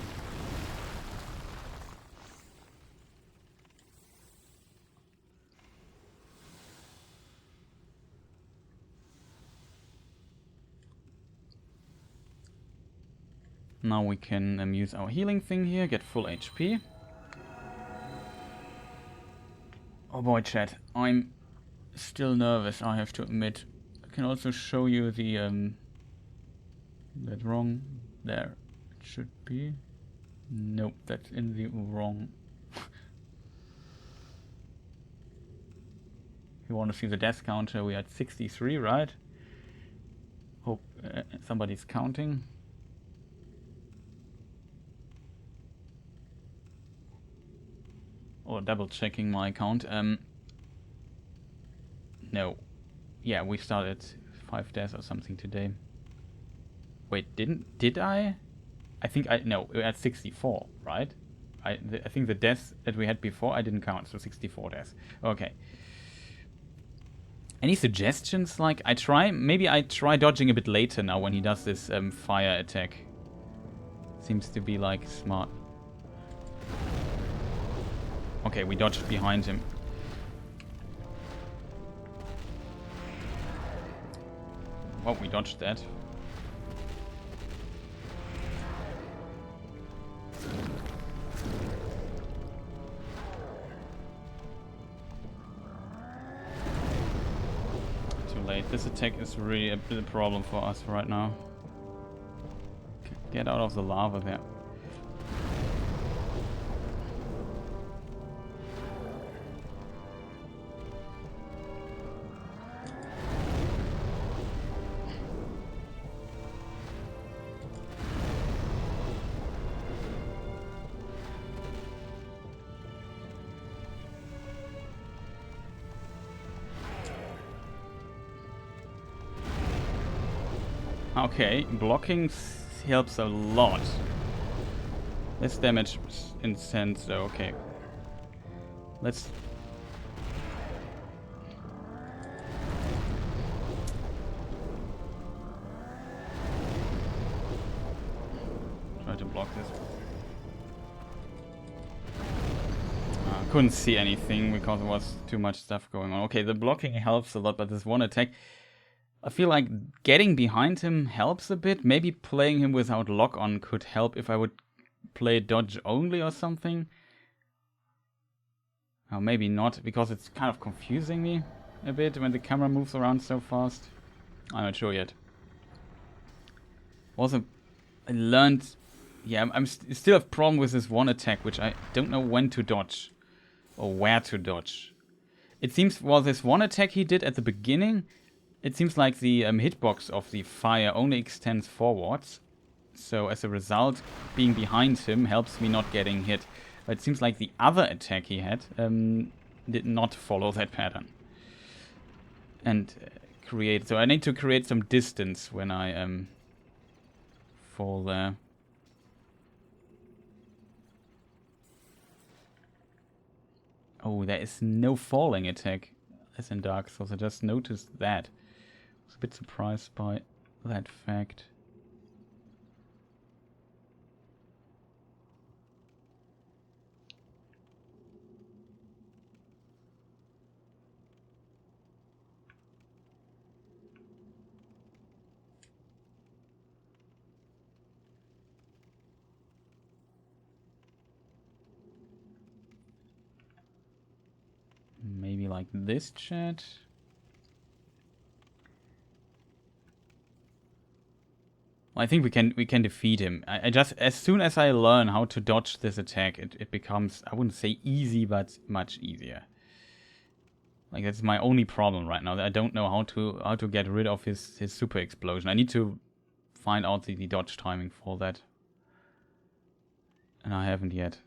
Now we can use our healing thing here, get full HP. Oh boy, chat, I'm still nervous, I have to admit. I can also show you the, that's wrong. There, it should be. Nope, that's in the wrong. If you want to see the death counter, we're at 63, right? Hope somebody's counting. Or double checking my account. No. Yeah, we started 5 deaths or something today. Wait, did I? I think no, we're at 64, right? I think the deaths that we had before I didn't count, so 64 deaths. Okay. Any suggestions? Like, maybe I try dodging a bit later now when he does this fire attack. Seems to be like smart. Okay, we dodged behind him. Well, we dodged that. Too late. This attack is really a bit of a problem for us right now. Get out of the lava there. Okay, blocking helps a lot. Less damage in sense though, okay. Let's... try to block this. Couldn't see anything because there was too much stuff going on. Okay, the blocking helps a lot, but this one attack... I feel like getting behind him helps a bit. Maybe playing him without lock-on could help if I would play dodge only or something. Or maybe not, because it's kind of confusing me a bit when the camera moves around so fast. I'm not sure yet. Also, I learned... Yeah, I'm still have a problem with this one attack, which I don't know when to dodge. Or where to dodge. It seems, well, this one attack he did at the beginning... It seems like the hitbox of the fire only extends forwards. So as a result, being behind him helps me not getting hit. But it seems like the other attack he had did not follow that pattern. And so I need to create some distance when I fall there. Oh, there is no falling attack as in Dark Souls. I just noticed that. I was a bit surprised by that fact. Maybe like this, chat. Well, I think we can defeat him. I just, as soon as I learn how to dodge this attack, it becomes, I wouldn't say easy, but much easier. Like, that's my only problem right now. I don't know how to get rid of his super explosion. I need to find out the dodge timing for that. And I haven't yet.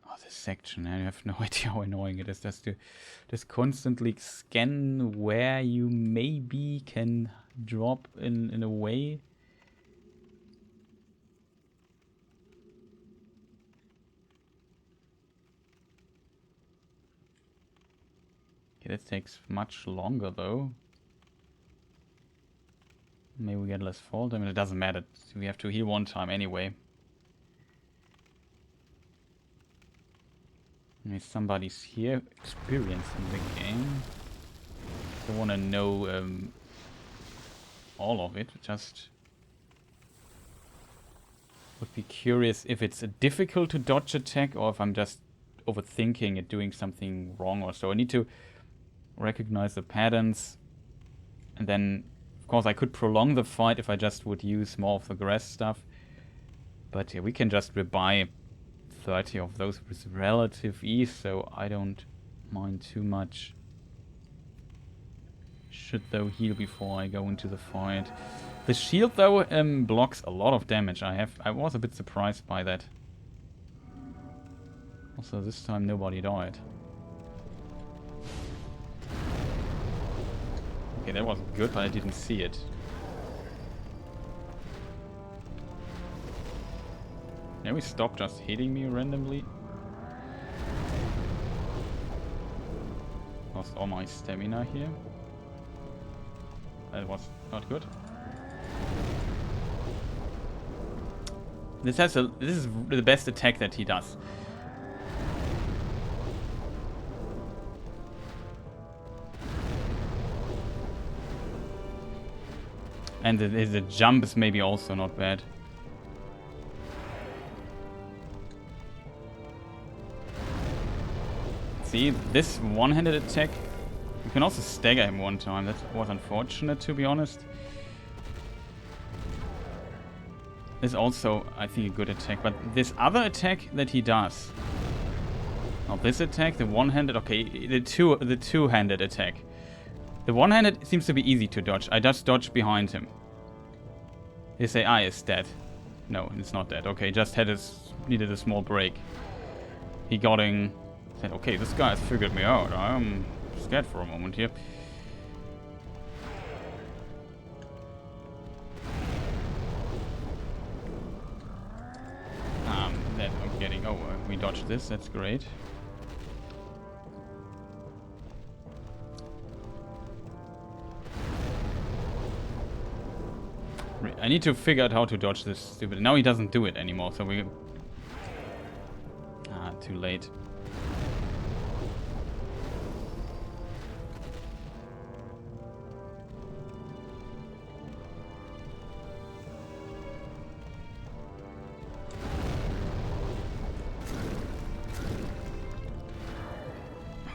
Oh, this section, I have no idea how annoying it is just to just constantly scan where you maybe can drop in a way. Okay, that takes much longer though. Maybe we get less fall damage. It doesn't matter. We have to heal one time anyway. Maybe somebody's here experiencing the game. Don't want to know all of it. Just would be curious if it's a difficult to dodge attack or if I'm just overthinking it, doing something wrong or so. I need to recognize the patterns, and then of course I could prolong the fight if I just would use more of the grass stuff. But yeah, we can just rebuy 30 of those with relative ease, so I don't mind too much. Should though heal before I go into the fight. The shield though blocks a lot of damage. I was a bit surprised by that. Also this time nobody died. Okay, that was good, but I didn't see it. Can we stop just hitting me randomly? Lost all my stamina here. That was not good. This is the best attack that he does. And the jump is maybe also not bad. See, this one-handed attack, you can also stagger him one time. That was unfortunate, to be honest. Is also, I think, a good attack. But this other attack that he does, not this attack, the one-handed, okay, the two-handed attack. The one-handed seems to be easy to dodge. I just dodge behind him. His AI is dead. No, it's not dead. Okay, just needed a small break. He got in. Said, okay, this guy has figured me out. I'm scared for a moment here. That I'm getting. Oh, we dodged this. That's great. I need to figure out how to dodge this stupid... Now he doesn't do it anymore, so we... too late.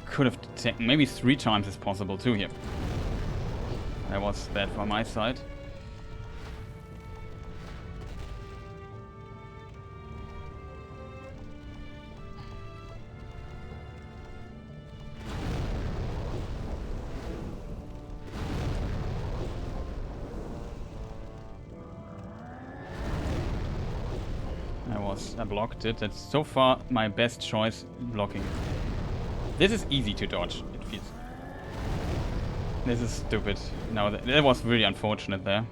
Could have taken... Maybe 3 times is possible too here. That was bad for my side. I blocked it. That's so far my best choice blocking. This is easy to dodge, it feels. This is stupid. No, that was really unfortunate there.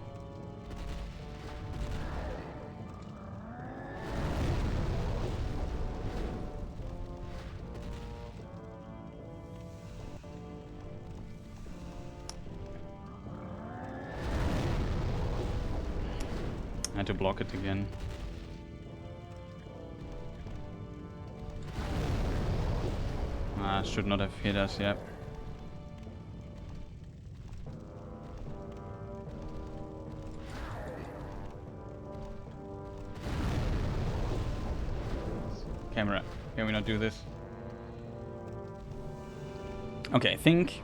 I had to block it again. Should not have hit us, yeah. Camera, can we not do this? Okay, I think...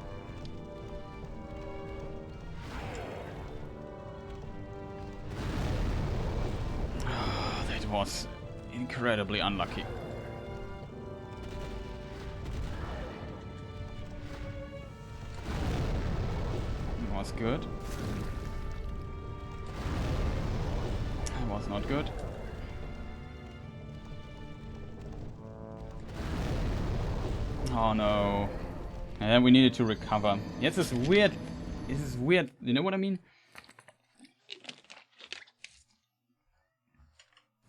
that was incredibly unlucky. was good. That was not good. Oh no. And we needed to recover. Yeah, this is weird. This is weird. You know what I mean?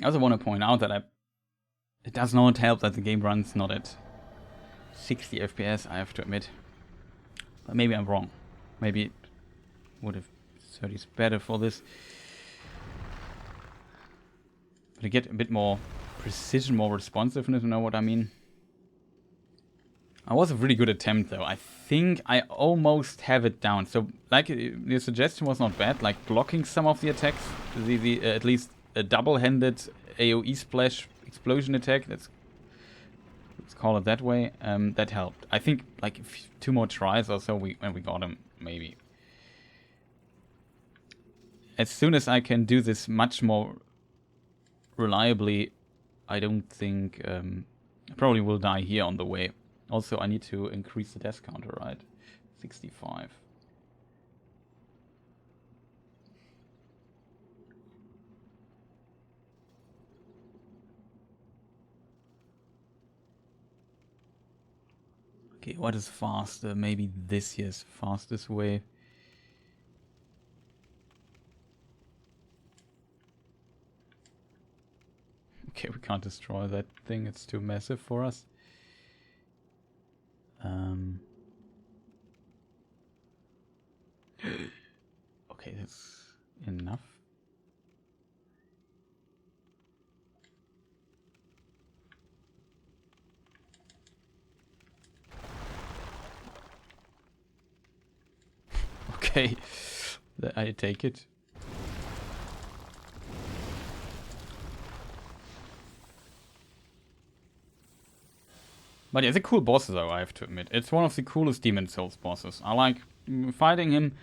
I also want to point out that it does not help that the game runs not at 60 FPS, I have to admit. But maybe I'm wrong. Maybe it would have 30s better for this. But to get a bit more precision, more responsiveness, you know what I mean? It was a really good attempt though. I think I almost have it down. So like the suggestion was not bad, like blocking some of the attacks, at least a double-handed AoE splash explosion attack, let's call it that way, that helped. I think like 2 more tries or so when we got him, maybe. As soon as I can do this much more reliably, I don't think I probably will die here on the way. Also, I need to increase the death counter, right? 65. Okay, what is faster? Maybe this year's fastest way. Okay, we can't destroy that thing. It's too massive for us. Okay, that's enough. Okay, I take it. But yeah, it's a cool boss though, I have to admit. It's one of the coolest Demon Souls bosses. I like fighting him,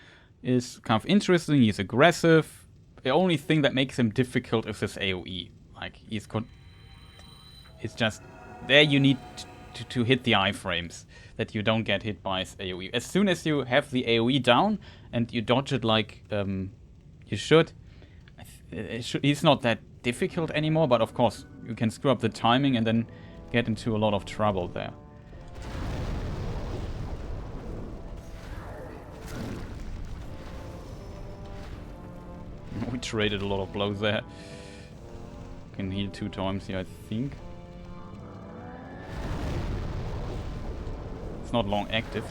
is kind of interesting, he's aggressive. The only thing that makes him difficult is his AoE. Like, it's just, there you need to hit the iframes, that you don't get hit by his AoE. As soon as you have the AoE down, and you dodge it like you should, he's not that difficult anymore, but of course, you can screw up the timing and then get into a lot of trouble there. We traded a lot of blows there. Can heal 2 times here, I think. It's not long active.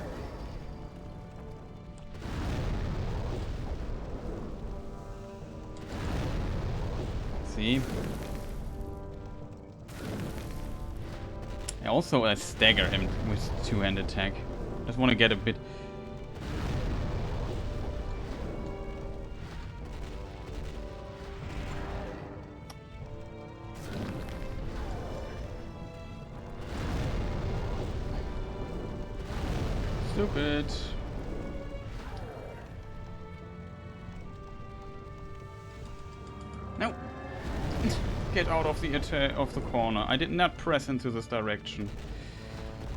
See? I also stagger him with 2-hand attack. Just want to get a bit. Stupid. No. Get out of the corner. I did not press into this direction.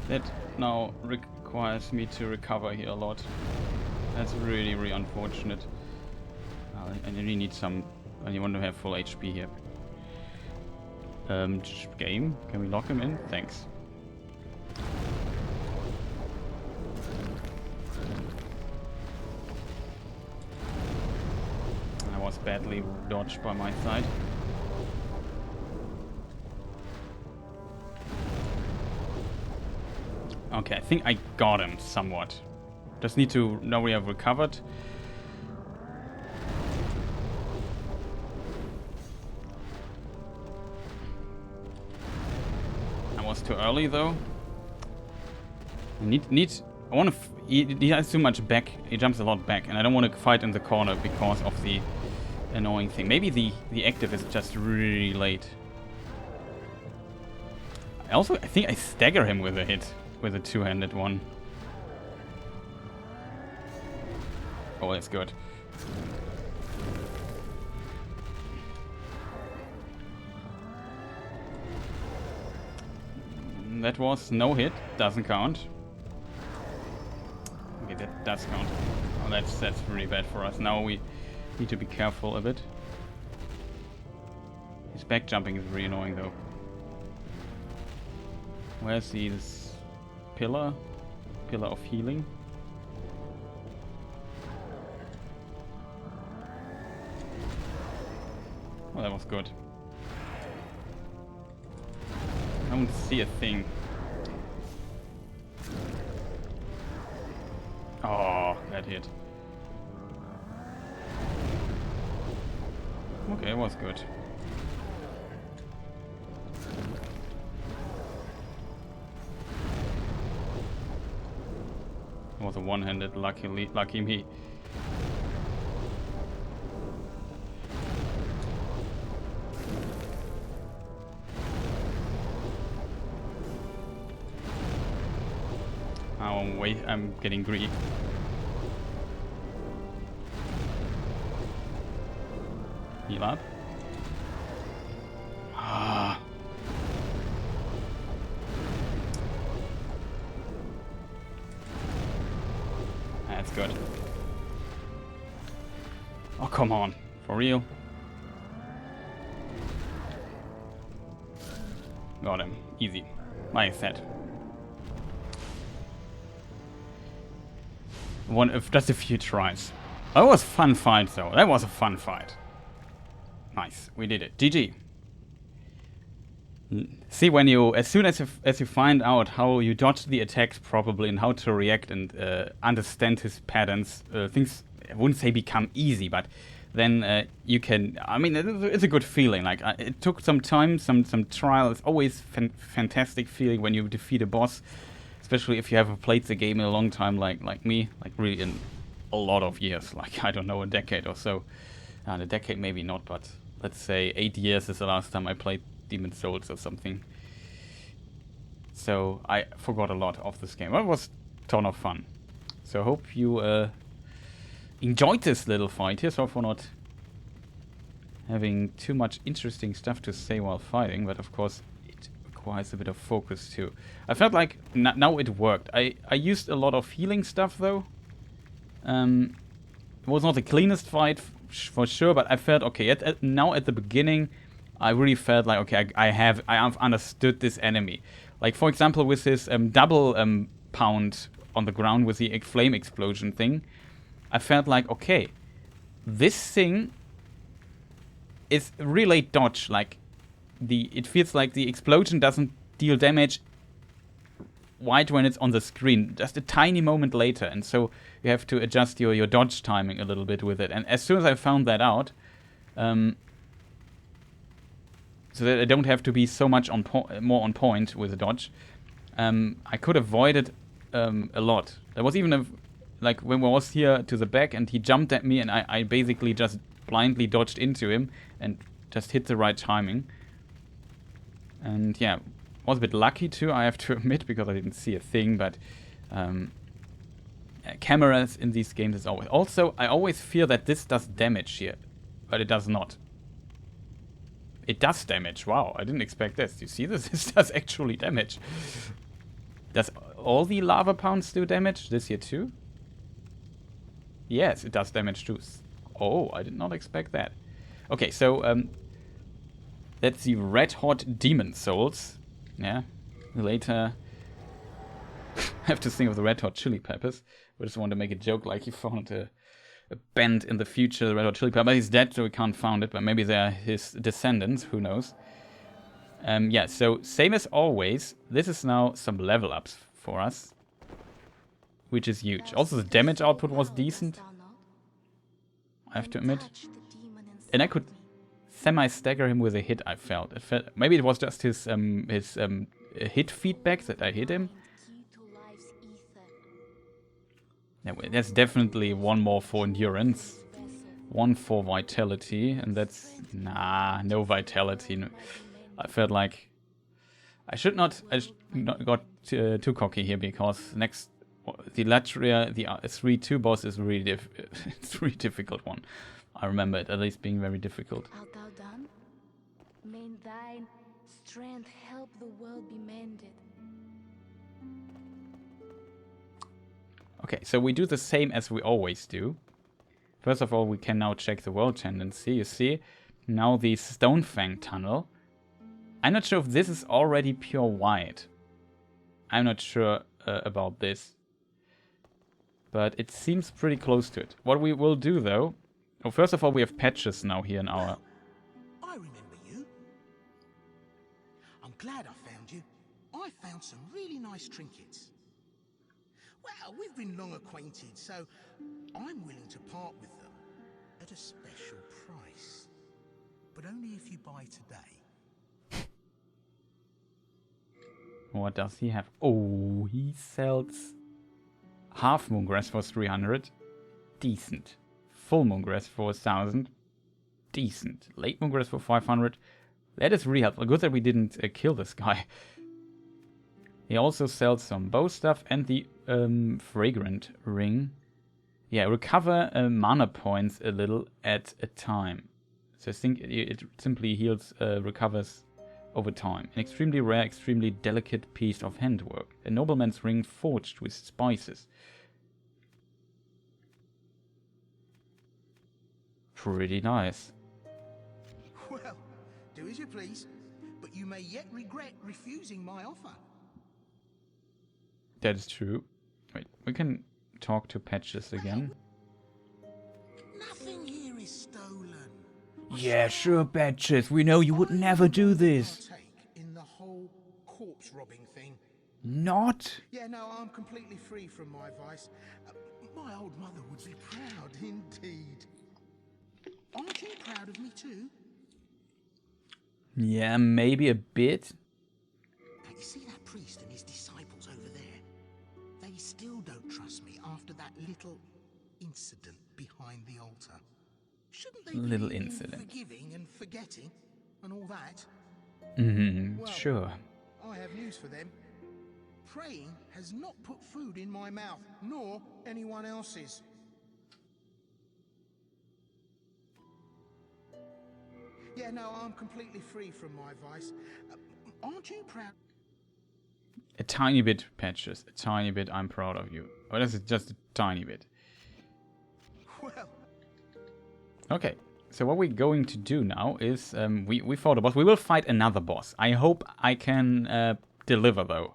That now requires me to recover here a lot. That's really, really unfortunate. I really need some. I want to have full HP here. Game, can we lock him in? Thanks. I was badly dodged by my side. Okay, I think I got him somewhat. Just need to know we have recovered. I was too early though. I want to. He has too much back. He jumps a lot back, and I don't want to fight in the corner because of the annoying thing. Maybe the active is just really late. I think I stagger him with a hit. With a 2-handed one. Oh, that's good. That was no hit. Doesn't count. Okay, that does count. Oh, that's really bad for us. Now we need to be careful a bit. His back jumping is really annoying though. Where's this pillar? Pillar of healing. Oh, that was good. I don't see a thing. Oh, that hit. Okay, it was good. It was a one-handed, lucky me. Oh wait, I'm getting greedy. Heal up. Ah. That's good. Oh, come on. For real? Got him. Easy. Like I said. One of just a few tries. That was a fun fight though. That was a fun fight. Nice. We did it. GG. See, when you, as soon as you find out how you dodge the attacks properly and how to react and understand his patterns, things, I wouldn't say become easy, but then you can, I mean, it's a good feeling. Like, it took some time, some trial. It's always fantastic feeling when you defeat a boss, especially if you haven't played the game in a long time, like me, like really in a lot of years, like, I don't know, a decade or so. A decade maybe not, but let's say 8 years is the last time I played Demon's Souls or something. So I forgot a lot of this game. Well, it was a ton of fun. So I hope you enjoyed this little fight here. Sorry for not having too much interesting stuff to say while fighting, but of course it requires a bit of focus too. I felt like now it worked. I used a lot of healing stuff though. It was not the cleanest fight for sure, but I felt okay. Now at the beginning, I really felt like okay, I have understood this enemy. Like for example, with this double pound on the ground with the flame explosion thing, I felt like okay, this thing is relay dodge. Like it feels like the explosion doesn't deal damage right when it's on the screen, just a tiny moment later, and so you have to adjust your dodge timing a little bit with it. And as soon as I found that out, so that I don't have to be so much more on point with the dodge, I could avoid it a lot. There was even like when I was here to the back and he jumped at me and I basically just blindly dodged into him and just hit the right timing. And yeah, was a bit lucky too, I have to admit, because I didn't see a thing, but cameras in these games is always... Also, I always fear that this does damage here, but it does not. It does damage, wow, I didn't expect this. You see this? This does actually damage. Does all the lava pounds do damage this here too? Yes, it does damage too. Oh, I did not expect that. Okay, so that's the Red Hot Demon's Souls. Yeah, later I have to think of the Red Hot Chili Peppers. I just want to make a joke like he found a band in the future, the Red Hot Chili Peppers. But he's dead, so we can't found it, but maybe they're his descendants, who knows. Yeah, so same as always, this is now some level ups for us, which is huge. Also the damage output was decent, I have to admit. And I could semi-stagger him with a hit, I felt. Maybe it was just his hit feedback that I hit him. Yeah, that's definitely one more for endurance. One for vitality, and that's... Nah, no vitality. No. I felt like... I should not got too cocky here, because next... The Latria, the 3-2 boss is really it's a really difficult one. I remember it at least being very difficult. Art thou done? May thine strength help the world be mended. Okay, so we do the same as we always do. First of all, we can now check the world tendency. You see, now the Stonefang Tunnel. I'm not sure if this is already pure white. I'm not sure about this. But it seems pretty close to it. What we will do, though... Oh, first of all, we have patches now here in our... I remember you. I'm glad I found you. I found some really nice trinkets. Well, we've been long acquainted, so I'm willing to part with them at a special price. But only if you buy today. What does he have? Oh, he sells half moongrass for 300. Decent. Full moongrass for 1,000. Decent. Late moongrass for 500. That is really helpful. Good that we didn't kill this guy. He also sells some bow stuff and the fragrant ring. Yeah, recover mana points a little at a time. So I think it simply heals, recovers over time. An extremely rare, extremely delicate piece of handwork. A nobleman's ring forged with spices. Pretty nice. Well, do as you please, but you may yet regret refusing my offer. That is true. Wait, we can talk to Patches again. Nothing here is stolen. Yeah, sure, Patches. We know you would never do this. Take in the whole corpse robbing thing. Not? Yeah, no, I'm completely free from my vice. My old mother would be proud indeed. Aren't you proud of me too? Yeah, maybe a bit. Now, you see that priest and his disciples over there? They still don't trust me after that little incident behind the altar. Shouldn't they Little believe in incident. forgiving and forgetting and all that? Well, Sure. I have news for them. Praying has not put food in my mouth, nor anyone else's. Yeah, no, I'm completely free from my vice. Aren't you proud? A tiny bit, Patches. A tiny bit. I'm proud of you. Or is it just a tiny bit? Well, Okay. So what we're going to do now is we fought a boss. We will fight another boss. I hope I can deliver though.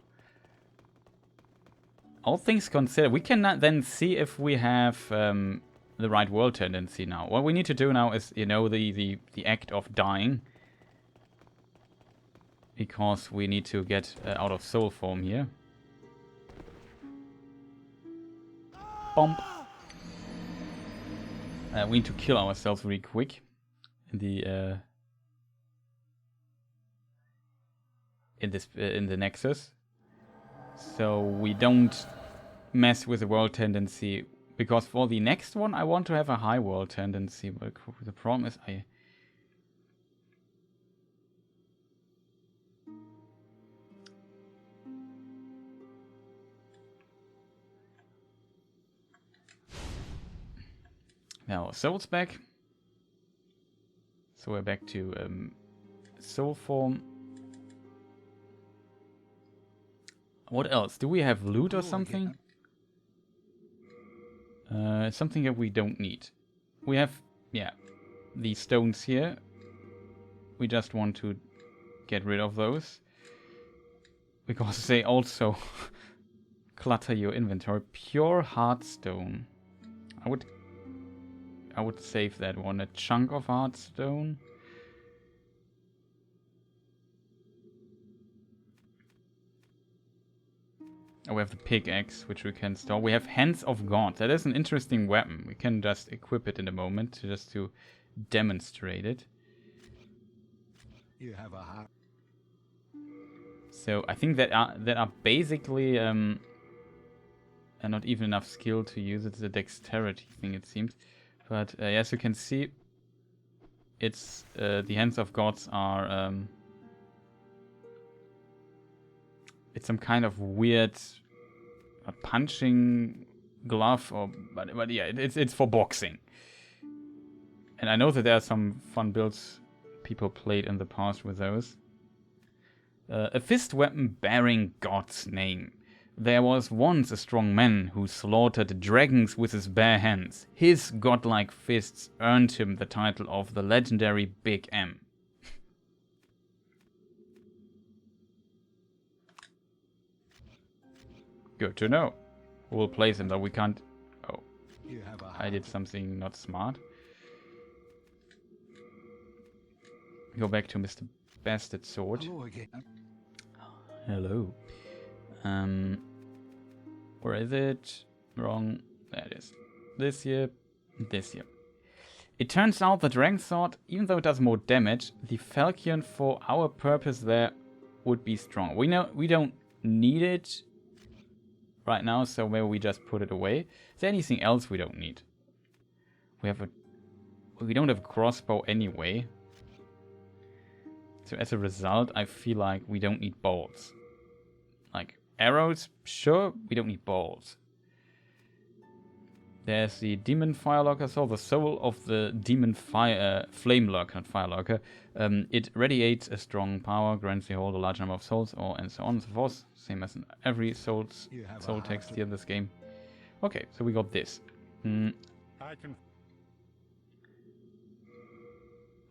All things considered, we can then see if we have the right world tendency now. What we need to do now is, you know, the act of dying. Because we need to get out of soul form here. Bump. We need to kill ourselves really quick. In the Nexus. So we don't mess with the world tendency. Because for the next one, I want to have a high world tendency. But the problem is Now, Soul's back. So we're back to Soul form. What else? Do we have loot or something? Something that we don't need. We have, yeah, these stones here. We just want to get rid of those. Because they also clutter your inventory. Pure Heartstone. I would save that one. A chunk of Heartstone. Oh, we have the pickaxe, which we can store. We have Hands of God. That is an interesting weapon. We can just equip it in a moment, just to demonstrate it. You have a heart. So I think that are basically and not even enough skill to use it. It's a dexterity thing, it seems. But as you can see, it's the Hands of Gods are it's some kind of weird punching glove, or but yeah, it's for boxing. And I know that there are some fun builds people played in the past with those. A fist weapon bearing God's name. There was once a strong man who slaughtered dragons with his bare hands. His godlike fists earned him the title of the legendary Big M. Good to know. We'll place him, though we can't... Oh, You have a I did something not smart. Go back to Mr. Bastard Sword. hello again. Hello. Where is it? Wrong. There it is. This here. This here. It turns out the Dragon Sword, even though it does more damage, the Falchion for our purpose there would be strong. We know we don't need it right now, so maybe we just put it away. Is there anything else we don't need? We don't have a crossbow anyway. So as a result, I feel like we don't need bolts. Like arrows, sure, we don't need bolts. There's the Demon Firelurker soul, the soul of the Demon Flamelurker, not Firelurker. It radiates a strong power, grants the hold a large number of souls, and so on and so forth. Same as in every soul text here in this game. Okay, so we got this. I can.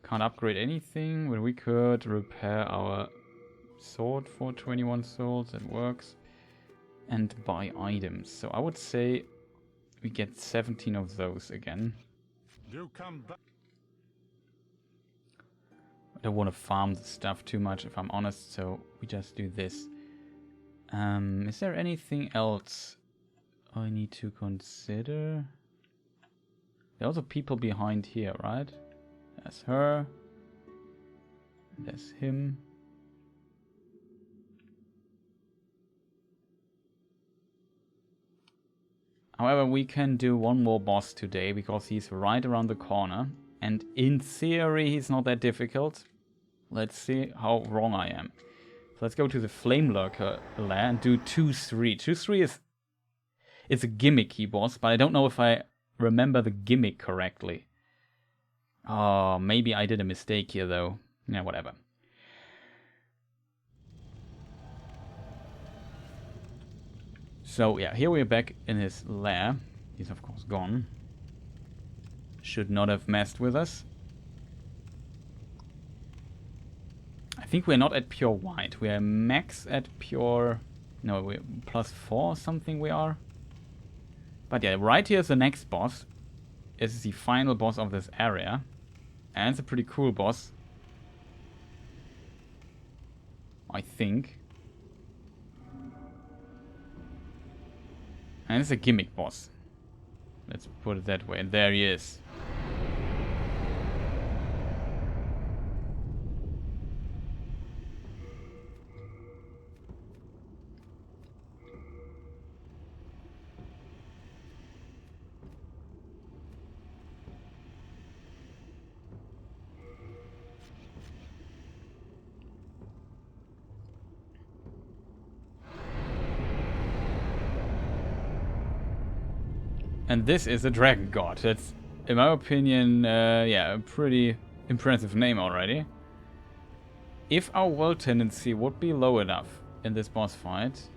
Can't upgrade anything, but we could repair our sword for 21 souls. That works. And buy items. So I would say we get 17 of those again. You come back. I don't want to farm the stuff too much, if I'm honest, so we just do this. Is there anything else I need to consider? There are also people behind here, right? There's her. There's him. However, we can do one more boss today because he's right around the corner. And in theory, he's not that difficult. Let's see how wrong I am. So let's go to the Flamelurker lair and do 2-3. 2-3 is... It's a gimmicky boss, but I don't know if I remember the gimmick correctly. Oh, maybe I did a mistake here, though. Yeah, whatever. So, yeah, here we're back in his lair. He's, of course, gone. Should not have messed with us. I think we're not at pure white. We are max at pure... No, we're +4 or something we are. But yeah, right here is the next boss. This is the final boss of this area. And it's a pretty cool boss. I think. And it's a gimmick boss. Let's put it that way. And there he is. And this is a dragon god. That's, in my opinion, yeah, a pretty impressive name already. If our world tendency would be low enough in this boss fight...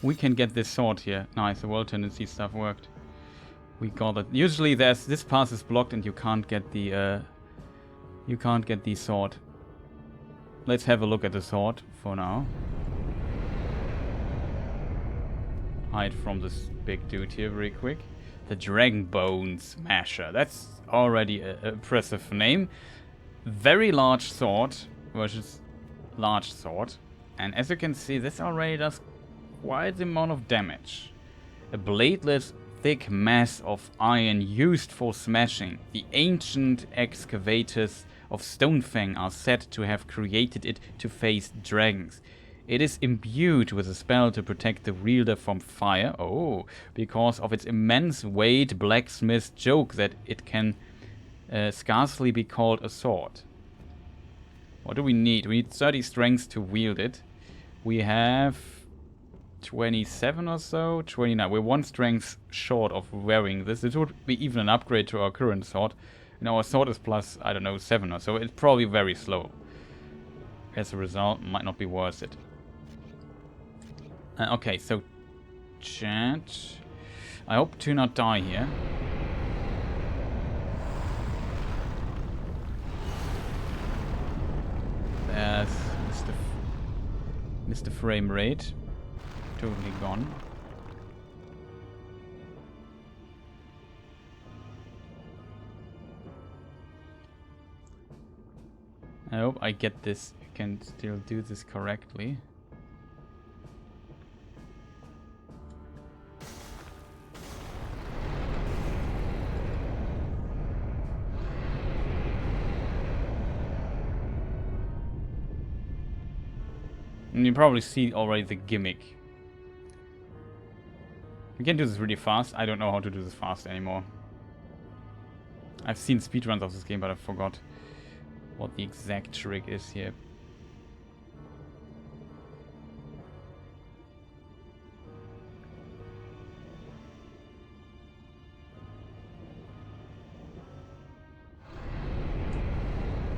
we can get this sword here. Nice, the world tendency stuff worked. We got it. Usually there's this path is blocked and you can't get the sword. Let's have a look at the sword for now. Hide from this big dude here very quick. The Dragon Bone Smasher. That's already an impressive name. Very large sword versus large sword. And as you can see, this already does quite the amount of damage. A bladeless, thick mass of iron used for smashing. The ancient excavators of Stonefang are said to have created it to face dragons. It is imbued with a spell to protect the wielder from fire. Oh, because of its immense weight, blacksmiths joke that it can scarcely be called a sword. What do we need? We need 30 strength to wield it. We have 27 or so, 29. We're 1 strength short of wearing this. It would be even an upgrade to our current sword. And our sword is plus, I don't know, 7 or so. It's probably very slow. As a result, might not be worth it. Okay, so chat. I hope to not die here. There's Mr. Frame Rate. Totally gone. I hope I get this. I can still do this correctly. And you probably see already the gimmick. We can do this really fast. I don't know how to do this fast anymore. I've seen speedruns of this game, but I forgot what the exact trick is here.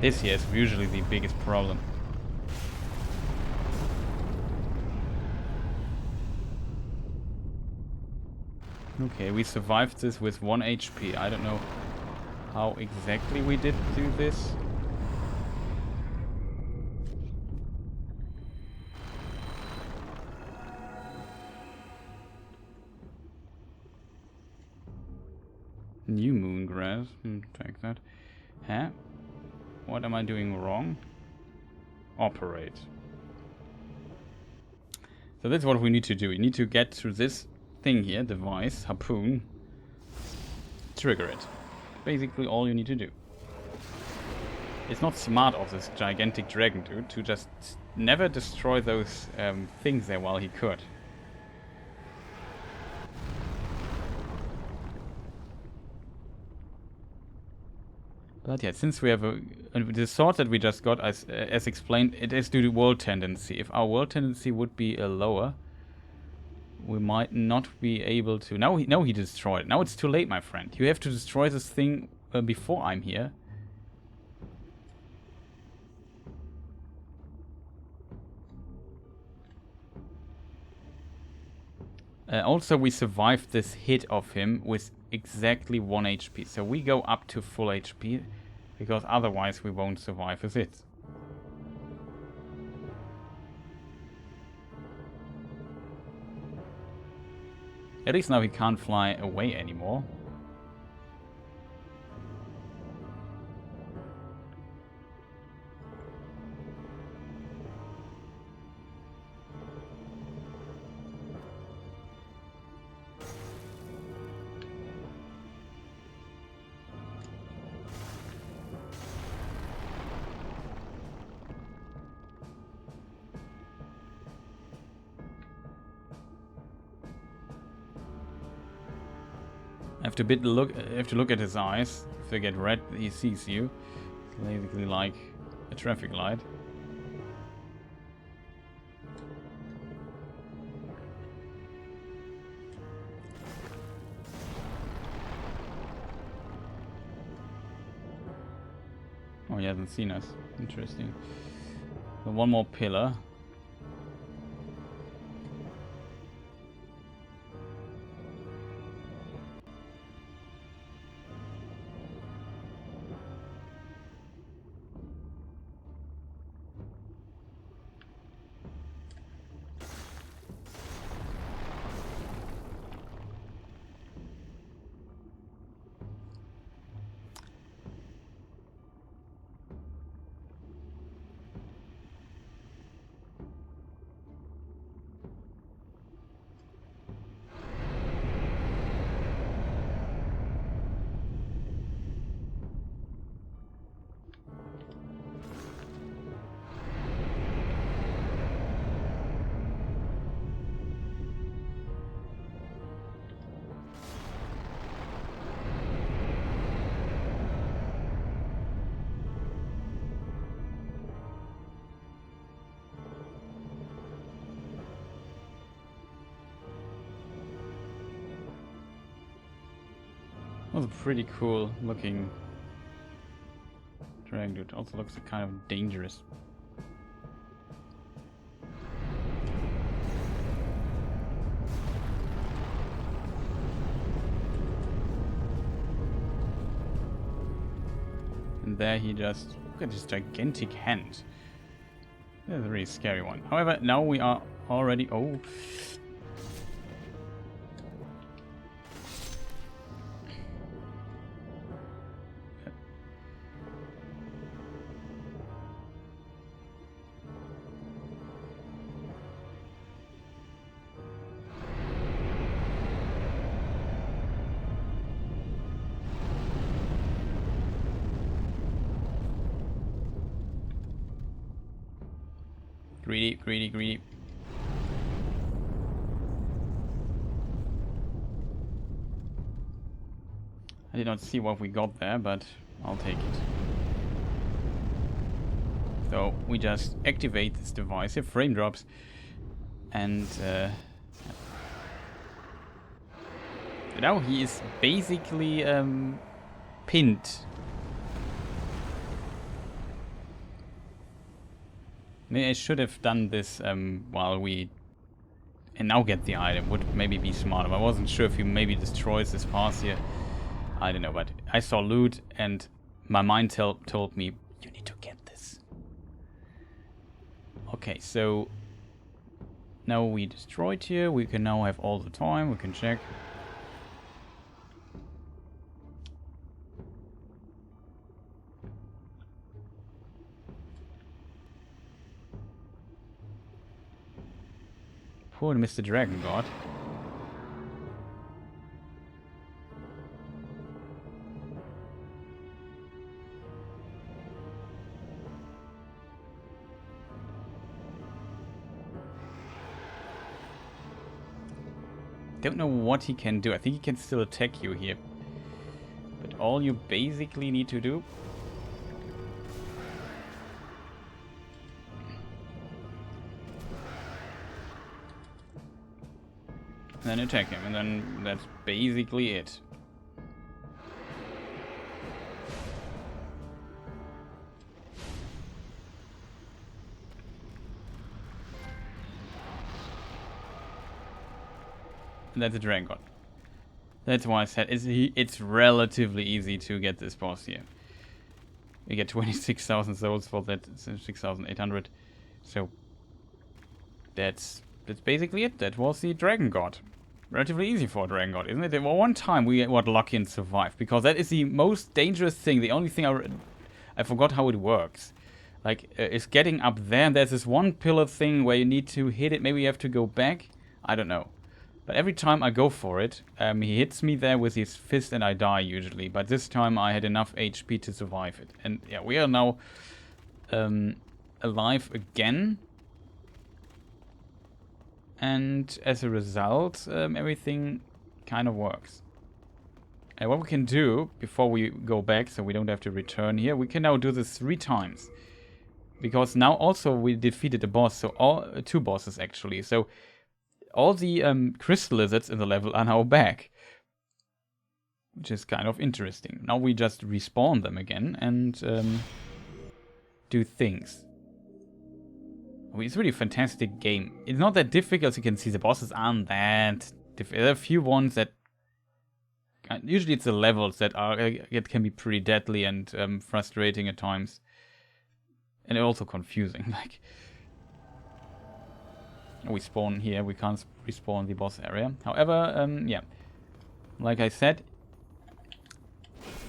This here is usually the biggest problem. Okay, we survived this with 1 HP. I don't know how exactly we did do this. New moon grass. Take that. Huh? What am I doing wrong? Operate. So that's what we need to do. We need to get through this thing here, device, harpoon, trigger it. Basically all you need to do. It's not smart of this gigantic dragon dude to just never destroy those things there while he could. But yeah, since we have the sword that we just got, as explained, it is due to world tendency. If our world tendency would be lower, we might not be able to. Now he destroyed it. Now it's too late, my friend. You have to destroy this thing before I'm here. Also, we survived this hit of him with exactly 1 HP. So we go up to full HP, because otherwise we won't survive his hits. At least now he can't fly away anymore. I have to look at his eyes. If they get red, he sees you. It's basically like a traffic light. Oh, he hasn't seen us. Interesting. So one more pillar. Was a pretty cool looking dragon dude. Also looks kind of dangerous. And there he just, look at this gigantic hand. That's a really scary one. However, now we are already, oh. Greedy, greedy, greedy. I did not see what we got there, but I'll take it. So we just activate this device here, frame drops, and now he is basically pinned. Maybe I should have done this while we and now get the item. Would maybe be smarter. I wasn't sure if he maybe destroys this pass here. I don't know, but I saw loot and my mind told me you need to get this. Okay, so now we destroyed here. We can now have all the time. We can check. Poor Mr. Dragon God. Don't know what he can do. I think he can still attack you here. But all you basically need to do then attack him, and then that's basically it. And that's a Dragon God. That's why I said it's relatively easy to get this boss here. You get 26,000 souls for that, 6,800. So that's basically it. That was the Dragon God. Relatively easy for a Dragon God, isn't it? Well, one time we got lucky and survived, because that is the most dangerous thing. The only thing I forgot how it works. Like, it's getting up there, and there's this one pillar thing where you need to hit it. Maybe you have to go back. I don't know. But every time I go for it, he hits me there with his fist and I die usually. But this time I had enough HP to survive it. And yeah, we are now alive again. And as a result, everything kind of works. And what we can do before we go back, so we don't have to return here, we can now do this 3 times. Because now also we defeated a boss, so 2 bosses actually. So all the crystal lizards in the level are now back. Which is kind of interesting. Now we just respawn them again and do things. It's a really fantastic game. It's not that difficult, as you can see. The bosses aren't that difficult. There are a few ones that... Usually it's the levels that can be pretty deadly and frustrating at times. And also confusing. Like, we spawn here, we can't respawn the boss area. However, yeah. Like I said,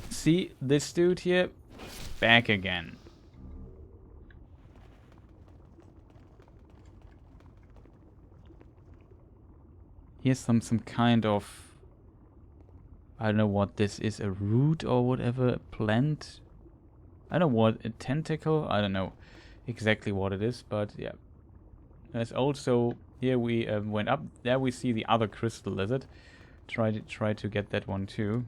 see this dude here? Back again. Here's some kind of, I don't know what this is, a root or whatever, a plant. I don't know what, a tentacle? I don't know exactly what it is, but yeah. There's also, here we went up, there we see the other crystal lizard. Try to get that one too.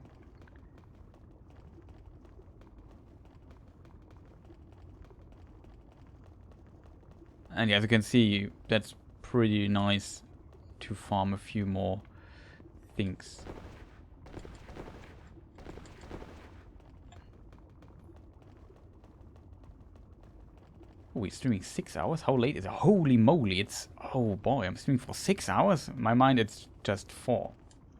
And yeah, as you can see, that's pretty nice to farm a few more things. Oh, we're streaming 6 hours? How late is it? Holy moly, it's... Oh boy, I'm streaming for 6 hours? In my mind, it's just 4.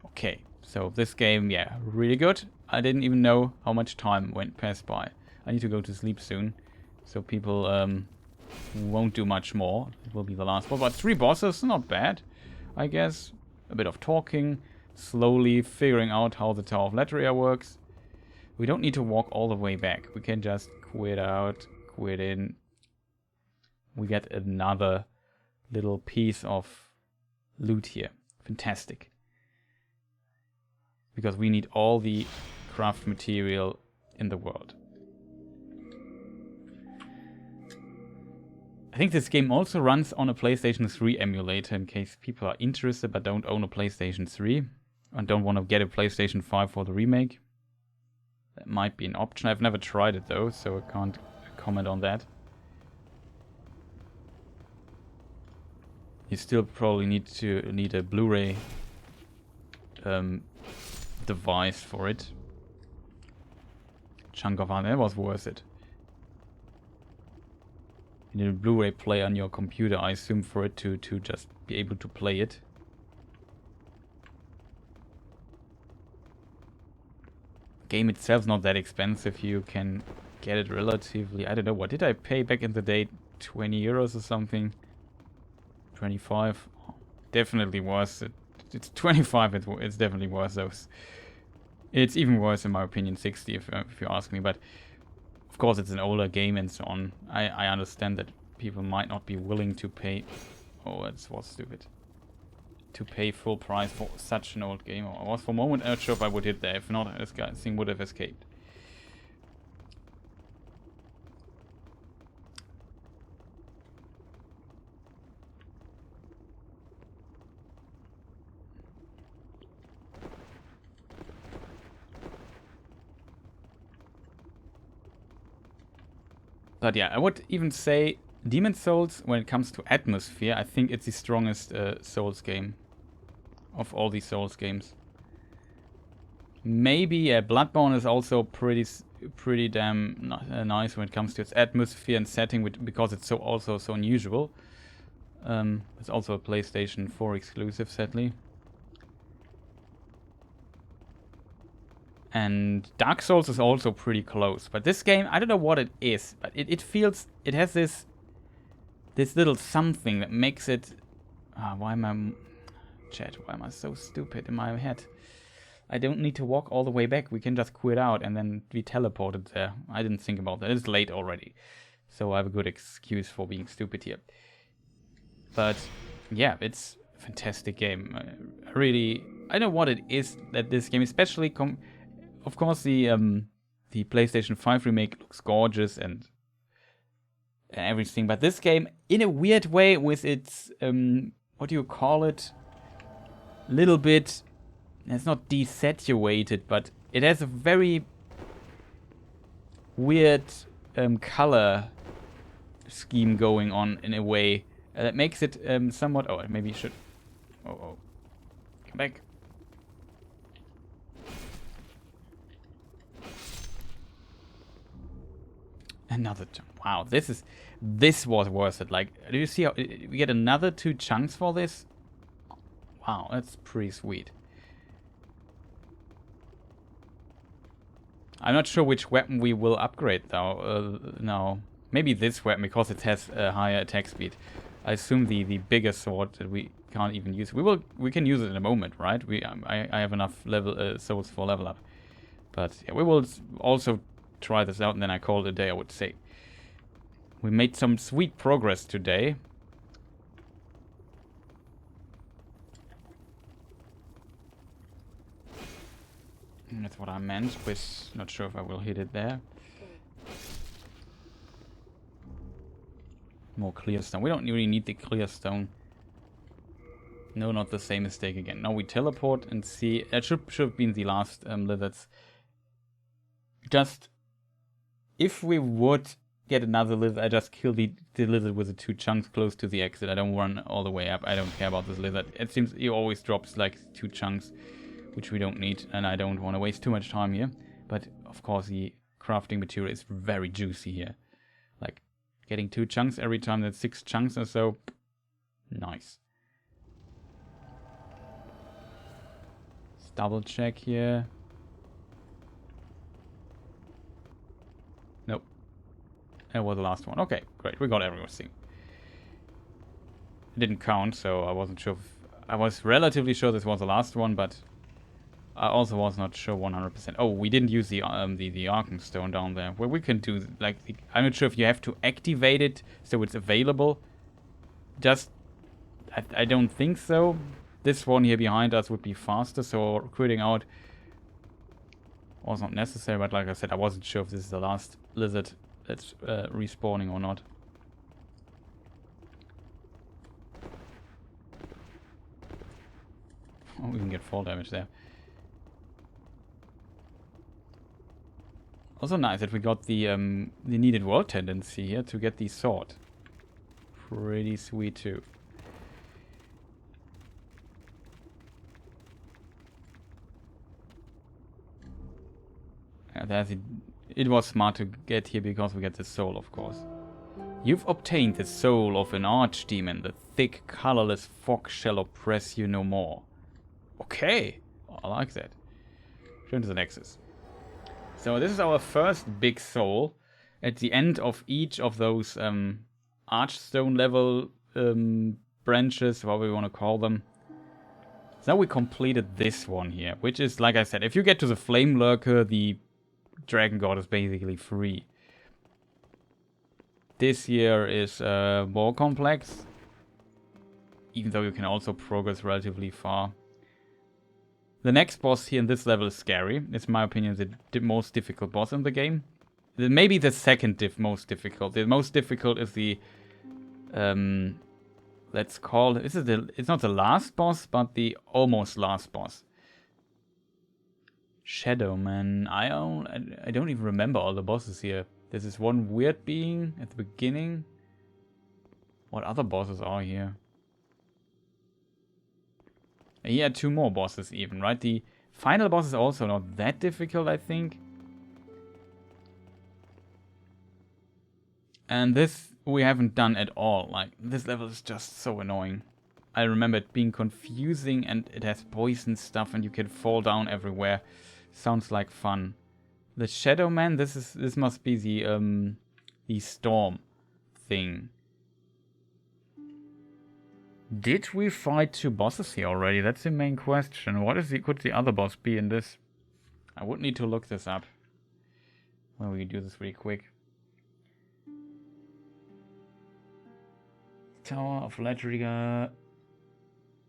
Okay, so this game, yeah, really good. I didn't even know how much time passed by. I need to go to sleep soon, so people won't do much more. It will be the last boss, but 3 bosses, not bad, I guess. A bit of talking, slowly figuring out how the Tower of Latria works. We don't need to walk all the way back. We can just quit out, quit in. We get another little piece of loot here. Fantastic. Because we need all the craft material in the world. I think this game also runs on a PlayStation 3 emulator in case people are interested but don't own a PlayStation 3 and don't want to get a PlayStation 5 for the remake. That might be an option. I've never tried it though, so I can't comment on that. You still probably need a Blu-ray device for it. Chunk of that was worth it. You need a Blu-ray player on your computer, I assume, for it to just be able to play it. Game itself is not that expensive. You can get it relatively. I don't know, what did I pay back in the day? 20 euros or something? 25? Oh, definitely worth it. It's 25, it's definitely worth those. It's even worse in my opinion, 60 if you ask me, but of course it's an older game and so on. I understand that people might not be willing to pay... Oh, that was stupid. To pay full price for such an old game. I was for a moment not sure if I would hit there. If not, this thing would have escaped. But yeah, I would even say Demon's Souls, when it comes to atmosphere, I think it's the strongest Souls game of all these Souls games. Maybe Bloodborne is also pretty damn nice when it comes to its atmosphere and setting, because it's also so unusual. It's also a PlayStation 4 exclusive, sadly. And Dark Souls is also pretty close. But this game, I don't know what it is, but it feels... It has this little something that makes it... why am I so stupid in my head? I don't need to walk all the way back. We can just quit out and then be teleported there. I didn't think about that. It's late already. So I have a good excuse for being stupid here. But yeah, it's a fantastic game. I don't know what it is that this game, especially... Of course, the PlayStation 5 remake looks gorgeous and everything, but this game, in a weird way, with its what do you call it? Little bit, it's not desaturated, but it has a very weird color scheme going on in a way that makes it somewhat. Oh, maybe you should. Oh, come back. Another chunk. Wow, this was worth it. Like, do you see how we get another 2 chunks for this? Wow, that's pretty sweet. I'm not sure which weapon we will upgrade though. No, maybe this weapon because it has a higher attack speed. I assume the bigger sword that we can't even use. We can use it in a moment, right? I have enough souls for level up. But yeah, we will also try this out and then I call it a day, I would say. We made some sweet progress today. And that's what I meant with, not sure if I will hit it there. More clear stone. We don't really need the clear stone. No, not the same mistake again. Now we teleport and see. That should have been the last lizards. Just if we would get another lizard, I just kill the lizard with the 2 chunks close to the exit. I don't run all the way up. I don't care about this lizard. It seems he always drops like 2 chunks, which we don't need, and I don't want to waste too much time here. But of course the crafting material is very juicy here. Like Getting 2 chunks every time, that's 6 chunks or so. Nice. Let's double check here. Nope. That was the last one. Okay, great. We got everything. It didn't count, so I wasn't sure if... I was relatively sure this was the last one, but I also was not sure 100%. Oh, we didn't use the Arkenstone down there. Well, we can do, like, I'm not sure if you have to activate it so it's available. Just, I don't think so. This one here behind us would be faster, so recruiting out was not necessary. But like I said, I wasn't sure if this is the last lizard that's respawning or not. Oh, we can get fall damage there. Also nice that we got the needed world tendency here to get the sword. Pretty sweet too. Yeah, it was smart to get here because we get the soul, of course. You've obtained the soul of an archdemon. The thick, colorless fog shall oppress you no more. Okay, I like that. Turn to the Nexus. So this is our first big soul. At the end of each of those archstone level branches, what we want to call them. So now we completed this one here, which is, like I said, if you get to the Flamelurker, the Dragon God is basically free. This here is more complex, even though you can also progress relatively far. The next boss here in this level is scary. It's, in my opinion, the most difficult boss in the game. Maybe the second most difficult. The most difficult is the... let's call it... It's not the last boss, but the almost last boss. Shadow Man. I don't even remember all the bosses here. There's this one weird being at the beginning. What other bosses are here? He had 2 more bosses even, right? The final boss is also not that difficult, I think. And this we haven't done at all. Like, this level is just so annoying. I remember it being confusing and it has poison stuff and you can fall down everywhere. Sounds like fun. The Shadow Man, this must be the storm thing. Did we fight 2 bosses here already? That's the main question. What is could the other boss be in this? I would need to look this up. Well, we can do this really quick. Tower of Latria,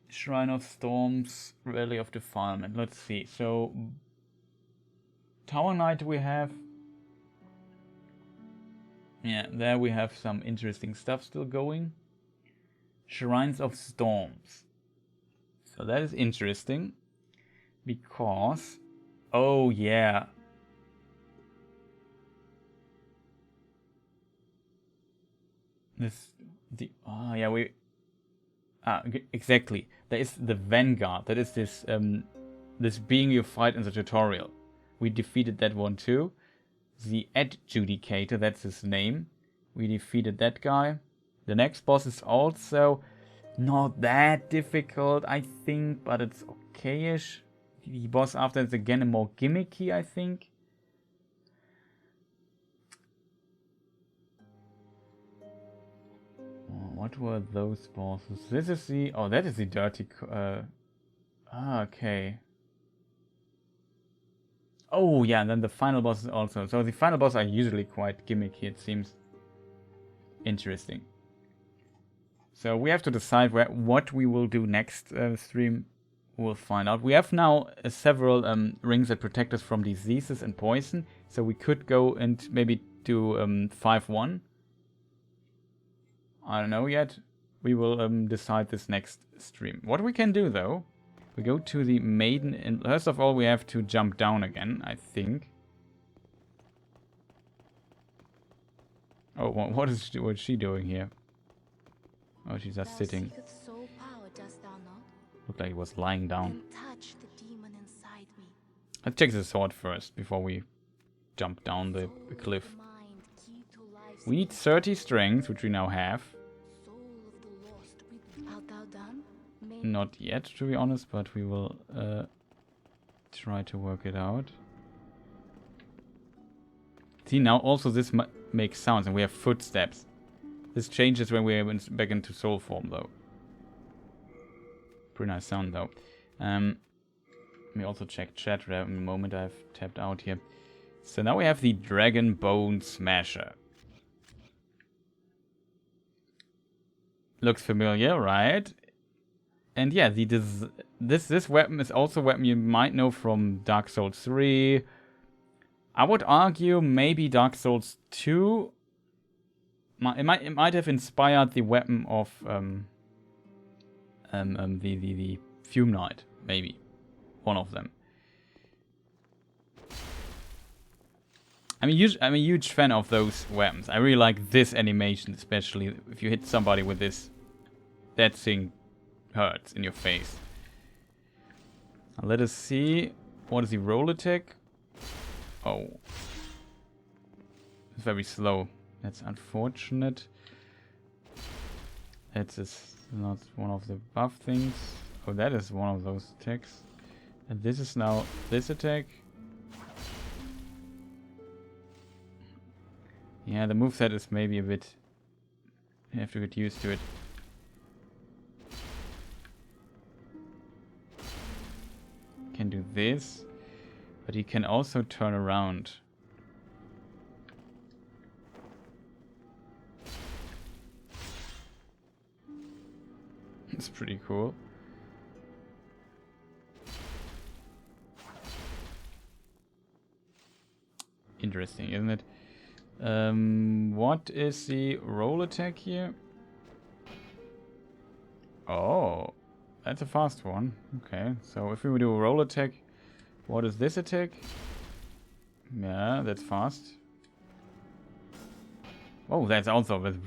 Shrine of Storms, Valley of Defilement. Let's see. So, Tower Knight we have. Yeah, there we have some interesting stuff still going. Shrines of Storms. So that is interesting. Because... Oh, yeah. Exactly. There is the Vanguard. That is this this being you fight in the tutorial. We defeated that one too. The Adjudicator, that's his name. We defeated that guy. The next boss is also not that difficult, I think, but it's okay-ish. The boss after is again more gimmicky, I think. What were those bosses? This is the... Oh, that is the dirty... okay. Oh, yeah, and then the final boss is also... So the final boss are usually quite gimmicky, it seems. Interesting. So we have to decide what we will do next stream. We'll find out. We have now several rings that protect us from diseases and poison. So we could go and maybe do 5-1. I don't know yet. We will decide this next stream. What we can do though, we go to the maiden, and first of all we have to jump down again, I think. Oh, what's she doing here? Oh, she's just sitting. Looked like he was lying down. Let's check the sword first before we jump down the cliff. We need 30 strength, which we now have. Soul of the lost, art thou done? Not yet, to be honest, but we will try to work it out. See, now also this makes sounds, and we have footsteps. This changes when we're back into soul form, though. Pretty nice sound, though. Let me also check chat in a moment. I've tapped out here. So now we have the Dragon Bone Smasher. Looks familiar, right? And yeah, this weapon is also a weapon you might know from Dark Souls 3. I would argue maybe Dark Souls 2. It might have inspired the weapon of the Fume Knight, maybe one of them. I'm a huge fan of those weapons. I really like this animation, especially if you hit somebody with this. That thing hurts in your face. Now let us see. What is the roll attack? Oh. It's very slow. That's unfortunate. That's not one of the buff things. Oh, that is one of those attacks. And this is now this attack. Yeah, the moveset is maybe a bit... You have to get used to it. Can do this. But he can also turn around. It's pretty cool. Interesting, isn't it? What is the roll attack here? Oh, that's a fast one. Okay, so if we do a roll attack, what is this attack? Yeah, that's fast. Oh, that's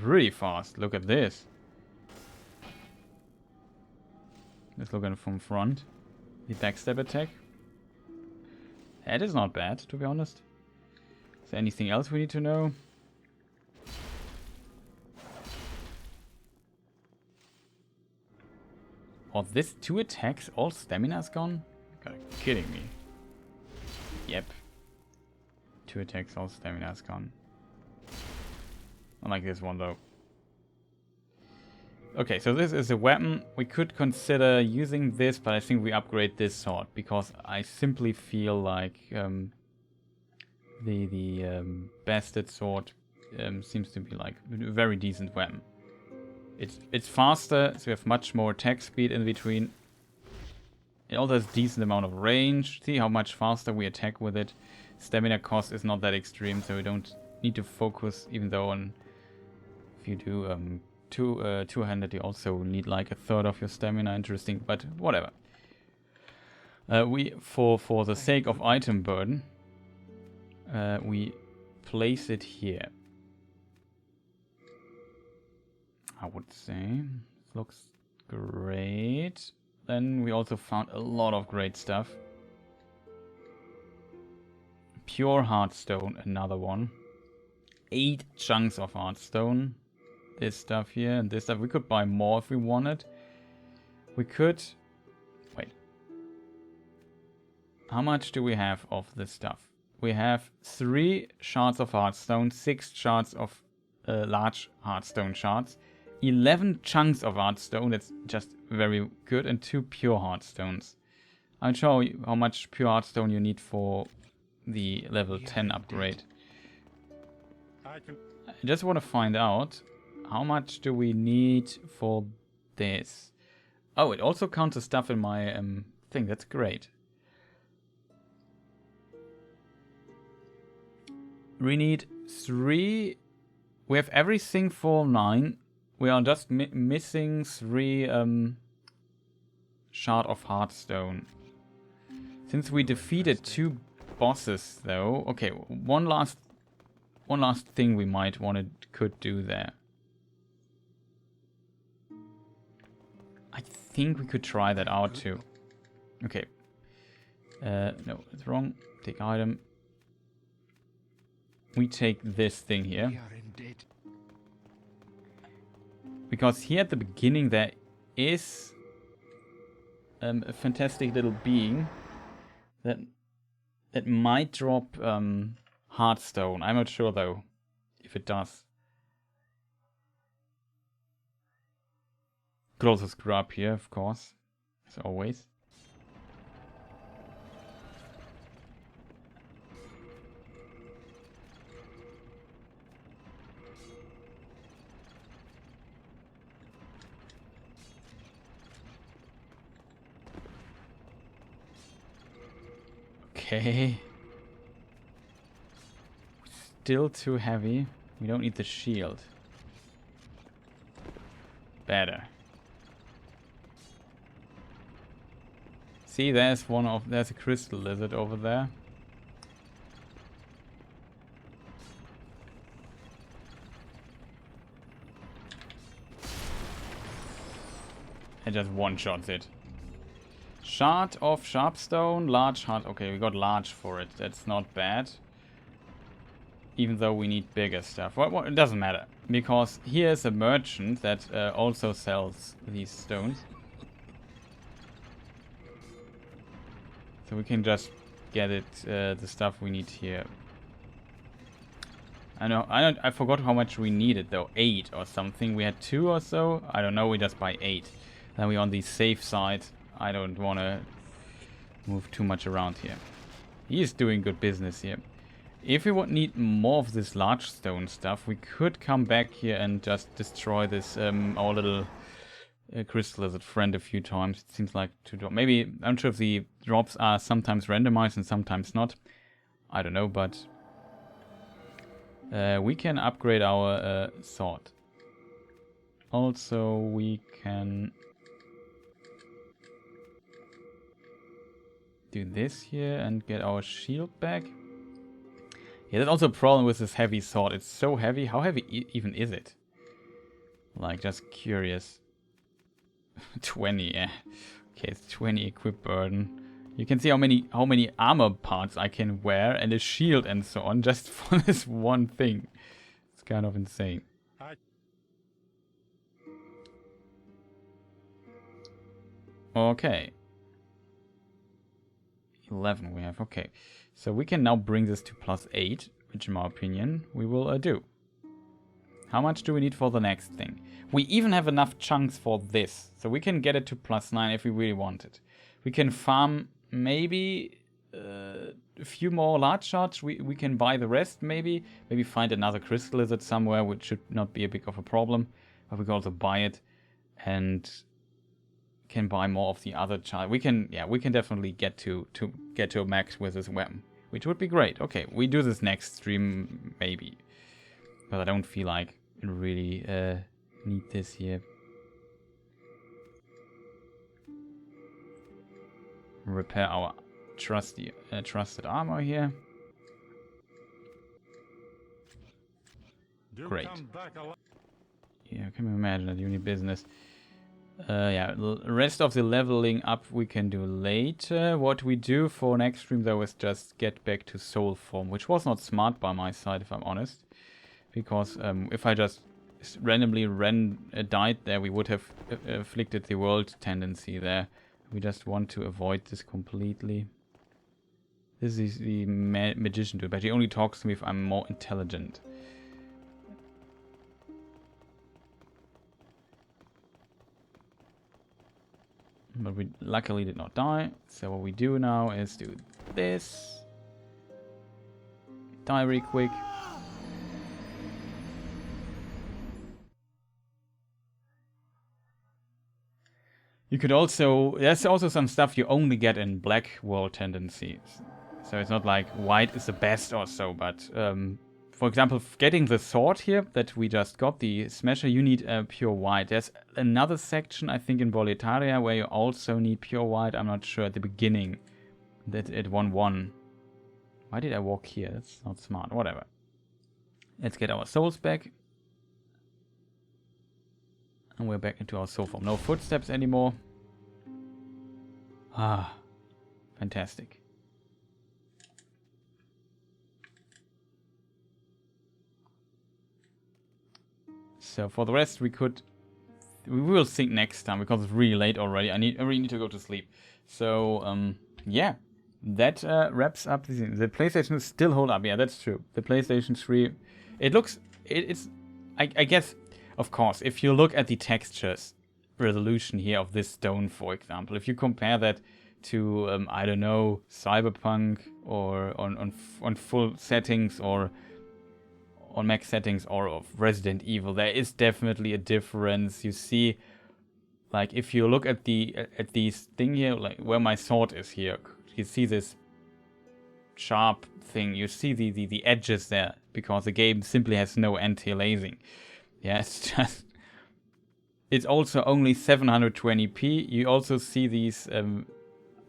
really fast. Look at this. Let's look at it from front. The backstab attack. That is not bad, to be honest. Is there anything else we need to know? Oh, this 2 attacks, all stamina's gone? You're kidding me. Yep. 2 attacks, all stamina's gone. Unlike this one, though. Okay, so this is a weapon. We could consider using this, but I think we upgrade this sword, because I simply feel like the Bastard sword seems to be like a very decent weapon. It's faster, so we have much more attack speed in between. It also has a decent amount of range. See how much faster we attack with it. Stamina cost is not that extreme, so we don't need to focus, even though on if you do two-handed, you also need like a third of your stamina. Interesting, but whatever. We for the sake of item burden, we place it here. I would say looks great. Then we also found a lot of great stuff. Pure Heartstone, another one. 8 chunks of Heartstone. This stuff here and this stuff. We could buy more if we wanted. We could... Wait. How much do we have of this stuff? We have 3 shards of Heartstone, 6 shards of large Heartstone shards, 11 chunks of Heartstone, that's just very good, and 2 pure Heartstones. I'll show you how much pure Heartstone you need for the level 10 upgrade. I just want to find out, how much do we need for this? Oh, it also counts the stuff in my thing, that's great. We need 3, we have everything for 9. We are just missing 3 shard of Heartstone. Since we defeated 2 bosses though, okay, one last thing we might could do there. I think we could try that out too. Okay. No, it's wrong. Take item. We take this thing here. Because here at the beginning there is a fantastic little being that might drop Heartstone. I'm not sure though if it does. Could also screw up here, of course, as always. Okay. Still too heavy. We don't need the shield. Better. See, there's a crystal lizard over there. It just one-shots it. Shard of Sharpstone, large heart. Okay, we got large for it. That's not bad. Even though we need bigger stuff. Well, it doesn't matter. Because here's a merchant that also sells these stones. So we can just get it, the stuff we need here. I forgot how much we needed though. 8 or something. We had 2 or so. I don't know, we just buy 8. Then we're on the safe side. I don't want to move too much around here. He is doing good business here. If we would need more of this large stone stuff, we could come back here and just destroy this our little crystal lizard friend a few times. It seems like to drop. Maybe, I'm not sure if the drops are sometimes randomized and sometimes not. I don't know, but we can upgrade our sword. Also, we can do this here and get our shield back. Yeah, that's also a problem with this heavy sword. It's so heavy. How heavy even is it? Like, just curious. 20, yeah. Okay, it's 20 equip burden. You can see how many armor parts I can wear and a shield and so on just for this one thing. It's kind of insane. Okay. 11 we have, okay. So we can now bring this to +8, which in my opinion we will do. How much do we need for the next thing? We even have enough chunks for this, so we can get it to +9 if we really want it. We can farm maybe a few more large shards. We can buy the rest maybe. Maybe find another crystal lizard somewhere, which should not be a big of a problem. But we can also buy it and can buy more of the other child. We can definitely get to a max with this weapon, which would be great. Okay, we do this next stream maybe, but I don't feel like I really need this here. Repair our trusted armor here. Great. Yeah, can you imagine that uni business? Yeah, the rest of the leveling up we can do later. What we do for next stream though is just get back to soul form, which was not smart by my side if I'm honest. Because if I just randomly died there, we would have afflicted the world tendency there. We just want to avoid this completely. This is the magician dude, but he only talks to me if I'm more intelligent. But we luckily did not die. So what we do now is do this. Die real quick. You could also... There's also some stuff you only get in black world tendencies. So it's not like white is the best or so, but... for example, getting the sword here that we just got, the smasher, you need pure white. There's another section, I think, in Boletaria where you also need pure white. I'm not sure at the beginning. That at 1-1. Why did I walk here? That's not smart. Whatever. Let's get our souls back. And we're back into our soul form. No footsteps anymore. Ah, fantastic. So for the rest, we could we will think next time because it's really late already. I really need to go to sleep. So yeah, that wraps up the thing. The PlayStation is still hold up. Yeah, that's true. The PlayStation 3, it looks. It's. I guess, of course, if you look at the textures resolution here of this stone, for example, if you compare that to I don't know, Cyberpunk or on full settings or on max settings or of Resident Evil, there is definitely a difference. You see, like if you look at these thing here, like where my sword is here, you see this sharp thing. You see the edges there because the game simply has no anti-aliasing. Yeah, it's just. It's also only 720p. You also see these a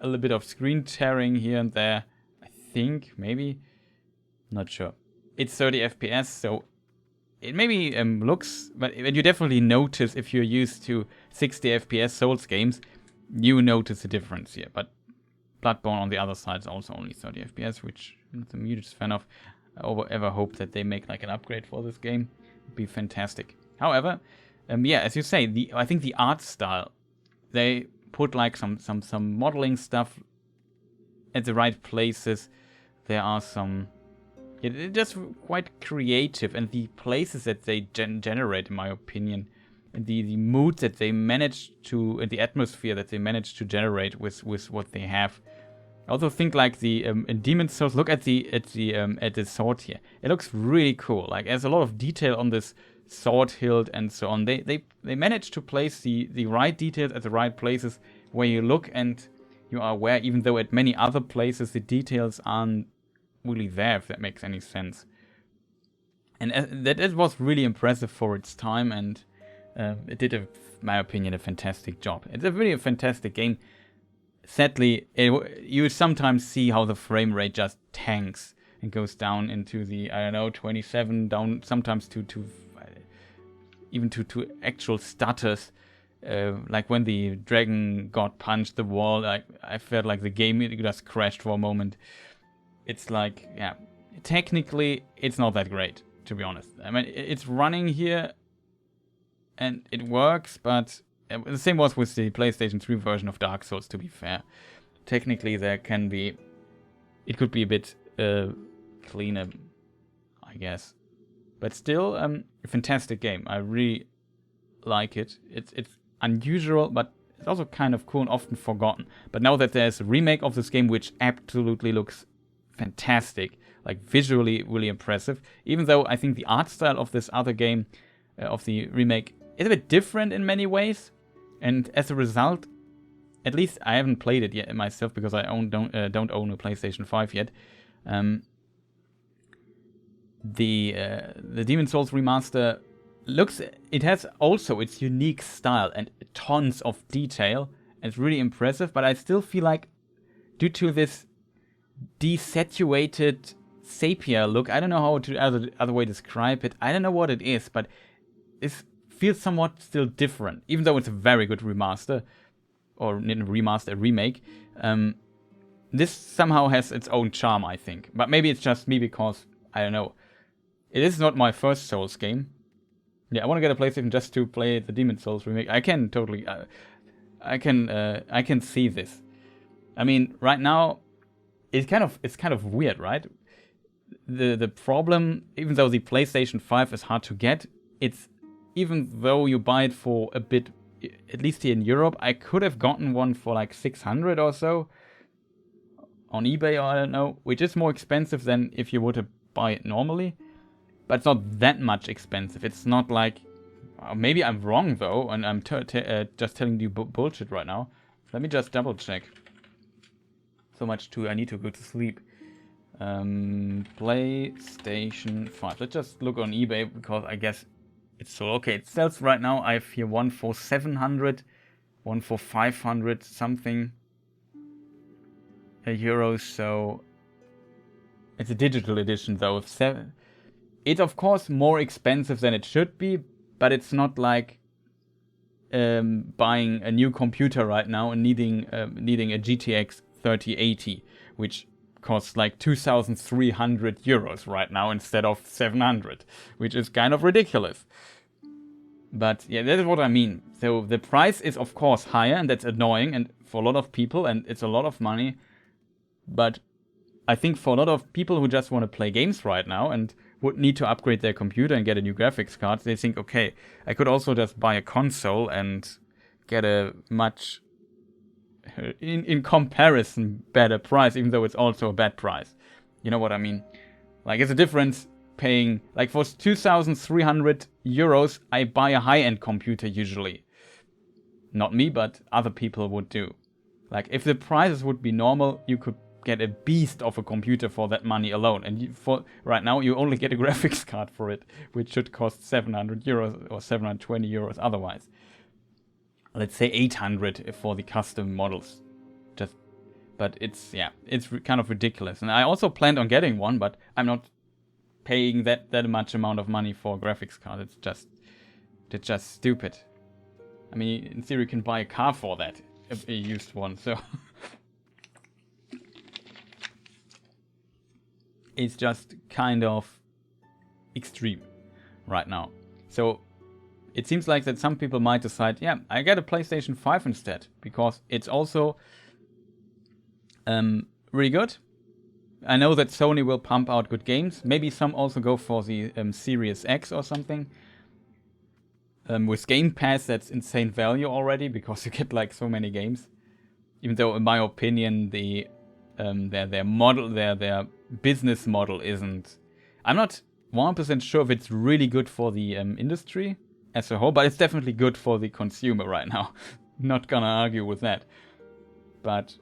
little bit of screen tearing here and there. I think maybe, not sure. It's 30 FPS, so it maybe looks, but you definitely notice if you're used to 60 FPS Souls games, you notice a difference here. But Bloodborne on the other side is also only 30 FPS, which I'm not the hugest fan of. I ever hope that they make like an upgrade for this game. It'd be fantastic. However, yeah, as you say, I think the art style, they put like some modeling stuff at the right places. There are some. It's just quite creative, and the places that they generate, in my opinion, and the mood that they manage to, and the atmosphere that they manage to generate with what they have. I also think like the in Demon's Souls, look at the sword here. It looks really cool. Like there's a lot of detail on this sword hilt and so on. They manage to place the right details at the right places where you look and you are aware, even though at many other places the details aren't really there, if that makes any sense. And that was really impressive for its time, and it did, in my opinion, a fantastic job. It's a really fantastic game. Sadly, you sometimes see how the frame rate just tanks and goes down into the, I don't know, 27, down sometimes to even to actual stutters. Like when the dragon god punched the wall, I felt like the game just crashed for a moment. It's like, yeah, technically it's not that great, to be honest. I mean, it's running here and it works, but the same was with the PlayStation 3 version of Dark Souls, to be fair. Technically it could be a bit cleaner, I guess. But still, a fantastic game. I really like it. It's unusual, but it's also kind of cool and often forgotten. But now that there's a remake of this game, which absolutely looks fantastic, like visually really impressive, even though I think the art style of this other game, of the remake, is a bit different in many ways. And as a result, at least I haven't played it yet myself because I don't own a PlayStation 5 yet. The Demon's Souls remaster it has also its unique style and tons of detail, and it's really impressive, but I still feel like due to this desaturated sepia look, I don't know how to other way describe it, I don't know what it is, but it feels somewhat still different, even though it's a very good remaster, or a remake. This somehow has its own charm, I think, but maybe it's just me because, I don't know. It is not my first Souls game. Yeah, I want to get a PlayStation just to play the Demon's Souls remake. I can totally, I can see this. I mean, right now, it's kind of weird, right? The problem, even though the PlayStation 5 is hard to get, it's even though you buy it for a bit, at least here in Europe, I could have gotten one for like 600 or so on eBay, or I don't know, which is more expensive than if you were to buy it normally. But it's not that much expensive. It's not like, maybe I'm wrong though, and I'm just telling you bullshit right now. Let me just double check. So much I need to go to sleep. PlayStation 5. Let's just look on eBay because I guess it's so okay. It sells right now. I have here one for 700, one for 500 something euros. So it's a digital edition though. It's of course more expensive than it should be, but it's not like buying a new computer right now and needing a GTX 3080, which costs like 2,300 euros right now instead of 700, which is kind of ridiculous. But yeah, that is what I mean. So the price is of course higher, and that's annoying and for a lot of people, and it's a lot of money. But I think for a lot of people who just want to play games right now and would need to upgrade their computer and get a new graphics card, they think, okay, I could also just buy a console and get a much, in comparison, better price, even though it's also a bad price. You know what I mean? Like, it's a difference paying, like, for 2,300 euros, I buy a high-end computer usually. Not me, but other people would do. Like, if the prices would be normal, you could get a beast of a computer for that money alone. And for right now, you only get a graphics card for it, which should cost 700 euros or 720 euros otherwise. Let's say 800 for the custom models. But it's kind of ridiculous. And I also planned on getting one, but I'm not paying that much amount of money for a graphics card. It's just stupid. I mean, in theory, you can buy a car for that, a used one. So it's just kind of extreme right now. So it seems like that some people might decide, yeah, I get a PlayStation 5 instead, because it's also really good. I know that Sony will pump out good games. Maybe some also go for the Series X or something. With Game Pass, that's insane value already, because you get like so many games. Even though, in my opinion, their model, their business model isn't. I'm not 100% sure if it's really good for the industry as a whole, but it's definitely good for the consumer right now. Not gonna argue with that. But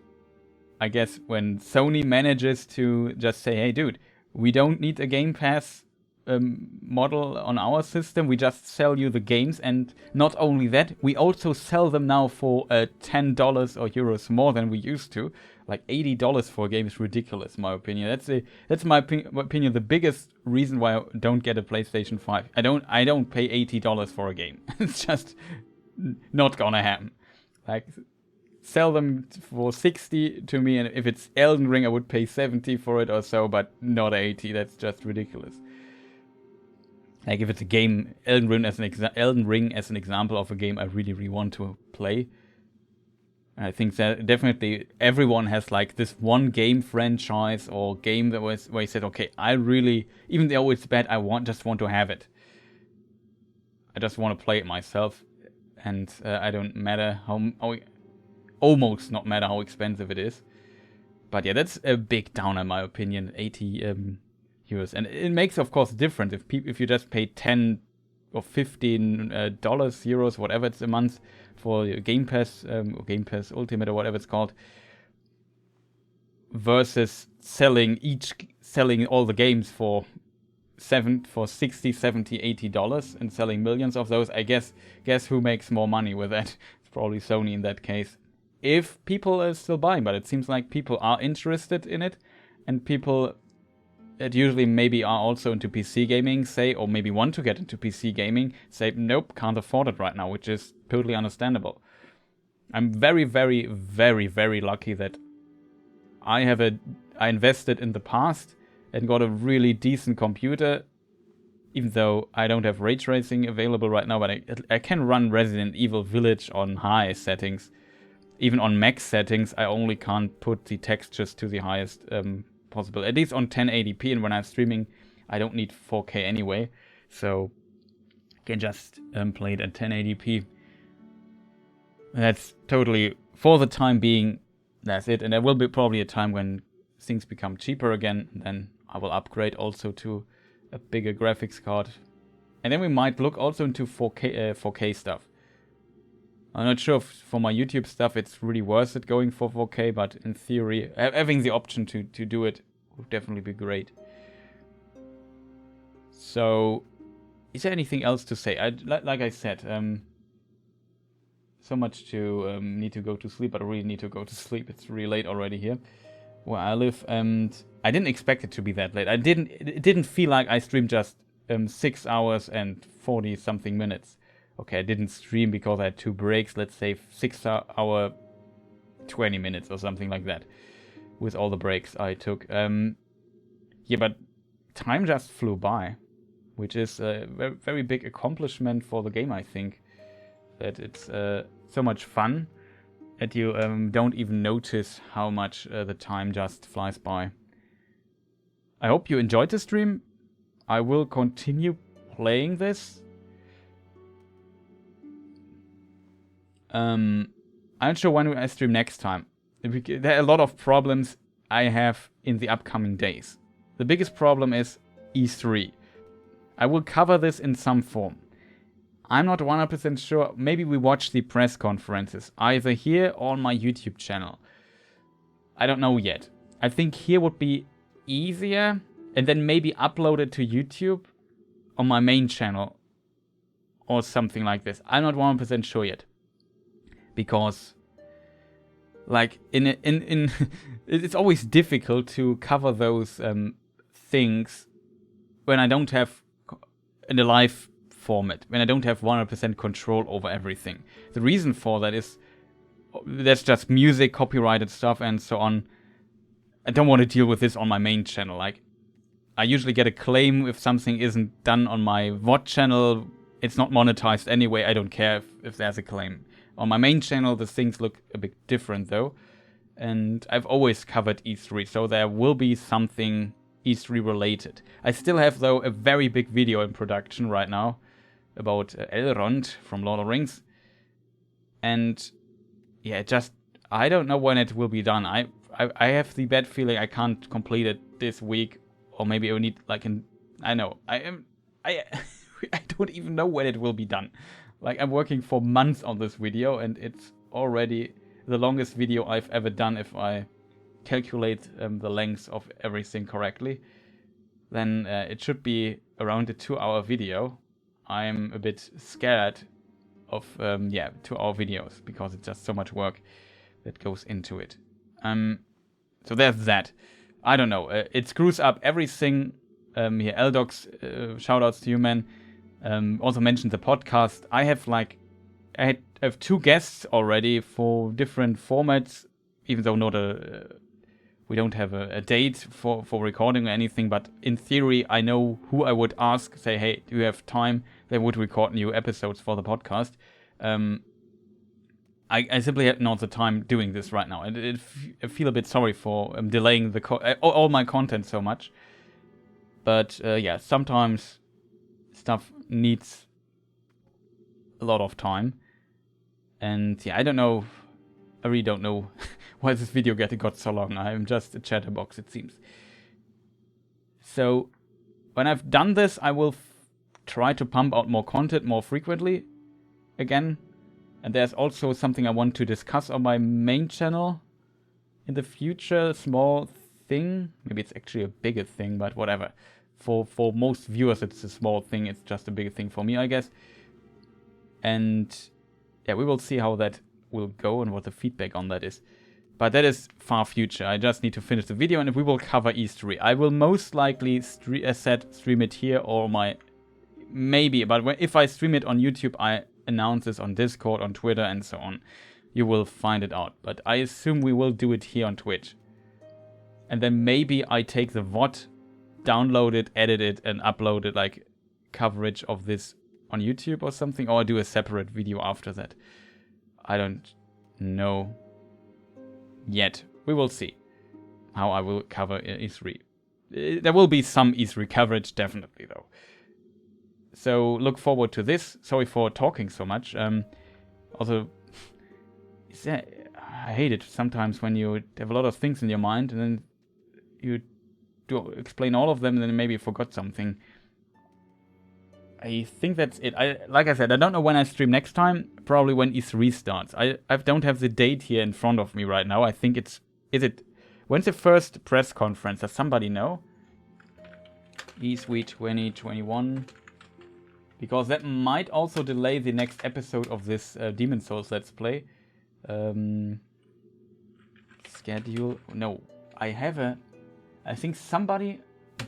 I guess when Sony manages to just say, hey dude, we don't need a Game Pass model on our system, we just sell you the games, and not only that, we also sell them now for $10 or euros more than we used to. Like $80 for a game is ridiculous, in my opinion. That's my opinion, the biggest reason why I don't get a PlayStation 5. I don't pay $80 for a game. It's just not gonna happen. Like, sell them for 60 to me, and if it's Elden Ring, I would pay 70 for it or so, but not 80. That's just ridiculous. Like, if it's a game, Elden Ring as an example of a game I really, really want to play. I think that definitely everyone has like this one game franchise or game that was where he said, okay, I really, even though it's bad, just want to have it. I just want to play it myself, and I don't matter how almost not matter how expensive it is. But yeah, that's a big downer in my opinion, 80 euros. And it makes, of course, a difference if you just pay 10 or 15 euros, whatever it's a month, for Game Pass, or Game Pass Ultimate or whatever it's called, versus selling all the games for 60, 70, $80 and selling millions of those. I guess who makes more money with that? It's probably Sony in that case. If people are still buying, but it seems like people are interested in it, and people that usually maybe are also into PC gaming say, or maybe want to get into PC gaming, say, nope, can't afford it right now, which is totally understandable. I'm very, very, very, very lucky that I invested in the past and got a really decent computer, even though I don't have ray tracing available right now, but I can run Resident Evil Village on high settings. Even on max settings, I only can't put the textures to the highest possible, at least on 1080p, and when I'm streaming, I don't need 4K anyway, so I can just play it at 1080p. That's totally, for the time being, that's it, and there will be probably a time when things become cheaper again, and then I will upgrade also to a bigger graphics card, and then we might look also into 4K stuff. I'm not sure if for my YouTube stuff it's really worth it going for 4K, but in theory, having the option to do it would definitely be great. So, is there anything else to say? Like I said, so much to need to go to sleep, but I really need to go to sleep. It's really late already here where I live, and I didn't expect it to be that late. It didn't feel like I streamed just 6 hours and 40 something minutes. Okay, I didn't stream because I had 2 breaks, let's say 6 hour 20 minutes or something like that, with all the breaks I took. Yeah, but time just flew by which is a very, very big accomplishment for the game, I think. That it's so much fun that you don't even notice how much the time just flies by. I hope you enjoyed the stream. I will continue playing this. I'm not sure when I stream next time. There are a lot of problems I have in the upcoming days. The biggest problem is E3. I will cover this in some form. I'm not 100% sure. Maybe we watch the press conferences, either here or on my YouTube channel. I don't know yet. I think here would be easier, and then maybe upload it to YouTube on my main channel or something like this. I'm not 100% sure yet. Because like in it's always difficult to cover those things when I don't have in a live format, when I don't have 100% control over everything. The reason for that is there's just music, copyrighted stuff, and so on. I don't want to deal with this on my main channel. Like, I usually get a claim if something isn't done on my VOD channel. It's not monetized anyway. I don't care if there's a claim. On my main channel, the things look a bit different though. And I've always covered E3, so there will be something E3 related. I still have though a very big video in production right now about Elrond from Lord of the Rings. And yeah, I don't know when it will be done. I have the bad feeling I can't complete it this week, or maybe I will need like I don't even know when it will be done. Like, I'm working for months on this video, and it's already the longest video I've ever done if I calculate the length of everything correctly. Then it should be around a 2-hour video. I'm a bit scared of 2-hour videos because it's just so much work that goes into it. So there's that. I don't know. It screws up everything. Here, Eldox, shoutouts to you, man. Also mentioned the podcast. I have 2 guests already for different formats, even though we don't have a date for recording or anything, but in theory I know who I would ask, say, hey, do you have time? They would record new episodes for the podcast. I simply have not the time doing this right now, and I feel a bit sorry for delaying all my content so much. But yeah, sometimes stuff needs a lot of time, and yeah, I really don't know why this video got so long. I'm just a chatterbox, it seems. So when I've done this, I will try to pump out more content more frequently again. And there's also something I want to discuss on my main channel in the future. Small thing, maybe it's actually a bigger thing, but whatever. For most viewers it's a small thing, it's just a bigger thing for me, I guess. And yeah, we will see how that will go and what the feedback on that is. But that is far future. I just need to finish the video, and we will cover E3. I will most likely stream it here, or maybe, but if I stream it on YouTube, I announce this on Discord, on Twitter, and so on. You will find it out. But I assume we will do it here on Twitch. And then maybe I take the VOD, download it, edit it, and upload it, like coverage of this on YouTube or something, or do a separate video after that. I don't know yet. We will see how I will cover E3. There will be some E3 coverage, definitely, though. So look forward to this. Sorry for talking so much. Also, I hate it sometimes when you have a lot of things in your mind and then you do explain all of them and then maybe you forgot something. I think that's it. Like I said, I don't know when I stream next time. Probably when E3 starts. I don't have the date here in front of me right now. I think when's the first press conference? Does somebody know? E3 2021. Because that might also delay the next episode of this Demon's Souls Let's Play. Schedule. No, I think somebody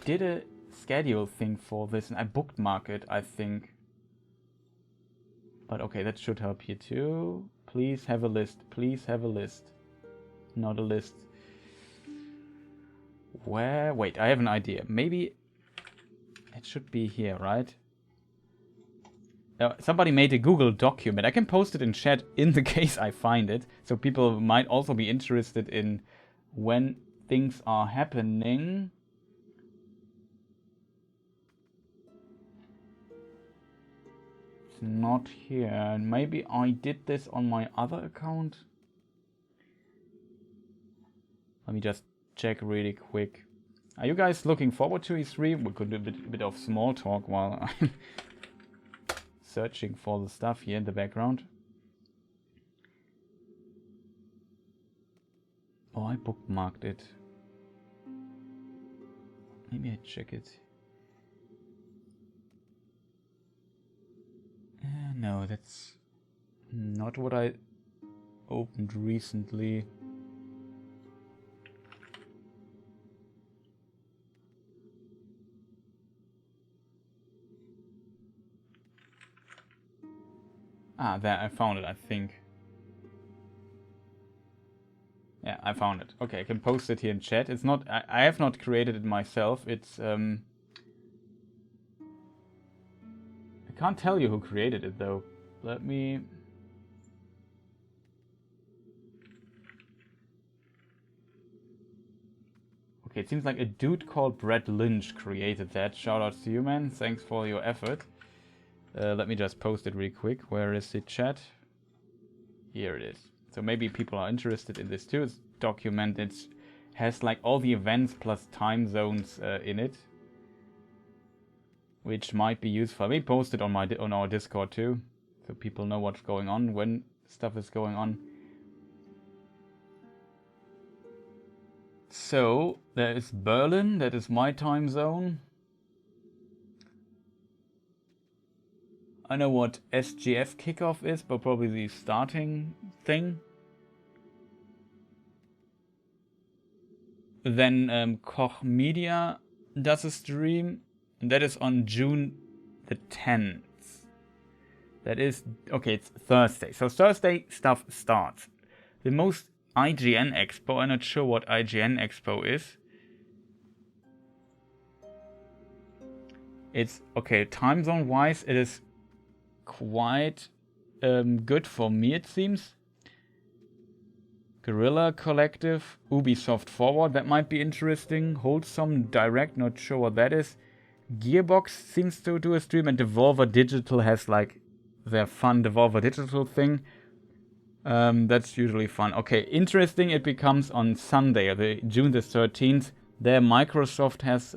did a schedule thing for this, and I bookmarked it, I think. But okay, that should help you too. Please have a list. Please have a list. Not a list. Wait, I have an idea. Maybe It should be here, right? Somebody made a Google document. I can post it in chat in the case I find it. So people might also be interested in when things are happening. It's not here. Maybe I did this on my other account. Let me just check really quick. Are you guys looking forward to E3? We could do a bit of small talk while I'm searching for the stuff here in the background. Oh, I bookmarked it. Maybe I check it. No, that's not what I opened recently. Ah, there, I found it, I think. Yeah, I found it. Okay, I can post it here in chat. It's not, I have not created it myself. It's, I can't tell you who created it, though. Let me... Okay, it seems like a dude called Brett Lynch created that. Shout out to you, man. Thanks for your effort. Let me just post it really quick. Where is the chat? Here it is. So maybe people are interested in this too. It's documented. It has like all the events plus time zones in it, which might be useful. We post it on our Discord too, so people know what's going on when stuff is going on. So there is Berlin. That is my time zone. I know what SGF kickoff is, but probably the starting thing. Then Koch Media does a stream, and that is on June the 10th. That is, okay, it's Thursday. So Thursday stuff starts. The most IGN Expo, I'm not sure what IGN Expo is. It's, okay, time zone wise, it is quite good for me, it seems. Guerrilla Collective, Ubisoft Forward, that might be interesting. Wholesome Direct, not sure what that is. Gearbox seems to do a stream, and Devolver Digital has like their fun Devolver Digital thing. That's usually fun. Okay, interesting it becomes on Sunday, June the 13th. There Microsoft has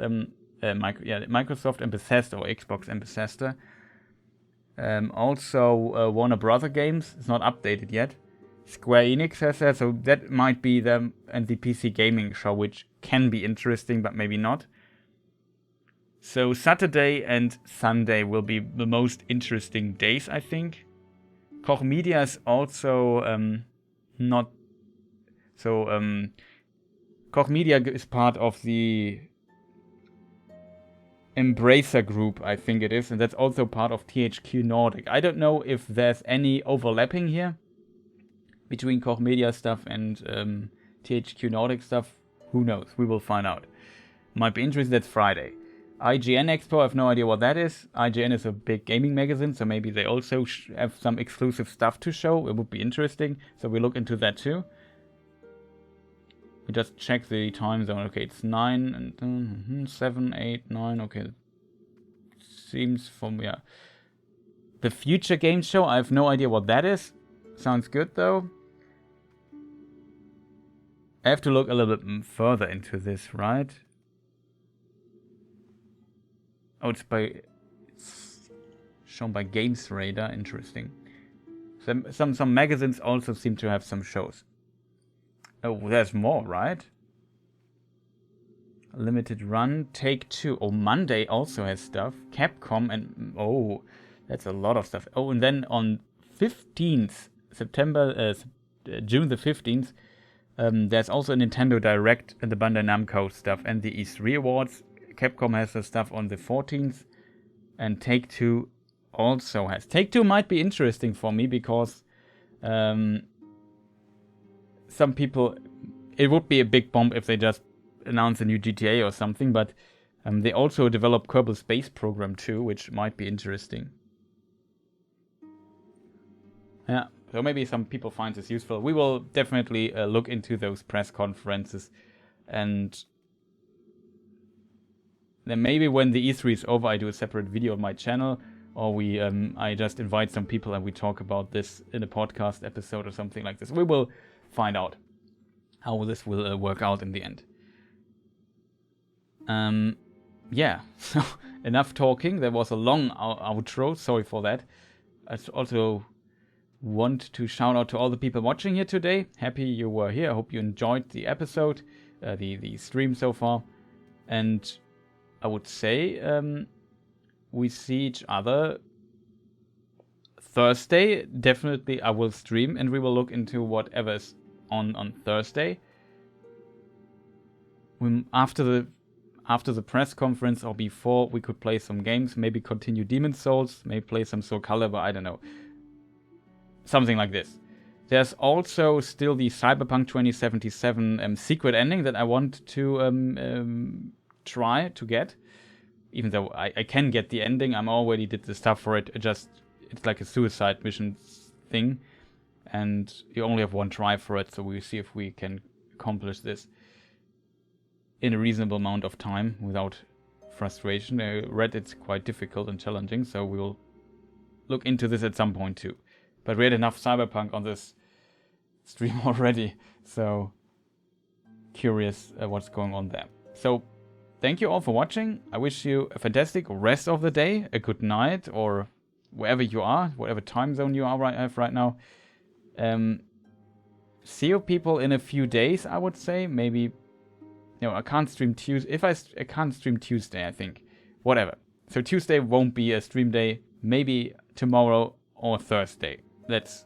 Microsoft and Bethesda, or Xbox and Bethesda. Also Warner Brother Games, it's not updated yet. Square Enix has that, so that might be them, and the PC Gaming Show, which can be interesting, but maybe not. So Saturday and Sunday will be the most interesting days, I think. Koch Media is also not... So, Koch Media is part of the Embracer Group, I think it is, and that's also part of THQ Nordic. I don't know if there's any overlapping here between Koch Media stuff and THQ Nordic stuff. Who knows? We will find out. Might be interesting. That's Friday. IGN Expo, I have no idea what that is. IGN is a big gaming magazine, so maybe they also have some exclusive stuff to show. It would be interesting, so we look into that too. We just check the time zone. Okay, it's 9 and 7, 8, 9. Okay, seems from, yeah. The Future Games Show, I have no idea what that is. Sounds good though. I have to look a little bit further into this, right? Oh, it's shown by Games Radar. Interesting. Some magazines also seem to have some shows. Oh, there's more, right? Limited Run, Take-Two. Oh, Monday also has stuff. Capcom and... Oh, that's a lot of stuff. Oh, and then on 15th, June the 15th, there's also a Nintendo Direct and the Bandai Namco stuff. And the E3 Awards. Capcom has the stuff on the 14th. And Take-Two also has. Take-Two might be interesting for me because... some people, it would be a big bomb if they just announce a new GTA or something, but They also develop Kerbal Space Program too, which might be interesting. Yeah, so maybe some people find this useful. We will definitely look into those press conferences, and then maybe when the E3 is over, I do a separate video on my channel, or I just invite some people and we talk about this in a podcast episode or something like this. We will find out how this will work out in the end. Yeah, so enough talking. There was a long outro. Sorry for that. I also want to shout out to all the people watching here today. Happy you were here. I hope you enjoyed the episode, the stream so far. And I would say we see each other Thursday. Definitely I will stream and we will look into whatever's on Thursday. After the press conference or before, we could play some games, maybe continue Demon's Souls, maybe play some Soul Calibur, I don't know. Something like this. There's also still the Cyberpunk 2077 secret ending that I want to try to get. Even though I can get the ending, I already did the stuff for it. It's like a suicide mission thing. And you only have one try for it, so we'll see if we can accomplish this in a reasonable amount of time without frustration. I read it's quite difficult and challenging, so we'll look into this at some point too. But we had enough Cyberpunk on this stream already, so curious what's going on there. So thank you all for watching. I wish you a fantastic rest of the day, a good night, or wherever you are, whatever time zone you are right now. See you people in a few days, I would say. Maybe, no, I can't stream Tuesday. I can't stream Tuesday, I think. Whatever. So Tuesday won't be a stream day. Maybe tomorrow or Thursday. That's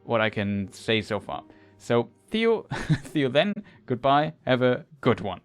what I can say so far. So see you then. Goodbye. Have a good one.